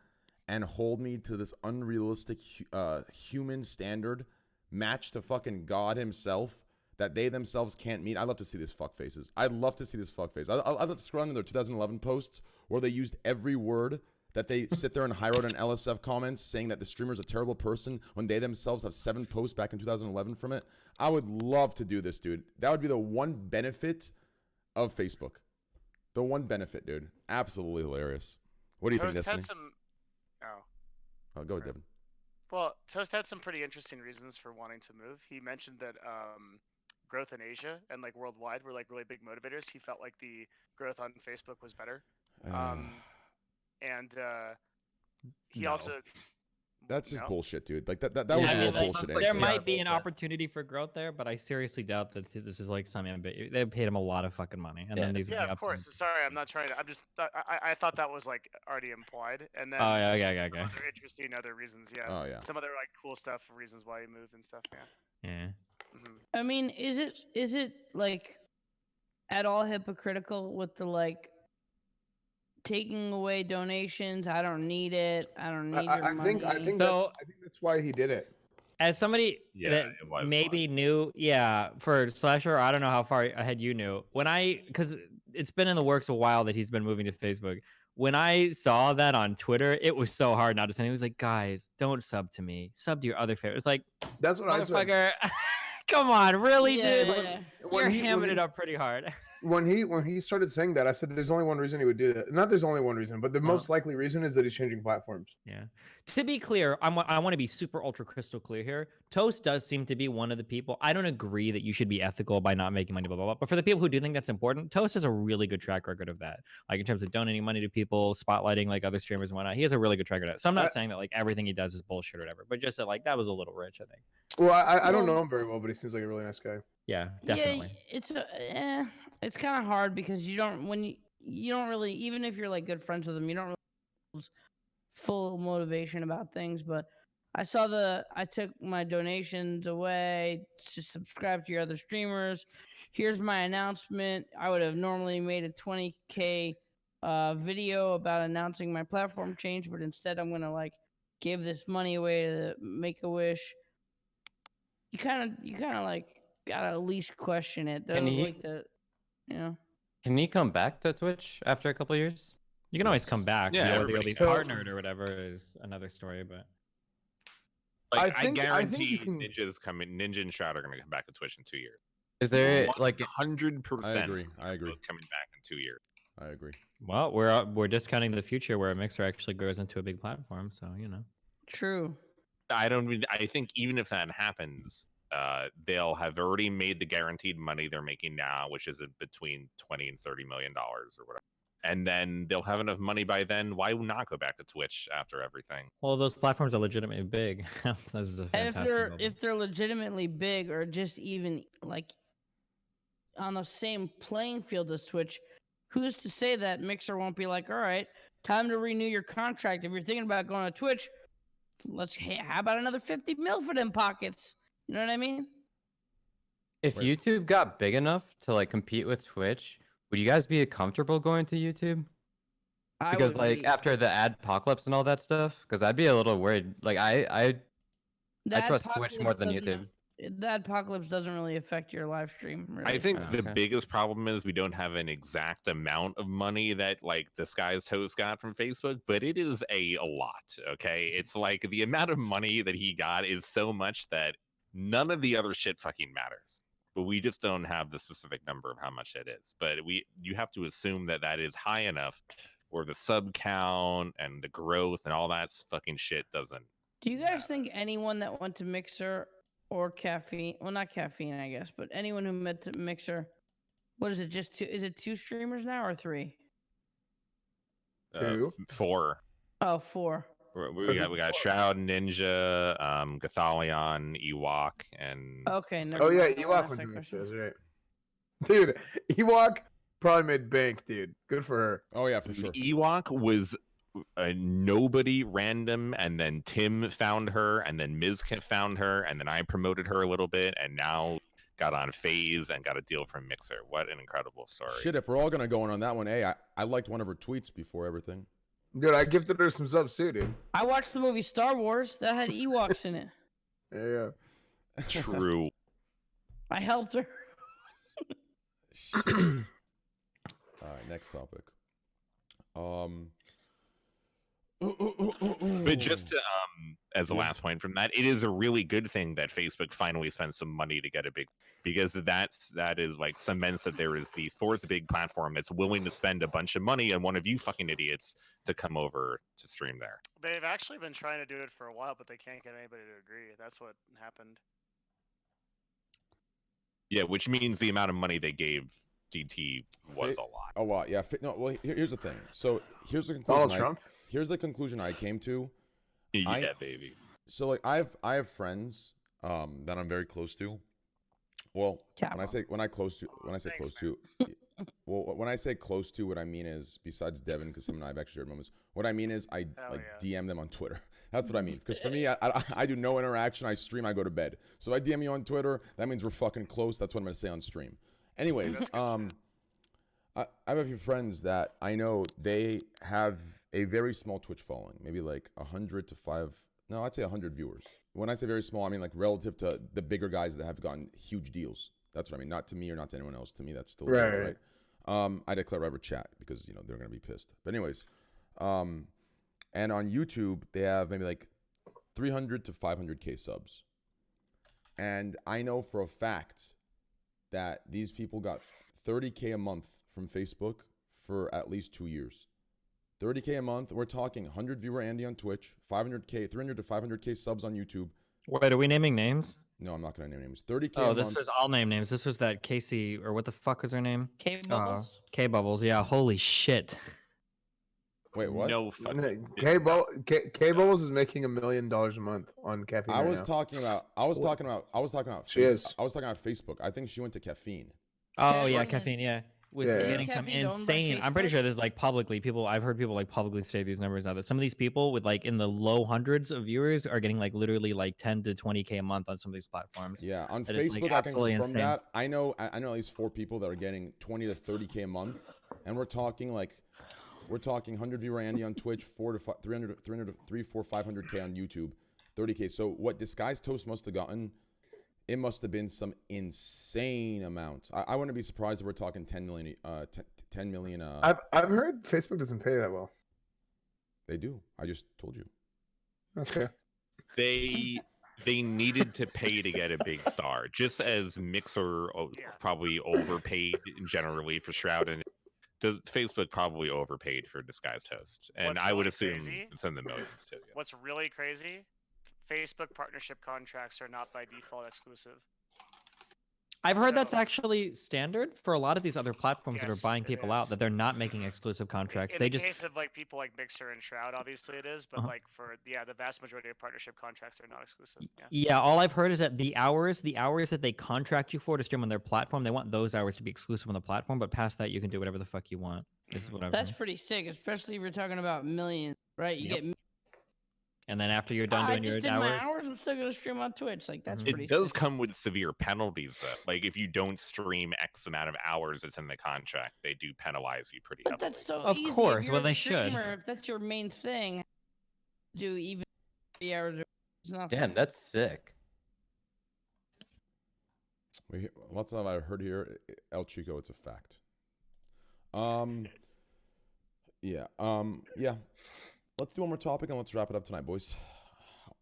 and hold me to this unrealistic human standard matched to fucking God himself that they themselves can't meet. I'd love to see these fuckfaces. I'd love to see this fuckface. I'd love to scroll into their 2011 posts where they used every word that they sit there and high road in LSF comments saying that the streamer's a terrible person when they themselves have 7 posts back in 2011 from it. I would love to do this, dude. That would be the one benefit of Facebook. The one benefit, dude. Absolutely hilarious. What do you think, Toast Destiny? had some. Oh, go, Devin. Well, Toast had some pretty interesting reasons for wanting to move. He mentioned that growth in Asia and like worldwide were like really big motivators. He felt like the growth on Facebook was better. And he also. That's just bullshit, dude. Like that was a real bullshit answer. There might be an opportunity for growth there, but I seriously doubt that this is like some ambitious. They paid him a lot of fucking money, and then these. Yeah, of course. Sorry, I'm not trying to. I'm just. I thought that was like already implied, and then. Oh yeah, okay. Other interesting other reasons, yeah. Oh yeah. Some other like cool stuff, reasons why he moved and stuff, yeah. Yeah. Mm-hmm. I mean, is it like at all hypocritical with the like taking away donations? I don't need it. I don't need your money. I think that's why he did it. as somebody Yeah, that it was maybe knew, for Slasher, I don't know how far ahead you knew. Because it's been in the works a while that he's been moving to Facebook. When I saw that on Twitter, it was so hard not to send. He was like, guys, don't sub to me. Sub to your other favorite. It's like, That's what I said. motherfucker, come on, really, dude? You're he- hamming when it he- up pretty hard. When he started saying that, I said there's only one reason he would do that. Not there's only one reason, but the Well- most likely reason is that he's changing platforms. Yeah. To be clear, I want to be super ultra crystal clear here. Toast does seem to be one of the people. I don't agree that you should be ethical by not making money, blah, blah, blah. But for the people who do think that's important, Toast has a really good track record of that. Like in terms of donating money to people, spotlighting like other streamers and whatnot. He has a really good track record of that. So I'm not saying that like everything he does is bullshit or whatever, but just that like that was a little rich, I think. Well, I don't know him very well, but he seems like a really nice guy. Yeah, definitely. Yeah, it's kind of hard because you don't really, even if you're like good friends with him, you don't really lose full motivation about things. But I took my donations away to subscribe to your other streamers. Here's my announcement. I would have normally made a 20K video about announcing my platform change, but instead I'm gonna like give this money away to Make-A-Wish. You kind of like gotta at least question it. Can he- Can he come back to Twitch after a couple years? You can always come back. Yeah, Whether you'll be everybody- partnered or whatever is another story. But Like, I think you guarantee can- Ninja and Shroud are going to come back to Twitch in 2 years. Is there like 100%? I agree. Coming back in 2 years. I agree. well, we're discounting the future where a Mixer actually grows into a big platform. So True. I think even if that happens, they'll have already made the guaranteed money they're making now, which is between $20 and $30 million or whatever. And then they'll have enough money by then. Why not go back to Twitch after everything? Well, those platforms are legitimately big. This is a And fantastic. if they're legitimately big or just even like on the same playing field as Twitch, who's to say that Mixer won't be like, all right, time to renew your contract. If you're thinking about going to Twitch, how about another 50 mil for them pockets? You know what I mean? If YouTube got big enough to like compete with Twitch, would you guys be comfortable going to YouTube? Because like after the adpocalypse and all that stuff, because I'd be a little worried. Like I trust Twitch more than YouTube. The apocalypse doesn't really affect your live stream. Really. I think the biggest problem is we don't have an exact amount of money that like Disguised Toast got from Facebook, but it is a lot. Okay, it's like the amount of money that he got is so much that none of the other shit fucking matters. But we just don't have the specific number of how much it is. But you have to assume that that is high enough where the sub count and the growth and all that fucking shit doesn't. Do you guys think anyone that went to Mixer or Caffeine, well, not Caffeine, I guess, but anyone who met to Mixer, what is it? Just two? Is it 2 streamers now or 3? 4. Oh, 4. We got Shroud, Ninja, Gathalion, Ewok, and okay. Oh yeah, Ewok went to Mixer, that's right. Dude, Ewok probably made bank, dude. Good for her. Oh yeah, for sure. Ewok was a nobody random, and then Tim found her, and then Mizkit found her, and then I promoted her a little bit, and now got on Phase and got a deal from Mixer. What an incredible story. Shit, if we're all gonna go in on that one, hey, I liked one of her tweets before everything. Dude, I gifted her some subs too, dude. I watched the movie Star Wars that had Ewoks in it. Yeah. True. I helped her. Shit. All right, next topic. But just to, as a last point from that, it is a really good thing that Facebook finally spent some money to get a big, because that is like cements that there is the 4th big platform that's willing to spend a bunch of money on one of you fucking idiots to come over to stream there. They've actually been trying to do it for a while, but they can't get anybody to agree. That's what happened. Yeah, which means the amount of money they gave DT was a lot. A lot, yeah. No, well, here's the thing. So here's the conclusion. Here's the conclusion I came to. Yeah, baby. So like I have friends that I'm very close to. Well, when I say close to, when I say close to, what I mean is, besides Devin, because him and I have actually shared moments. What I mean is I DM them on Twitter. That's what I mean. Because for me, I do no interaction. I stream. I go to bed. So if I DM you on Twitter, that means we're fucking close. That's what I'm gonna say on stream. Anyways, I have a few friends that I know they have a very small Twitch following, maybe like 100 to No, I'd say 100 viewers. When I say very small, I mean like relative to the bigger guys that have gotten huge deals. That's what I mean. Not to me or not to anyone else. To me, that's still Right. good, right? I declare ever chat because they're gonna be pissed. But anyways, and on YouTube they have maybe like 300 to 500K subs, and I know for a fact that these people got 30K a month from Facebook for at least 2 years. 30K a month. We're talking 100 viewer Andy on Twitch, 500K, 300 to 500K subs on YouTube. Wait, are we naming names? No, I'm not gonna name names. 30K. Oh, a this month. was all name names. This was that Casey, or what the fuck was her name? K Bubbles. K Bubbles. Yeah. Holy shit. Wait, what? No fucking. K Bubbles is making $1 million a month on caffeine. I right was now. talking about. I was talking about She is. I was talking about Facebook. I think she went to caffeine. Oh yeah, Caffeine is- caffeine. Yeah, was Yeah. getting some Caffeine owned by insane. I'm pretty Facebook? sure this is like publicly. I've heard people like publicly say these numbers now. That some of these people with like in the low hundreds of viewers are getting like literally like 10 to 20K a month on some of these platforms. Yeah, on That is, like, Facebook, I can absolutely confirm insane. that. I know at least 4 people that are getting 20 to 30K a month, and we're talking 100 viewer Andy on Twitch, 300, 3 4 500K on YouTube, 30K. So what Disguised Toast must have gotten, it must have been some insane amount. I wouldn't be surprised if we're talking 10 million. 10 million. I've heard Facebook doesn't pay that well. They do. I just told you. Okay. They needed to pay to get a big star, just as Mixer probably overpaid generally for Shroud, and Facebook probably overpaid for Disguised Host, and What's I would really assume crazy- it's in the millions too. Yeah. What's really crazy? Facebook partnership contracts are not by default exclusive. I've heard that's So- actually standard for a lot of these other platforms that are Yes, buying it people out, is. that they're not making exclusive contracts. In They the just case of like people like Mixer and Shroud, obviously it is, but Uh-huh. like for the vast majority of partnership contracts are not exclusive. Yeah. Yeah, all I've heard is that the hours that they contract you for to stream on their platform, they want those hours to be exclusive on the platform, but past that you can do whatever the fuck you want. This is what I've That's heard. pretty sick, especially if we're talking about millions, right? You Yep. get. And then after you're done I doing just your did my hours, hours. I'm still gonna stream on Twitch. Like that's Mhm. pretty. It does sick. come with severe penalties, though. Like if you don't stream X amount of hours that's in the contract, they do penalize you pretty But heavily. that's so Of easy. course, If you're well, a they should. streamer, if that's your main thing, do even 3 hours. It's not. Damn, that's sick. Lots of I heard here, El Chico. It's a fact. Yeah. Yeah. Let's do one more topic and let's wrap it up tonight, boys.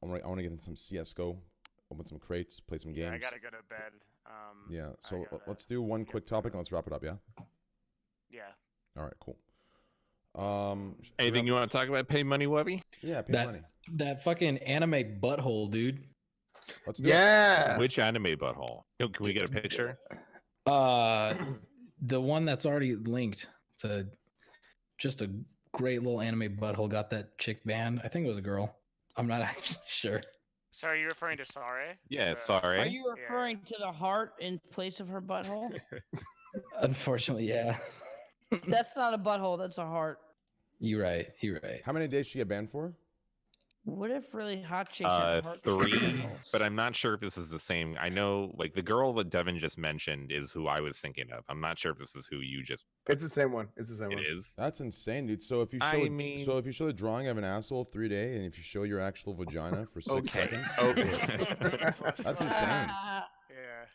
I want to get in some CS:GO, open some crates, play some games. Yeah, I gotta go to bed. Yeah. So let's do one quick topic and let's wrap it up. Yeah. Yeah. All right. Cool. Anything you want to talk about? Pay money, Webby? Yeah, pay That money. that fucking anime butthole, dude. Let's do Yeah. Which anime butthole? Yo, can we get a picture? The one that's already linked. It's just a great little anime butthole. Got that chick banned. I think it was a girl. I'm not actually sure. So are you referring to Sare? Yeah, The- sorry. Are you referring to the heart in place of her butthole? Unfortunately, yeah. That's not a butthole. That's a heart. You're right. You're right. How many days she get banned for? What if really hot chicks have heart? 3, but I'm not sure if this is the same. I know, like the girl that Devin just mentioned is who I was thinking of. I'm not sure if this is who you just. It's the same one. It's the same It one. is. That's insane, dude. So if you show, I mean- so if you show the drawing of an asshole 3 days, and if you show your actual vagina for 6 Okay. seconds, Okay. that's insane. Yeah.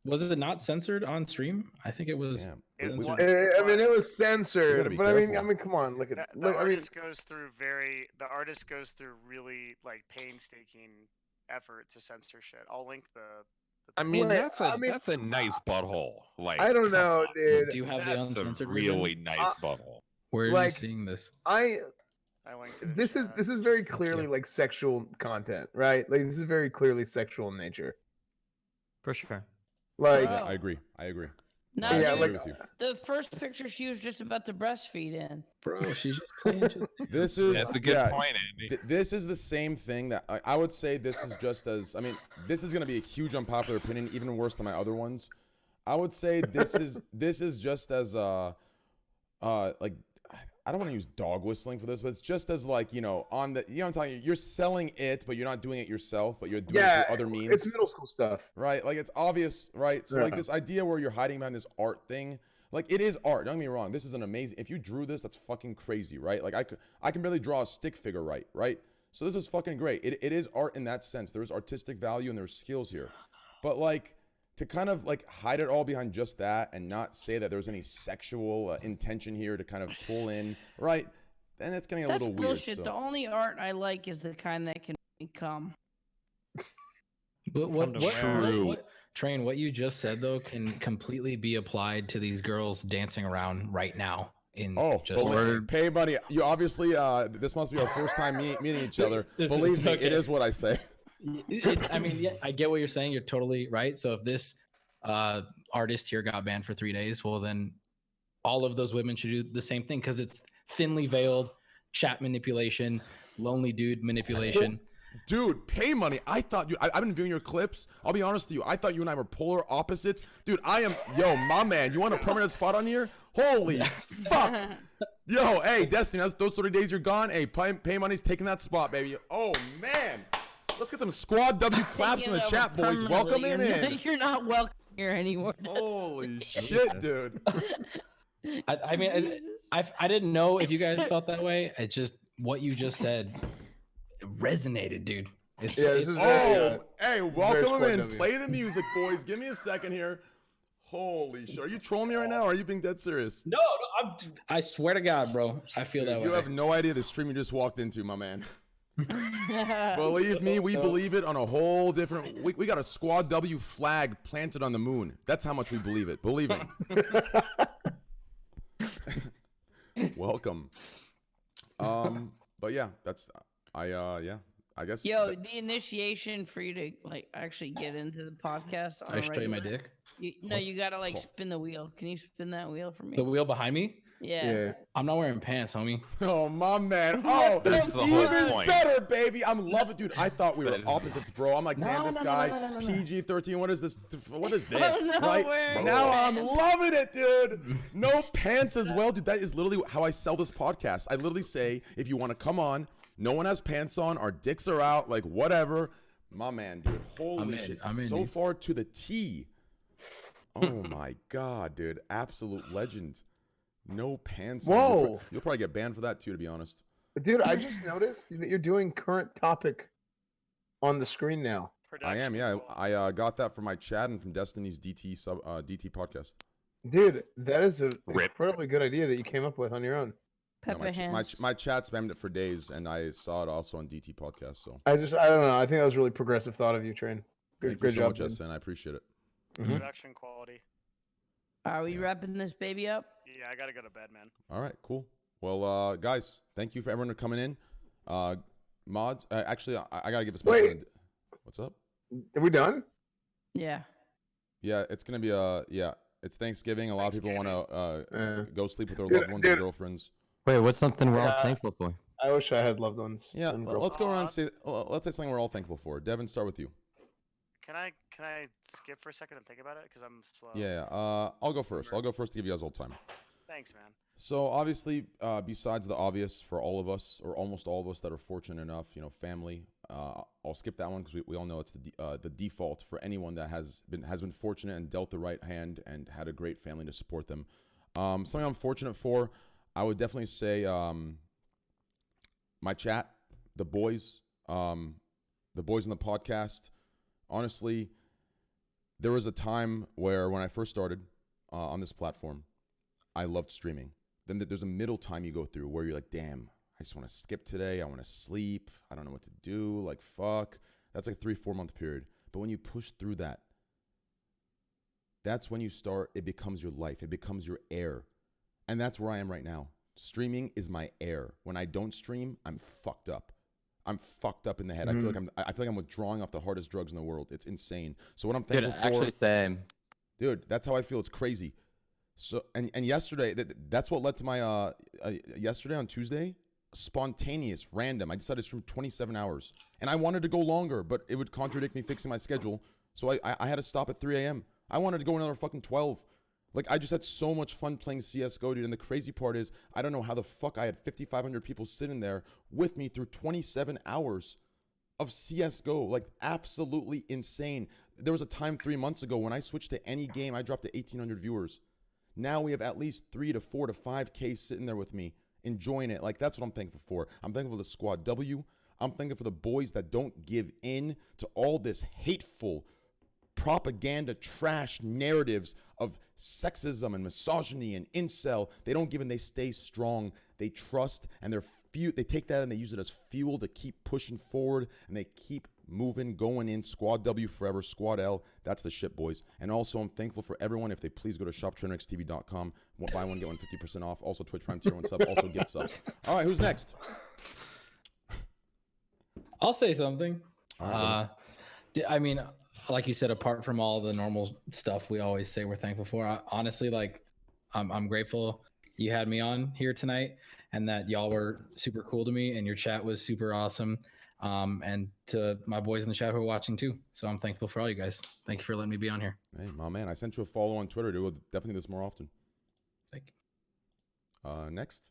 Was it not censored on stream? I think it was. Damn. censored. I mean, it was You gotta censored, be but I mean, careful. come on, look at The look. I mean, artist goes through the artist goes through really like painstaking effort to censor shit. I'll link the I mean, Wait, that's a nice butthole. Like I don't come know, on. dude. Do you have the That's a uncensored really version? nice butthole. Where are like, you seeing this? I linked it. in This is chat. this is very clearly like sexual content, right? Like this is very clearly sexual in nature. for sure. Like, Yeah, I agree. I agree. No, I yeah, dude, agree like- with you. the first picture she was just about to breastfeed in. Bro, she's just playing. This is That's a good yeah, point, Andy. This is the same thing that I would say. This is just as I mean, this is gonna be a huge unpopular opinion, even worse than my other ones. I would say this is just as like I don't want to use dog whistling for this, but it's just as like on the I'm telling you, you're selling it, but you're not doing it yourself, but you're doing it yeah, through other means. it's middle school stuff. Right? Like it's obvious, right? So like Yeah. this idea where you're hiding behind this art thing, like it is art. Don't get me wrong. This is an amazing. If you drew this, that's fucking crazy, right? Like I can barely draw a stick figure right? So this is fucking great. It is art in that sense. There's artistic value and there's skills here. But like to kind of like hide it all behind just that and not say that there's any sexual intention here to kind of pull in, right? Then it's getting a little weird. Bullshit. So. The only art I like is the kind that can come. But Train, what you just said though can completely be applied to these girls dancing around right now. Pay money. You obviously this must be our first time meeting each other. Believe me, it is what I say. I mean, yeah, I get what you're saying. You're totally right. So if this artist here got banned for 3 days, well then all of those women should do the same thing because it's thinly veiled chat manipulation, lonely dude manipulation. Dude, pay money. I thought I've been viewing your clips. I'll be honest with you. I thought you and I were polar opposites. Dude, my man. You want a permanent spot on here? Holy fuck. Yo, hey, Destiny, those 30 days you're gone. Hey, pay money's taking that spot, baby. Oh, man. Let's get some Squad W claps in the chat, boys. Welcome him in. You're not welcome here anymore. Holy shit, dude. I mean, I didn't know if you guys felt that way. It just, what you just said resonated, dude. Hey, welcome him in. Play the music, boys. Give me a second here. Holy shit. Are you trolling me right now, or are you being dead serious? No, I swear to God, bro. I feel that way. You have no idea the stream you just walked into, my man. Believe me, we believe it on a whole different... We got a Squad W flag planted on the moon. That's how much we believe it. Believe me. Welcome. But yeah, that's... I guess. Yo, the initiation for you to like actually get into the podcast. I should show you my dick. You gotta like spin the wheel. Can you spin that wheel for me? The wheel behind me? Yeah. I'm not wearing pants, homie. Oh my man. Oh, that's even better, baby. I'm loving, dude. I thought we were opposites, bro. I'm like, damn, this guy, PG-13. What is this? What is this? Right now, I'm loving it, dude. No pants as well, dude. That is literally how I sell this podcast. I literally say, if you want to come on. No one has pants on. Our dicks are out. Like, whatever. My man, dude. Holy shit. So far to the T. Oh, my God, dude. Absolute legend. No pants on. Whoa. You'll probably get banned for that, too, to be honest. Dude, I just noticed that you're doing current topic on the screen now. I am, yeah. I got that from my chat and from Destiny's DT podcast. Dude, that is an incredibly good idea that you came up with on your own. My chat spammed it for days, and I saw it also on DT podcast. So I don't know. I think that was a really progressive thought of you, Train. Thank you so much, SN. I appreciate it. Production quality. Are we wrapping this baby up? Yeah, I gotta go to bed, man. All right, cool. Well, guys, thank you for everyone coming in. Mods, actually, I gotta give a special. Wait. What's up? Are we done? Yeah. Yeah, it's gonna be it's Thanksgiving. A lot of people want to go sleep with their loved ones and girlfriends. Wait, what's something we're all thankful for? I wish I had loved ones. Yeah, let's go around and say. Let's say something we're all thankful for. Devin, start with you. Can I skip for a second and think about it? Because I'm slow. Yeah, I'll go first. I'll go first to give you guys all time. Thanks, man. So obviously, besides the obvious for all of us, or almost all of us that are fortunate enough, family. I'll skip that one because we all know it's the default for anyone that has been fortunate and dealt the right hand and had a great family to support them. Something I'm fortunate for. I would definitely say my chat, the boys in the podcast. Honestly, there was a time where when I first started on this platform, I loved streaming. Then there's a middle time you go through where you're like, damn, I just want to skip today. I want to sleep. I don't know what to do. Like, fuck. That's like a 3-4 month period. But when you push through that, that's when you start, it becomes your life. It becomes your air. And that's where I am right now. Streaming is my air. When I don't stream, I'm fucked up. I'm fucked up in the head. I feel like I'm withdrawing off the hardest drugs in the world. It's insane. So what I'm thankful for, actually same. Dude, that's how I feel. It's crazy. So and yesterday, that's what led to my yesterday on Tuesday, spontaneous, random. I decided to stream 27 hours, and I wanted to go longer, but it would contradict me fixing my schedule. So I had to stop at 3 a.m. I wanted to go another fucking 12. Like, I just had so much fun playing CSGO, dude. And the crazy part is, I don't know how the fuck I had 5,500 people sitting there with me through 27 hours of CSGO. Like, absolutely insane. There was a time 3 months ago when I switched to any game, I dropped to 1,800 viewers. Now we have at least 3 to 4 to 5K sitting there with me, enjoying it. Like, that's what I'm thankful for. I'm thankful for the Squad W. I'm thankful for the boys that don't give in to all this hateful propaganda trash narratives of sexism and misogyny and incel. They don't give in. They stay strong. They trust, and they take that and they use it as fuel to keep pushing forward, and they keep moving, going in. Squad W forever, Squad L. That's the shit, boys. And also, I'm thankful for everyone. If they please go to shoptrainwreckstv.com, buy one, get one 50% off. Also, Twitch Prime tier 1 sub. Also, gift subs. All right, who's next? I'll say something. All right, I mean, like you said, apart from all the normal stuff we always say we're thankful for, honestly, like I'm grateful you had me on here tonight, and that y'all were super cool to me, and your chat was super awesome. And to my boys in the chat who are watching too. So I'm thankful for all you guys. Thank you for letting me be on here. Hey, my man, I sent you a follow on Twitter, dude. We'll definitely do this more often. Thank you. Next.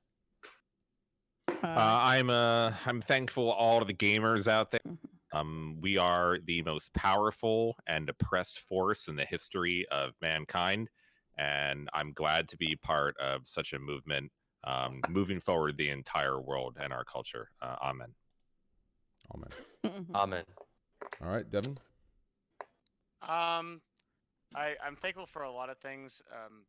I'm thankful all of the gamers out there. We are the most powerful and oppressed force in the history of mankind, and I'm glad to be part of such a movement, moving forward the entire world and our culture. Amen. Amen. Amen. All right, Devin. I'm thankful for a lot of things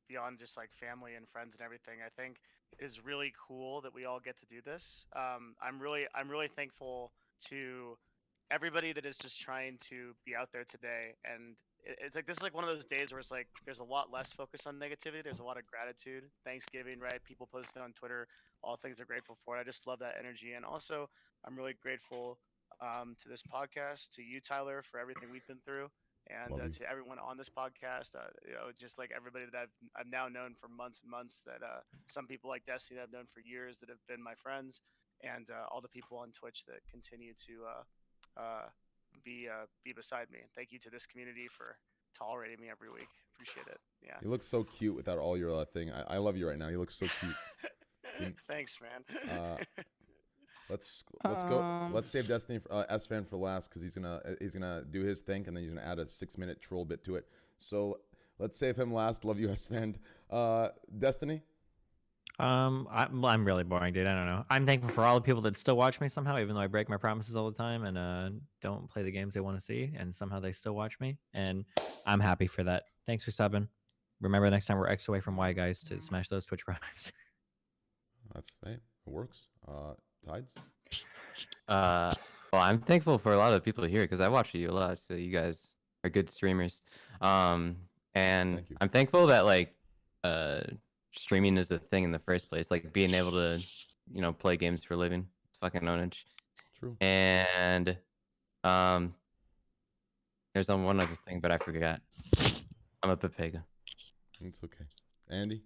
beyond just like family and friends and everything. I think it is really cool that we all get to do this. I'm really thankful to everybody that is just trying to be out there today. And it's like this is like one of those days where it's like there's a lot less focus on negativity. There's a lot of gratitude. Thanksgiving, right? People posting on Twitter all things they're grateful for. I just love that energy. And also, I'm really grateful to this podcast, to you, Tyler, for everything we've been through. And to everyone on this podcast, just like everybody that I've now known for months and months, that some people like Destiny that I've known for years that have been my friends, and all the people on Twitch that continue to be beside me. And thank you to this community for tolerating me every week. Appreciate it. Yeah. You look so cute without all your thing. I love you right now. You look so cute. Thanks, man. Let's go. Let's save Destiny S fan for last, because he's gonna do his thing, and then he's gonna add a 6-minute troll bit to it. So let's save him last. Love you, S fan. Destiny. I'm really boring, dude. I don't know. I'm thankful for all the people that still watch me somehow, even though I break my promises all the time and don't play the games they want to see, and somehow they still watch me, and I'm happy for that. Thanks for subbing. Remember, next time we're X away from Y, guys, to smash those Twitch primes. That's right. It works. Tides. Well, I'm thankful for a lot of people here because I watch you a lot, so you guys are good streamers. And I'm thankful that like streaming is the thing in the first place, like being able to, play games for a living. It's fucking ownage. True. And there's one other thing, but I forgot. I'm a Pepega. It's okay. Andy.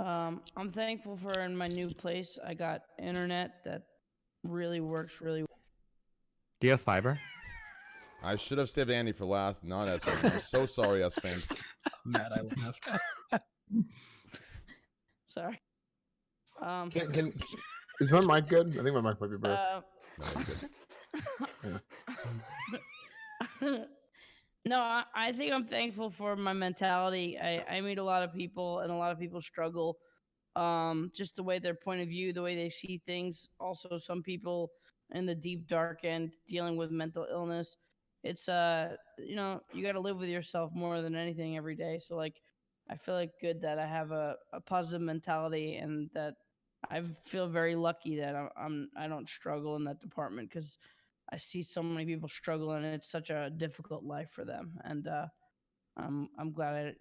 I'm thankful for in my new place. I got internet that really works really well. Do you have fiber? I should have saved Andy for last, not S fan. I'm so sorry, S fan. Matt, I left. Sorry. Is my mic good? I think my mic might be broke. No, I think I'm thankful for my mentality. I meet a lot of people, and a lot of people struggle. Just the way their point of view, the way they see things. Also, some people in the deep dark end dealing with mental illness. It's you got to live with yourself more than anything every day. So like, I feel like good that I have a positive mentality, and that I feel very lucky that I don't struggle in that department, because I see so many people struggle, and it's such a difficult life for them. And I'm glad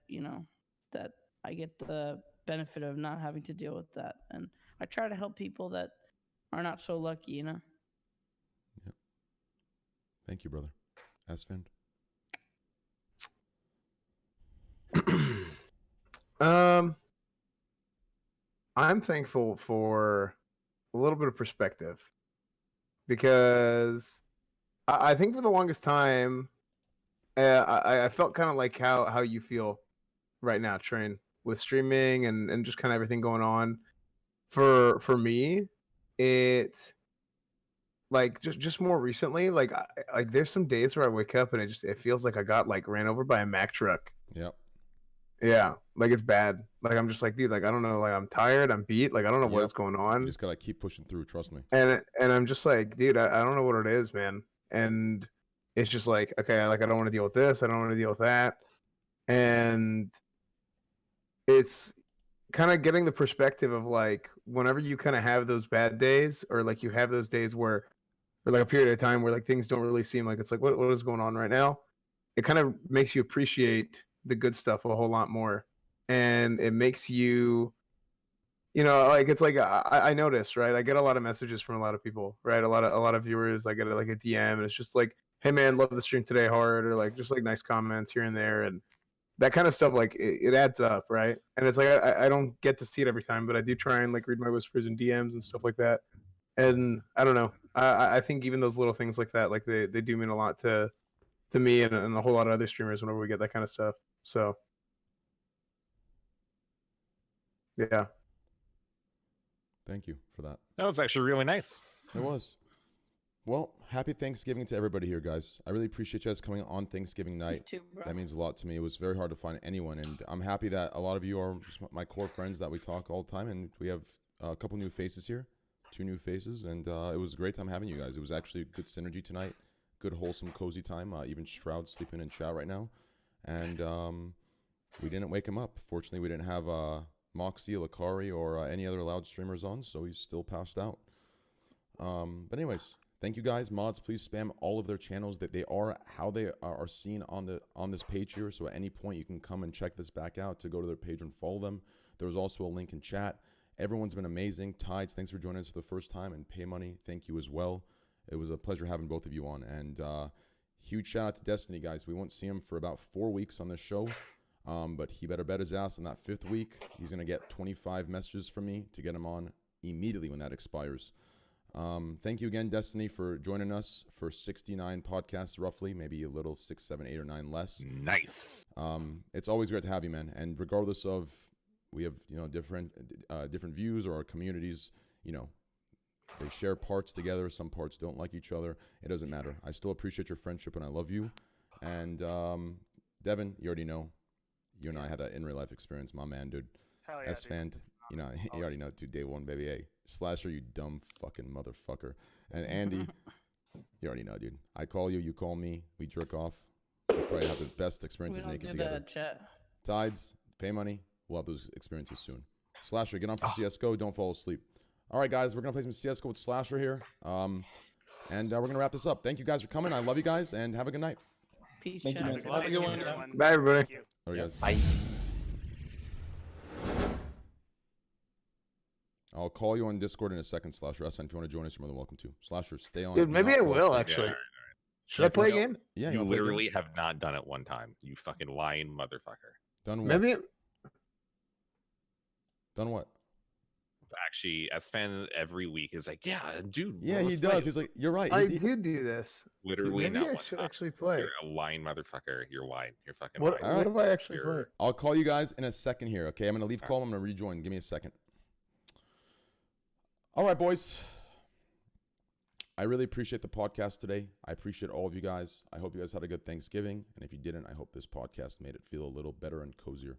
that I get the benefit of not having to deal with that. And I try to help people that are not so lucky, Yep. Thank you, brother. Asfand. I'm thankful for a little bit of perspective, because I think for the longest time, I felt kind of like how you feel right now, Train, with streaming and just kind of everything going on. For me, it like just more recently, like there's some days where I wake up and it feels like I got like ran over by a Mack truck. Yep. Yeah, like it's bad. Like I'm just like, dude, like I don't know, like I'm tired, I'm beat, like I don't know what is going You on. just gotta keep pushing through. Trust me. And I'm just like, dude, I don't know what it is, man. And it's just like, okay, like I don't want to deal with this, I don't want to deal with that, and it's kind of getting the perspective of like whenever you kind of have those bad days, or like you have those days where, or like a period of time where like things don't really seem like it's like what is going on right now. It kind of makes you appreciate the good stuff a whole lot more, and it makes you, you know, like it's like I notice, right? I get a lot of messages from a lot of people, right? A lot of viewers. I get like a DM, and it's just like, "Hey man, love the stream today, hard," or like just like nice comments here and there, and that kind of stuff. Like it adds up, right? And it's like I don't get to see it every time, but I do try and like read my whispers and DMs and stuff like that. And I don't know. I think even those little things like that, like they do mean a lot to me and a whole lot of other streamers whenever we get that kind of stuff. So yeah. Thank you for that. That was actually really nice. It was. Well, happy Thanksgiving to everybody here, guys. I really appreciate you guys coming on Thanksgiving night. too, bro. That means a lot to me. It was very hard to find anyone, and I'm happy that a lot of you are just my core friends that we talk all the time, and we have a couple new faces here, 2 new faces, and it was a great time having you guys. It was actually good synergy tonight, good wholesome, cozy time. Even Shroud's sleeping in chat right now, and we didn't wake him up. Fortunately, we didn't have Moxie, Lakari, or any other loud streamers on, so he's still passed out. But anyways, thank you guys. Mods, please spam all of their channels that they are, how they are seen on this page here. So at any point you can come and check this back out to go to their page and follow them. There was also a link in chat. Everyone's been amazing. Tides, thanks for joining us for the first time, and Pay Money, thank you as well. It was a pleasure having both of you on, and huge shout out to Destiny, guys. We won't see him for about 4 weeks on this show. But he better bet his ass on that 5th week. He's going to get 25 messages from me to get him on immediately when that expires. Thank you again, Destiny, for joining us for 69 podcasts, roughly, maybe a little 6, 7, 8, or 9 less. Nice. It's always great to have you, man. And regardless of, we have, different views, or our communities, they share parts together. Some parts don't like each other. It doesn't matter. I still appreciate your friendship, and I love you. And Devin, you already know. You and I had that in real life experience, my man, dude. Hell yeah, S-Fan, you already know, dude, day one, baby. Hey, Slasher, you dumb fucking motherfucker. And Andy, you already know, dude. I call you, you call me, we jerk off. We'll probably have the best experiences naked together. Chat. Tides, Pay Money, we'll have those experiences soon. Slasher, get on for CSGO, don't fall asleep. All right, guys, we're going to play some CSGO with Slasher here. And we're going to wrap this up. Thank you guys for coming. I love you guys, and have a good night. Peace, Thank you, chat. man. Have a good one. Bye, everybody. All right, guys. Bye. I'll call you on Discord in a second, Slasher. If you want to join us, you're more than welcome to. Slasher, stay on. Dude, Do maybe not I fall will asleep. actually. Yeah, Should I play a No. game? Yeah, You wanna play a game? literally have not done it one time. You fucking lying motherfucker. Done what? Maybe. Done what? Actually, S-Fan every week is like, yeah, dude. Yeah, let's he play." does. He's like, you're right. I He- do this. Literally Maybe not I one should time. actually play. You're a lying motherfucker. You're lying. You're fucking What? lying. All What if I actually play? You're- I'll call you guys in a second here, okay? I'm going to leave call. I'm going to rejoin. Give me a second. All right, boys. I really appreciate the podcast today. I appreciate all of you guys. I hope you guys had a good Thanksgiving. And if you didn't, I hope this podcast made it feel a little better and cozier.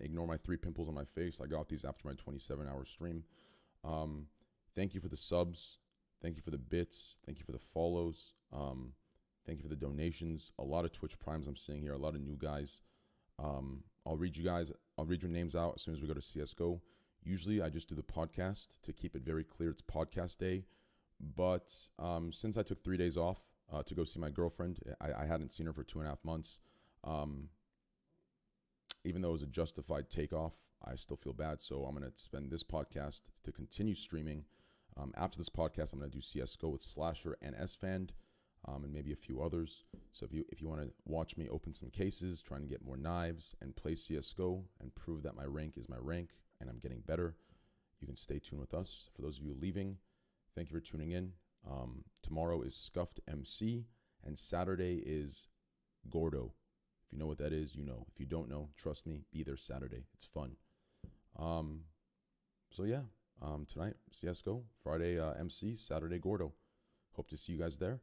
Ignore my 3 pimples on my face. I got these after my 27-hour stream. Thank you for the subs. Thank you for the bits. Thank you for the follows. Thank you for the donations. A lot of Twitch Primes I'm seeing here. A lot of new guys. I'll read your names out as soon as we go to CSGO. Usually I just do the podcast to keep it very clear. It's podcast day. But since I took 3 days off to go see my girlfriend, I hadn't seen her for 2.5 months. Even though it was a justified takeoff, I still feel bad. So I'm going to spend this podcast to continue streaming. After this podcast, I'm going to do CSGO with Slasher and S-Fan, and maybe a few others. So if you want to watch me open some cases, trying to get more knives, and play CSGO and prove that my rank is my rank and I'm getting better, you can stay tuned with us. For those of you leaving, thank you for tuning in. Tomorrow is Scuffed MC, and Saturday is Gordo. If you know what that is, you know. If you don't know, trust me, be there Saturday. It's fun. So yeah, tonight, CSGO, Friday, MC, Saturday, Gordo. Hope to see you guys there.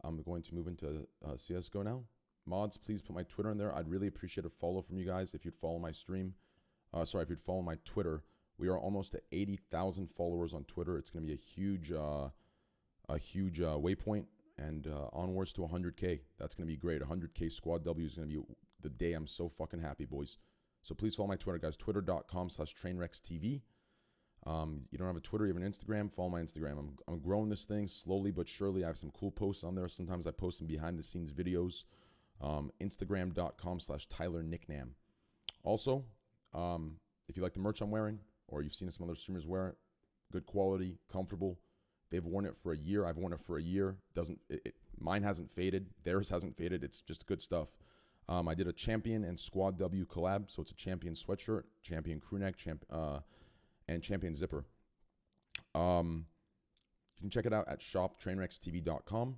I'm going to move into CSGO now. mods, please put my Twitter in there. I'd really appreciate a follow from you guys if you'd follow my stream. Sorry, if you'd follow my Twitter. We are almost at 80,000 followers on Twitter. It's going to be a huge waypoint, and onwards to 100K. That's going to be great. 100K Squad W is going to be the day I'm so fucking happy, boys. So please follow my Twitter, guys. Twitter.com/TrainwrecksTV. You don't have a Twitter, you have an Instagram, follow my Instagram. I'm growing this thing slowly but surely. I have some cool posts on there. Sometimes I post some behind the scenes videos. Instagram.com/TylerNicknam. Also, if you like the merch I'm wearing, or you've seen some other streamers wear it, good quality, comfortable. They've worn it for a year. I've worn it for a year. Mine hasn't faded. Theirs hasn't faded. It's just good stuff. I did a Champion and Squad W collab. So it's a Champion sweatshirt, Champion crew neck, and Champion zipper. You can check it out at shoptrainwreckstv.com.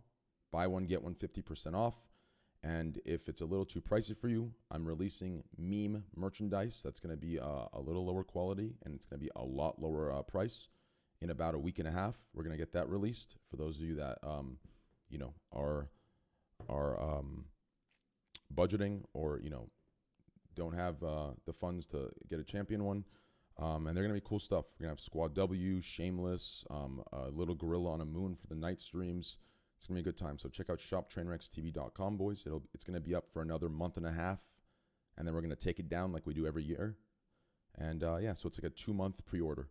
Buy one, get one 50% off. And if it's a little too pricey for you, I'm releasing meme merchandise. That's going to be a little lower quality, and it's going to be a lot lower price. In about a week and a half, we're going to get that released. For those of you that, are budgeting or, don't have the funds to get a Champion one. And they're going to be cool stuff. We're going to have Squad W, Shameless, a little gorilla on a moon for the night streams. It's going to be a good time. So check out shoptrainwreckstv.com, boys. It's going to be up for another month and a half. And then we're going to take it down like we do every year. And so it's like a 2-month pre-order.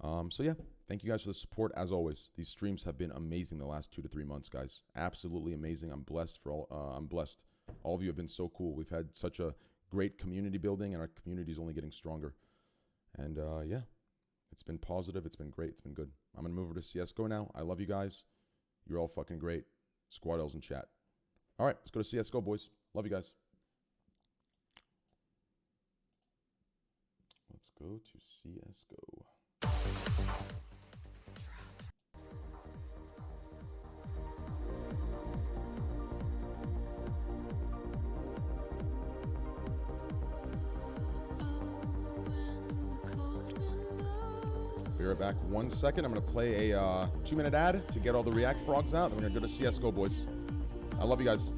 Thank you guys for the support as always. These streams have been amazing the last 2 to 3 months, guys. Absolutely amazing. I'm blessed I'm blessed. All of you have been so cool. We've had such a great community building, and our community is only getting stronger. And it's been positive. It's been great. It's been good. I'm gonna move over to CS:GO now. I love you guys. You're all fucking great. Squad L's in chat. All right, let's go to CS:GO, boys. Love you guys. Let's go to CS:GO. Be right back 1 second. I'm going to play a 2-minute ad to get all the React frogs out. And we're going to go to CS:GO, boys. I love you guys.